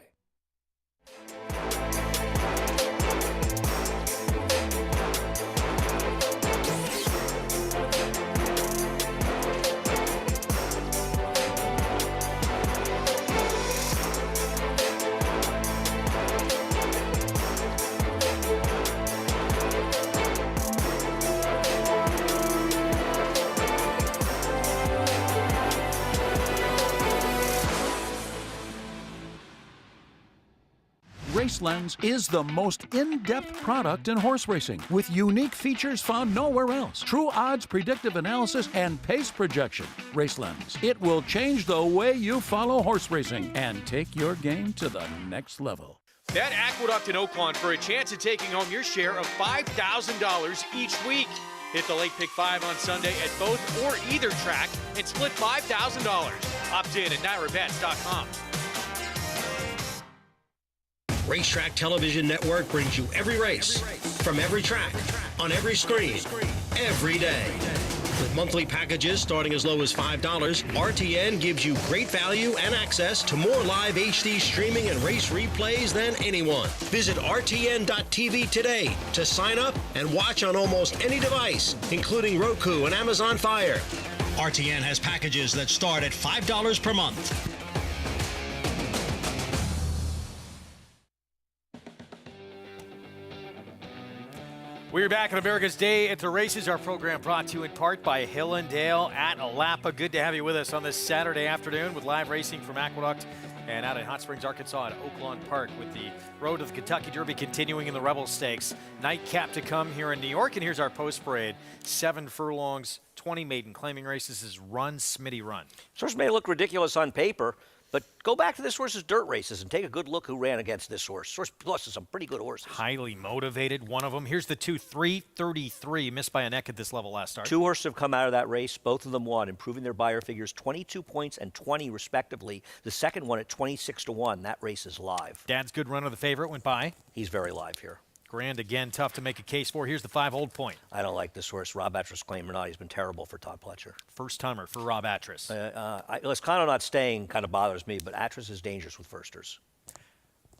RaceLens is the most in-depth product in horse racing, with unique features found nowhere else. True odds, predictive analysis, and pace projection. RaceLens. It will change the way you follow horse racing and take your game to the next level. Bet Aqueduct in Oaklawn for a chance at taking home your share of $5,000 each week. Hit the Lake Pick 5 on Sunday at both or either track and split $5,000. Opt in at NyraBets.com. Racetrack Television Network brings you every race, from every track, on every screen, every day. With monthly packages starting as low as $5, RTN gives you great value and access to more live HD streaming and race replays than anyone. Visit RTN.tv today to sign up and watch on almost any device, including Roku and Amazon Fire. RTN has packages that start at $5 per month. We're back on America's Day at the Races. Our program brought to you in part by Hill & Dale at Lapa. Good to have you with us on this Saturday afternoon with live racing from Aqueduct and out in Hot Springs, Arkansas at Oaklawn Park, with the road to the Kentucky Derby continuing in the Rebel Stakes. Nightcap to come here in New York, and here's our post parade. 7 furlongs, 20 maiden claiming races. This is Run, Smitty, Run. This horse may look ridiculous on paper, but go back to this horse's dirt races and take a good look who ran against this horse. This horse lost to some pretty good horses. Highly motivated, one of them. Here's the 2-3-33, missed by a neck at this level last start. 2 horses have come out of that race. Both of them won, improving their buyer figures 22 points and 20 respectively. The second one at 26-1. That race is live. Dad's Good Runner, the favorite, went by. He's very live here. Grand again, tough to make a case for. Here's the 5 Old Point. I don't like this horse. Rob Atras claim or not, he's been terrible for Todd Pletcher. First timer for Rob Atras. Lezcano not staying kind of bothers me, but Atras is dangerous with firsters.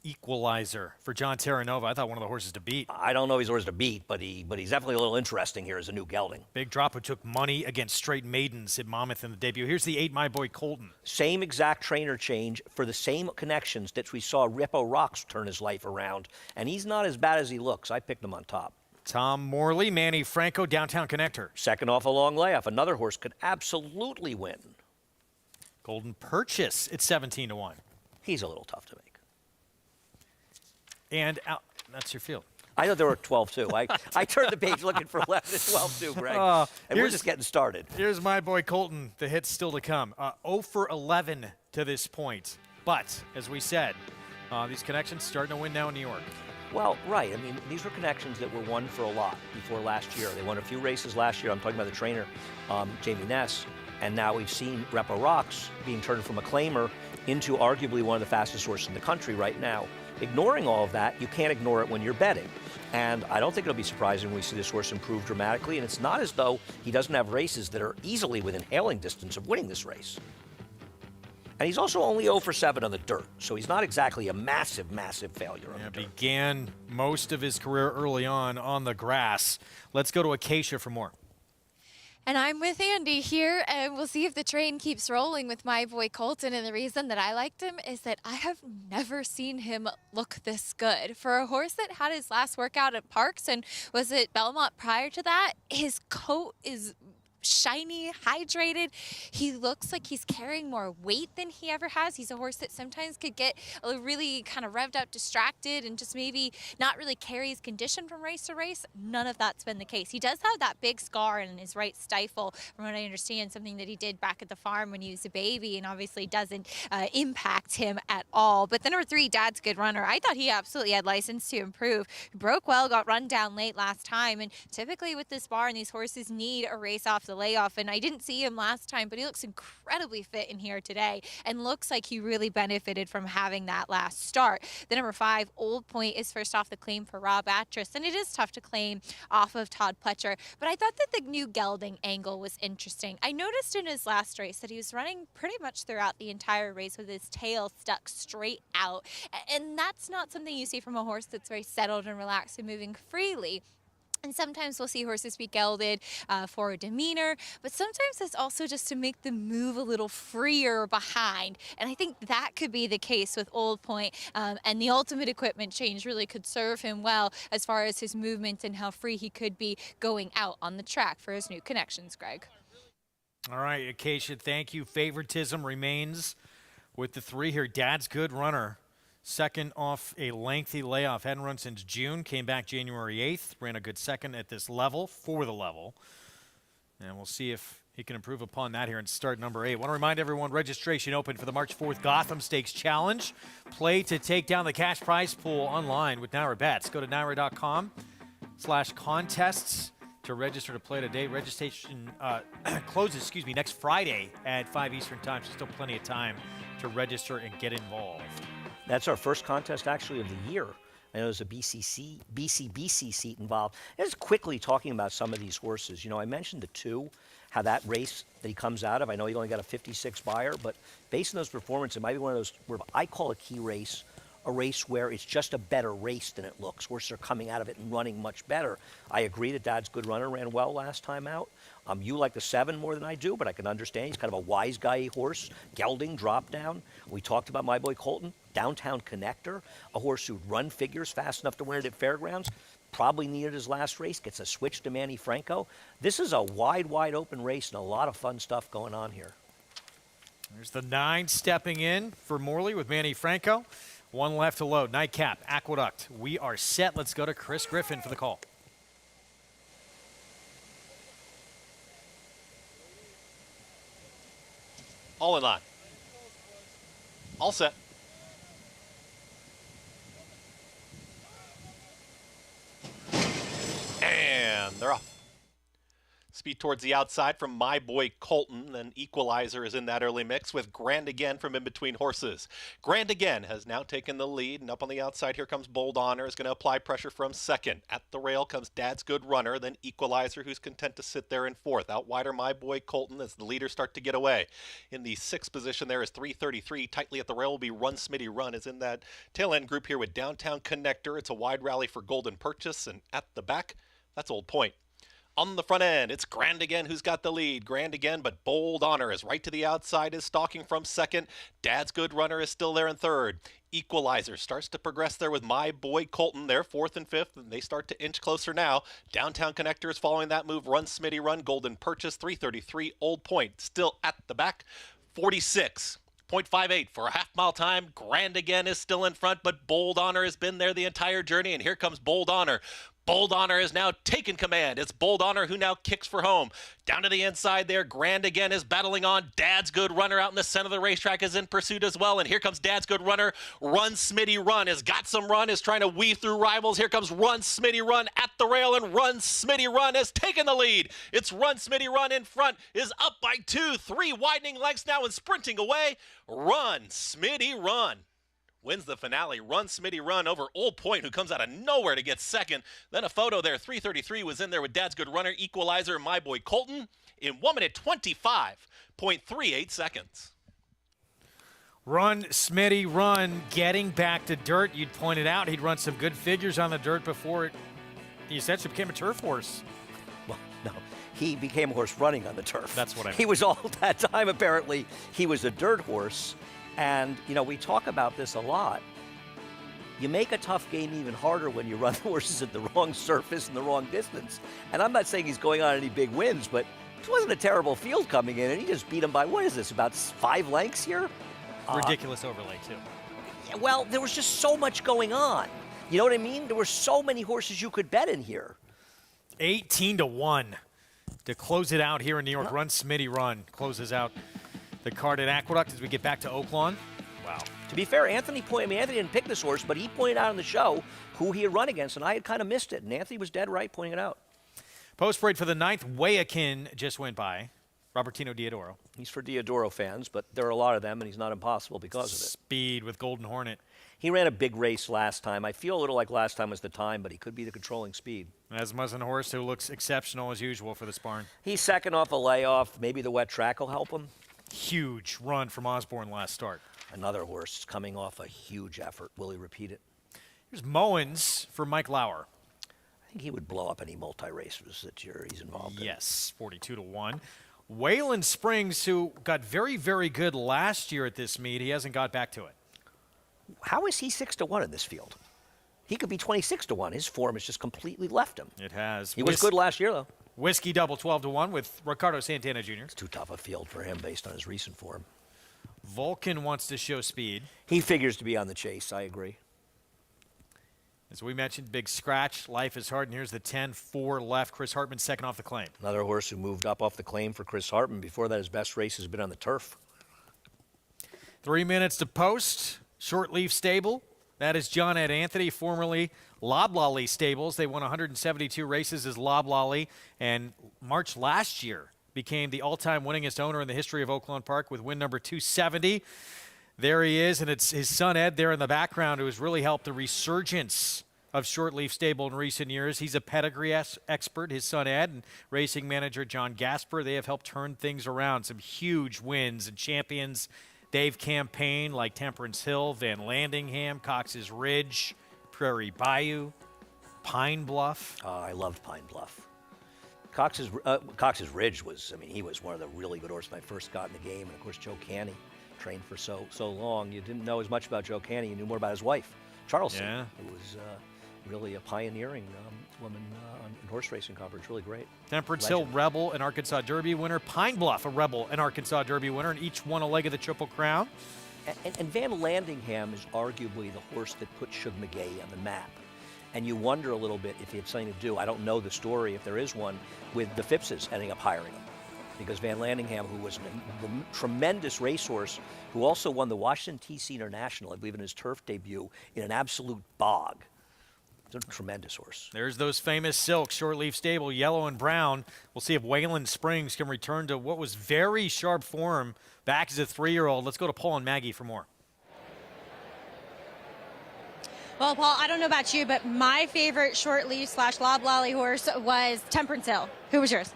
Equalizer for John Terranova. I thought one of the horses to beat. I don't know if he's horse to beat, but he's definitely a little interesting here as a new gelding. Big drop who took money against straight maidens at Monmouth in the debut. Here's the 8 My Boy Colton. Same exact trainer change for the same connections that we saw Rippo Rocks turn his life around, and he's not as bad as he looks. I picked him on top. Tom Morley, Manny Franco, Downtown Connector. Second off a long layoff. Another horse could absolutely win. Golden Purchase at 17-1. He's a little tough to make. And that's your field. I know there were 12 too. I turned the page looking for 11 and 12 too, Greg. And we're just getting started. Here's My Boy Colton. The hit's still to come. 0 for 11 to this point. But, as we said, these connections starting to win now in New York. Well, right. I mean, these were connections that were won for a lot before last year. They won a few races last year. I'm talking about the trainer, Jamie Ness. And now we've seen Rippo Rocks being turned from a claimer into arguably one of the fastest horses in the country right now. Ignoring all of that, you can't ignore it when you're betting. And I don't think it'll be surprising when we see this horse improve dramatically. And it's not as though he doesn't have races that are easily within hailing distance of winning this race. And he's also only 0 for 7 on the dirt, so he's not exactly a massive, massive failure on the dirt. Began most of his career early on the grass. Let's go to Acacia for more. And I'm with Andy here, and we'll see if the train keeps rolling with My Boy Colton. And the reason that I liked him is that I have never seen him look this good. For a horse that had his last workout at Parks and was at Belmont prior to that, his coat is shiny, hydrated. He looks like he's carrying more weight than he ever has. He's a horse that sometimes could get really kind of revved up, distracted, and just maybe not really carry his condition from race to race. None of that's been the case. He does have that big scar in his right stifle, from what I understand, something that he did back at the farm when he was a baby, and obviously doesn't impact him at all. But the number 3, Dad's Good Runner, I thought he absolutely had license to improve. He broke well, got run down late last time, and typically with this barn, these horses need a race off the layoff, and I didn't see him last time, but he looks incredibly fit in here today and looks like he really benefited from having that last start. The number 5, Old Point, is first off the claim for Rob Atras, and it is tough to claim off of Todd Pletcher, but I thought that the new gelding angle was interesting. I noticed in his last race that he was running pretty much throughout the entire race with his tail stuck straight out, and that's not something you see from a horse that's very settled and relaxed and moving freely. And sometimes we'll see horses be gelded for a demeanor, but sometimes it's also just to make them move a little freer behind. And I think that could be the case with Old Point, and the ultimate equipment change really could serve him well as far as his movement and how free he could be going out on the track for his new connections, Greg. All right, Acacia, thank you. Favoritism remains with the 3 here. Dad's Good Runner Second off a lengthy layoff. Hadn't run since June. Came back January 8th. Ran a good second at this level, for the level. And we'll see if he can improve upon that here in start number 8. Want to remind everyone, registration open for the March 4th Gotham Stakes Challenge. Play to take down the cash prize pool online with NYRA Bets. Go to NYRA.com/contests to register to play today. Registration closes, next Friday at 5 Eastern time, so still plenty of time to register and get involved. That's our first contest, actually, of the year. I know there's a BCBC seat involved. Just quickly talking about some of these horses. You know, I mentioned the 2, how that race that he comes out of, I know he only got a 56 buyer, but based on those performances, it might be one of those where I call a key race, a race where it's just a better race than it looks. Horses are coming out of it and running much better. I agree that Dad's Good Runner ran well last time out. You like the 7 more than I do, but I can understand. He's kind of a wise guy horse. Gelding, drop down. We talked about My Boy Colton. Downtown Connector, a horse who'd run figures fast enough to win it at Fairgrounds. Probably needed his last race. Gets a switch to Manny Franco. This is a wide open race and a lot of fun stuff going on here. There's the 9 stepping in for Morley with Manny Franco. 1 left to load. Nightcap, Aqueduct. We are set. Let's go to Chris Griffin for the call. All in line. All set. And they're off. Speed towards the outside from My Boy Colton. Then Equalizer is in that early mix with Grand Again from in between horses. Grand Again has now taken the lead, and up on the outside here comes Bold Honor, is going to apply pressure from second. At the rail comes Dad's Good Runner, then Equalizer, who's content to sit there in fourth. Out wider, My Boy Colton as the leaders start to get away. In the 6th position there is 333. Tightly at the rail will be Run Smitty Run, is in that tail end group here with Downtown Connector. It's a wide rally for Golden Purchase, and at the back, that's Old Point. On the front end, it's Grand Again who's got the lead. Grand Again, but Bold Honor is right to the outside, is stalking from second. Dad's Good Runner is still there in third. Equalizer starts to progress there with My Boy Colton. They're 4th and 5th, and they start to inch closer now. Downtown Connector is following that move. Run Smitty Run, Golden Purchase, 333. Old Point still at the back, 46.58 for a half-mile time. Grand Again is still in front, but Bold Honor has been there the entire journey, and here comes Bold Honor. Bold Honor has now taken command. It's Bold Honor who now kicks for home. Down to the inside there, Grand Again is battling on. Dad's Good Runner out in the center of the racetrack is in pursuit as well. And here comes Dad's Good Runner. Run Smitty Run has got some run, is trying to weave through rivals. Here comes Run Smitty Run at the rail, and Run Smitty Run has taken the lead. It's Run Smitty Run in front, is up by 2, 3 widening lengths now and sprinting away. Run Smitty Run wins the finale. Run Smitty Run over Old Point, who comes out of nowhere to get second. Then a photo there. 333 was in there with Dad's Good Runner, Equalizer, and My Boy Colton in 1 minute 25.38 seconds. Run Smitty Run getting back to dirt. You'd pointed out he'd run some good figures on the dirt before he essentially became a turf horse. Well, no. He became a horse running on the turf. That's what I mean. He was all that time, apparently. He was a dirt horse. And, you know, we talk about this a lot. You make a tough game even harder when you run horses at the wrong surface and the wrong distance. And I'm not saying he's going on any big wins, but it wasn't a terrible field coming in, and he just beat him by, what is this, about 5 lengths here? Ridiculous overlay, too. Well, there was just so much going on. You know what I mean? There were so many horses you could bet in here. 18-1 to close it out here in New York. Run Smitty Run closes out the card at Aqueduct as we get back to Oaklawn. Wow. To be fair, Anthony didn't pick this horse, but he pointed out on the show who he had run against, and I had kind of missed it. And Anthony was dead right pointing it out. Post parade for the 9th, Wayakin just went by. Robertino Diodoro. He's for Diodoro fans, but there are a lot of them, and he's not impossible because of it. Speed with Golden Hornet. He ran a big race last time. I feel a little like last time was the time, but he could be the controlling speed. Asmussen horse who looks exceptional as usual for this barn. He's second off a layoff. Maybe the wet track will help him. Huge run from Osborne last start. Another horse coming off a huge effort. Will he repeat it? Here's Mowens for Mike Lauer. I think he would blow up any multi-racers that he's involved in. Yes, 42-1. Wayland Springs, who got very, very good last year at this meet. He hasn't got back to it. How is he 6-1 in this field? He could be 26-1. His form has just completely left him. It has. He was good last year, though. Whiskey Double 12-1 with Ricardo Santana Jr. It's too tough a field for him based on his recent form. Vulcan wants to show speed. He figures to be on the chase. I agree. As we mentioned, big scratch. Life is hard, and here's the 10-4 left. Chris Hartman second off the claim. Another horse who moved up off the claim for Chris Hartman. Before that, his best race has been on the turf. 3 minutes to post. Short Leaf Stable. That is John Ed Anthony, formerly Loblolly Stables. They won 172 races as Loblolly, and March last year became the all-time winningest owner in the history of Oaklawn Park with win number 270. There he is, and it's his son Ed there in the background who has really helped the resurgence of Short Leaf Stable in recent years. He's a pedigree expert, his son Ed, and racing manager John Gasper. They have helped turn things around. Some huge wins and champions. Dave Campaign, like Temperance Hill, Van Landingham, Cox's Ridge, Prairie Bayou, Pine Bluff. I loved Pine Bluff. Cox's Ridge was, he was one of the really good horses when I first got in the game. And, of course, Joe Canny trained for so long. You didn't know as much about Joe Canny. You knew more about his wife, Charleston, who was really a pioneering woman in horse racing coverage. Really great. Temperance Hill, Rebel, an Arkansas Derby winner. Pine Bluff, a Rebel, an Arkansas Derby winner, and each won a leg of the Triple Crown. And Van Landingham is arguably the horse that put Shug McGaughey on the map. And you wonder a little bit if he had something to do, I don't know the story, if there is one, with the Phippses ending up hiring him. Because Van Landingham, who was a tremendous racehorse, who also won the Washington TC International, I believe in his turf debut, in an absolute bog. It's a tremendous horse. There's those famous silks, Short Leaf Stable, yellow and brown. We'll see if Wayland Springs can return to what was very sharp form back as a 3-year-old. Let's go to Paul and Maggie for more. Well, Paul, I don't know about you, but my favorite short leaf / loblolly horse was Temperance Hill. Who was yours?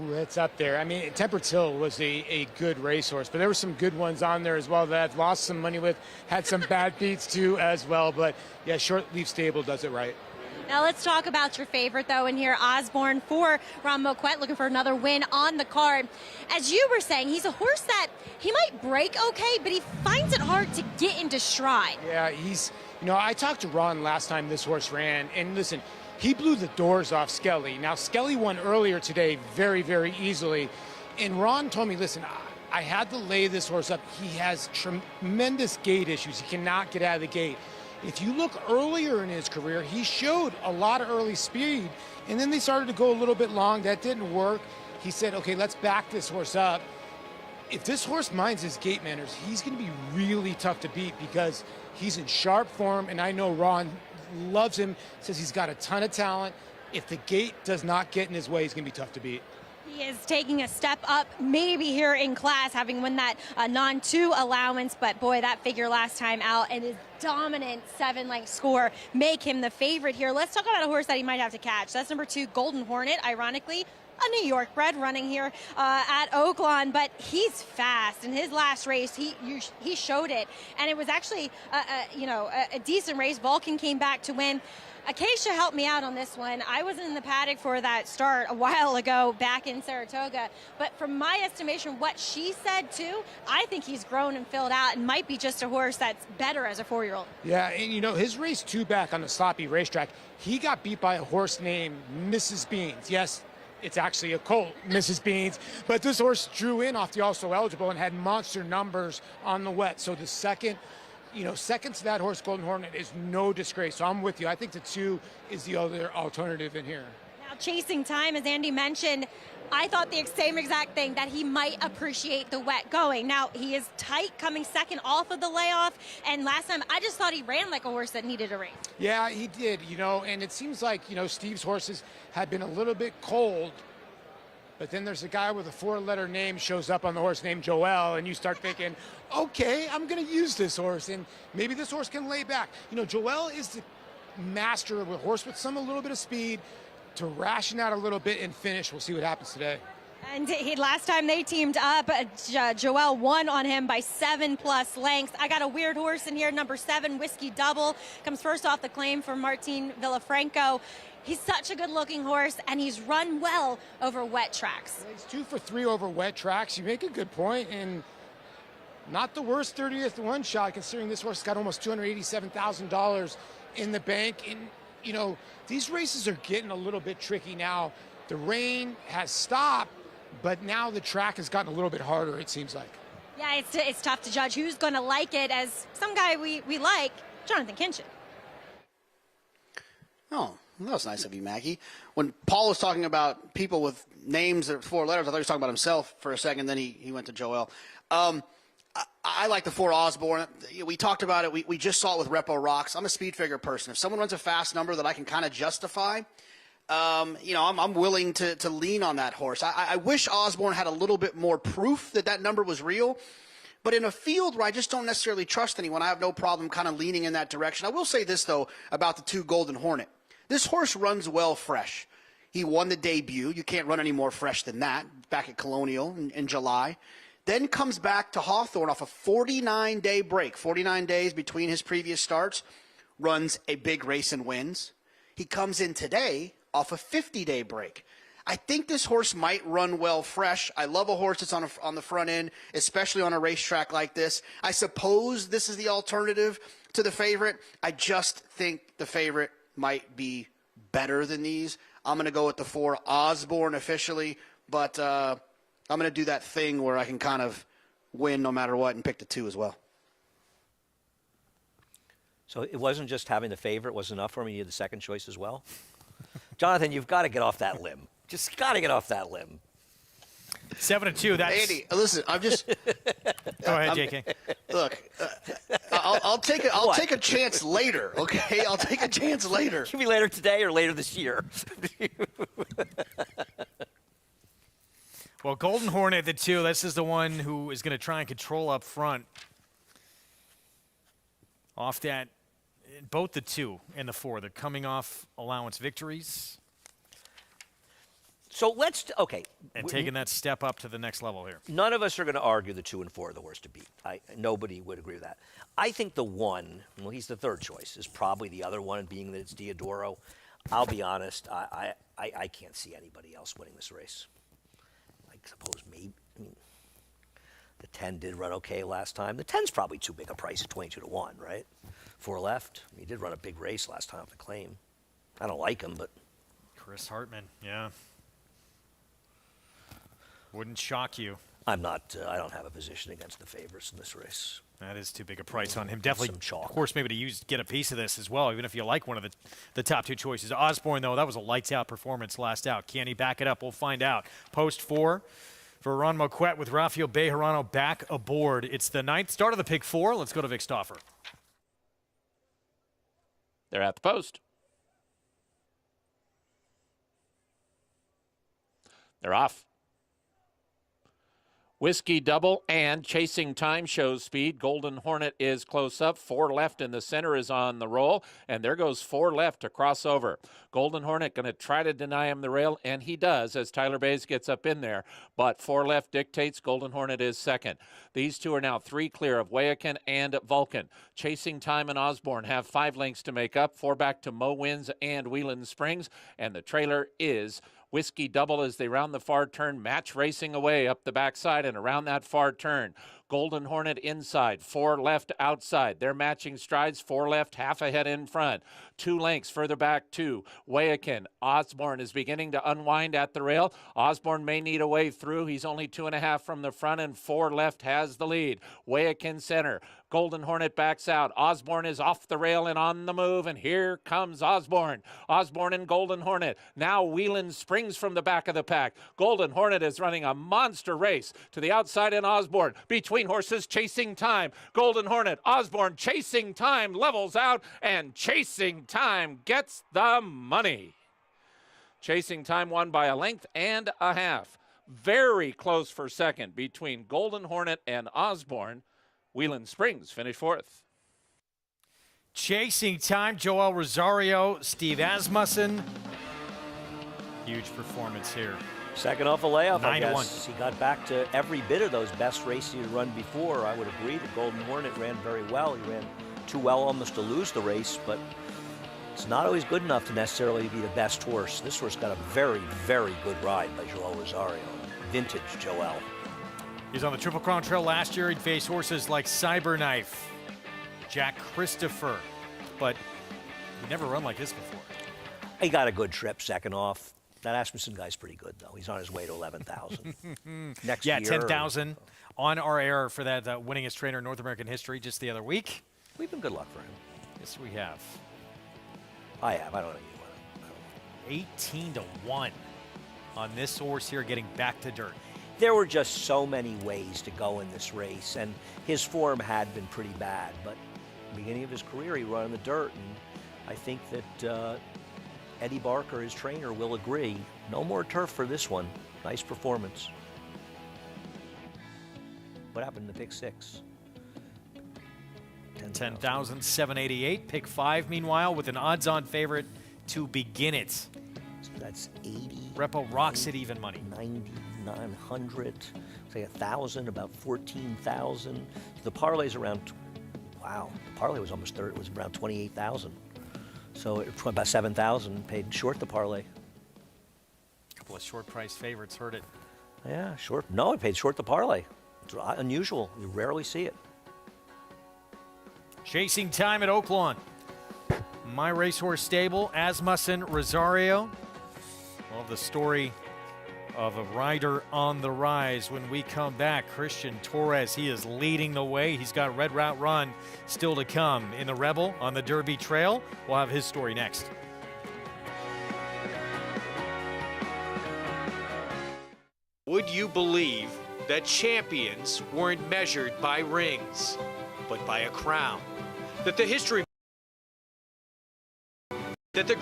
Ooh, it's up there. Temperance Hill was a good racehorse, but there were some good ones on there as well that I've lost some money with, had some bad beats too as well. But yeah, Short Leaf Stable does it right. Now let's talk about your favorite, though, in here, Osborne for Ron Moquett, looking for another win on the card. As you were saying, he's a horse that he might break okay, but he finds it hard to get into stride. Yeah, I talked to Ron last time this horse ran, and listen, he blew the doors off Skelly. Now, Skelly won earlier today very, very easily, and Ron told me, listen, I had to lay this horse up. He has tremendous gait issues. He cannot get out of the gate. If you look earlier in his career, he showed a lot of early speed, and then they started to go a little bit long. That didn't work. He said, okay, let's back this horse up. If this horse minds his gate manners, he's going to be really tough to beat because he's in sharp form, and I know Ron loves him, says he's got a ton of talent. If the gate does not get in his way, he's going to be tough to beat. He is taking a step up, maybe here in class, having won that non-2 allowance. But, boy, that figure last time out and his dominant 7-length score make him the favorite here. Let's talk about a horse that he might have to catch. That's number 2, Golden Hornet, ironically. A New York bred running here at Oaklawn, but he's fast. In his last race, he showed it, and it was actually a decent race. Vulcan came back to win. Acacia helped me out on this one. I wasn't in the paddock for that start a while ago back in Saratoga, but from my estimation, what she said too, I think he's grown and filled out and might be just a horse that's better as a 4-year-old. Yeah, and his race 2 back on the sloppy racetrack, he got beat by a horse named Mrs. Beans. Yes, it's actually a colt, Mrs. Beans, but this horse drew in off the also eligible and had monster numbers on the wet. So the second to that horse, Golden Hornet, is no disgrace. So I'm with you. I think the 2 is the other alternative in here. Now, chasing time, as Andy mentioned, I thought the same exact thing, that he might appreciate the wet going. Now, he is tight coming second off of the layoff, and last time I just thought he ran like a horse that needed a race. Yeah, he did, and it seems like, Steve's horses had been a little bit cold, but then there's a guy with a 4-letter name shows up on the horse named Joel, and you start thinking, okay, I'm going to use this horse, and maybe this horse can lay back. Joel is the master of a horse with a little bit of speed to ration out a little bit and finish. We'll see what happens today. And last time they teamed up, Joel won on him by 7+ lengths. I got a weird horse in here, number 7, Whiskey Double. Comes first off the claim from Martin Villafranco. He's such a good-looking horse, and he's run well over wet tracks. He's 2 for 3 over wet tracks. You make a good point, and not the worst 30th one shot, considering this horse got almost $287,000 in the bank. And, these races are getting a little bit tricky now. The rain has stopped, but now the track has gotten a little bit harder, it seems like. Yeah, it's tough to judge who's going to like it. As some guy we like, Jonathan Kinchin. Oh, that was nice of you, Maggie. When Paul was talking about people with names that are 4 letters, I thought he was talking about himself for a second. Then he went to Joel. I like the 4 Osborne. We talked about it. We just saw it with Repo Rocks. I'm a speed figure person. If someone runs a fast number that I can kind of justify, I'm willing to lean on that horse. I wish Osborne had a little bit more proof that number was real. But in a field where I just don't necessarily trust anyone, I have no problem kind of leaning in that direction. I will say this, though, about the 2 Golden Hornet. This horse runs well fresh. He won the debut. You can't run any more fresh than that, back at Colonial in July. Then comes back to Hawthorne off a 49-day break, 49 days between his previous starts, runs a big race and wins. He comes in today off a 50-day break. I think this horse might run well fresh. I love a horse that's on the front end, especially on a racetrack like this. I suppose this is the alternative to the favorite. I just think the favorite might be better than these. I'm going to go with the 4 Osborne officially, but I'm going to do that thing where I can kind of win no matter what and pick the 2 as well. So it wasn't just having the favorite was enough for me. You had the second choice as well. Jonathan, you've got to get off that limb. Just got to get off that limb. 7-2. That's Andy, listen, I'm just. Go ahead, JK. Look, I'll take a chance later. Okay, I'll take a chance later. Can be later today or later this year. Well, Golden Hornet, the 2, this is the one who is going to try and control up front. Off that, both the 2 and the 4, they're coming off allowance victories. So okay. And taking that step up to the next level here. None of us are going to argue the 2 and 4 are the horse to beat. Nobody would agree with that. I think the 1, well, he's the 3rd choice, is probably the other one, being that it's Diodoro. I'll be honest, I can't see anybody else winning this race. I suppose maybe. The 10 did run okay last time. The 10's probably too big a price at 22-1, right? 4 left. He did run a big race last time off the claim. I don't like him, but. Chris Hartman, yeah. Wouldn't shock you. I'm not. I don't have a position against the favorites in this race. That is too big a price on him. Definitely, some chalk. Of course, maybe to get a piece of this as well, even if you like one of the top 2 choices. Osborne, though, that was a lights-out performance last out. Can he back it up? We'll find out. Post 4 for Ron Moquette with Rafael Bejarano back aboard. It's the 9th start of the pick 4. Let's go to Vic Stauffer. They're at the post. They're off. Whiskey Double and Chasing Time shows speed. Golden Hornet is close up. 4 left in the center is on the roll. And there goes 4 left to cross over. Golden Hornet going to try to deny him the rail, and he does as Tyler Bays gets up in there. But 4 left dictates Golden Hornet is second. These 2 are now 3 clear of Wayakin and Vulcan. Chasing Time and Osborne have 5 lengths to make up. 4 back to Mo Wins and Wheelan Springs. And the trailer is Whiskey Double as they round the far turn, match racing away up the backside and around that far turn. Golden Hornet inside, 4 left outside. They're matching strides, 4 left, half ahead in front. 2 lengths further back to Wayakin. Osborne is beginning to unwind at the rail. Osborne may need a way through. He's only 2.5 from the front, and 4 left has the lead. Wayakin center. Golden Hornet backs out. Osborne is off the rail and on the move, and here comes Osborne. Osborne and Golden Hornet. Now Wheelan Springs from the back of the pack. Golden Hornet is running a monster race to the outside in Osborne. Between horses, Chasing Time. Golden Hornet, Osborne, Chasing Time levels out, and Chasing Time gets the money. Chasing Time won by a length and a half. Very close for second between Golden Hornet and Osborne. Wheelan Springs finished 4th. Chasing Time, Joel Rosario, Steve Asmussen. Huge performance here. Second off a layoff, 9 I to guess. 1. He got back to every bit of those best races he had run before. I would agree that Golden Hornet ran very well. He ran too well almost to lose the race, but it's not always good enough to necessarily be the best horse. This horse got a very, very good ride by Joel Rosario. Vintage Joel. He's on the Triple Crown Trail last year. He'd faced horses like Cyberknife, Jack Christopher, but he never run like this before. He got a good trip second off. That Asmussen guy's pretty good, though. He's on his way to 11,000. Next yeah, year. 10,000 on our air for that winningest trainer in North American history just the other week. We've been good luck for him. Yes, we have. I have. I don't know you. 18-1 on this horse here getting back to dirt. There were just so many ways to go in this race, and his form had been pretty bad. But at the beginning of his career, he ran in the dirt, and I think that Eddie Barker, his trainer, will agree. No more turf for this one. Nice performance. What happened to pick 6? 10,788. Pick 5, meanwhile, with an odds-on favorite to begin it. So that's 80. Repo rocks it even money. 9,900. Say 1,000, about 14,000. The parlay's around. Wow, the parlay was almost 30. It was around 28,000. So it went about 7,000. Paid short the parlay. A couple of short price favorites heard it. Yeah, short. No, it paid short the parlay. It's unusual. You rarely see it. Chasing time at Oaklawn. My Racehorse Stable, Asmussen, Rosario. Well, the story of a rider on the rise. When we come back, Christian Torres, he is leading the way. He's got Red Route Run still to come in the Rebel on the Derby Trail. We'll have his story next. Would you believe that champions weren't measured by rings, but by a crown? That the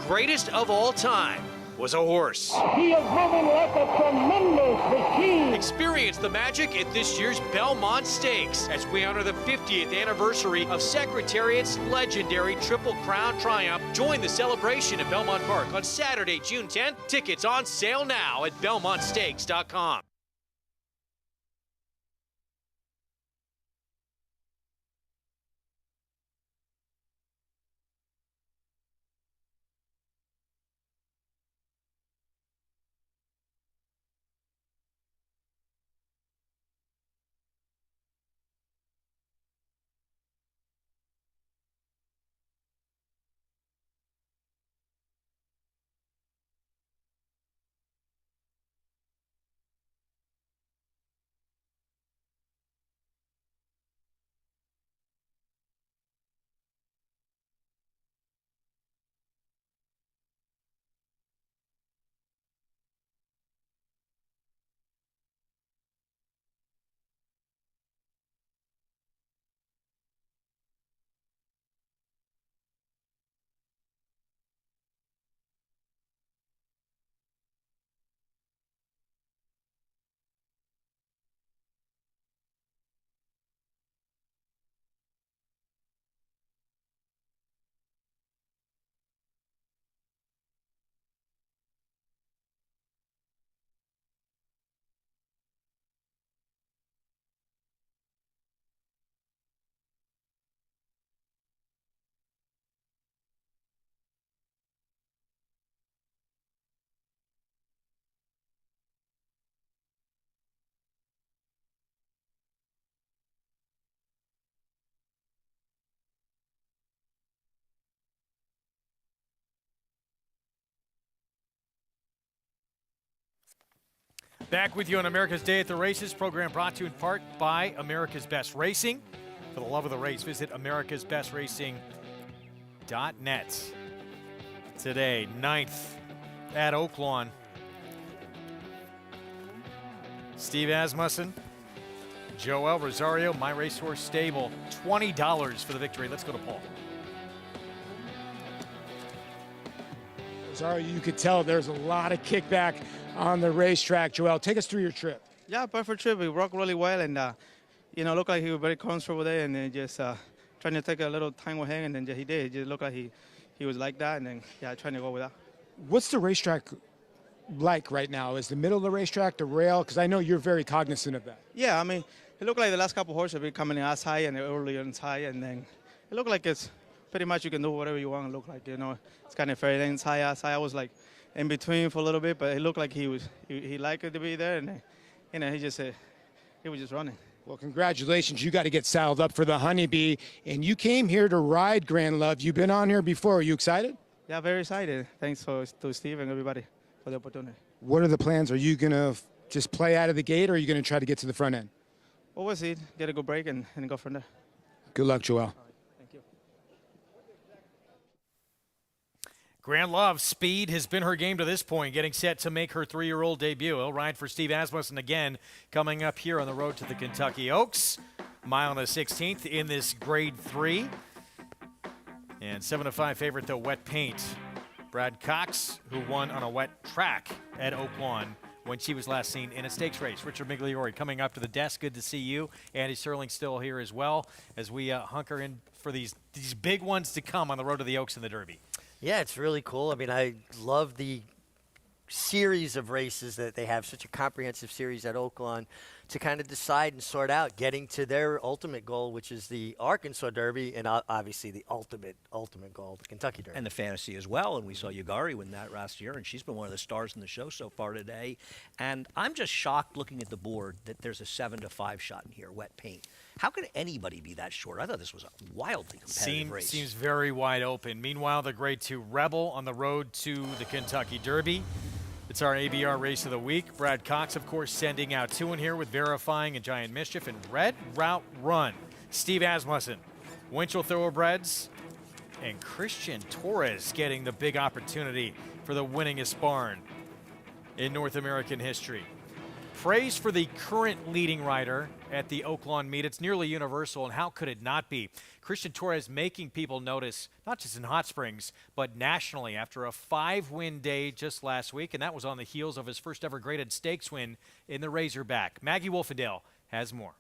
greatest of all time was a horse. He is moving like a tremendous machine. Experience the magic at this year's Belmont Stakes as we honor the 50th anniversary of Secretariat's legendary Triple Crown triumph. Join the celebration at Belmont Park on Saturday, June 10th. Tickets on sale now at BelmontStakes.com. Back with you on America's Day at the Races, program brought to you in part by America's Best Racing. For the love of the race, visit americasbestracing.net. Today, 9th at Oaklawn. Steve Asmussen, Joel Rosario, My Racehorse Stable, $20 for the victory. Let's go to Paul. Rosario, you could tell there's a lot of kickback on the racetrack. Joel, take us through your trip. Yeah, perfect trip. We worked really well, and looked like he was very comfortable there, and then just trying to take a little time with him, and then he did. It just looked like he was like that, and then trying to go with that. What's the racetrack like right now? Is the middle of the racetrack the rail? Because I know you're very cognizant of that. Yeah, I mean, it looked like the last couple horses have been coming in as high and earlier and high, and then it looked like it's pretty much you can do whatever you want to look like. It's kind of fair lanes high as high. I was like in between for a little bit, but it looked like he liked it to be there, and he was just running. Well, congratulations. You got to get saddled up for the Honeybee, and you came here to ride Grand Love. You've been on here before. Are you excited? Yeah, very excited. Thanks to Steve and everybody. the opportunity. What are the plans? Are you going to just play out of the gate, or are you going to try to get to the front end? Well, we'll see. Get a good break and go from there. Good luck, Joel. Thank you. Grant Love's speed has been her game to this point, getting set to make her 3-year-old debut. He'll ride for Steve Asmussen again, coming up here on the road to the Kentucky Oaks. Mile and a 16th in this grade 3. And 7-5 favorite, though, Wet Paint. Brad Cox, who won on a wet track at Oak Lawn when she was last seen in a stakes race. Richard Migliori coming up to the desk. Good to see you. Andy Sterling still here as well as we hunker in for these big ones to come on the road to the Oaks and the Derby. Yeah, it's really cool. I mean, I love the series of races that they have, such a comprehensive series at Oaklawn, to kind of decide and sort out getting to their ultimate goal, which is the Arkansas Derby, and obviously the ultimate goal, the Kentucky Derby. And the fantasy as well, and we saw Yugari win that last year, and she's been one of the stars in the show so far today. And I'm just shocked looking at the board that there's a 7-5 shot in here, Wet Paint. How could anybody be that short? I thought this was a wildly competitive race. Seems very wide open. Meanwhile, the grade 2 Rebel on the road to the Kentucky Derby. It's our ABR race of the week. Brad Cox, of course, sending out 2 in here with Verifying and Giant Mischief. And Red Route Run, Steve Asmussen, Winchell Thoroughbreds, and Christian Torres getting the big opportunity for the winningest barn in North American history. Praise for the current leading rider at the Oaklawn meet. It's nearly universal, and how could it not be? Christian Torres making people notice, not just in Hot Springs, but nationally after a 5-win day just last week, and that was on the heels of his first ever graded stakes win in the Razorback. Maggie Wolfendale has more.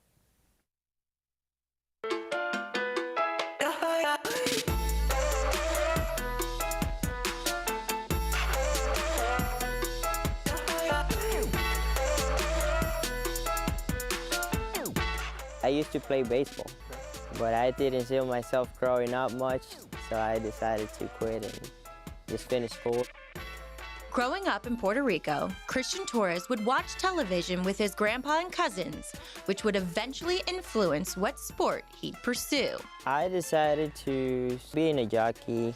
I used to play baseball, but I didn't see myself growing up much, so I decided to quit and just finish school. Growing up in Puerto Rico, Christian Torres would watch television with his grandpa and cousins, which would eventually influence what sport he'd pursue. I decided to be a jockey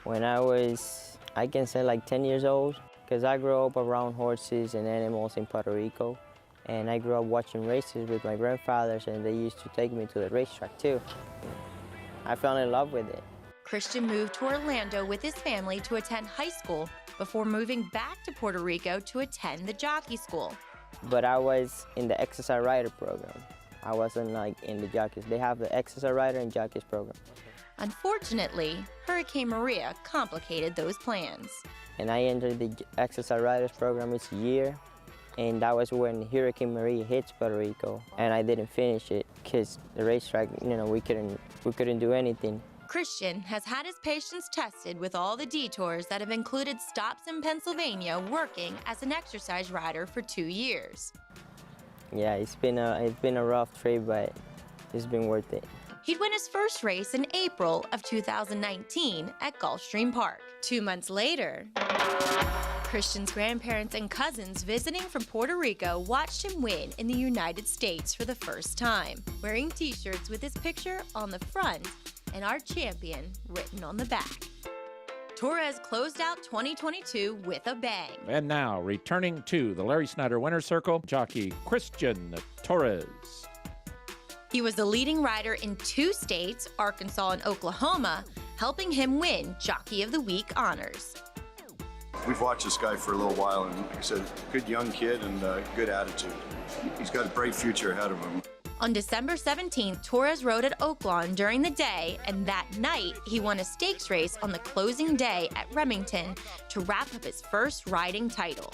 when I was, I can say like 10 years old, because I grew up around horses and animals in Puerto Rico. And I grew up watching races with my grandfathers, and they used to take me to the racetrack too. I fell in love with it. Christian moved to Orlando with his family to attend high school before moving back to Puerto Rico to attend the jockey school. But I was in the exercise rider program. I wasn't like in the jockeys. They have the exercise rider and jockeys program. Unfortunately, Hurricane Maria complicated those plans. And I entered the exercise riders program each year. And that was when Hurricane Maria hits Puerto Rico, and I didn't finish it because the racetrack, we couldn't do anything. Christian has had his patience tested with all the detours that have included stops in Pennsylvania, working as an exercise rider for 2 years. Yeah, it's been a rough trip, but it's been worth it. He'd win his first race in April of 2019 at Gulfstream Park. 2 months later, Christian's grandparents and cousins visiting from Puerto Rico watched him win in the United States for the first time, wearing t-shirts with his picture on the front and our champion written on the back. Torres closed out 2022 with a bang. And now, returning to the Larry Snyder Winner's Circle, jockey Christian Torres. He was the leading rider in 2 states, Arkansas and Oklahoma, helping him win Jockey of the Week honors. We've watched this guy for a little while, and like I said, good young kid and good attitude. He's got a bright future ahead of him. On December 17th, Torres rode at Oaklawn during the day, and that night he won a stakes race on the closing day at Remington to wrap up his first riding title.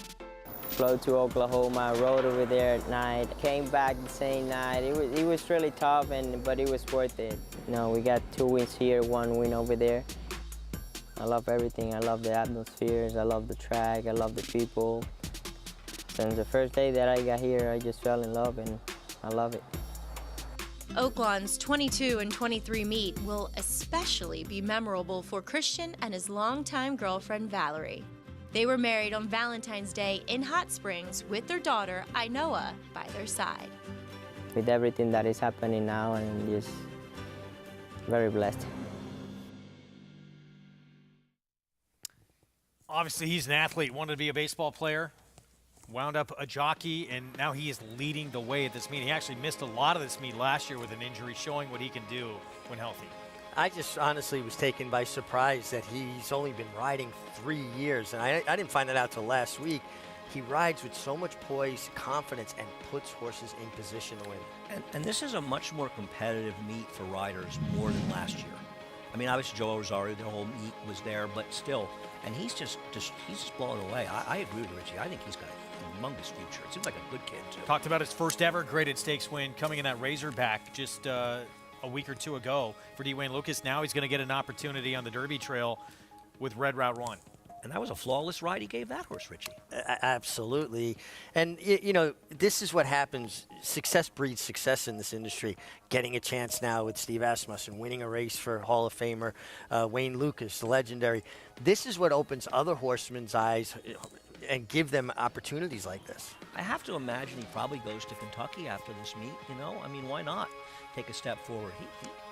Flew to Oklahoma, rode over there at night, came back the same night. It was really tough, but it was worth it. We got 2 wins here, 1 win over there. I love everything. I love the atmospheres, I love the track, I love the people. Since the first day that I got here, I just fell in love, and I love it. Oaklawn's 22 and 23 meet will especially be memorable for Christian and his longtime girlfriend, Valerie. They were married on Valentine's Day in Hot Springs with their daughter, Ainoa, by their side. With everything that is happening now, I'm just very blessed. Obviously, he's an athlete, wanted to be a baseball player, wound up a jockey, and now he is leading the way at this meet. He actually missed a lot of this meet last year with an injury, showing what he can do when healthy. I just honestly was taken by surprise that he's only been riding 3 years, and I didn't find that out till last week. He rides with so much poise, confidence, and puts horses in position to win. And this is a much more competitive meet for riders more than last year. I mean, obviously Joe Rosario, the whole meet was there, but still, and he's just blown away. I agree with Richie. I think he's got a humongous future. It seems like a good kid too. Talked about his first ever graded stakes win coming in that Razorback just a week or two ago for D. Wayne Lukas. Now he's going to get an opportunity on the Derby Trail with Red Route 1. And that was a flawless ride he gave that horse, Richie. Absolutely. And, you know, this is what happens. Success breeds success in this industry. Getting a chance now with Steve Asmussen, winning a race for Hall of Famer Wayne Lukas, the legendary. This is what opens other horsemen's eyes and give them opportunities like this. I have to imagine he probably goes to Kentucky after this meet, you know? I mean, why not take a step forward?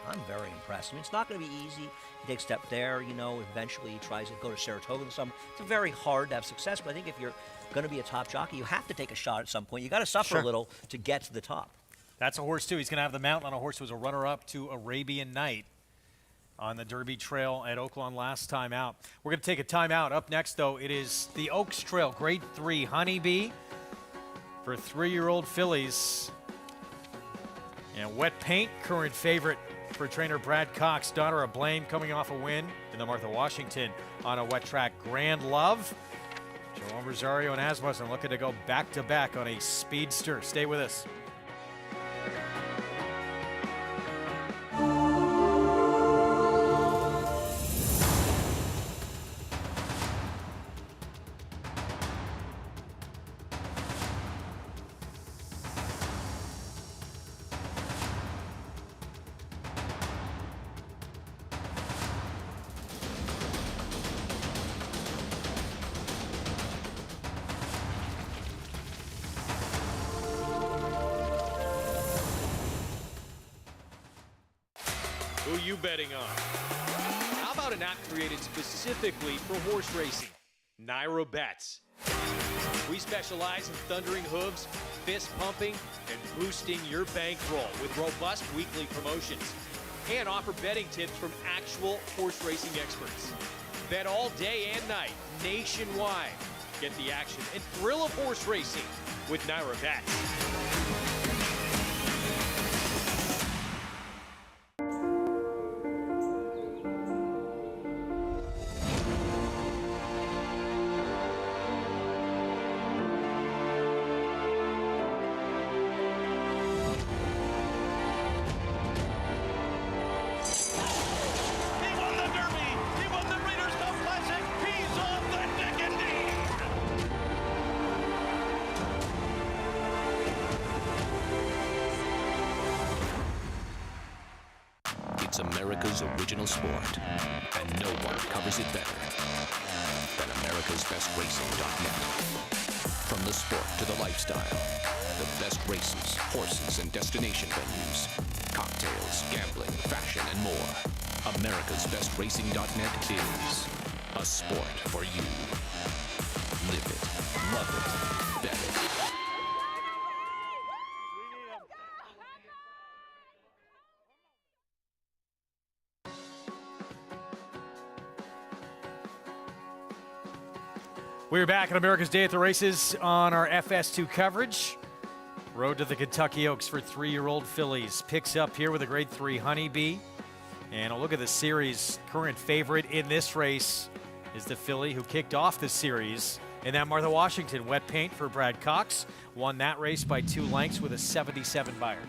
I'm very impressed. I mean, it's not going to be easy. He takes a step there, you know, eventually he tries to go to Saratoga in the summer. It's very hard to have success, but I think if you're going to be a top jockey, you have to take a shot at some point. You got to suffer a little to get to the top. That's a horse, too. He's going to have the mount on a horse who was a runner-up to Arabian Night on the Derby Trail at Oaklawn last time out. We're going to take a timeout. Up next, though, it is the Oaks Trail Grade 3 Honeybee for 3-year-old fillies. And Wet Paint, current favorite for trainer Brad Cox, daughter of Blame, coming off a win in the Martha Washington on a wet track. Grand Love, Joe Rosario and Asmussen looking to go back-to-back on a speedster. Stay with us. Who you betting on? How about an app created specifically for horse racing? Naira Bets. We specialize in thundering hooves, fist pumping, and boosting your bankroll with robust weekly promotions. And offer betting tips from actual horse racing experts. Bet all day and night, nationwide. Get the action and thrill of horse racing with Naira Bets. It's America's original sport, and no one covers it better than America'sBestRacing.net. From the sport to the lifestyle, the best races, horses, and destination venues, cocktails, gambling, fashion, and more. America'sBestRacing.net is a sport for you. Live it, love it, bet it. We're back at America's Day at the Races on our FS2 coverage. Road to the Kentucky Oaks for 3-year-old fillies. Picks up here with a Grade 3 Honeybee. And a look at the series. Current favorite in this race is the filly who kicked off the series in that Martha Washington. Wet Paint for Brad Cox. Won that race by 2 lengths with a 77 Bayard.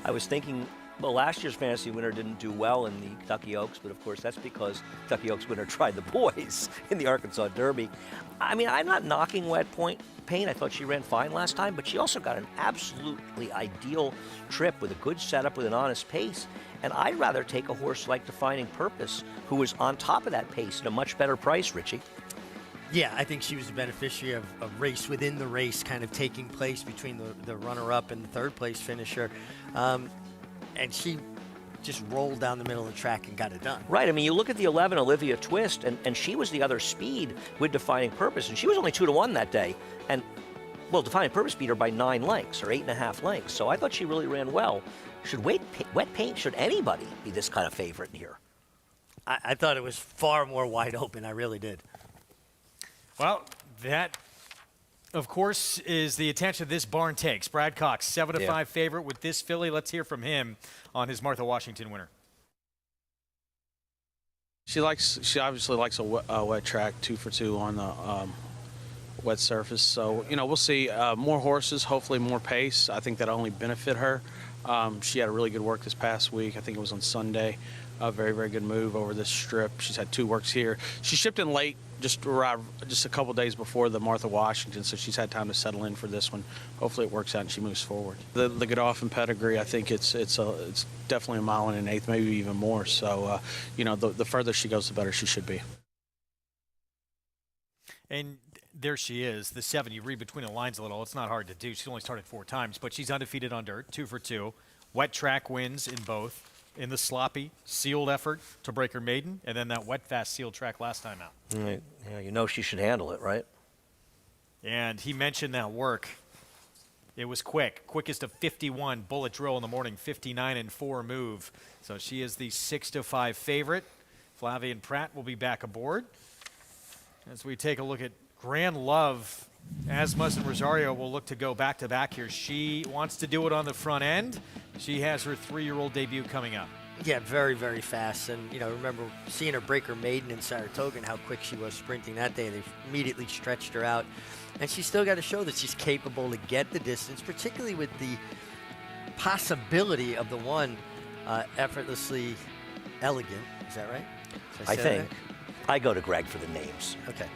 I was thinking, well, last year's fantasy winner didn't do well in the Kentucky Oaks, but of course that's because Kentucky Oaks winner tried the boys in the Arkansas Derby. I mean, I'm not knocking Wet Paint. I thought she ran fine last time, but she also got an absolutely ideal trip with a good setup with an honest pace. And I'd rather take a horse like Defining Purpose, who was on top of that pace at a much better price, Richie. Yeah, I think she was the beneficiary of a race within the race kind of taking place between the runner-up and the third-place finisher. And she just rolled down the middle of the track and got it done. Right. I mean, you look at the 11, Olivia Twist, and she was the other speed with Defining Purpose, and she was only 2-1 that day. And, well, Defining Purpose beat her by 9 lengths or 8.5 lengths. So I thought she really ran well. Should wet paint, should anybody be this kind of favorite in here? I thought it was far more wide open. I really did. Well, that, of course, is the attention this barn takes. Brad Cox, 7-5 favorite with this filly. Let's hear from him on his Martha Washington winner. She obviously likes a wet track, 2 for 2 on the wet surface. So, we'll see more horses, hopefully more pace. I think that'll only benefit her. She had a really good work this past week. I think it was on Sunday. A very, very good move over this strip. She's had 2 works here. She shipped in late, just arrived just a couple days before the Martha Washington, so she's had time to settle in for this one. Hopefully it works out and she moves forward. The Godolphin pedigree, I think it's definitely 1 1/8, maybe even more. So, the further she goes, the better she should be. And there she is, the 7. You read between the lines a little. It's not hard to do. She's only started 4 times, but she's undefeated on dirt, 2 for 2. Wet track wins in both. In the sloppy, sealed effort to break her maiden, and then that wet, fast, sealed track last time out. Yeah, she should handle it, right? And he mentioned that work. It was quick. Quickest of 51, bullet drill in the morning, 59-4 move. So she is the 6-5 favorite. Flavien Prat will be back aboard. As we take a look at Grand Love, Asmus and Rosario will look to go back-to-back here. She wants to do it on the front end. She has her 3-year-old debut coming up. Yeah, very, very fast. And, remember seeing her break her maiden in Saratoga and how quick she was sprinting that day. They immediately stretched her out. And she's still got to show that she's capable to get the distance, particularly with the possibility of the one effortlessly elegant. Is that right? I think. I go to Greg for the names. Okay.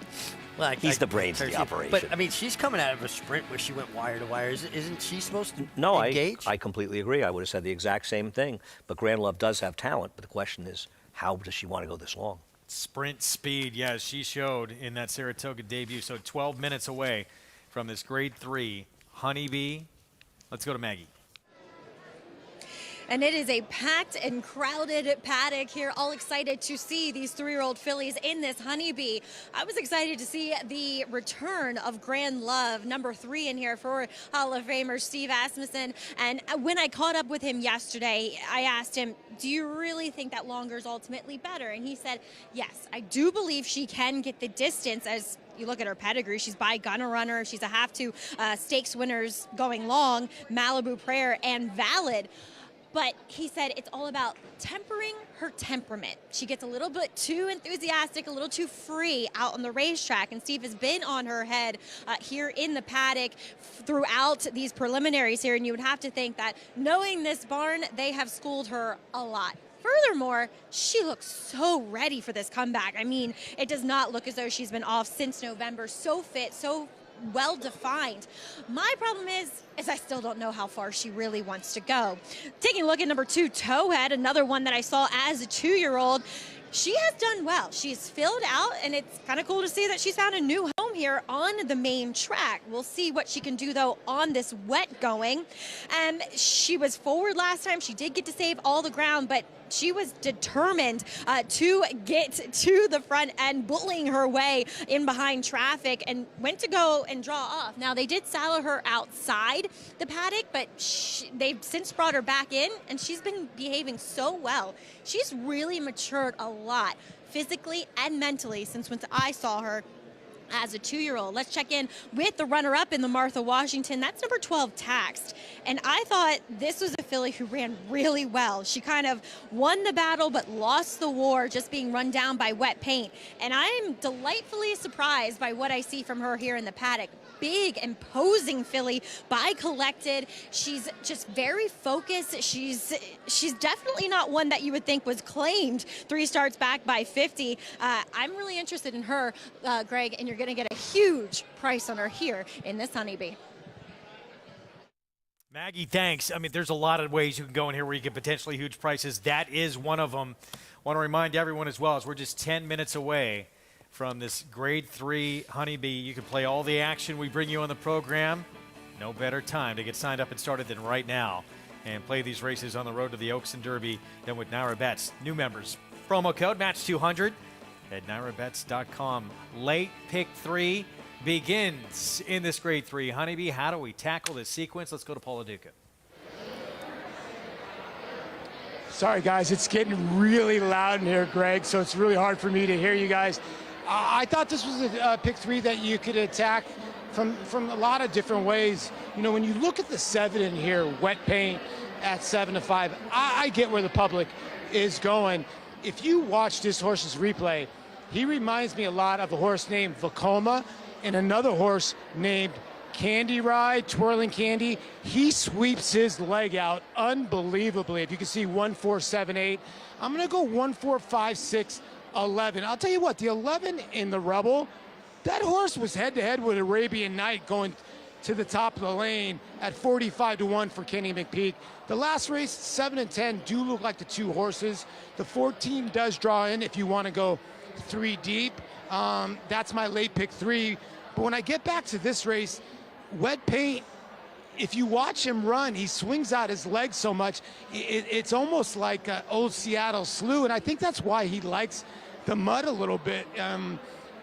Well, he's the brains of the operation. But, I mean, she's coming out of a sprint where she went wire to wire. Isn't she supposed to engage? I completely agree. I would have said the exact same thing. But Grand Love does have talent. But the question is, how does she want to go this long? Sprint speed, yes, she showed in that Saratoga debut. So 12 minutes away from this Grade 3 Honeybee. Let's go to Maggie. And it is a packed and crowded paddock here, all excited to see these 3-year-old fillies in this Honeybee. I was excited to see the return of Grand Love, number 3 in here for Hall of Famer Steve Asmussen. And when I caught up with him yesterday, I asked him, do you really think that longer is ultimately better? And he said, yes, I do believe she can get the distance. As you look at her pedigree, she's by Gunner Runner. She's a half-2 stakes winners going long, Malibu Prayer and Valid. But he said it's all about tempering her temperament. She gets a little bit too enthusiastic, a little too free out on the racetrack. And Steve has been on her head here in the paddock throughout these preliminaries here. And you would have to think that knowing this barn, they have schooled her a lot. Furthermore, she looks so ready for this comeback. I mean, it does not look as though she's been off since November. So fit, so well-defined. My problem is I still don't know how far she really wants to go. Taking a look at number 2, Towhead, another one that I saw as a 2-year-old. She has done well. She's filled out, and it's kind of cool to see that she's found a new home here on the main track. We'll see what she can do, though, on this wet going. And she was forward last time. She did get to save all the ground, but she was determined to get to the front end, bullying her way in behind traffic, and went to go and draw off. Now, they did saddle her outside the paddock, but they've since brought her back in, and she's been behaving so well. She's really matured a lot, physically and mentally, since when I saw her as a 2-year-old. Let's check in with the runner-up in the Martha Washington. That's number 12, Taxed. And I thought this was a filly who ran really well. She kind of won the battle but lost the war, just being run down by wet paint. And I'm delightfully surprised by what I see from her here in the paddock. Big, imposing filly by Collected. She's just very focused. She's definitely not one that you would think was claimed 3 starts back by 50. I'm really interested in her, Greg, and you're going to get a huge price on her here in this Honeybee. Maggie, thanks. I mean, there's a lot of ways you can go in here where you get potentially huge prices. That is one of them. Want to remind everyone as well, as we're just 10 minutes away from this Grade 3 Honeybee. You can play all the action we bring you on the program. No better time to get signed up and started than right now. and play these races on the road to the Oaks and Derby than with Naira Bets. New members, promo code MATCH200 at NairaBets.com. Late pick 3 begins in this grade 3. Honeybee, how do we tackle this sequence? Let's go to Paula Duca. Sorry, guys, it's getting really loud in here, Greg, so it's really hard for me to hear you guys. I thought this was a pick 3 that you could attack from a lot of different ways. You know, when you look at the 7 in here, Wet Paint at 7-5, I get where the public is going. If you watch this horse's replay, he reminds me a lot of a horse named Vekoma and another horse named Candy Ride, Twirling Candy. He sweeps his leg out unbelievably. If you can see 1, 4, 7, 8, I'm going to go 1, 4, 5, 6, 11. I'll tell you what, the 11 in the Rebel, that horse was head-to-head with Arabian Night going to the top of the lane at 45-1 for Kenny McPeak. The last race, 7 and 10, do look like the 2 horses. The 14 does draw in if you want to go 3 deep. That's my late pick 3. But when I get back to this race, Wet Paint, if you watch him run, he swings out his legs so much, it's almost like old Seattle Slew, and I think that's why he likes the mud a little bit.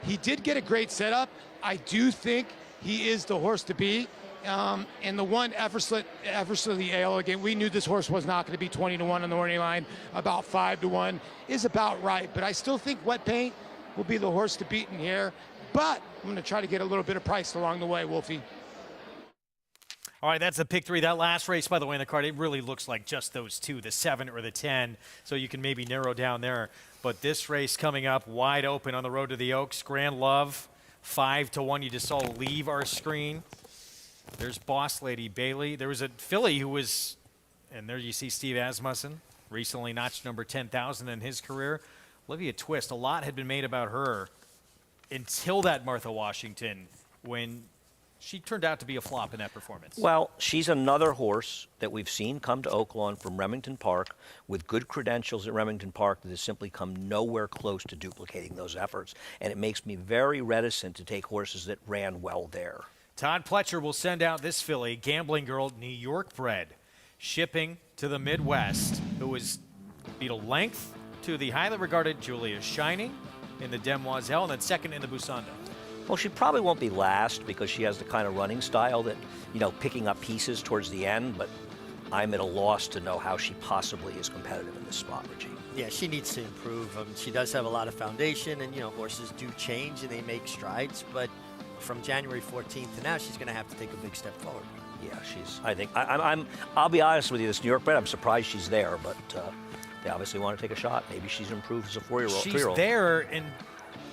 He did get a great setup. I do think he is the horse to beat. And the one, Eversley Ale, again, we knew this horse was not going to be 20-1 on the morning line. About 5-1 is about right. But I still think Wet Paint will be the horse to beat in here. But I'm going to try to get a little bit of price along the way, Wolfie. All right, that's the pick 3. That last race, by the way, in the card, it really looks like just those 2, the 7 or the 10. So you can maybe narrow down there. But this race coming up wide open on the road to the Oaks. Grand Love, 5-1. You just saw leave our screen. There's Boss Lady Bailey. There was a filly who was, and there you see Steve Asmussen, recently notched number 10,000 in his career. Olivia Twist, a lot had been made about her until that Martha Washington, when she turned out to be a flop in that performance. Well, she's another horse that we've seen come to Oaklawn from Remington Park with good credentials at Remington Park that has simply come nowhere close to duplicating those efforts. And it makes me very reticent to take horses that ran well there. Todd Pletcher will send out this filly, Gambling Girl, New York bred, shipping to the Midwest, who was beat a length to the highly regarded Julia Shining in the Demoiselle, and then second in the Busanda. Well, she probably won't be last because she has the kind of running style that, you know, picking up pieces towards the end, but I'm at a loss to know how she possibly is competitive in this spot, Reggie. Yeah, she needs to improve. She does have a lot of foundation, and, you know, horses do change and they make strides, but from January 14th to now, she's going to have to take a big step forward. Yeah, I'll be honest with you, this New York bred, I'm surprised she's there, but they obviously want to take a shot. Maybe she's improved as a 4-year-old, 3-year-old. She's there, and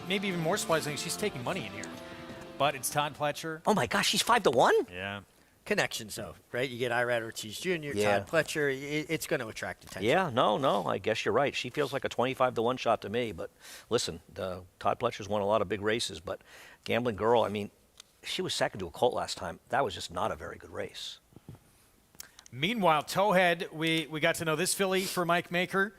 maybe even more surprising, she's taking money in here. But it's Todd Pletcher. Oh my gosh, she's 5-1? Yeah. Connections, though, right? You get Irad Ortiz Jr., Yeah. Todd Pletcher. It's going to attract attention. Yeah, no, I guess you're right. She feels like a 25-1 shot to me, but listen, Todd Pletcher's won a lot of big races, but Gambling Girl, I mean, she was second to a colt last time. That was just not a very good race. Meanwhile, Towhead, we got to know this filly for Mike Maker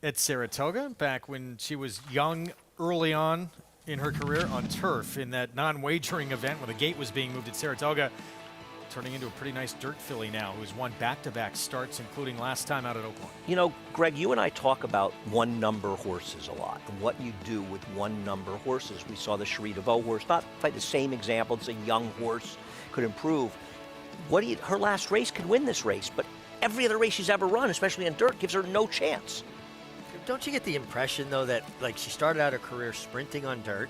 at Saratoga back when she was young, early on in her career on turf in that non-wagering event when the gate was being moved at Saratoga, turning into a pretty nice dirt filly now who's won back-to-back starts, including last time out at Oaklawn. You know, Greg, you and I talk about one-number horses a lot and what you do with one-number horses. We saw the Cherie DeVoe horse, not quite the same example. It's a young horse, could improve. Her last race could win this race, but every other race she's ever run, especially in dirt, gives her no chance. Don't you get the impression, though, that like she started out her career sprinting on dirt,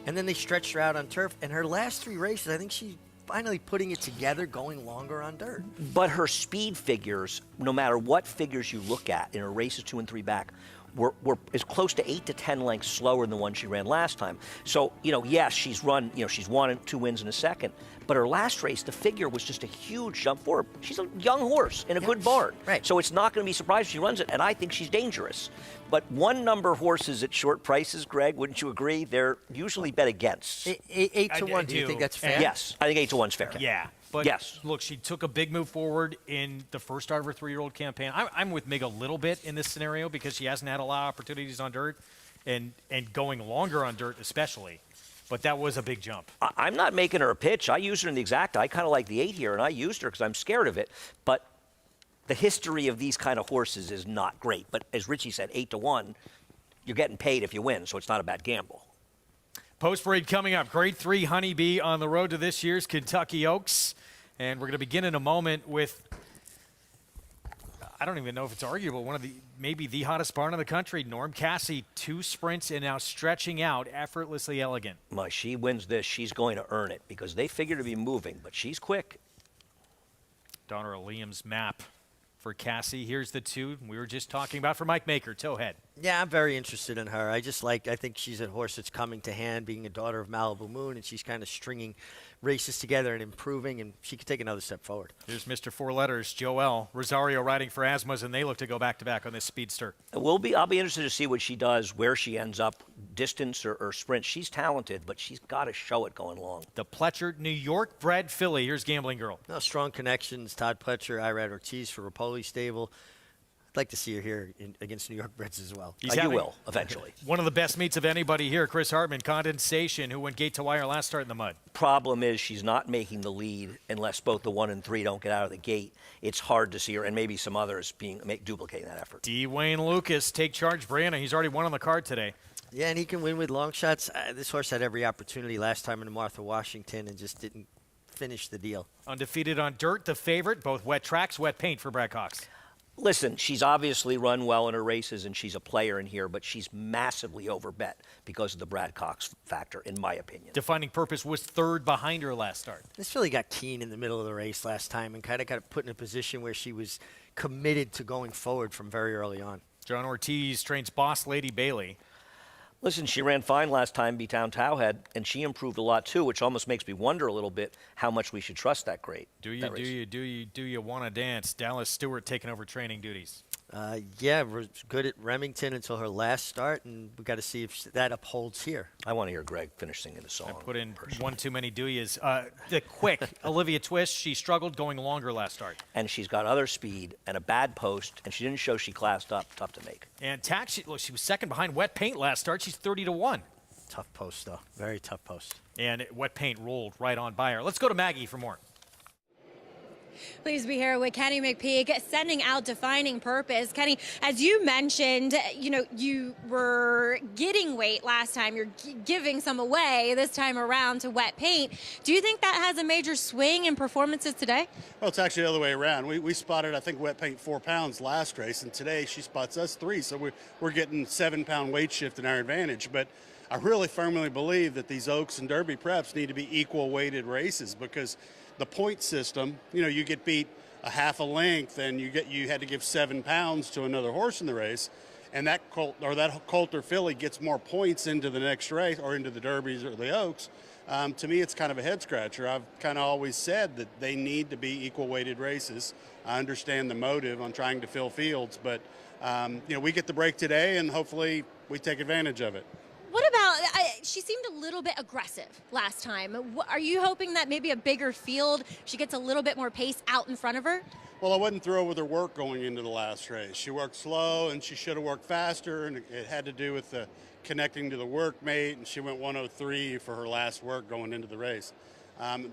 and then they stretched her out on turf, and her last 3 races, I think she's finally putting it together, going longer on dirt. But her speed figures, no matter what figures you look at in her races 2 and 3 back, were as close to 8 to 10 lengths slower than the one she ran last time. So, you know, yes, she's run, you know, she's won 2 wins in a second, but her last race, the figure was just a huge jump forward. She's a young horse in a good barn. Right. So it's not going to be surprised if she runs it, and I think she's dangerous. But one-number horses at short prices, Greg, wouldn't you agree? They're usually bet against. 8 to 1, do you think that's fair? Yes, I think 8 to 1's fair. Yeah. But yes. Look, she took a big move forward in the first start of her 3-year-old campaign. I'm with Mig a little bit in this scenario because she hasn't had a lot of opportunities on dirt and going longer on dirt especially. But that was a big jump. I'm not making her a pitch. I used her in the exacta. I kind of like the 8 here, and I used her because I'm scared of it. But the history of these kind of horses is not great. But as Richie said, 8-1, you're getting paid if you win, so it's not a bad gamble. Post parade coming up. Grade 3 Honeybee on the road to this year's Kentucky Oaks. And we're going to begin in a moment with, I don't even know if it's arguable, maybe the hottest barn in the country. Norm Cassie, 2 sprints and now stretching out, effortlessly elegant. Well, she wins this, she's going to earn it because they figure to be moving, but she's quick. Donner Liam's map for Cassie. Here's the 2 we were just talking about for Mike Maker, Towhead. Yeah, I'm very interested in her. I think she's a horse that's coming to hand, being a daughter of Malibu Moon, and she's kind of stringing races together and improving, and she could take another step forward. Here's Mr. Four Letters, Joel Rosario riding for Asmas, and they look to go back-to-back on this speedster. I'll be interested to see what she does, where she ends up, distance or sprint. She's talented, but she's got to show it going long. The Pletcher New York bred filly. Here's Gambling Girl. No, strong connections. Todd Pletcher, Irad Ortiz for Rapoli Stable. I'd like to see her here against New York Breds as well. You will, eventually. One of the best meets of anybody here, Chris Hartman, Condensation, who went gate to wire last start in the mud. Problem is she's not making the lead unless both the 1 and 3 don't get out of the gate. It's hard to see her, and maybe some others duplicating that effort. D. Wayne Lucas, take charge, Brianna. He's already won on the card today. Yeah, and he can win with long shots. This horse had every opportunity last time in Martha Washington and just didn't finish the deal. Undefeated on dirt, the favorite, both wet tracks, wet paint for Brad Cox. Listen, she's obviously run well in her races, and she's a player in here, but she's massively overbet because of the Brad Cox factor, in my opinion. Defining Purpose was 3rd behind her last start. This filly got keen in the middle of the race last time and kind of got put in a position where she was committed to going forward from very early on. John Ortiz trains Boss Lady Bailey. Listen, she ran fine last time, B-Town Towhead, and she improved a lot too, which almost makes me wonder a little bit how much we should trust that grade. Do you want to dance? Dallas Stewart taking over training duties. Yeah, was good at Remington until her last start, and we got to see if that upholds here. I want to hear Greg finish singing the song. I put in one too many do-yas. The quick Olivia Twist, she struggled going longer last start. And she's got other speed and a bad post, and she didn't show she classed up. Tough to make. And Tax, she was second behind Wet Paint last start. She's 30-1. Tough post, though. Very tough post. And Wet Paint rolled right on by her. Let's go to Maggie for more. Please be here with Kenny McPeak, sending out Defining Purpose. Kenny, as you mentioned, you were getting weight last time. You're giving some away this time around to Wet Paint. Do you think that has a major swing in performances today? Well, it's actually the other way around. We spotted, I think, Wet Paint 4 pounds last race, and today she spots us 3. So we're getting 7-pound weight shift in our advantage. But I really firmly believe that these Oaks and Derby preps need to be equal weighted races because the point system, you get beat a half a length and you had to give 7 pounds to another horse in the race, and that colt or filly gets more points into the next race or into the Derbies or the Oaks. To me, it's kind of a head scratcher. I've kind of always said that they need to be equal weighted races. I understand the motive on trying to fill fields, but we get the break today and hopefully we take advantage of it. What about, she seemed a little bit aggressive last time. Are you hoping that maybe a bigger field, she gets a little bit more pace out in front of her? Well, I wasn't thrilled with her work going into the last race. She worked slow and she should have worked faster, and it had to do with the connecting to the workmate, and she went 103 for her last work going into the race.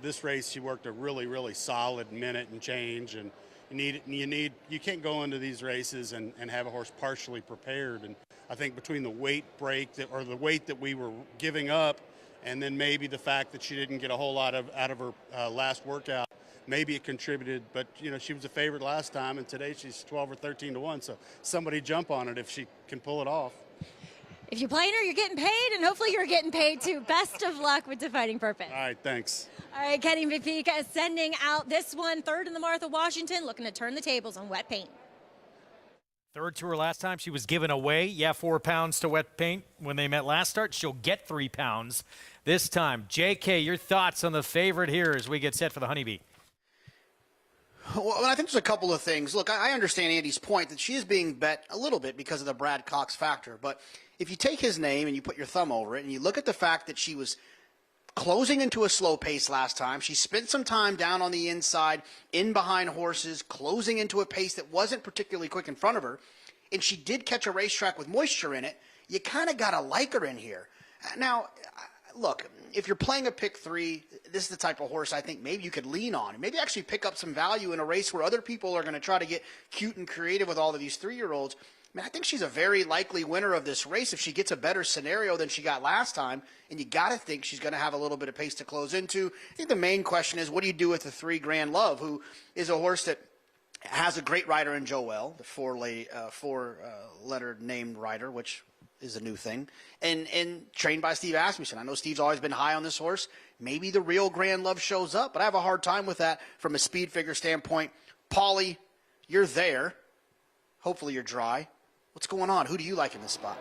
This race, she worked a really, really solid minute and change, and you can't go into these races and have a horse partially prepared. And I think between the weight break or the weight that we were giving up, and then maybe the fact that she didn't get a whole lot out of her last workout, maybe it contributed. But she was a favorite last time, and today she's 12 or 13-1. So somebody jump on it if she can pull it off. If you're playing her, you're getting paid, and hopefully you're getting paid too. Best of luck with Defining Purpose. All right, thanks. All right, Kenny McPeak sending out this one, 3rd in the Martha Washington, looking to turn the tables on Wet Paint. 3rd to her last time. She was given away. 4 pounds to Wet Paint when they met last start. She'll get 3 pounds this time. JK, your thoughts on the favorite here as we get set for the Honeybee? Well, I think there's a couple of things. Look, I understand Andy's point that she is being bet a little bit because of the Brad Cox factor. But if you take his name and you put your thumb over it and you look at the fact that she was closing into a slow pace last time, she spent some time down on the inside, in behind horses, closing into a pace that wasn't particularly quick in front of her, and she did catch a racetrack with moisture in it, you kind of got to like her in here. Now, look, if you're playing a pick 3, this is the type of horse I think maybe you could lean on and maybe actually pick up some value in a race where other people are going to try to get cute and creative with all of these 3-year-olds. I mean, I think she's a very likely winner of this race if she gets a better scenario than she got last time, and you got to think she's going to have a little bit of pace to close into. I think the main question is, what do you do with the 3 Grand Love, who is a horse that has a great rider in Joelle, the four-letter named rider, which is a new thing, and trained by Steve Asmussen. I know Steve's always been high on this horse. Maybe the real Grand Love shows up, but I have a hard time with that from a speed figure standpoint. Paulie, you're there. Hopefully you're dry. What's going on? Who do you like in this spot?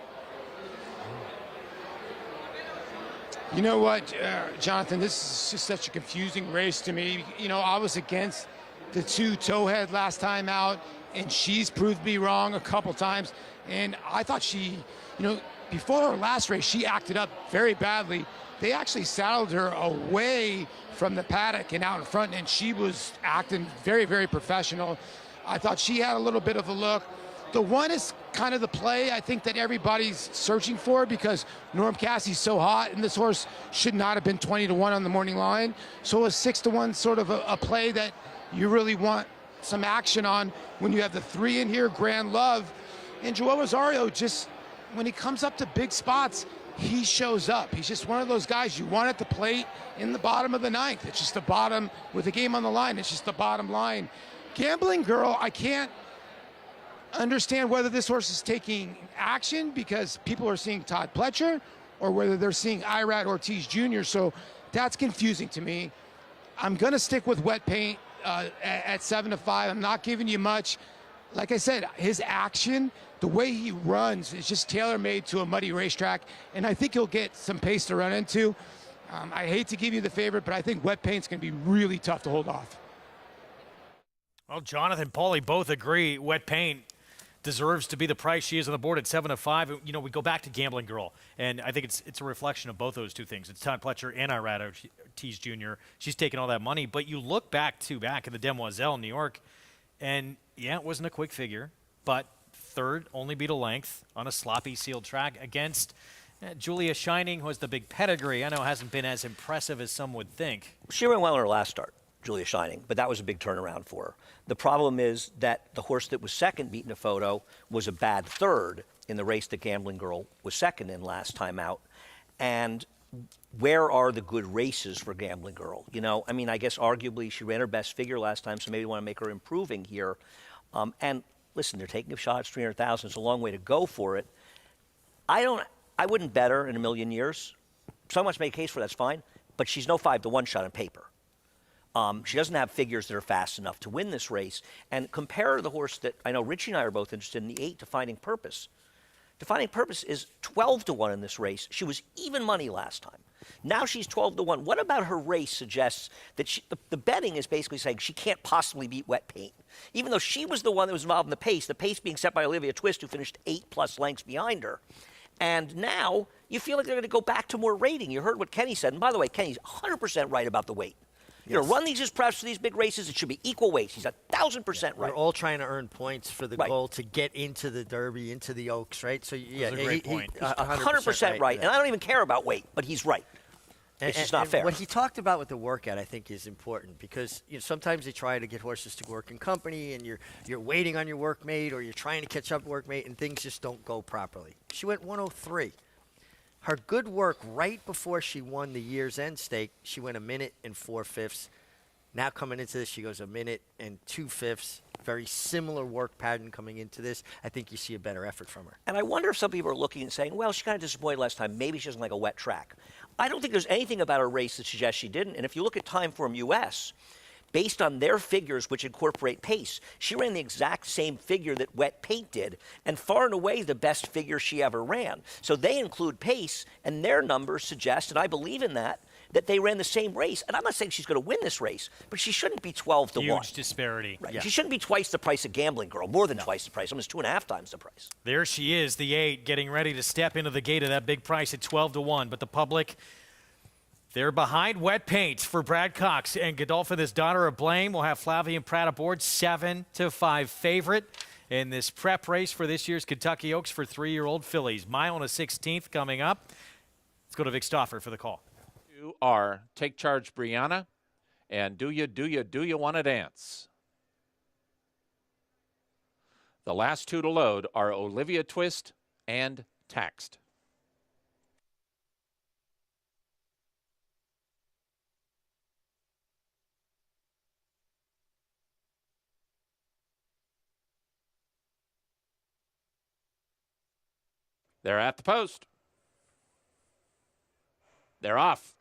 You know what, Jonathan, this is just such a confusing race to me. You know, I was against the 2 Towhead last time out, and she's proved me wrong a couple times. And I thought she, before her last race, she acted up very badly. They actually saddled her away from the paddock and out in front, and she was acting very, very professional. I thought she had a little bit of a look. The 1 is kind of the play I think that everybody's searching for because Norm Cassie's so hot, and this horse should not have been 20-1 on the morning line. So a 6-1 sort of a play that you really want some action on when you have the 3 in here, Grand Love. And Joel Rosario, just when he comes up to big spots, he shows up. He's just one of those guys you want at the plate in the bottom of the 9th. It's just the bottom, with the game on the line, it's just the bottom line. Gambling Girl, I can't understand whether this horse is taking action because people are seeing Todd Pletcher or whether they're seeing Irad Ortiz Jr. So that's confusing to me. I'm going to stick with Wet Paint at 7-5. I'm not giving you much. Like I said, his action, the way he runs is just tailor-made to a muddy racetrack, and I think he'll get some pace to run into. I hate to give you the favorite, but I think Wet Paint's going to be really tough to hold off. Well, Jonathan, Paulie both agree Wet Paint deserves to be the price she is on the board at 7-5. You know, we go back to Gambling Girl, and I think it's a reflection of both those two things. It's Todd Pletcher and Irad Ortiz Jr. She's taking all that money, but you look back in the Demoiselle in New York, and yeah, it wasn't a quick figure, but third, only beat a length on a sloppy sealed track against Julia Shining, who has the big pedigree. I know hasn't been as impressive as some would think. She ran well in her last start, Julia Shining, but that was a big turnaround for her. The problem is that the horse that was second, Beaten a Photo, was a bad third in the race that Gambling Girl was second in last time out. And where are the good races for Gambling Girl? You know, I mean, I guess arguably she ran her best figure last time, so maybe you want to make her improving here. And listen, they're taking a shot at 300,000. It's a long way to go for it. I wouldn't bet her in a million years. Someone wants to make a case for that's fine, but she's no 5-1 shot on paper. She doesn't have figures that are fast enough to win this race. And compare the horse that I know Richie and I are both interested in, the 8, Defining Purpose. Defining Purpose is 12-1 in this race. She was even money last time. Now she's 12-1. What about her race suggests that the betting is basically saying she can't possibly beat Wet Paint, even though she was the one that was involved in the pace being set by Olivia Twist, who finished 8+ lengths behind her. And now you feel like they're going to go back to more rating. You heard what Kenny said. And by the way, Kenny's 100% right about the weight. Yes. You know, run these as preps for these big races. It should be equal weights. He's 1,000% right. We're all trying to earn points for the goal to get into the Derby, into the Oaks, right? So yeah, that's a great point. 100% right. And I don't even care about weight, but he's right. It's just not fair. What he talked about with the workout, I think, is important because sometimes they try to get horses to work in company, and you're waiting on your workmate, or you're trying to catch up workmate, and things just don't go properly. She went 103. Her good work right before she won the year's end stake, she went 1 minute and 4/5. Now coming into this, she goes 1 minute and 2/5. Very similar work pattern coming into this. I think you see a better effort from her. And I wonder if some people are looking and saying, well, she kind of disappointed last time. Maybe she doesn't like a wet track. I don't think there's anything about her race that suggests she didn't. And if you look at Timeform US, based on their figures, which incorporate pace, she ran the exact same figure that Wet Paint did, and far and away the best figure she ever ran. So they include pace, and their numbers suggest, and I believe in that they ran the same race. And I'm not saying she's going to win this race, but she shouldn't be 12-1. Huge disparity. Right. Yeah. She shouldn't be twice the price of Gambling Girl, more than twice the price, almost 2.5 times the price. There she is, the 8, getting ready to step into the gate of that big price at 12-1. But the public, they're behind Wet Paint for Brad Cox. And Godolphin, this Daughter of Blame, will have Flavien Prat aboard, 7-5 favorite in this prep race for this year's Kentucky Oaks for 3-year-old fillies. Mile and a 16th coming up. Let's go to Vic Stauffer for the call. You are Take Charge Brianna and Do You Want to Dance? The last two to load are Olivia Twist and Taxed. They're at the post. They're off.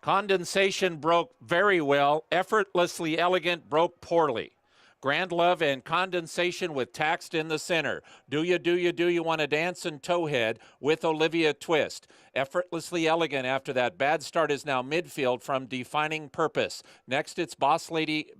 Condensation broke very well. Effortlessly Elegant broke poorly. Grand Love and Condensation with Taxed in the center. Do You Want to Dance and Towhead with Olivia Twist. Effortlessly Elegant after that bad start is now midfield from Defining Purpose. Next it's Boss Lady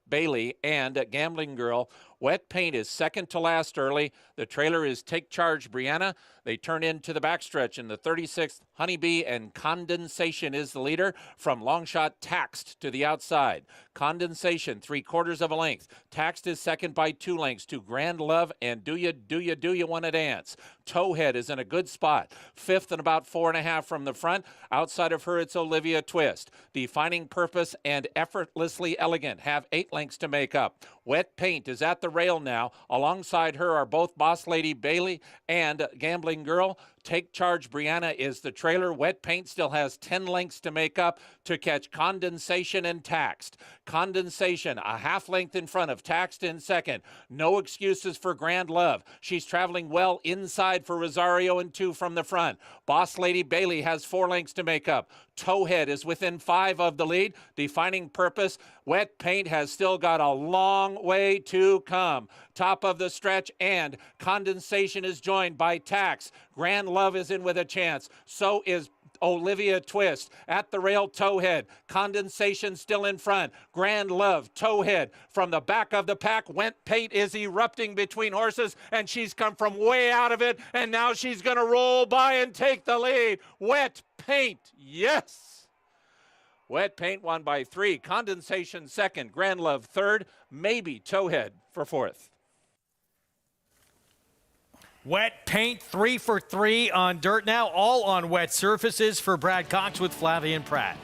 Bailey and Gambling Girl. Wet Paint is second to last early. The trailer is Take Charge Brianna. They turn into the backstretch in the 36th. Honeybee and Condensation is the leader from Longshot Taxed to the outside. Condensation 3/4 of a length. Taxed is second by 2 lengths to Grand Love and Do You Want to Dance. Towhead is in a good spot. Fifth and about 4.5 from the front. Outside of her, it's Olivia Twist. Defining Purpose and Effortlessly Elegant have 8 lengths to make up. Wet Paint is at the rail now. Alongside her are both Boss Lady Bailey and Gambling Girl. Take Charge Brianna is the trailer. Wet Paint still has 10 lengths to make up to catch Condensation and Taxed. Condensation a half length in front of Taxed in second. No excuses for Grand Love. She's traveling well inside for Rosario and 2 from the front. Boss Lady Bailey has 4 lengths to make up. Towhead is within 5 of the lead. Defining Purpose. Wet Paint has still got a long way to come. Top of the stretch and Condensation is joined by Tax. Grand Love is in with a chance. So is Olivia Twist. At the rail, Towhead. Condensation still in front. Grand Love, Towhead. From the back of the pack, Wet Paint is erupting between horses, and she's come from way out of it, and now she's going to roll by and take the lead. Wet Paint, yes! Wet Paint won by 3. Condensation second. Grand Love third. Maybe Towhead for fourth. Wet Paint 3 for 3 on dirt now, all on wet surfaces for Brad Cox with Flavien Prat.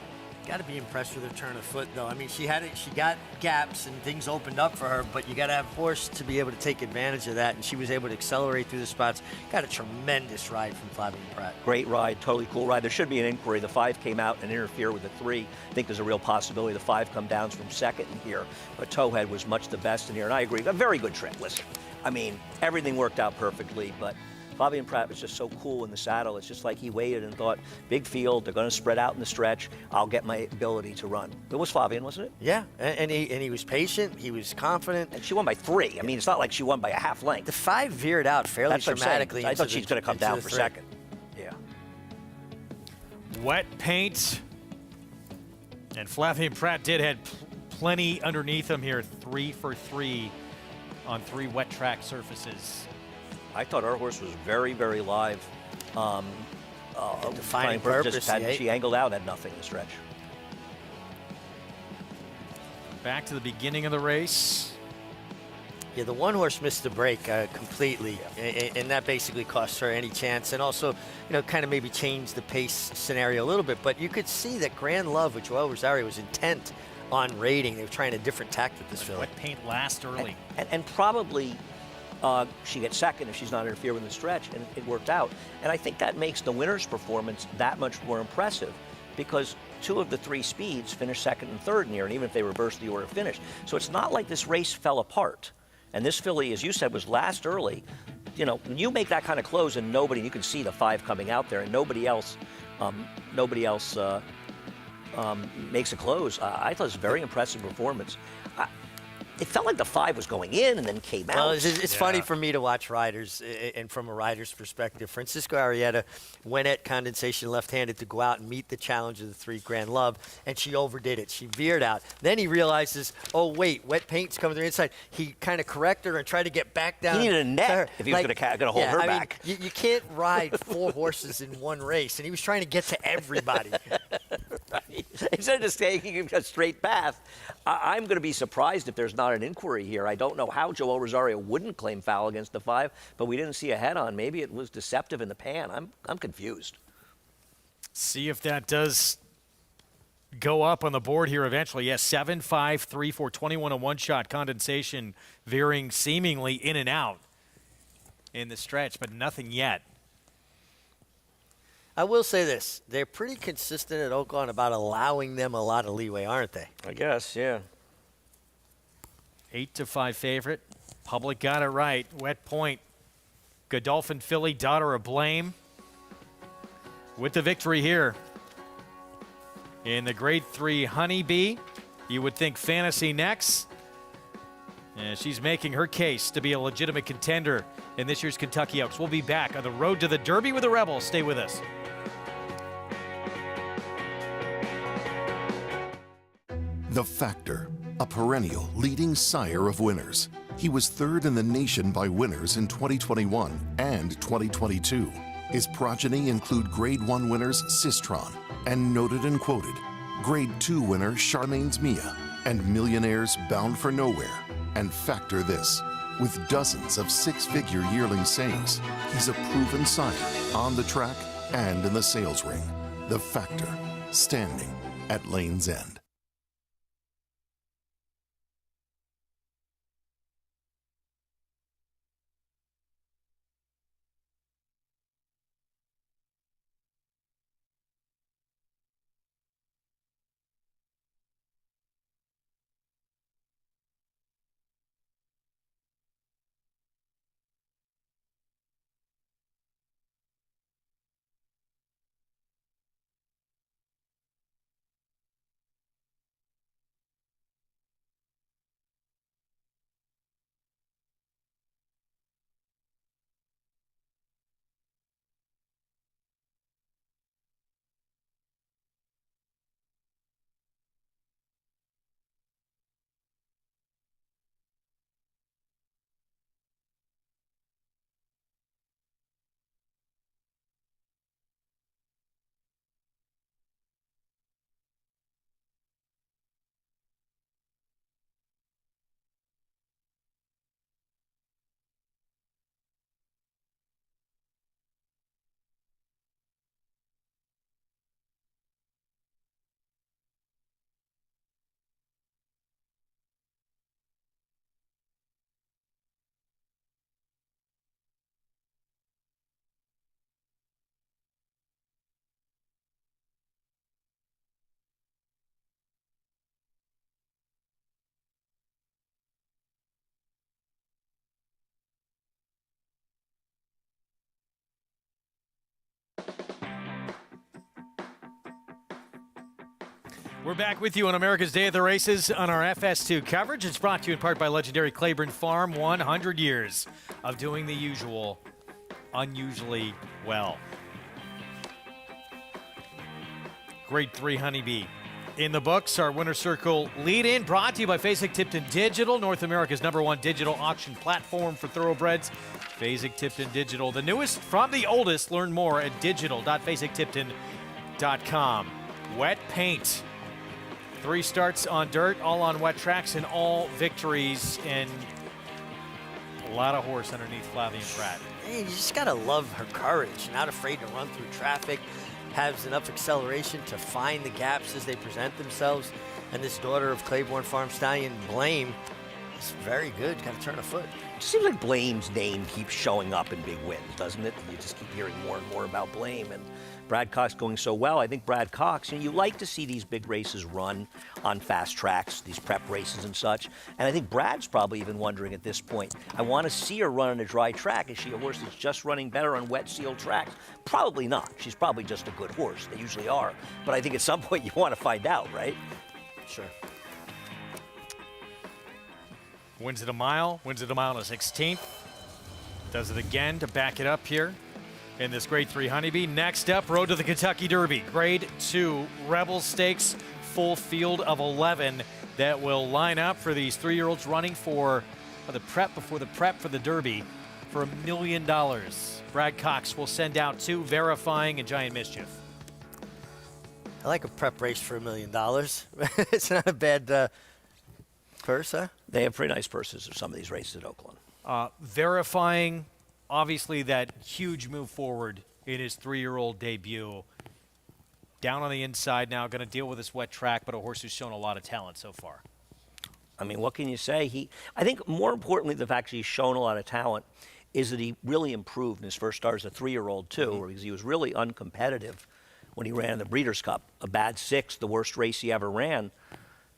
Got to be impressed with her turn of foot, though. I mean, she got gaps and things opened up for her, but you got to have force to be able to take advantage of that, and she was able to accelerate through the spots. Got a tremendous ride from Flavien Prat. Great ride, totally cool ride. There should be an inquiry. The 5 came out and interfered with the 3. I think there's a real possibility the 5 come down from second in here, but Towhead was much the best in here, and I agree. A very good trip. Listen, I mean, everything worked out perfectly, but Flavien Prat was just so cool in the saddle. It's just like he waited and thought, big field, they're going to spread out in the stretch. I'll get my ability to run. It was Flavien, wasn't it? Yeah, and he was patient. He was confident. And she won by 3. I mean, it's not like she won by a half length. The 5 veered out fairly dramatically. I thought she was going to come down for second. Yeah. Wet Paint. And Flavien Prat did had plenty underneath him here. 3 for 3 on 3 wet track surfaces. I thought our horse was very, very live. Defining Purpose. She angled out, had nothing in the stretch. Back to the beginning of the race. Yeah, the one horse missed the break completely, and that basically cost her any chance. And also, kind of maybe changed the pace scenario a little bit. But you could see that Grand Love with Joel Rosario was intent on raiding. They were trying a different tact with this filly. Wet Paint last early. And probably she gets second if she's not interfering with the stretch, and it worked out. And I think that makes the winner's performance that much more impressive, because 2 of the 3 speeds finished second and third in here, and even if they reversed the order of finish. So it's not like this race fell apart. And this filly, as you said, was last early. You make that kind of close, and you can see the 5 coming out there, and nobody else makes a close. I thought it was a very impressive performance. It felt like the 5 was going in and then came out. Well, it's funny for me to watch riders, and from a rider's perspective. Francisco Arrieta went at Condensation left-handed to go out and meet the challenge of the 3 Grand Love, and she overdid it. She veered out. Then he realizes, oh, wait, Wet Paint's coming to the inside. He kind of corrected her and tried to get back down. He needed a net if he was going to hold her back. You can't ride 4 horses in one race, and he was trying to get to everybody. Right? Instead of just taking a straight path, I'm going to be surprised if there's not an inquiry here. I don't know how Joel Rosario wouldn't claim foul against the 5, but we didn't see a head-on. Maybe it was deceptive in the pan. I'm confused. See if that does go up on the board here eventually. Yes, 7, 5, 3, 4, 21 on one shot. Condensation veering seemingly in and out in the stretch, but nothing yet. I will say this. They're pretty consistent at Oaklawn about allowing them a lot of leeway, aren't they? I guess, yeah. 8-5 favorite. Public got it right. Wet Point. Godolphin Filly, Daughter of Blame, with the victory here. In the Grade 3 Honeybee, you would think Fantasy next. And she's making her case to be a legitimate contender in this year's Kentucky Oaks. We'll be back on the road to the Derby with the Rebels. Stay with us. The Factor, a perennial leading sire of winners. He was 3rd in the nation by winners in 2021 and 2022. His progeny include Grade 1 winners Sistron and Noted and Quoted, Grade 2 winner Charmaine's Mia, and Millionaires Bound for Nowhere. And factor this, with dozens of 6-figure yearling sayings, he's a proven sire on the track and in the sales ring. The Factor, standing at Lane's End. We're back with you on America's Day of the Races on our FS2 coverage. It's brought to you in part by legendary Claiborne Farm. 100 years of doing the usual, unusually well. Grade 3 Honeybee in the books. Our Winner Circle lead-in brought to you by Fasig Tipton Digital, North America's #1 digital auction platform for thoroughbreds. Fasig Tipton Digital, the newest from the oldest. Learn more at digital.fasigtipton.com. Wet Paint. 3 starts on dirt, all on wet tracks, and all victories, and a lot of horse underneath Flavia Pratt. Hey, you just got to love her courage, not afraid to run through traffic, has enough acceleration to find the gaps as they present themselves. And this Daughter of Claiborne Farm stallion, Blame, is very good. Got to turn a foot. It seems like Blame's name keeps showing up in big wins, doesn't it? You just keep hearing more and more about Blame, and Brad Cox going so well. I think Brad Cox, you like to see these big races run on fast tracks, these prep races and such. And I think Brad's probably even wondering at this point, I want to see her run on a dry track. Is she a horse that's just running better on wet sealed tracks? Probably not. She's probably just a good horse. They usually are. But I think at some point you want to find out, right? Sure. Wins it a mile and a 16th. Does it again to back it up here in this Grade 3 Honeybee. Next up, road to the Kentucky Derby. Grade 2 Rebel Stakes, full field of 11 that will line up for these 3-year-olds running for the prep before the prep for the Derby for $1 million. Brad Cox will send out 2, Verifying and Giant Mischief. I like a prep race for $1 million. It's not a bad purse, huh? They have pretty nice purses of some of these races at Oakland. Verifying, obviously, that huge move forward in his 3-year-old debut. Down on the inside now, going to deal with this wet track, but a horse who's shown a lot of talent so far. I mean, what can you say? I think more importantly, the fact that he's shown a lot of talent is that he really improved in his first start as a 3-year-old, too, because he was really uncompetitive when he ran in the Breeders' Cup. A bad 6th, the worst race he ever ran.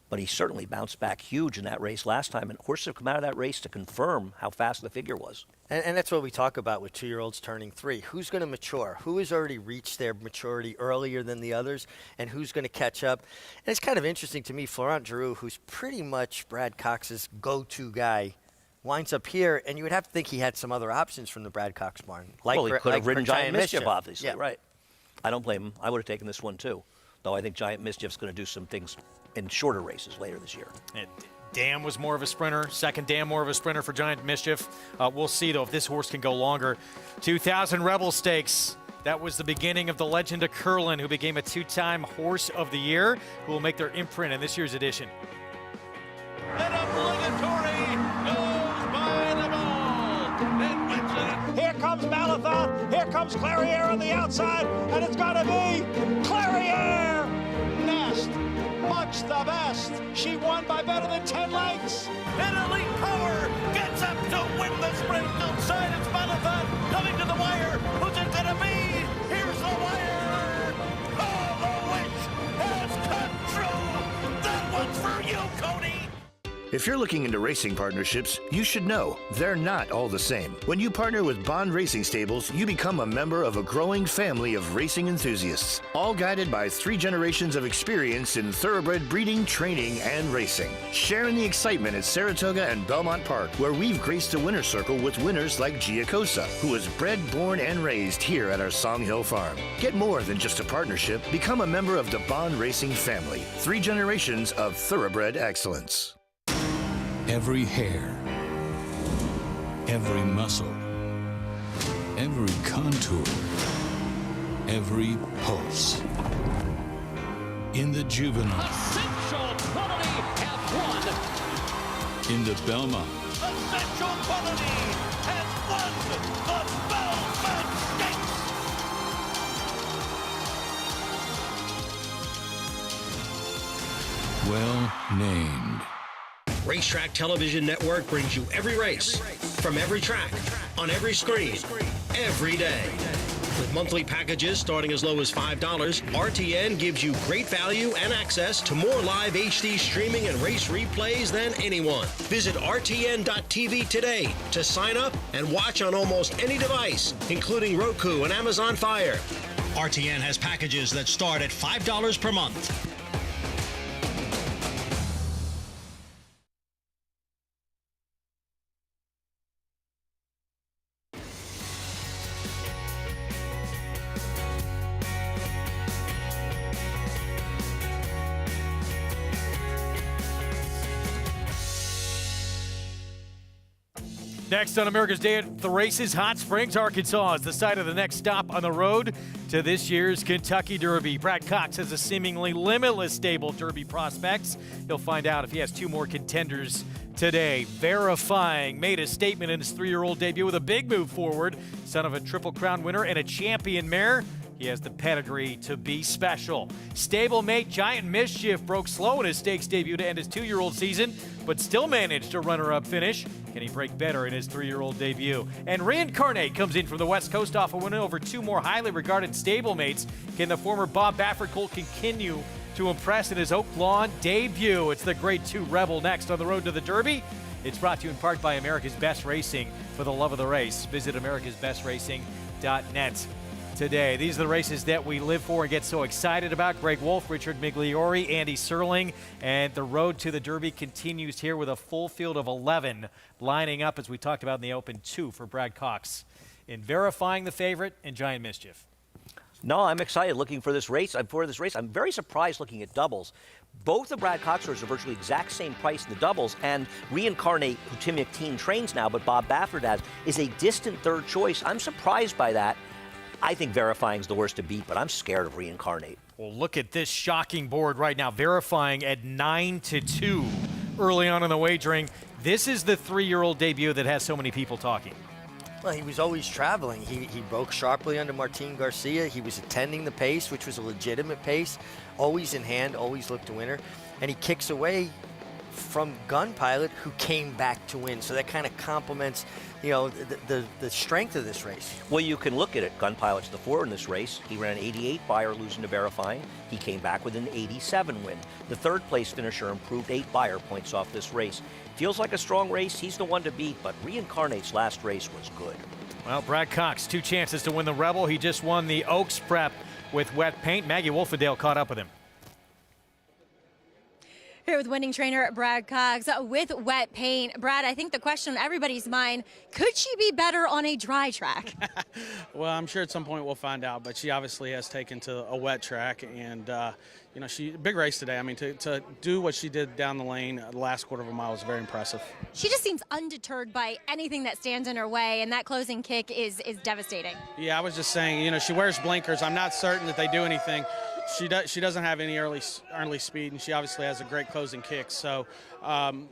But he certainly bounced back huge in that race last time. And horses have come out of that race to confirm how fast the figure was. And that's what we talk about with 2-year-olds turning 3. Who's going to mature? Who has already reached their maturity earlier than the others? And who's going to catch up? And it's kind of interesting to me, Florent Geroux, who's pretty much Brad Cox's go-to guy, winds up here, and you would have to think he had some other options from the Brad Cox barn. Well, he could have ridden Giant Mischief, Mischief, obviously, yeah. right. I don't blame him. I would have taken this one, too. Though I think Giant Mischief's going to do some things in shorter races later this year. And Dam was more of a sprinter. Second Dam more of a sprinter for Giant Mischief. We'll see, though, if this horse can go longer. 2000 Rebel Stakes. That was the beginning of the legend of Curlin, who became a 2-time Horse of the Year, who will make their imprint in this year's edition. An obligatory goes by the ball. And wins it. Here comes Malathaat. Here comes Clairiere on the outside. And it's got to be Clairiere. Nest, much the best. She won by better than 10 lengths. And Elite Power gets up to win the sprint outside. It's Malathaat coming to the wire. Who's it going to be? Here's the wire. Oh, the wish has come true. That one's for you, Cody. If you're looking into racing partnerships, you should know they're not all the same. When you partner with Bond Racing Stables, you become a member of a growing family of racing enthusiasts, all guided by 3 generations of experience in thoroughbred breeding, training, and racing. Sharing the excitement at Saratoga and Belmont Park, where we've graced the winner's circle with winners like Giacosa, who was bred, born, and raised here at our Song Hill Farm. Get more than just a partnership. Become a member of the Bond Racing family. 3 generations of thoroughbred excellence. Every hair, every muscle, every contour, every pulse. In the juvenile, Essential Quality has won. in the Belmont, Essential Quality has won the Belmont Stakes. well named. Racetrack Television Network brings you every race, from every track, on every screen, every day. With monthly packages starting as low as $5, RTN gives you great value and access to more live HD streaming and race replays than anyone. Visit RTN.tv today to sign up and watch on almost any device, including Roku and Amazon Fire. RTN has packages that start at $5 per month. Next on America's Day at the Races, Hot Springs, Arkansas is the site of the next stop on the road to this year's Kentucky Derby. Brad Cox has a seemingly limitless stable of Derby prospects. He'll find out if he has 2 more contenders today. Verifying made a statement in his 3-year-old debut with a big move forward. Son of a Triple Crown winner and a champion mare, he has the pedigree to be special. Stablemate Giant Mischief broke slow in his stakes debut to end his 2-year-old season, but still managed a runner-up finish. Can he break better in his 3-year-old debut? And Reincarnate comes in from the West Coast off a win over 2 more highly regarded stablemates. Can the former Bob Baffert colt continue to impress in his Oak Lawn debut? It's the Grade 2 Rebel next on the road to the Derby. It's brought to you in part by America's Best Racing. For the love of the race, visit americasbestracing.net. Today. These are the races that we live for and get so excited about. Greg Wolf, Richard Migliori, Andy Serling, and the road to the Derby continues here with a full field of 11 lining up, as we talked about in the Open, 2 for Brad Cox in Verifying the Favorite and Giant Mischief. No, I'm excited looking for this race. I'm very surprised looking at doubles. Both the Brad Cox horses are virtually exact same price in the doubles, and Reincarnate, who Tim McTeen trains now, but Bob Baffert has, is a distant 3rd choice. I'm surprised by that. I think Verifying's the horse to beat, but I'm scared of Reincarnate. Well, look at this shocking board right now. Verifying at 9-2 early on in the wagering. This is the 3-year-old debut that has so many people talking. Well, he was always traveling. He broke sharply under Martin Garcia. He was attending the pace, which was a legitimate pace, always in hand, always looked to winner. And he kicks away from Gun Pilot, who came back to win. So that kind of complements, you know, the strength of this race. Well, you can look at it. Gun Pilot's the 4 in this race. He ran an 88 Beyer, losing to Verifying. He came back with an 87 win. The 3rd place finisher improved 8 Beyer points off this race. Feels like a strong race. He's the one to beat, but Reincarnate's last race was good. Well, Brad Cox, 2 chances to win the Rebel. He just won the Oaks Prep with Wet Paint. Maggie Wolfendale caught up with him. Here with winning trainer Brad Cox with Wet Paint. Brad, I think the question on everybody's mind, could she be better on a dry track? Well, I'm sure at some point we'll find out, but she obviously has taken to a wet track, and you know, big race today. I mean, to do what she did down the lane the last quarter of a mile was very impressive. She just seems undeterred by anything that stands in her way, and that closing kick is devastating. Yeah, I was just saying, you know, she wears blinkers. I'm not certain that they do anything. She doesn't have any early speed, and she obviously has a great closing kick. So,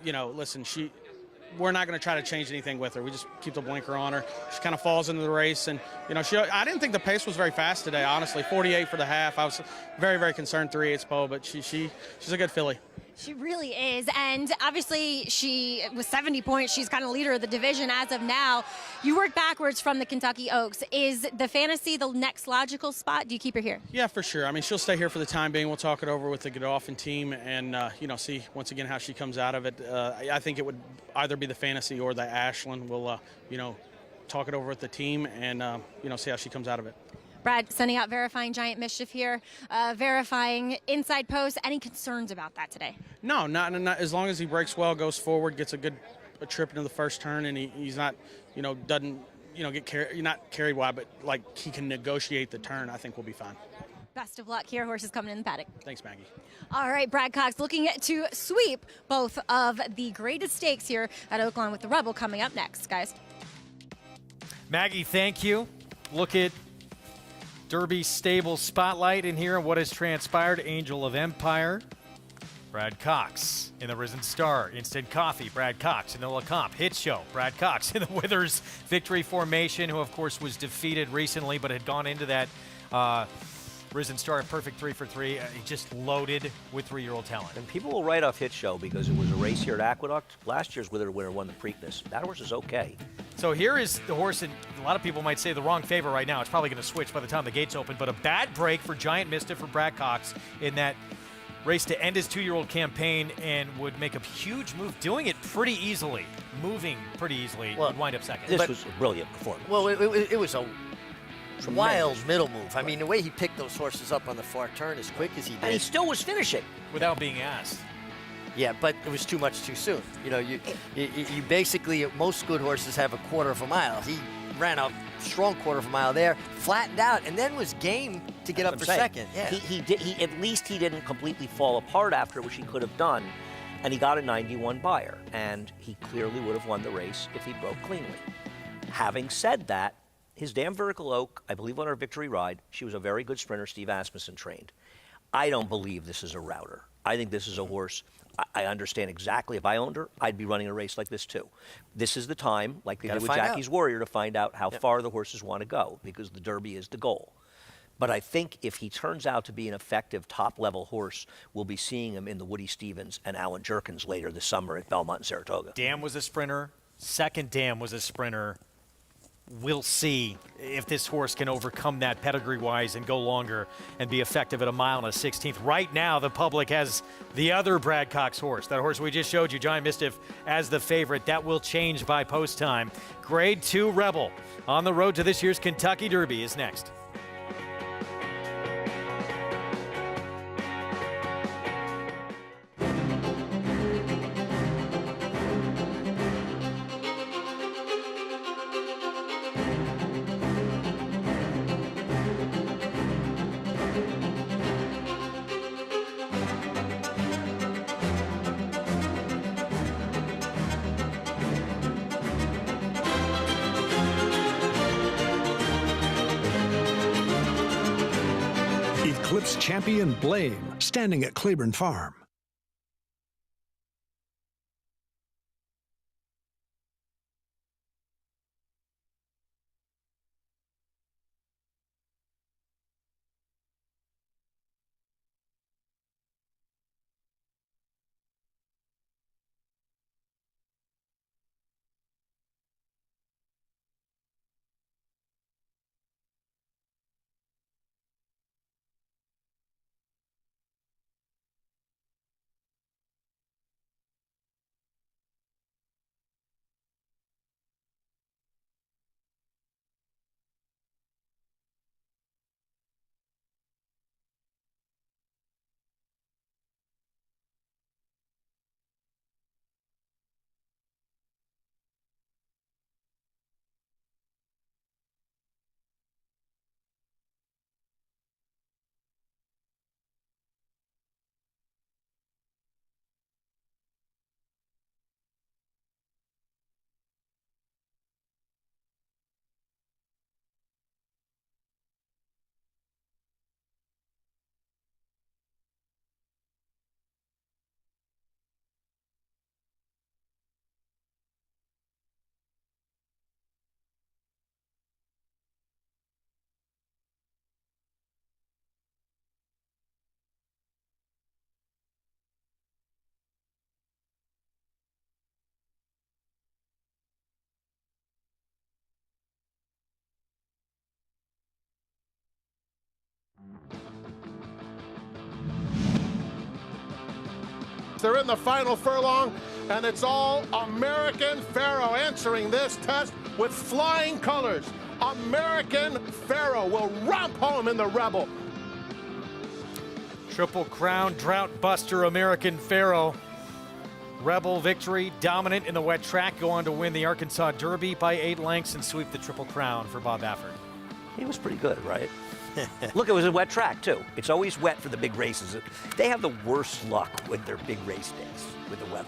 you know, listen, we're not going to try to change anything with her. We just keep the blinker on her. She kind of falls into the race, and you know, I didn't think the pace was very fast today. Honestly, 48 for the half. I was very, very concerned 3/8 pole, but she's a good filly. She really is, and obviously she was 70 points. She's kind of leader of the division as of now. You work backwards from the Kentucky Oaks. Is the Fantasy the next logical spot? Do you keep her here? Yeah, for sure. I mean, she'll stay here for the time being. We'll talk it over with the Godolphin team and, you know, see once again how she comes out of it. I think it would either be the Fantasy or the Ashland. We'll, you know, talk it over with the team and, you know, see how she comes out of it. Brad, sending out Verifying Giant Mischief here, Verifying inside post. Any concerns about that today? No, not as long as he breaks well, goes forward, gets a trip into the first turn, and he's not, you know, doesn't, you know, not carried wide, but like he can negotiate the turn. I think we'll be fine. Best of luck here. Horses coming in the paddock. Thanks, Maggie. All right, Brad Cox looking to sweep both of the greatest stakes here at Oaklawn with the Rebel coming up next, guys. Maggie, thank you. Look at Derby Stable Spotlight in here and what has transpired. Angel of Empire, Brad Cox in the Risen Star. Instant Coffee, Brad Cox in the LeCompte Hit Show. Brad Cox in the Withers Victory Formation, who of course was defeated recently but had gone into that Risen Star perfect 3 for 3. He just loaded with 3-year-old talent. And people will write off Hit Show because it was a race here at Aqueduct. Last year's Wither winner won the Preakness. That horse is okay. So here is the horse, and a lot of people might say the wrong favor right now. It's probably going to switch by the time the gates open, but a bad break for Giant Mischief for Brad Cox in that race to end his 2-year-old campaign and would make a huge move, doing it pretty easily, moving pretty easily, would wind up second. This was a brilliant performance. Well, it was a wild middle move. I mean, the way he picked those horses up on the far turn as quick as he did. And he still was finishing. Without being asked. Yeah, but it was too much too soon. You know, you basically, most good horses have a quarter of a mile. He ran a strong quarter of a mile there, flattened out, and then was game to get up for second. Yeah. He at least he didn't completely fall apart after, which he could have done, and he got a 91 Beyer, and he clearly would have won the race if he broke cleanly. Having said that, his Damn Vertical Oak, I believe on her victory ride, she was a very good sprinter Steve Asmussen trained. I don't believe this is a router. I think this is a horse. I understand exactly. If I owned her, I'd be running a race like this too. This is the time, like they did with Jackie's Warrior, to find out how far the horses want to go, because the Derby is the goal. But I think if he turns out to be an effective top-level horse, we'll be seeing him in the Woody Stevens and Alan Jerkins later this summer at Belmont and Saratoga. Dam was a sprinter. Second Dam was a sprinter. We'll see if this horse can overcome that pedigree-wise and go longer and be effective at 1 mile and a 16th. Right now, the public has the other Brad Cox horse, that horse we just showed you, Giant Mischief, as the favorite. That will change by post time. Grade 2 Rebel on the road to this year's Kentucky Derby is next. Eclipse champion Blame, standing at Claiborne Farm. They're in the final furlong, and it's all American Pharoah answering this test with flying colors. American Pharoah will romp home in the Rebel. Triple Crown drought buster American Pharoah. Rebel victory, dominant in the wet track, go on to win the Arkansas Derby by 8 lengths and sweep the Triple Crown for Bob Baffert. He was pretty good, right? Look, it was a wet track, too. It's always wet for the big races. They have the worst luck with their big race days, with the weather.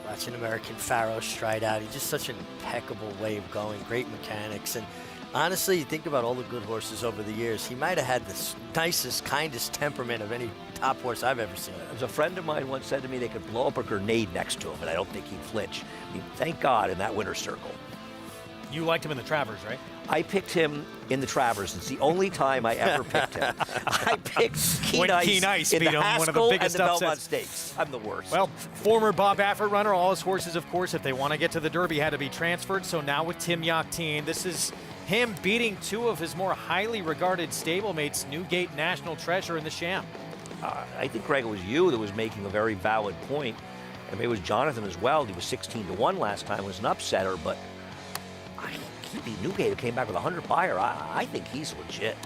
Watching American Pharoah stride out, he's just such an impeccable way of going, great mechanics. And honestly, you think about all the good horses over the years, he might have had the nicest, kindest temperament of any top horse I've ever seen. As a friend of mine once said to me, they could blow up a grenade next to him, and I don't think he'd flinch. I mean, thank God in that winner's circle. You liked him in the Travers, right? I picked him in the Travers. It's the only time I ever picked him. I picked Keen Ice in the Haskell one of the biggest and the upsets. Belmont Stakes. I'm the worst. Well, former Bob Baffert runner, all his horses, of course, if they want to get to the Derby, had to be transferred. So now with Tim Yakteen, this is him beating 2 of his more highly regarded stablemates, Newgate National Treasure and the Sham. I think, Greg, it was you that was making a very valid point. And maybe it was Jonathan as well. He was 16-1 last time. It was an upsetter, but he beat Newgate, who came back with a 100 buyer. I think he's legit.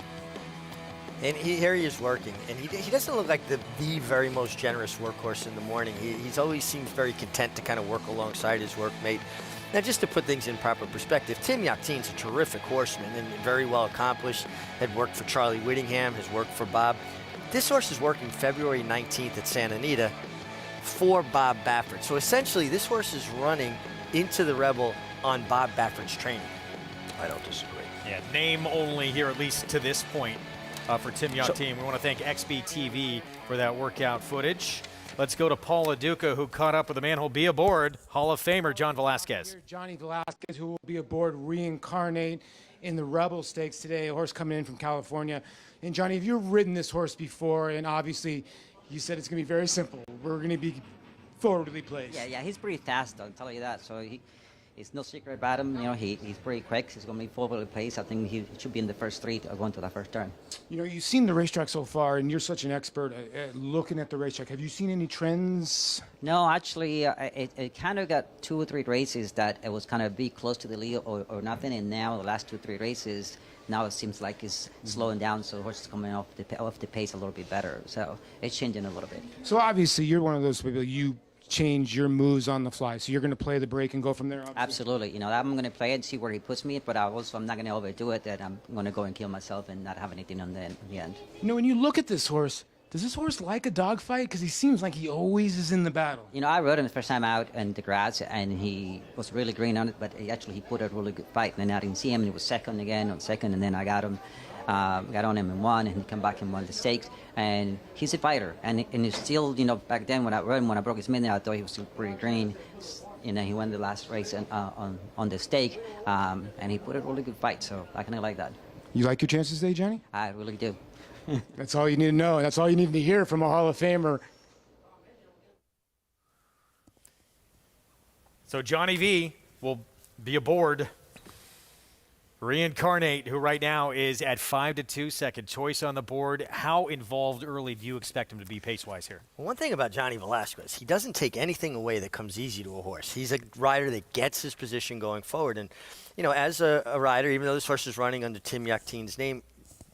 And here he is working, and he doesn't look like the very most generous workhorse in the morning. He's always seems very content to kind of work alongside his workmate. Now, just to put things in proper perspective, Tim Yakteen's a terrific horseman and very well accomplished. Had worked for Charlie Whittingham, has worked for Bob. This horse is working February 19th at Santa Anita for Bob Baffert. So essentially, this horse is running into the Rebel on Bob Baffert's training. I don't disagree. Yeah, name only here, at least to this point, for Tim Yakteen. We want to thank XBTV for that workout footage. Let's go to Paul LaDuca, who caught up with the man who'll be aboard, Hall of Famer John Velasquez. Johnny Velasquez, who will be aboard, reincarnate in the Rebel Stakes today, a horse coming in from California. And Johnny, have you ridden this horse before? And obviously, you said it's going to be very simple. We're going to be forwardly placed. Yeah, he's pretty fast, I'll tell you that. So it's no secret about him. You know, he's pretty quick. He's going to be forwardly placed. I think he should be in the first 3 going to the first turn. You know, you've seen the racetrack so far, and you're such an expert at looking at the racetrack. Have you seen any trends? No, actually, it kind of got 2 or 3 races that it was kind of be close to the lead or nothing, and now the last 2 or 3 races, now it seems like it's slowing down, so the horse is coming off the pace a little bit better. So it's changing a little bit. So obviously, you're one of those people, you change your moves on the fly. So you're going to play the break and go from there? Obviously. Absolutely. You know, I'm going to play it and see where he puts me, but I'm not going to overdo it, that I'm going to go and kill myself and not have anything on the end. You know, when you look at this horse, does this horse like a dogfight? Because he seems like he always is in the battle. You know, I rode him the first time out in the grass, and he was really green on it, but he put a really good fight. And then I didn't see him, and he was second, and then I got him. got on him and won, and he come back and won the stakes. And he's a fighter, and he's still, back then when I broke his midnight, I thought he was pretty green. He won the last race on the stake, and he put a really good fight. So I kind of like that. You like your chances today, Johnny? I really do. That's all you need to know, and that's all you need to hear from a Hall of Famer. So Johnny V will be aboard. Reincarnate, who right now is at 5-2, second choice on the board. How involved early do you expect him to be pace-wise here? Well, one thing about Johnny Velasquez, he doesn't take anything away that comes easy to a horse. He's a rider that gets his position going forward. And, as a rider, even though this horse is running under Tim Yakteen's name,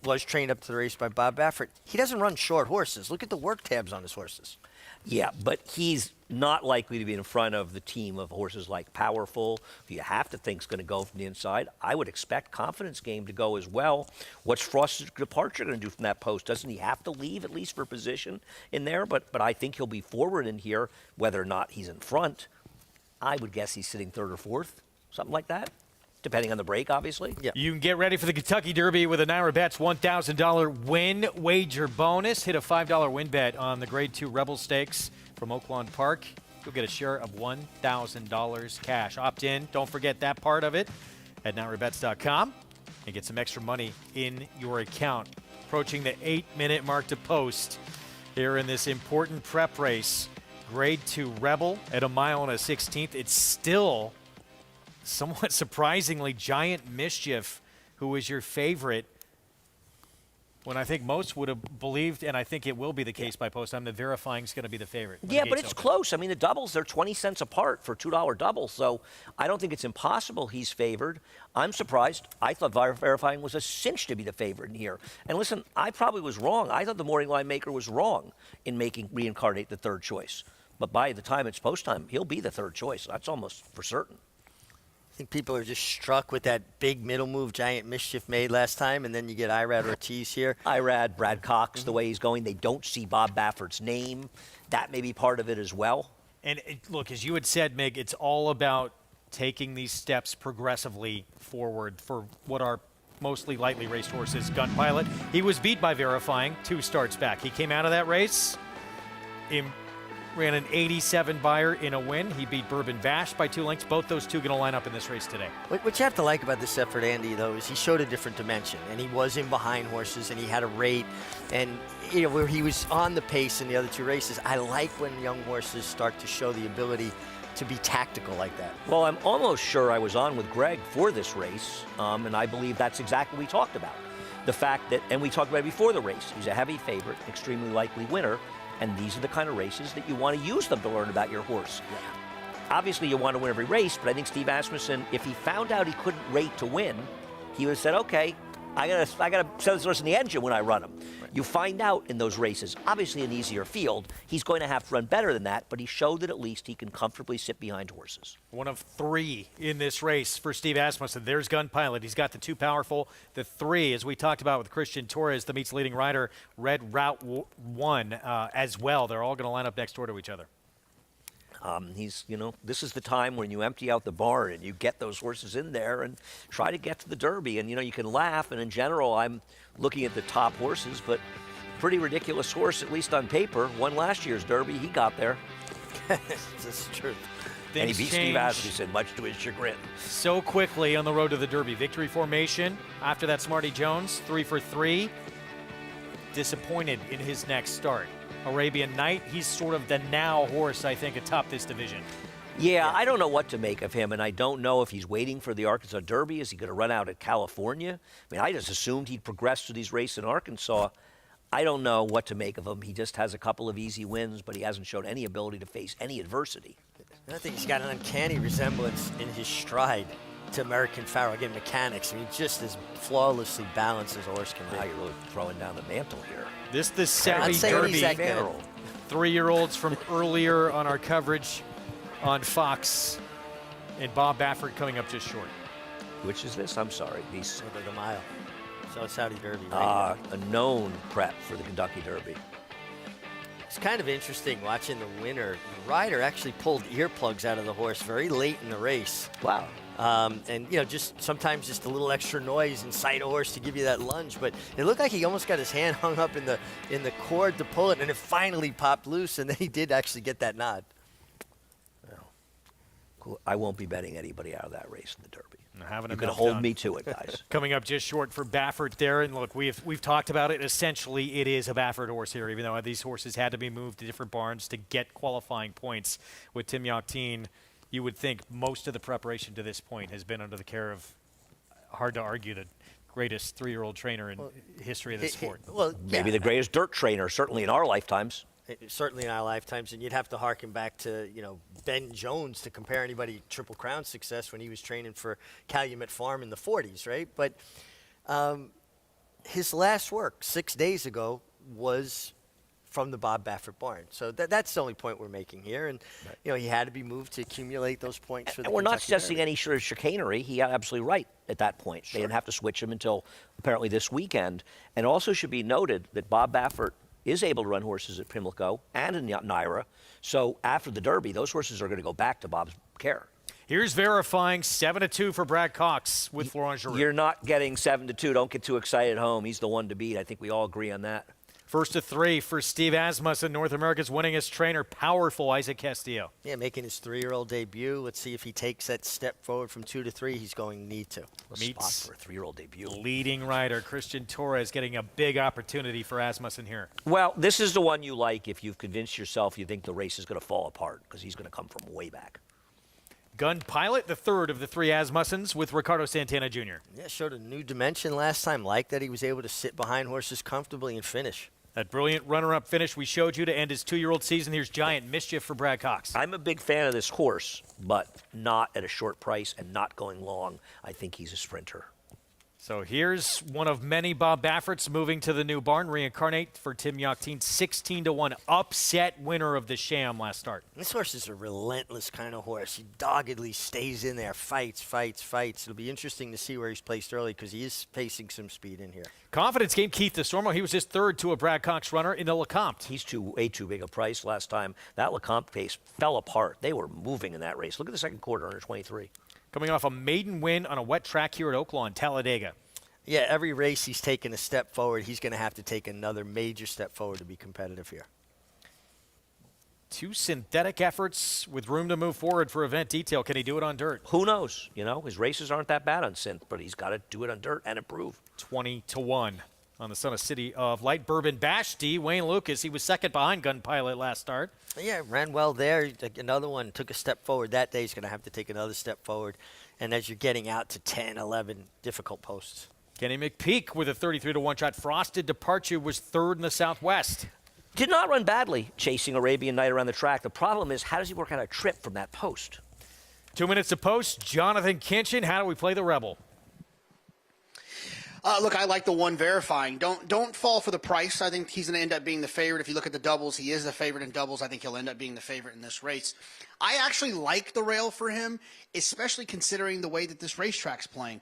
was trained up to the race by Bob Baffert, he doesn't run short horses. Look at the work tabs on his horses. Yeah, but he's not likely to be in front of the team of horses like Powerful, who you have to think is going to go from the inside. I would expect Confidence Game to go as well. What's Frost's Departure going to do from that post? Doesn't he have to leave at least for position in there? But I think he'll be forward in here, whether or not he's in front. I would guess he's sitting third or fourth, something like that, depending on the break, obviously. Yeah. You can get ready for the Kentucky Derby with a Naira Bets $1,000 win wager bonus. Hit a $5 win bet on the Grade 2 Rebel Stakes from Oaklawn Park. You'll get a share of $1,000 cash. Opt in. Don't forget that part of it at NairaBets.com and get some extra money in your account. Approaching the 8-minute mark to post here in this important prep race. Grade 2 Rebel at 1 1/16. It's still somewhat surprisingly Giant Mischief, who was your favorite, when I think most would have believed, and I think it will be the case by post time, that Verifying is going to be the favorite. Yeah, but it's close. I mean, the doubles, they're 20 cents apart for $2 doubles, so I don't think it's impossible he's favored. I'm surprised. I thought Verifying was a cinch to be the favorite in here. And listen, I probably was wrong. I thought the Morning Line Maker was wrong in making Reincarnate the third choice. But by the time it's post time, he'll be the third choice. That's almost for certain. I think people are just struck with that big middle move Giant Mischief made last time, and then you get Irad Ortiz here. Irad, Brad Cox, the way he's going, they don't see Bob Baffert's name. That may be part of it as well. And look, as you had said, Mig, it's all about taking these steps progressively forward for what are mostly lightly raced horses. Gun Pilot, he was beat by Verifying 2 starts back. He came out of that race, ran an 87 buyer in a win. He beat Bourbon Bash by 2 lengths. Both those two going to line up in this race today. What you have to like about this effort, Andy, though, is he showed a different dimension, and he was in behind horses, and he had a rate, and where he was on the pace in the other 2 races. I like when young horses start to show the ability to be tactical like that. Well, I'm almost sure I was on with Greg for this race, and I believe that's exactly what we talked about. The fact that, and we talked about it before the race, he's a heavy favorite, extremely likely winner. And these are the kind of races that you want to use them to learn about your horse. Yeah. Obviously, you want to win every race, but I think Steve Asmussen, if he found out he couldn't rate to win, he would have said, okay, I gotta set this horse in the engine when I run him. Right. You find out in those races, obviously an easier field, he's going to have to run better than that, but he showed that at least he can comfortably sit behind horses. One of 3 in this race for Steve Asmussen. There's Gun Pilot. He's got the 2 Powerful. The 3, as we talked about with Christian Torres, the meets leading rider, Red Route 1 as well. They're all going to line up next door to each other. This is the time when you empty out the barn and you get those horses in there and try to get to the Derby. And, you can laugh. And in general, I'm looking at the top horses, but pretty ridiculous horse, at least on paper. Won last year's Derby. He got there. That's true. And he beat Steve Asmussen, much to his chagrin. So quickly on the road to the Derby. Victory formation after that, Smarty Jones, 3 for 3. Disappointed in his next start. Arabian Night, he's sort of the now horse, I think, atop this division. Yeah, I don't know what to make of him, and I don't know if he's waiting for the Arkansas Derby. Is he going to run out at California? I mean, I just assumed he'd progress to these races in Arkansas. I don't know what to make of him. He just has a couple of easy wins, but he hasn't shown any ability to face any adversity. I think he's got an uncanny resemblance in his stride to American Pharoah. Again, mechanics. I mean, just as flawlessly balanced as a horse can be. Now you're really throwing down the mantle here. This the Saturday Derby. 3-year-olds from earlier on our coverage on Fox, and Bob Baffert coming up just short. Which is this? I'm sorry. These the mile. So Saudi Derby. Right a known prep for the Kentucky Derby. It's kind of interesting watching the winner. The rider actually pulled earplugs out of the horse very late in the race. Wow. And, you know, just sometimes just a little extra noise inside a horse to give you that lunge. But it looked like he almost got his hand hung up in the cord to pull it, and it finally popped loose, and then he did actually get that nod. Cool. I won't be betting anybody out of that race in the Derby. Having You can hold me to it, guys. Coming up just short for Baffert there. And look, we've talked about it. Essentially, it is a Baffert horse here, even though these horses had to be moved to different barns to get qualifying points. With Tim Yakteen, you would think most of the preparation to this point has been under the care of, hard to argue, the greatest 3-year-old trainer in history of the sport. Maybe the greatest dirt trainer, certainly in our lifetimes. Certainly in our lifetimes, and you'd have to harken back to, you know, Ben Jones to compare anybody Triple Crown success when he was training for Calumet Farm in the 40s, right? But his last work 6 days ago was from the Bob Baffert barn. So that's the only point we're making here. And, you know, he had to be moved to accumulate those points for the And we're not Kentucky suggesting Derby. any sort of chicanery. He had absolutely right at that point. They didn't have to switch him until apparently this weekend. And it also should be noted that Bob Baffert is able to run horses at Pimlico and in Naira. So after the Derby, those horses are going to go back to Bob's care. Here's verifying 7-2 for Brad Cox with Florent Geroux. You're not getting 7-2. Don't get too excited at home. He's the one to beat. I think we all agree on that. First to 3 for Steve Asmussen, North America's winningest trainer. Powerful Isaac Castillo. Yeah, making his 3-year-old debut. Let's see if he takes that step forward from 2 to 3. He's going to need to. Meets for a 3-year-old debut. Leading rider Christian Torres getting a big opportunity for Asmussen here. Well, this is the one you like if you've convinced yourself you think the race is going to fall apart, because he's going to come from way back. Gun Pilot, the third of the 3 Asmussens with Ricardo Santana Jr. Yeah, showed a new dimension last time. Like that he was able to sit behind horses comfortably and finish. That brilliant runner-up finish we showed you to end his 2-year-old season. Here's Giant Mischief for Brad Cox. I'm a big fan of this horse, but not at a short price and not going long. I think he's a sprinter. So here's one of many Bob Bafferts moving to the new barn. Reincarnate for Tim Yakteen, 16-1 upset winner of the Sham last start. This horse is a relentless kind of horse. He doggedly stays in there, fights. It'll be interesting to see where he's placed early because he is facing some speed in here. Confidence game, Keith DeStormo. He was just third to a Brad Cox runner in the Lecomte. He's way too big a price last time. That Lecomte pace fell apart. They were moving in that race. Look at the second quarter, under 23. Coming off a maiden win on a wet track here at Oaklawn, Talladega. Yeah, every race he's taken a step forward. He's going to have to take another major step forward to be competitive here. 2 synthetic efforts with room to move forward for event detail. Can he do it on dirt? Who knows? You know, his races aren't that bad on synth, but he's got to do it on dirt and improve. 20-1 on the Son of City of Light Bourbon Bash D. Wayne Lucas, he was second behind Gun Pilot last start. Yeah, ran well there. Another one took a step forward that day. He's going to have to take another step forward. And as you're getting out to 10, 11, difficult posts. Kenny McPeak with a 33-1 shot. Frosted Departure was third in the Southwest. Did not run badly chasing Arabian Night around the track. The problem is, how does he work out a trip from that post? 2 minutes to post. Jonathan Kinchin, how do we play the Rebel? Look, I like the one verifying. Don't fall for the price. I think he's going to end up being the favorite. If you look at the doubles, he is the favorite in doubles. I think he'll end up being the favorite in this race. I actually like the rail for him, especially considering the way that this racetrack's playing.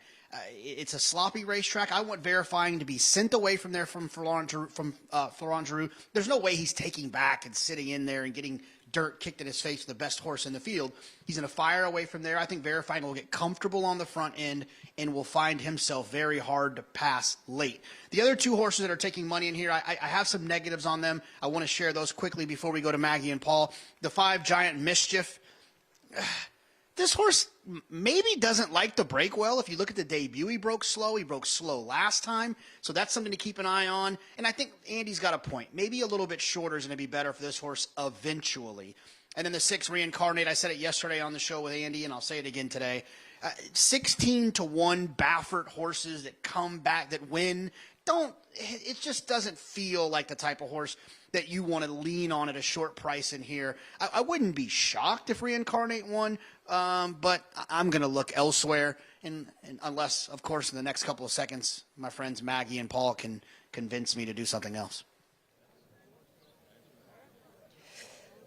It's a sloppy racetrack. I want verifying to be sent away from there from Florent Geroux. There's no way he's taking back and sitting in there and getting dirt kicked in his face with the best horse in the field. He's going to fire away from there. I think verifying will get comfortable on the front end and will find himself very hard to pass late. The other 2 horses that are taking money in here, I have some negatives on them. I want to share those quickly before we go to Maggie and Paul. The 5 Giant Mischief. This horse maybe doesn't like to break well. If you look at the debut, he broke slow. He broke slow last time. So that's something to keep an eye on. And I think Andy's got a point. Maybe a little bit shorter is going to be better for this horse eventually. And then the 6 Reincarnate, I said it yesterday on the show with Andy, and I'll say it again today. 16-1 Baffert horses that come back, that win. It just doesn't feel like the type of horse that you want to lean on at a short price in here. I wouldn't be shocked if Reincarnate won, but I'm going to look elsewhere. And unless, of course, in the next couple of seconds, my friends Maggie and Paul can convince me to do something else.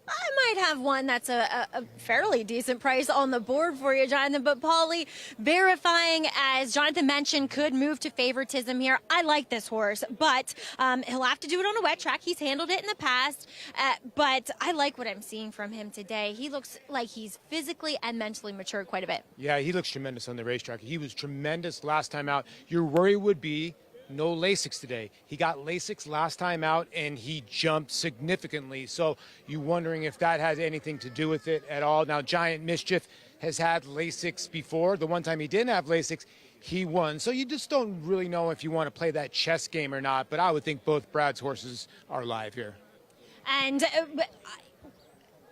I might have one that's a fairly decent price on the board for you, Jonathan. But Paulie, Verifying, as Jonathan mentioned, could move to favoritism here. I like this horse, but he'll have to do it on a wet track. He's handled it in the past, but I like what I'm seeing from him today. He looks like he's physically and mentally matured quite a bit. Yeah, he looks tremendous on the racetrack. He was tremendous last time out. Your worry would be no Lasix today. He got Lasix last time out, and he jumped significantly. So you're wondering if that has anything to do with it at all. Now, Giant Mischief has had Lasix before. The one time he didn't have Lasix, he won. So you just don't really know if you want to play that chess game or not. But I would think both Brad's horses are live here. And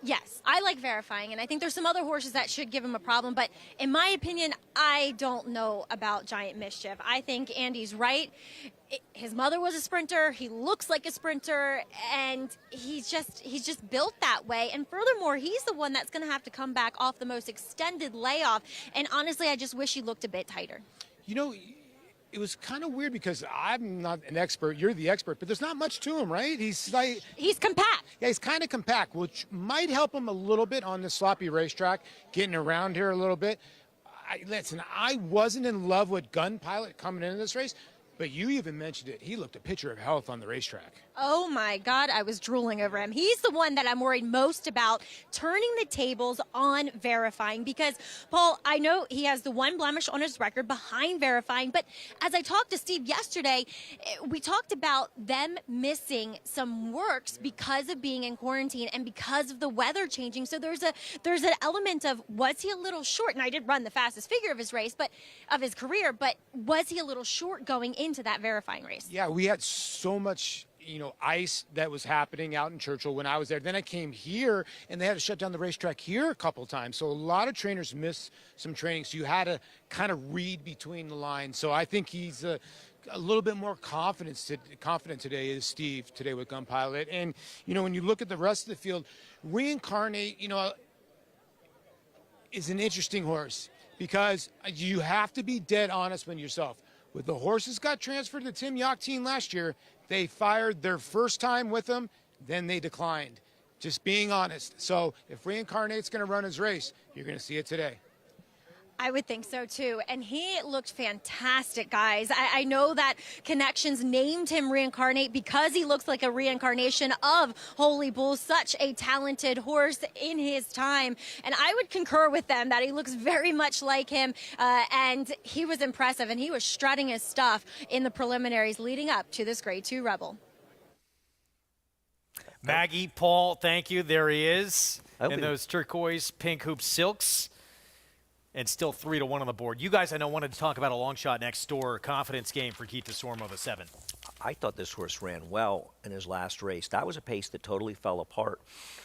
yes, I like Verifying, and I think there's some other horses that should give him a problem. But in my opinion, I don't know about Giant Mischief. I think Andy's right. His mother was a sprinter. He looks like a sprinter, and he's just built that way. And furthermore, he's the one that's going to have to come back off the most extended layoff. And honestly, I just wish he looked a bit tighter. You know, it was kind of weird because I'm not an expert. You're the expert, but there's not much to him, right? He's compact. Yeah, he's kind of compact, which might help him a little bit on the sloppy racetrack, getting around here a little bit. Listen, I wasn't in love with Gun Pilot coming into this race, but you even mentioned it. He looked a picture of health on the racetrack. Oh my God, I was drooling over him. He's the one that I'm worried most about turning the tables on Verifying because, Paul, I know he has the one blemish on his record behind Verifying, but as I talked to Steve yesterday, we talked about them missing some works because of being in quarantine and because of the weather changing. So there's an element of, was he a little short? And I did run the fastest figure of his race, but of his career, but was he a little short going into that Verifying race? Yeah, we had so much ice that was happening out in Churchill when I was there. Then I came here, and they had to shut down the racetrack here a couple times. So a lot of trainers missed some training, so you had to kind of read between the lines. So I think he's a little bit more confident today is Steve today with Gun Pilot. And, when you look at the rest of the field, Reincarnate, is an interesting horse because you have to be dead honest with yourself. With the horses got transferred to Tim Yock team last year, they fired their first time with him, then they declined. Just being honest. So if Reincarnate's going to run his race, you're going to see it today. I would think so, too. And he looked fantastic, guys. I know that Connections named him Reincarnate because he looks like a reincarnation of Holy Bull, such a talented horse in his time. And I would concur with them that he looks very much like him. And he was impressive, and he was strutting his stuff in the preliminaries leading up to this Grade 2 Rebel. Maggie, Paul, thank you. There he is in those turquoise pink hoop silks. And still 3-1 on the board. You guys, I know, wanted to talk about a long shot next door confidence game for Keith DeSormo, the 7. I thought this horse ran well in his last race. That was a pace that totally fell apart.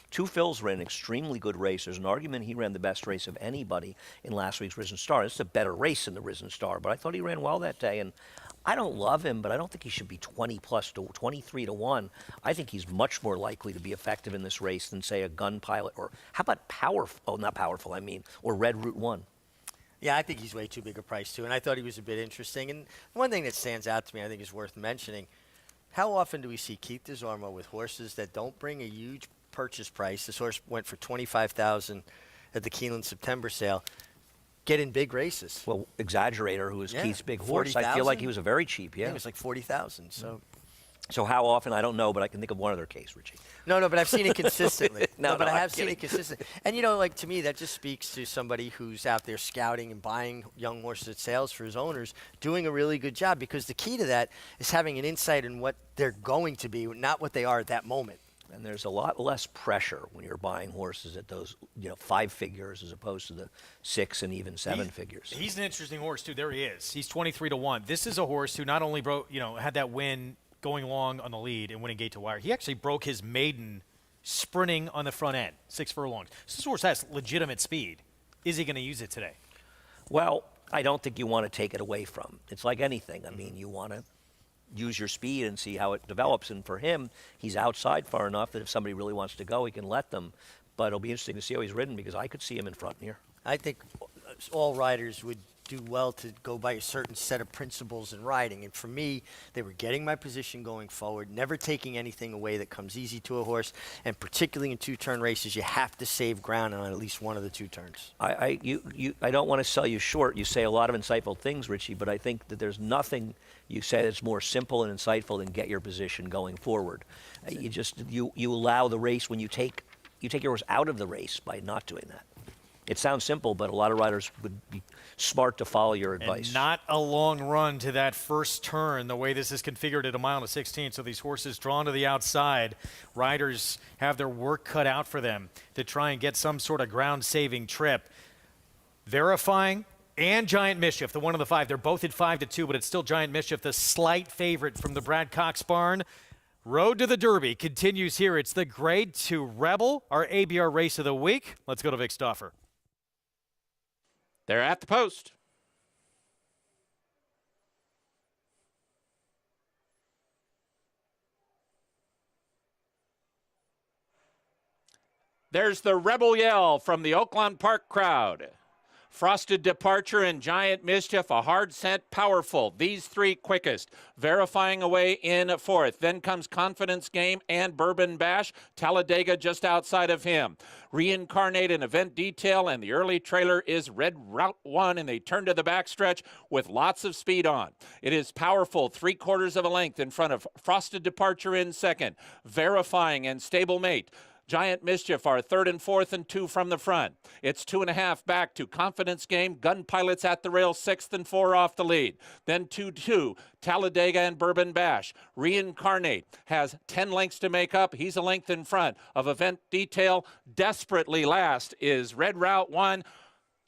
Two Phils ran an extremely good race. There's an argument he ran the best race of anybody in last week's Risen Star. It's a better race than the Risen Star, but I thought he ran well that day. And I don't love him, but I don't think he should be 23-1. I think he's much more likely to be effective in this race than, say, a Gun Pilot or how about or Red Route 1. Yeah, I think he's way too big a price, too, and I thought he was a bit interesting. And one thing that stands out to me I think is worth mentioning, how often do we see Keith DeSormo with horses that don't bring a huge purchase price? This horse went for $25,000 at the Keeneland September sale. Get in big races. Well, Exaggerator, who was Keith's big horse, I feel like he was a very cheap, It was like $40,000, so... So how often, I don't know, but I can think of one other case, Richie. No, but I've seen it consistently. No, but I I'm have seen kidding. it consistently. And, to me, that just speaks to somebody who's out there scouting and buying young horses at sales for his owners, doing a really good job, because the key to that is having an insight in what they're going to be, not what they are at that moment. And there's a lot less pressure when you're buying horses at those, 5 figures as opposed to the 6 and even 7 figures. He's an interesting horse, too. There he is. He's 23-1. This is a horse who not only had that win going long on the lead and winning gate to wire. He actually broke his maiden sprinting on the front end, 6 furlongs. So this horse has legitimate speed. Is he going to use it today? Well, I don't think you want to take it away from him. It's like anything. I mean, you want to use your speed and see how it develops. And for him, he's outside far enough that if somebody really wants to go, he can let them. But it'll be interesting to see how he's ridden because I could see him in front here. I think all riders would do well to go by a certain set of principles in riding. And for me, they were getting my position going forward, never taking anything away that comes easy to a horse. And particularly in two-turn races, you have to save ground on at least one of the two turns. I don't want to sell you short. You say a lot of insightful things, Richie, but I think that there's nothing you say that's more simple and insightful than get your position going forward. You allow the race when you take your horse out of the race by not doing that. It sounds simple, but a lot of riders would be smart to follow your advice. And not a long run to that first turn, the way this is configured at 1:16. So these horses drawn to the outside, riders have their work cut out for them to try and get some sort of ground-saving trip. Verifying and Giant Mischief, the one of the five. They're both at 5-2, but it's still Giant Mischief, the slight favorite from the Brad Cox barn. Road to the Derby continues here. It's the Grade 2 Rebel, our ABR race of the week. Let's go to Vic Stauffer. They're at the post. There's the Rebel Yell from the Oaklawn Park crowd. Frosted Departure and Giant Mischief, a hard scent, powerful. These three quickest. Verifying away in fourth. Then comes Confidence Game and Bourbon Bash. Talladega just outside of him. Reincarnate and Event Detail, and the early trailer is Red Route 1, and they turn to the backstretch with lots of speed on. It is powerful, 3/4 of a length in front of Frosted Departure in second. Verifying and Stablemate. Giant Mischief are third and fourth and 2 from the front. It's 2.5 back to Confidence Game. Gun Pilots at the rail, 6th and 4 off the lead. Then 2-2, Talladega and Bourbon Bash. Reincarnate has 10 lengths to make up. He's a length in front of Event Detail. Desperately last is Red Route 1.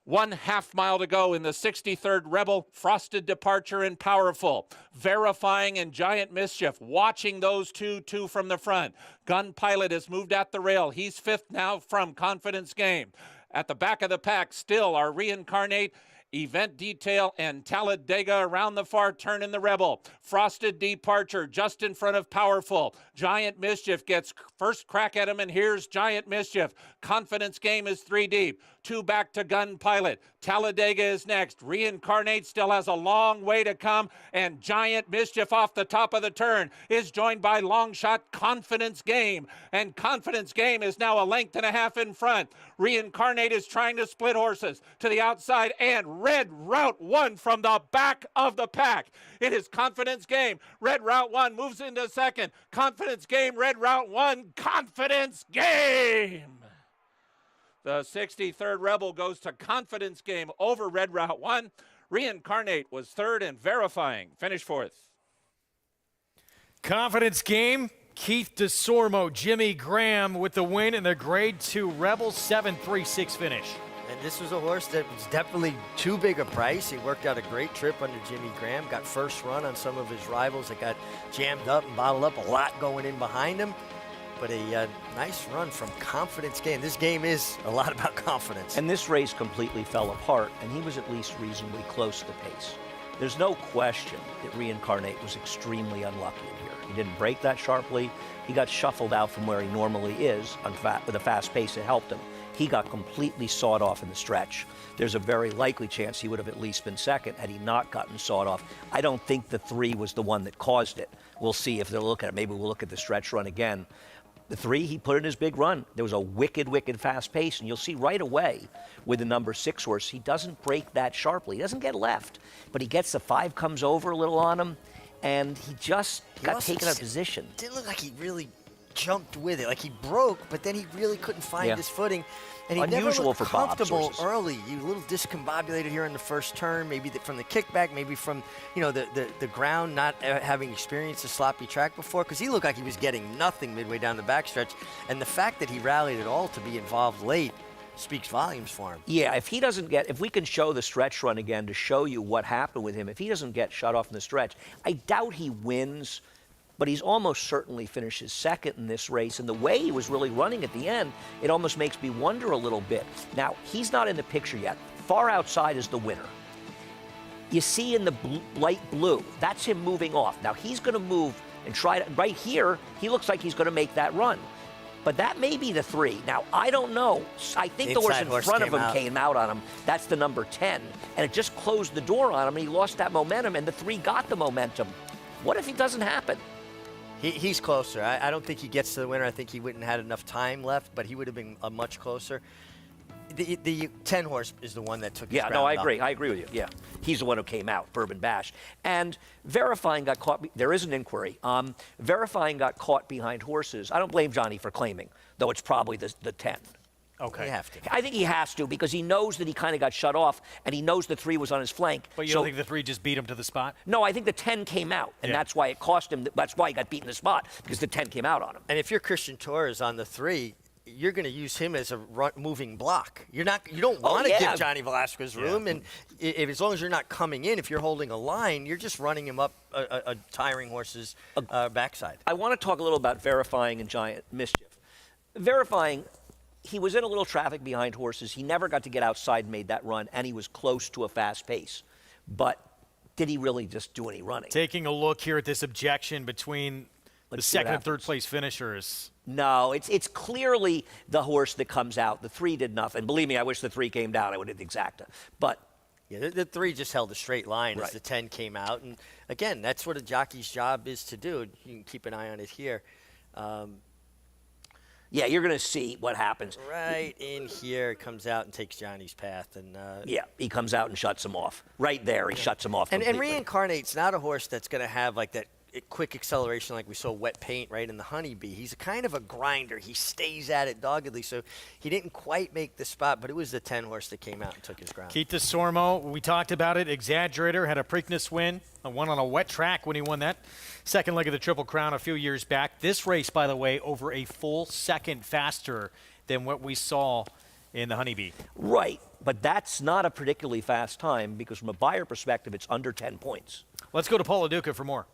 1/2 mile to go in the 63rd Rebel. Frosted Departure and Powerful. Verifying and Giant Mischief. Watching those two from the front. Gun Pilot has moved at the rail. He's 5th now from Confidence Game. At the back of the pack still are Reincarnate, Event Detail, and Talladega around the far turn in the Rebel. Frosted Departure just in front of Powerful. Giant Mischief gets first crack at him, and here's Giant Mischief. Confidence Game is 3 deep. 2 back to Gun Pilot. Talladega is next. Reincarnate still has a long way to come, and Giant Mischief off the top of the turn is joined by long shot Confidence Game, and Confidence Game is now a length and a half in front. Reincarnate is trying to split horses to the outside, and Red Route 1 from the back of the pack. It is Confidence Game. Red Route 1 moves into second. Confidence Game, Red Route 1, Confidence Game. The 63rd Rebel goes to Confidence Game over Red Route 1. Reincarnate was third, and Verifying finished fourth. Confidence Game, Keith DeSormo, Jimmy Graham with the win in the Grade 2 Rebel 7-3-6 finish. And this was a horse that was definitely too big a price. He worked out a great trip under Jimmy Graham, got first run on some of his rivals that got jammed up and bottled up, a lot going in behind him. But a nice run from Confidence Game. This game is a lot about confidence. And this race completely fell apart, and he was at least reasonably close to the pace. There's no question that Reincarnate was extremely unlucky in here. He didn't break that sharply. He got shuffled out from where he normally is with a fast pace that helped him. He got completely sawed off in the stretch. There's a very likely chance he would have at least been second had he not gotten sawed off. I don't think the 3 was the one that caused it. We'll see if they'll look at it. Maybe we'll look at the stretch run again. The 3 he put in his big run. There was a wicked fast pace, and you'll see right away with the number 6 horse, he doesn't break that sharply. He doesn't get left, but he gets the 5 comes over a little on him, and he just got taken out of position. Didn't look like he really jumped with it. Like he broke, but then he really couldn't find his footing. And he Unusual never looked for Bob's comfortable horses. early. You a little discombobulated here in the first turn, maybe from the kickback, maybe from the ground, not having experienced a sloppy track before, because he looked like he was getting nothing midway down the backstretch. And the fact that he rallied at all to be involved late speaks volumes for him. Yeah, if we can show the stretch run again to show you what happened with him, if he doesn't get shut off in the stretch, I doubt he wins, but he's almost certainly finishes second in this race. And the way he was really running at the end, it almost makes me wonder a little bit. Now, he's not in the picture yet. Far outside is the winner. You see in the light blue, that's him moving off. Now, he's going to move and try to, right here, he looks like he's going to make that run. But that may be the 3. Now, I don't know. I think the horse Inside in horse front of came him out. came out on him. That's the number 10. And it just closed the door on him, and he lost that momentum, and the 3 got the momentum. What if it doesn't happen? He's closer. I don't think he gets to the winner. I think he wouldn't have had enough time left, but he would have been much closer. The 10 horse is the one that took his Yeah, no, ground I up. agree. I agree with you. Yeah. He's the one who came out, Bourbon Bash. And Verifying got caught. There is an inquiry. Verifying got caught behind horses. I don't blame Johnny for claiming, though it's probably the 10. Okay. You have to. I think he has to because he knows that he kind of got shut off, and he knows the 3 was on his flank. But you don't think the 3 just beat him to the spot? No, I think the 10 came out, and that's why it cost him. That's why he got beaten in the spot, because the 10 came out on him. And if you're Christian Torres on the 3, you're going to use him as a moving block. You don't want to give Johnny Velasquez room, and as long as you're not coming in, if you're holding a line, you're just running him up a tiring horse's backside. I want to talk a little about Verifying and Giant Mischief. Verifying, he was in a little traffic behind horses. He never got to get outside and made that run, and he was close to a fast pace. But did he really just do any running? Taking a look here at this objection between the see what second and third happens. place finishers. No, it's clearly the horse that comes out. The 3 did nothing. Believe me, I wish the 3 came down. I would have the exacta. But yeah, the 3 just held a straight line Right. as the 10 came out. And again, that's what a jockey's job is to do. You can keep an eye on it here. yeah, you're going to see what happens. Right in here, it comes out and takes Johnny's path. And Yeah, he comes out and shuts him off. Right there, he shuts him off. And completely. Reincarnate's not a horse that's going to have like that quick acceleration like we saw Wet Paint right in the Honeybee. He's a kind of a grinder. He stays at it doggedly, so he didn't quite make the spot, but it was the 10 horse that came out and took his ground. Keith DeSormo, we talked about it. Exaggerator had a Preakness win, won on a wet track when he won that second leg of the Triple Crown a few years back. This race, by the way, over a full second faster than what we saw in the Honeybee. Right, but that's not a particularly fast time because from a buyer perspective, it's under 10 points. Let's go to Paul LaDuca for more.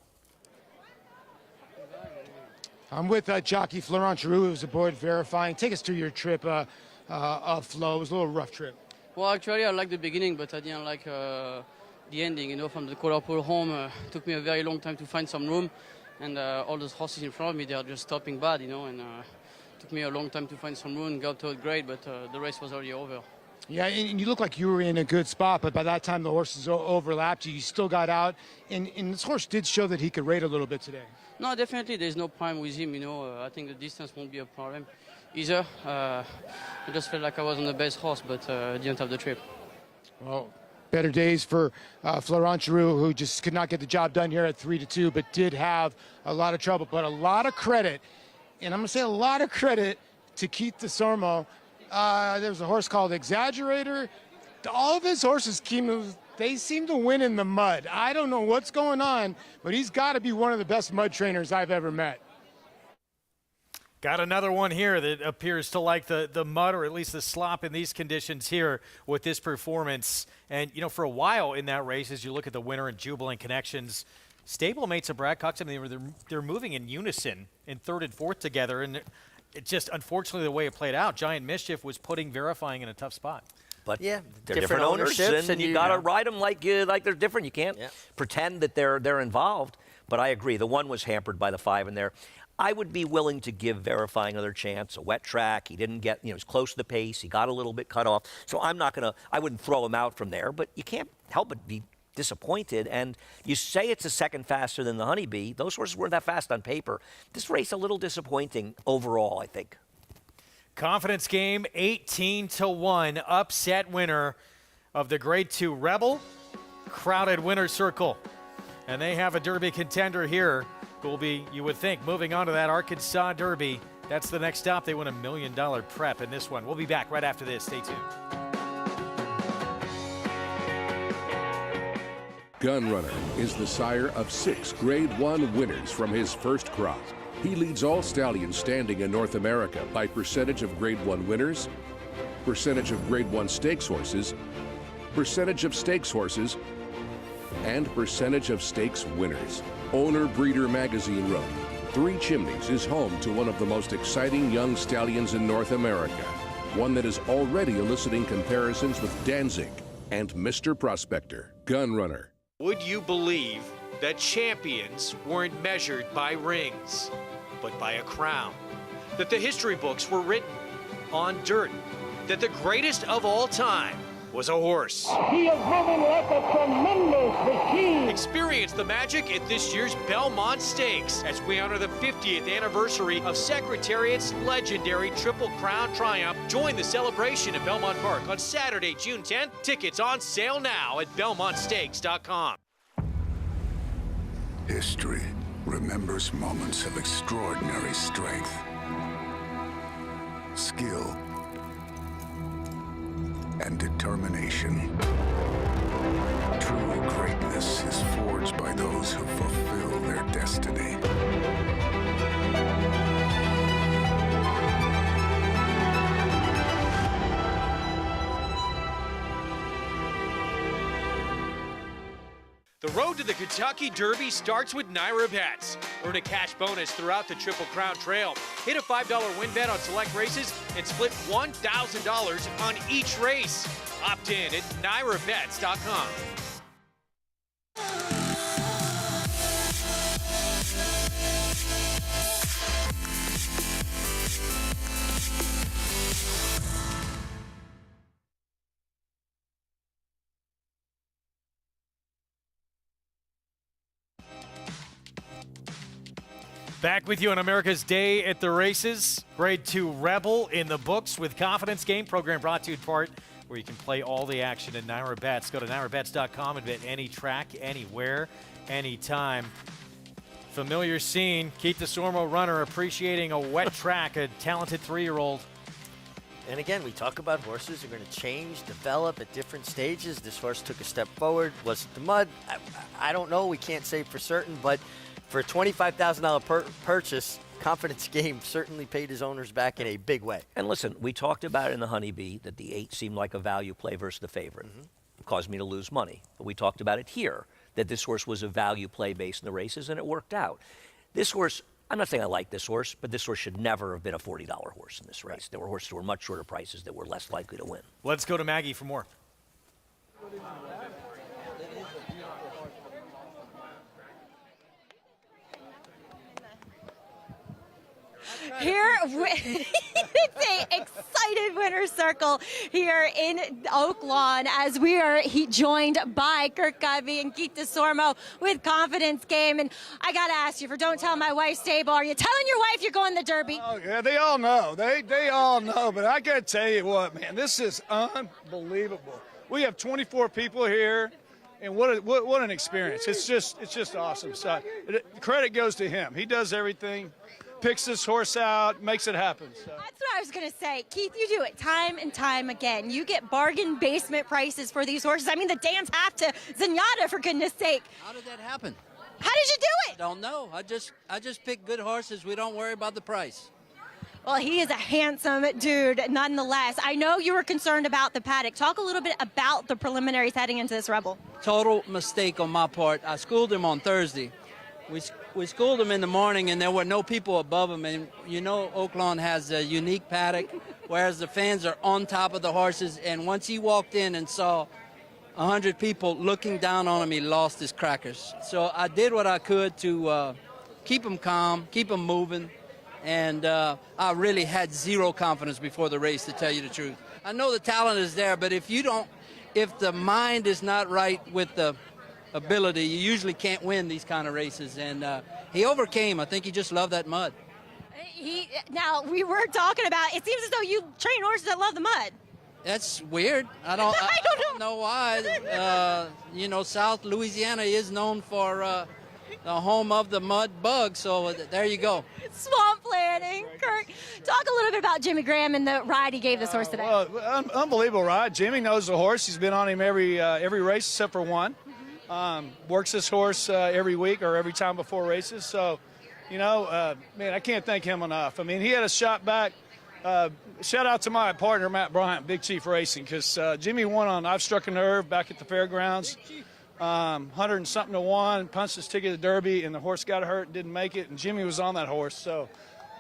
I'm with jockey Florent Giroux, who's aboard Verifying. Take us through your trip, Flo. It was a little rough trip. Well, actually, I liked the beginning, but I didn't like the ending. You know, from the Colorpole home, took me a very long time to find some room, and all those horses in front of me, they are just stopping bad, you know, and took me a long time to find some room. Got to it great, but the race was already over. Yeah, and you look like you were in a good spot, but by that time the horses overlapped you. You still got out, and this horse did show that he could rate a little bit today. No, definitely, there's no prime with him, you know. I think the distance won't be a problem either. I just felt like I was on the best horse, but didn't have the trip. Well, better days for Florent Giroux, who just could not get the job done here at 3-2, but did have a lot of trouble. But a lot of credit, and I'm going to say a lot of credit to Keith DeSormo. There was a horse called Exaggerator. All of his horses they seem to win in the mud. I don't know what's going on, but he's got to be one of the best mud trainers I've ever met. Got another one here that appears to like the mud or at least the slop in these conditions here with this performance. And, you know, for a while in that race, as you look at the winner and Jubilant Connections, stablemates of Brad Cox, I mean, they're moving in unison in third and fourth together. And it just, unfortunately, the way it played out, Giant Mischief was putting Verifying in a tough spot. But yeah, they're different owners, and you got to ride them like they're different. You can't pretend that they're involved. But I agree, the one was hampered by the 5 in there. I would be willing to give Verifying another chance. A wet track, he didn't get, he was close to the pace. He got a little bit cut off. So I wouldn't throw him out from there. But you can't help but be disappointed. And you say it's a second faster than the Honeybee. Those horses weren't that fast on paper. This race a little disappointing overall, I think. Confidence game, 18-1, upset winner of the Grade 2 Rebel, crowded winner's circle. And they have a Derby contender here who will be, you would think, moving on to that Arkansas Derby. That's the next stop. They win $1 million prep in this one. We'll be back right after this. Stay tuned. Gunrunner is the sire of 6 Grade 1 winners from his first crop. He leads all stallions standing in North America by percentage of Grade 1 winners, percentage of Grade 1 stakes horses, percentage of stakes horses, and percentage of stakes winners. Owner Breeder Magazine wrote, 3 Chimneys is home to one of the most exciting young stallions in North America, one that is already eliciting comparisons with Danzig and Mr. Prospector. Gunrunner. Would you believe that champions weren't measured by rings, but by a crown? that the history books were written on dirt, that the greatest of all time was a horse. He is moving like a tremendous machine. Experience the magic at this year's Belmont Stakes as we honor the 50th anniversary of Secretariat's legendary Triple Crown Triumph. Join the celebration at Belmont Park on Saturday, June 10th. Tickets on sale now at BelmontStakes.com. History remembers moments of extraordinary strength, skill, and determination. True greatness is forged by those who fulfill their destiny. The road to the Kentucky Derby starts with Naira Bets. Earn a cash bonus throughout the Triple Crown Trail. Hit a $5 win bet on select races and split $1,000 on each race. Opt in at NairaBets.com. Back with you on America's Day at the Races. Grade 2 Rebel in the books with Confidence Game. Program brought to you in part where you can play all the action in Naira Bets. Go to NairaBets.com and bet any track, anywhere, anytime. Familiar scene. Keith DeSormo, runner, appreciating a wet track, a talented 3-year-old. And again, we talk about horses are going to change, develop at different stages. This horse took a step forward. Was it the mud? I don't know. We can't say for certain, but for a $25,000 purchase, Confidence Game certainly paid his owners back in a big way. And listen, we talked about in the Honeybee that the 8 seemed like a value play versus the favorite. It caused me to lose money. But we talked about it here, that this horse was a value play based in the races, and it worked out. This horse, I'm not saying I like this horse, but this horse should never have been a $40 horse in this race. There were horses who were much shorter prices that were less likely to win. Let's go to Maggie for more. Here, it's an excited winner's circle here in Oak Lawn as we are joined by Kurt Covey and Keith DeSormo with Confidence Game. And I got to ask you, for Don't Tell My Wife Stable, are you telling your wife you're going to the Derby? Oh, yeah, they all know. They all know. But I got to tell you what, man, this is unbelievable. We have 24 people here. And what an experience. It's just awesome. So credit goes to him. He does everything, picks this horse out, makes it happen. So. That's what I was going to say. Keith, you do it time and time again. You get bargain basement prices for these horses. I mean, the Dans half to Zenyatta, for goodness sake. How did that happen? How did you do it? I don't know. I just pick good horses. We don't worry about the price. Well, he is a handsome dude nonetheless. I know you were concerned about the paddock. Talk a little bit about the preliminaries heading into this Rebel. Total mistake on my part. I schooled him on Thursday. We schooled him in the morning, and there were no people above him. And you know, Oak Lawn has a unique paddock, whereas the fans are on top of the horses. And once he walked in and saw 100 people looking down on him, he lost his crackers. So I did what I could to keep him calm, keep him moving. And I really had zero confidence before the race, to tell you the truth. I know the talent is there, but if the mind is not right with the ability, you usually can't win these kind of races. And he overcame. I think he just loved that mud. Now, we were talking about, it seems as though you train horses that love the mud. That's weird. I don't know why. You know, South Louisiana is known for the home of the mud bug, so there you go. Swamp planning. Kirk, talk a little bit about Jimmy Graham and the ride he gave this horse today. Unbelievable ride. Jimmy knows the horse. He's been on him every race except for one. Works this horse every week or every time before races. So, you know, man, I can't thank him enough. I mean, he had a shot back. Shout out to my partner, Matt Bryant, Big Chief Racing, because Jimmy won on I've Struck a Nerve back at the fairgrounds. 100 and something to 1, punched his ticket to the Derby, and the horse got hurt and didn't make it, and Jimmy was on that horse, so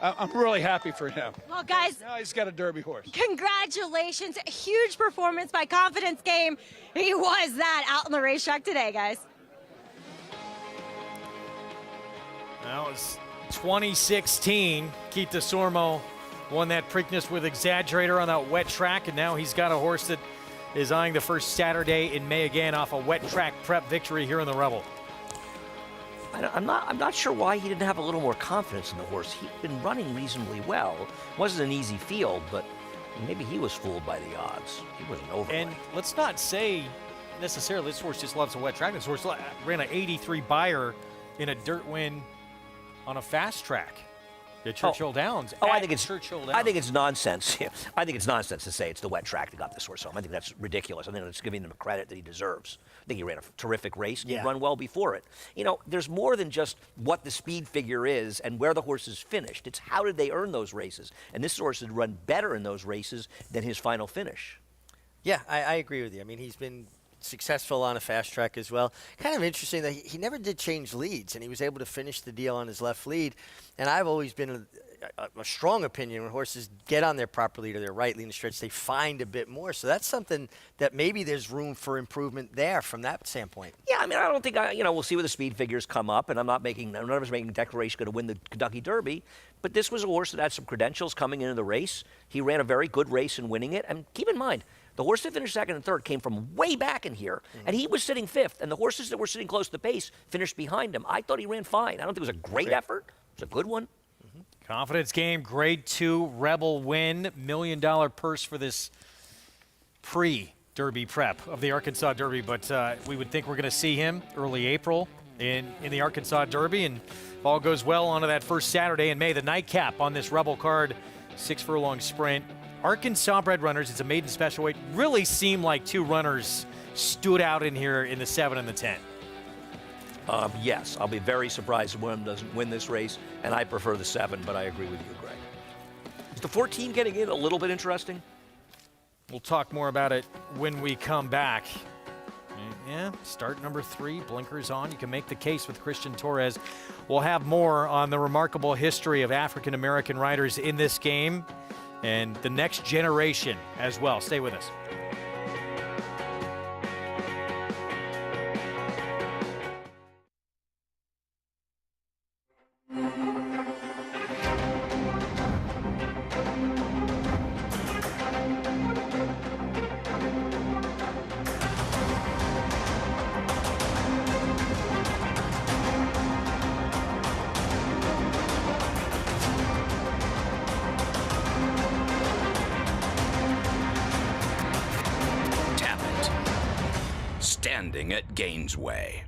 I'm really happy for him. Well, guys, now he's got a Derby horse. Congratulations. A huge performance by Confidence Game. He was that out on the racetrack today, guys. That was 2016, Keith DeSormo won that Preakness with Exaggerator on that wet track, and now he's got a horse that is eyeing the first Saturday in May again off a wet track prep victory here in the Rebel. I'm not sure why he didn't have a little more confidence in the horse. He'd been running reasonably well. It wasn't an easy field, but maybe he was fooled by the odds. He wasn't over. And let's not say necessarily this horse just loves a wet track. This horse ran an 83 Beyer in a dirt win on a fast track at Churchill Downs. I think it's Churchill Downs. I think it's nonsense. I think it's nonsense to say it's the wet track that got this horse home. I think that's ridiculous. I think it's giving him credit that he deserves. I think he ran a terrific race and he'd run well before it. You know, there's more than just what the speed figure is and where the horses finished. It's how did they earn those races? And this horse had run better in those races than his final finish. Yeah, I agree with you. I mean, he's been successful on a fast track as well. Kind of interesting that he never did change leads, and he was able to finish the deal on his left lead. And I've always been a strong opinion when horses get on their proper lead or their right lead in the stretch, they find a bit more. So that's something that maybe there's room for improvement there from that standpoint. Yeah, I mean, I don't think, we'll see where the speed figures come up, and none of us making a declaration going to win the Kentucky Derby, but this was a horse that had some credentials coming into the race. He ran a very good race in winning it, and keep in mind, the horse that finished second and third came from way back in here, and he was sitting fifth, and the horses that were sitting close to the pace finished behind him. I thought he ran fine. I don't think it was a great effort. It was a good one. Confidence game, grade 2 Rebel win, $1 million purse for this pre-Derby prep of the Arkansas Derby, but we would think we're going to see him early April in the Arkansas Derby, and if all goes well onto that first Saturday in May, the nightcap on this Rebel card, 6 furlong sprint. Arkansas bred runners, it's a maiden special weight, really seem like two runners stood out in here in the 7 and the 10. Yes, I'll be very surprised if one of them doesn't win this race, and I prefer the 7, but I agree with you, Greg. Is the 14 getting in a little bit interesting? We'll talk more about it when we come back. Yeah, start number 3, blinkers on. You can make the case with Christian Torres. We'll have more on the remarkable history of African-American riders in this game and the next generation as well. Stay with us. Standing at Gainesway.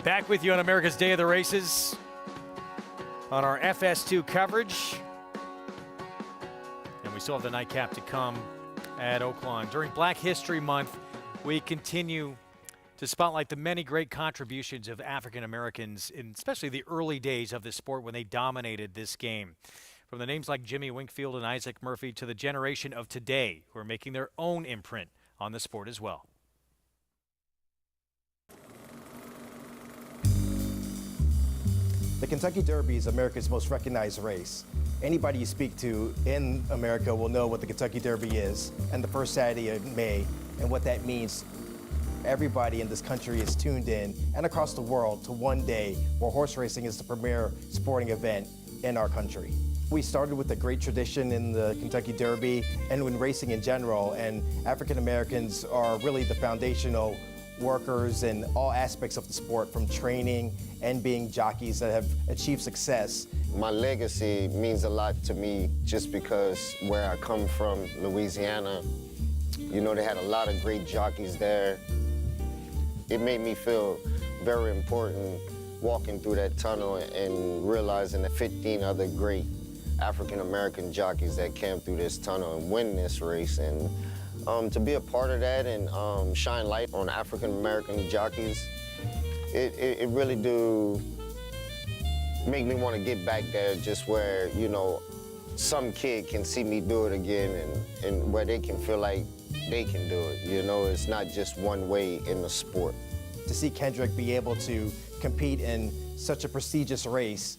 Back with you on America's Day of the Races on our FS2 coverage. And we still have the nightcap to come at Oaklawn. During Black History Month, we continue to spotlight the many great contributions of African Americans in especially the early days of the sport when they dominated this game. From the names like Jimmy Winkfield and Isaac Murphy to the generation of today who are making their own imprint on the sport as well. The Kentucky Derby is America's most recognized race. Anybody you speak to in America will know what the Kentucky Derby is and the first Saturday of May and what that means. Everybody in this country is tuned in and across the world to one day where horse racing is the premier sporting event in our country. We started with a great tradition in the Kentucky Derby and in racing in general, and African Americans are really the foundational workers in all aspects of the sport, from training and being jockeys that have achieved success. My legacy means a lot to me just because where I come from, Louisiana, you know, they had a lot of great jockeys there. It made me feel very important walking through that tunnel and realizing that 15 other great African-American jockeys that came through this tunnel and win this race. And to be a part of that and shine light on African-American jockeys, it really do make me want to get back there, just where, you know, some kid can see me do it again and where they can feel like they can do it. You know, it's not just one way in the sport. To see Kendrick be able to compete in such a prestigious race,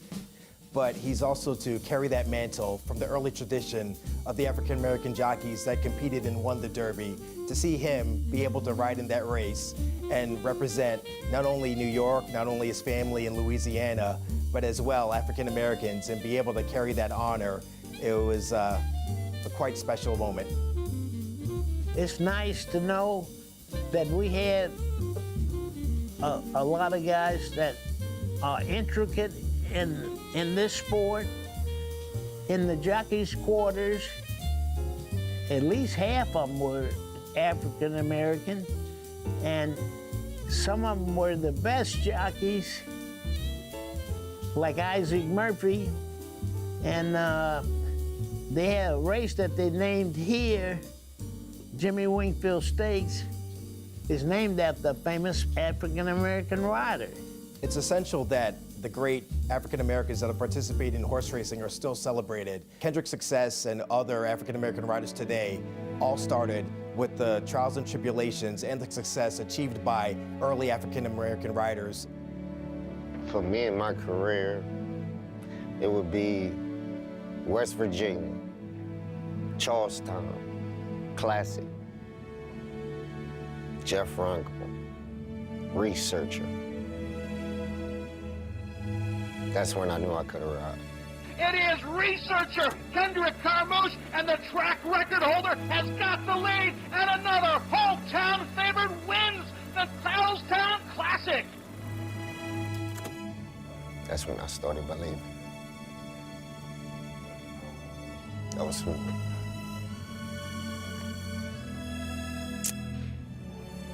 but he's also to carry that mantle from the early tradition of the African-American jockeys that competed and won the Derby, to see him be able to ride in that race and represent not only New York, not only his family in Louisiana, but as well African-Americans, and be able to carry that honor, it was a quite special moment. It's nice to know that we had a lot of guys that are intricate in this sport. In the jockeys' quarters, at least half of them were African American, and some of them were the best jockeys, like Isaac Murphy, and they had a race that they named here, Jimmy Winkfield Stakes, is named after a famous African-American rider. It's essential that the great African-Americans that have participated in horse racing are still celebrated. Kendrick's success and other African-American riders today all started with the trials and tribulations and the success achieved by early African-American riders. For me in my career, it would be West Virginia, Charlestown, Classic, Jeff Ronco, Researcher. That's when I knew I could arrive. It is Researcher Kendrick Carmouche, and the track record holder has got the lead, and another hometown favorite wins the Charlestown Classic. That's when I started believing. That was sweet.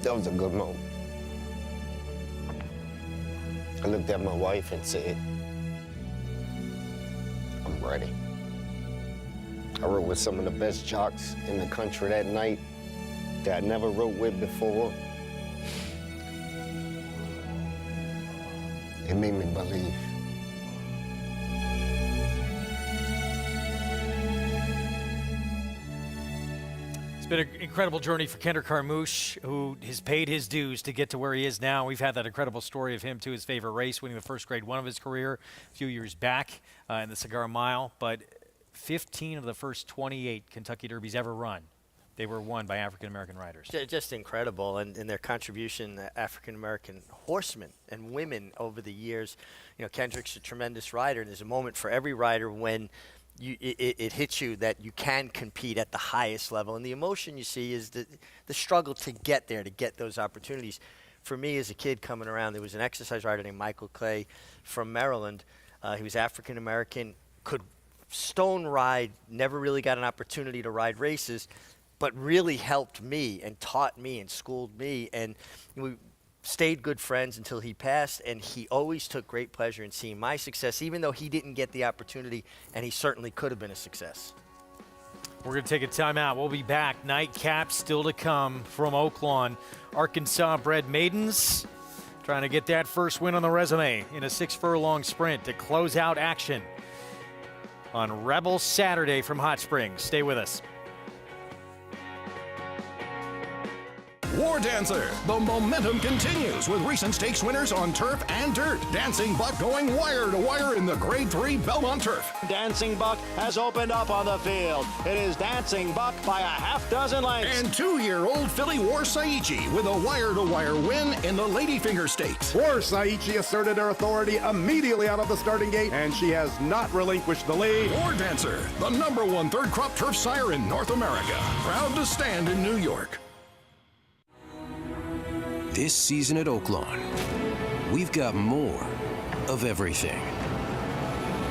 That was a good moment. I looked at my wife and said, I'm ready. I rode with some of the best jocks in the country that night that I never rode with before. It made me believe. It's been an incredible journey for Kendrick Carmouche, who has paid his dues to get to where he is now. We've had that incredible story of him to his favorite race, winning the first grade one of his career a few years back in the Cigar Mile. But 15 of the first 28 Kentucky Derbies ever run, they were won by African-American riders. Just incredible, and their contribution, African-American horsemen and women over the years. You know, Kendrick's a tremendous rider, and there's a moment for every rider when it hits you that you can compete at the highest level. And the emotion you see is the struggle to get there, to get those opportunities. For me as a kid coming around, there was an exercise rider named Michael Clay from Maryland. He was African-American, could stone ride, never really got an opportunity to ride races, but really helped me and taught me and schooled me. And we stayed good friends until he passed, and he always took great pleasure in seeing my success, even though he didn't get the opportunity, and he certainly could have been a success. We're going to take a timeout. We'll be back. Nightcap still to come from Oaklawn. Arkansas-bred maidens trying to get that first win on the resume in a 6-furlong sprint to close out action on Rebel Saturday from Hot Springs. Stay with us. War Dancer. The momentum continues with recent stakes winners on turf and dirt. Dancing Buck going wire to wire in the Grade 3 Belmont Turf. Dancing Buck has opened up on the field. It is Dancing Buck by a half dozen lengths. And 2-year-old filly War Saichi with a wire-to-wire win in the Ladyfinger Stakes. War Saichi asserted her authority immediately out of the starting gate, and she has not relinquished the lead. War Dancer, the #1 third crop turf sire in North America. Proud to stand in New York. This season at Oaklawn, we've got more of everything.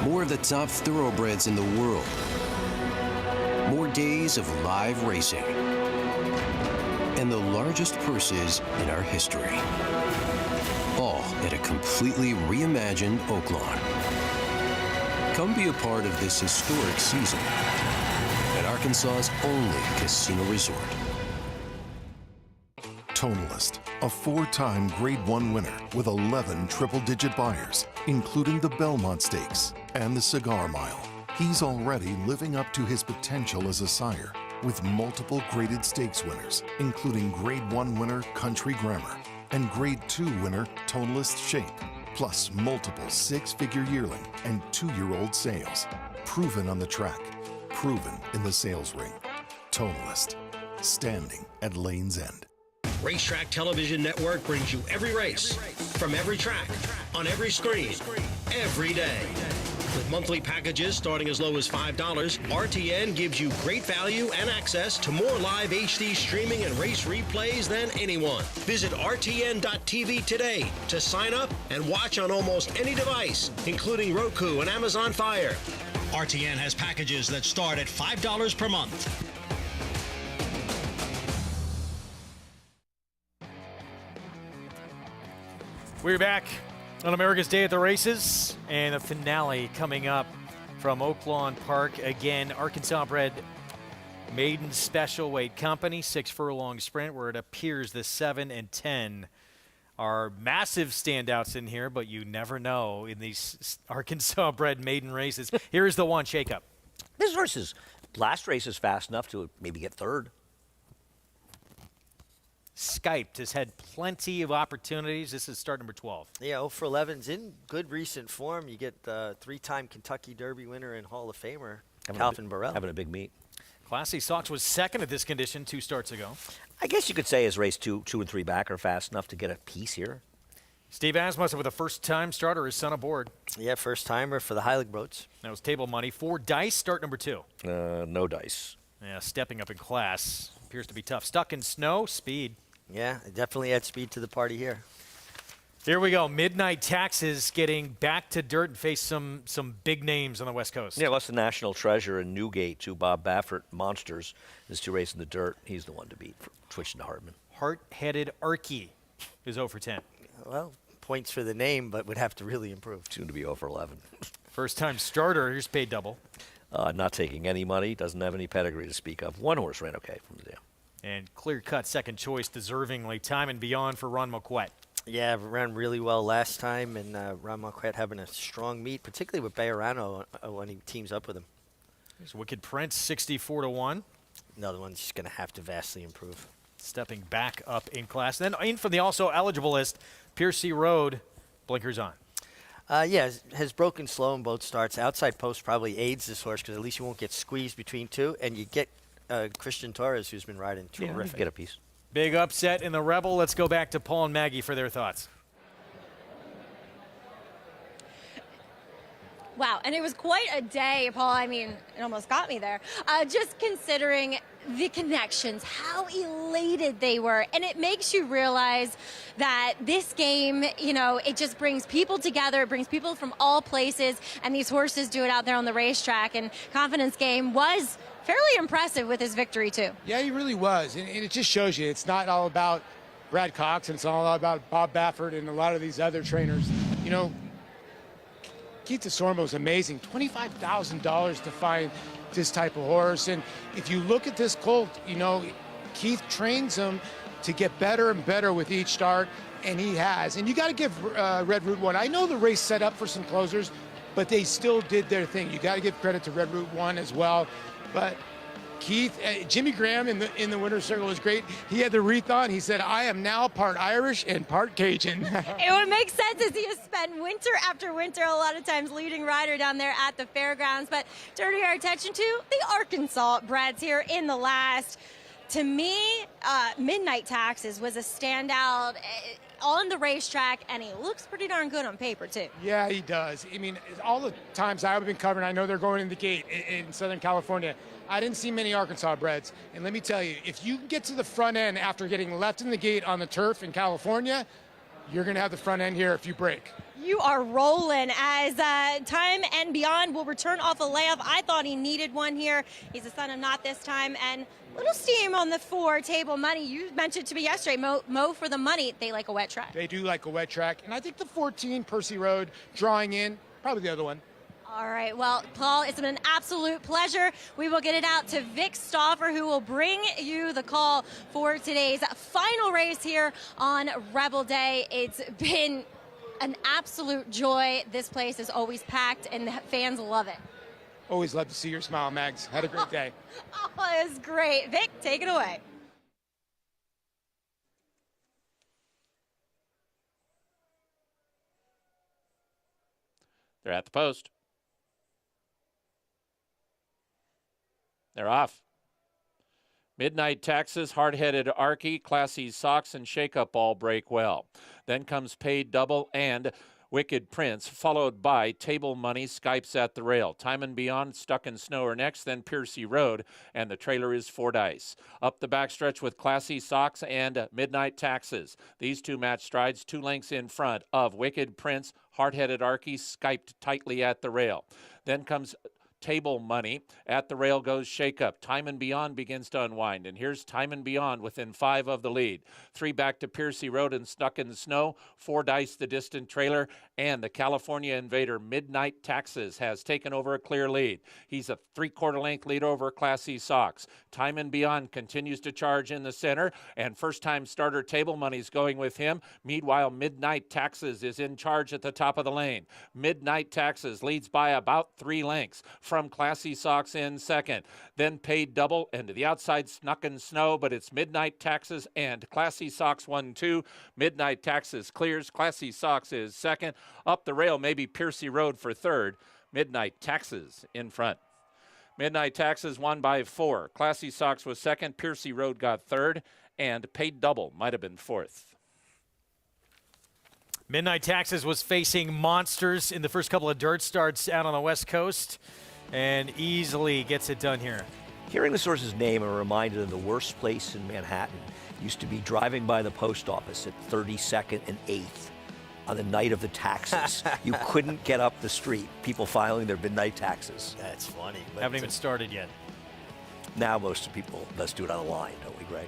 More of the top thoroughbreds in the world. More days of live racing. And the largest purses in our history. All at a completely reimagined Oaklawn. Come be a part of this historic season at Arkansas's only casino resort. Tonalist, a 4-time Grade 1 winner with 11 triple-digit buyers, including the Belmont Stakes and the Cigar Mile. He's already living up to his potential as a sire with multiple graded stakes winners, including Grade 1 winner Country Grammar and Grade 2 winner Tonalist Shape, plus multiple 6-figure yearling and 2-year-old sales. Proven on the track, proven in the sales ring. Tonalist, standing at Lane's End. Racetrack Television Network brings you every race, from every track, on every screen, every day. With monthly packages starting as low as $5, RTN gives you great value and access to more live HD streaming and race replays than anyone. Visit RTN.tv today to sign up and watch on almost any device, including Roku and Amazon Fire. RTN has packages that start at $5 per month. We're back on America's Day at the Races, and a finale coming up from Oaklawn Park. Again, Arkansas-bred maiden special weight company, 6-furlong sprint, where it appears the 7 and 10 are massive standouts in here, but you never know in these Arkansas-bred maiden races. Here's the one shakeup. This horse's last race is fast enough to maybe get third. Skyped has had plenty of opportunities. This is start number 12. Yeah, 0 for 11's in good recent form. You get the 3-time Kentucky Derby winner and Hall of Famer, Calvin Burrell. Having a big meet. Classy Sox was second at this condition 2 starts ago. I guess you could say his race 2 and 3 back are fast enough to get a piece here. Steve Asmussen with a first-time starter, his son aboard. Yeah, first-timer for the Heiligbroats. That was table money. 4 dice, start number 2. No dice. Yeah, stepping up in class. Appears to be tough. Stuck in snow, speed. Yeah, definitely add speed to the party here. Here we go. Midnight Taxes getting back to dirt and face some big names on the West Coast. Yeah, less than National Treasure and Newgate, 2 Bob Baffert monsters. His 2 races in the dirt. He's the one to beat for Twitch and Hardman. Heart-headed Arky is 0 for 10. Well, points for the name, but would have to really improve. Soon to be 0 for 11. First-time starter. Here's paid double. Not taking any money. Doesn't have any pedigree to speak of. 1 horse ran okay from the deal. And clear-cut second choice, deservingly. Time and beyond for Ron Moquette. Yeah, ran really well last time, and Ron Moquette having a strong meet, particularly with Bejarano when he teams up with him. There's Wicked Prince, 64 to 1. Another one's just going to have to vastly improve. Stepping back up in class. Then in from the also eligible list, Piercy Road, blinkers on. Yeah, has broken slow in both starts. Outside post probably aids this horse because at least you won't get squeezed between 2, and you get Christian Torres, who's been riding terrific. Yeah, get a piece. Big upset in the Rebel. Let's go back to Paul and Maggie for their thoughts. Wow, and it was quite a day, Paul. I mean, it almost got me there. Just considering the connections, how elated they were. And it makes you realize that this game, you know, it just brings people together. It brings people from all places. And these horses do it out there on the racetrack. And Confidence Game was fairly impressive with his victory, too. Yeah, he really was. And it just shows you it's not all about Brad Cox, and it's all about Bob Baffert and a lot of these other trainers. You know, Keith DeSormo is amazing. $25,000 to find this type of horse. And if you look at this colt, you know, Keith trains him to get better and better with each start, and he has. And you got to give Red Route 1. I know the race set up for some closers, but they still did their thing. You got to give credit to Red Route 1 as well. But Keith, Jimmy Graham in the winner's circle was great. He had the wreath on. He said, "I am now part Irish and part Cajun." It would make sense as he has spent winter after winter a lot of times leading rider down there at the fairgrounds. But turning our attention to the Arkansas breds here in the last. To me, Midnight Taxes was a standout on the racetrack, and he looks pretty darn good on paper, too. Yeah, he does. I mean, all the times I've been covering, I know they're going in the gate in Southern California. I didn't see many Arkansas breds. And let me tell you, if you get to the front end after getting left in the gate on the turf in California, you're going to have the front end here if you break. You are rolling as Time and Beyond will return off a layoff. I thought he needed one here. He's a son of Not This Time. And little steam on the 4 Table Money. You mentioned to me yesterday, Mo for the money. They like a wet track. They do like a wet track. And I think the 14 Percy Road drawing in, probably the other one. All right, well, Paul, it's been an absolute pleasure. We will get it out to Vic Stauffer, who will bring you the call for today's final race here on Rebel Day. It's been an absolute joy. This place is always packed, and the fans love it. Always love to see your smile, Mags. Had a great day. Oh, it was great. Vic, take it away. They're at the post. They're off. Midnight Taxes, Hard-Headed Arky, Classy Socks, and Shake-Up all break well. Then comes Paid Double and Wicked Prince, followed by Table Money, Skypes at the Rail. Time and Beyond, Stuck in Snow are next, then Piercy Road, and the trailer is 4 Dice. Up the backstretch with Classy Socks and Midnight Taxes. These two match strides 2 lengths in front of Wicked Prince, Hard-Headed Arky, Skyped tightly at the rail. Then comes Table Money. At the rail goes Shake Up. Time and Beyond begins to unwind, and here's Time and Beyond within 5 of the lead. 3 back to Piercy Road and Stuck in the Snow. 4 Dice, the distant trailer, and the California Invader Midnight Taxes has taken over a clear lead. He's a 3/4 length lead over Classy Socks. Time and Beyond continues to charge in the center, and first-time starter Table Money's going with him. Meanwhile, Midnight Taxes is in charge at the top of the lane. Midnight Taxes leads by about 3 lengths from Classy Socks in second. Then Paid Double, and to the outside Stuck in Snow, but it's Midnight Taxes and Classy Socks 1-2. Midnight Taxes clears. Classy Socks is second. Up the rail, maybe Piercy Road for third. Midnight Taxes in front. Midnight Taxes won by 4. Classy Socks was second. Piercy Road got third. And Paid Double might have been fourth. Midnight Taxes was facing monsters in the first couple of dirt starts out on the West Coast and easily gets it done here. Hearing this horse's name, I'm reminded of the worst place in Manhattan. Used to be driving by the post office at 32nd and 8th on the night of the taxes. You couldn't get up the street. People filing their midnight taxes. That's funny. Haven't even started yet. Now most of people, let's do it on the line, don't we, Greg?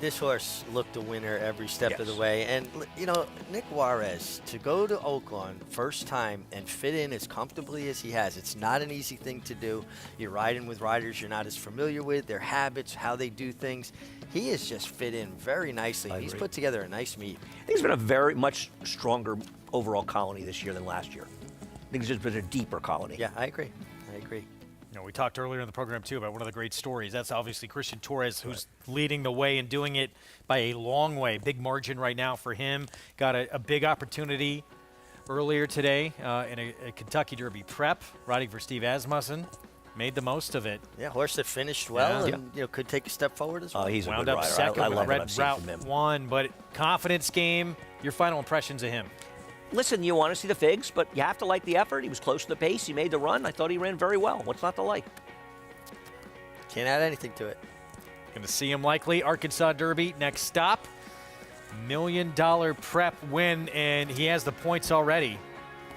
This horse looked a winner every step of the Yes. way. And, you know, Nick Juarez, to go to Oaklawn first time and fit in as comfortably as he has, it's not an easy thing to do. You're riding with riders you're not as familiar with, their habits, how they do things. He has just fit in very nicely. He's put together a nice meet. I think it's been a very much stronger overall colony this year than last year. I think it's just been a deeper colony. Yeah, I agree. I agree. You know, we talked earlier in the program, too, about one of the great stories. That's obviously Christian Torres, who's leading the way and doing it by a long way. Big margin right now for him. Got a big opportunity earlier today in a Kentucky Derby prep, riding for Steve Asmussen. Made the most of it. Yeah, horse that finished well and you know, could take a step forward as well. He's a Wound good up rider. second I with love what I've Red seen Route from him. 1, but confidence game. Your final impressions of him? Listen, you want to see the figs, but you have to like the effort. He was close to the pace. He made the run. I thought he ran very well. What's not to like? Can't add anything to it. Going to see him likely. Arkansas Derby, next stop. $1 million prep win, and he has the points already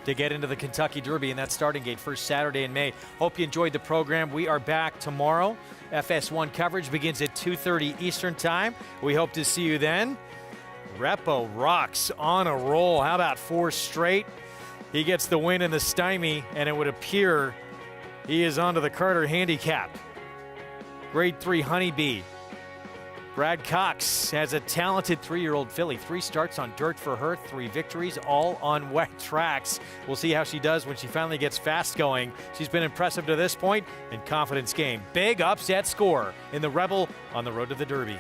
to get into the Kentucky Derby in that starting gate first Saturday in May. Hope you enjoyed the program. We are back tomorrow. FS1 coverage begins at 2:30 Eastern Time. We hope to see you then. Repo rocks on a roll. How about 4 straight? He gets the win in the stymie, and it would appear He is onto the Carter Handicap. Grade 3 Honeybee. Brad Cox has a talented 3-year-old filly. 3 starts on dirt for her, 3 victories, all on wet tracks. We'll see how she does when she finally gets fast going. She's been impressive to this point, and confidence gained. Big upset score in the Rebel on the road to the Derby.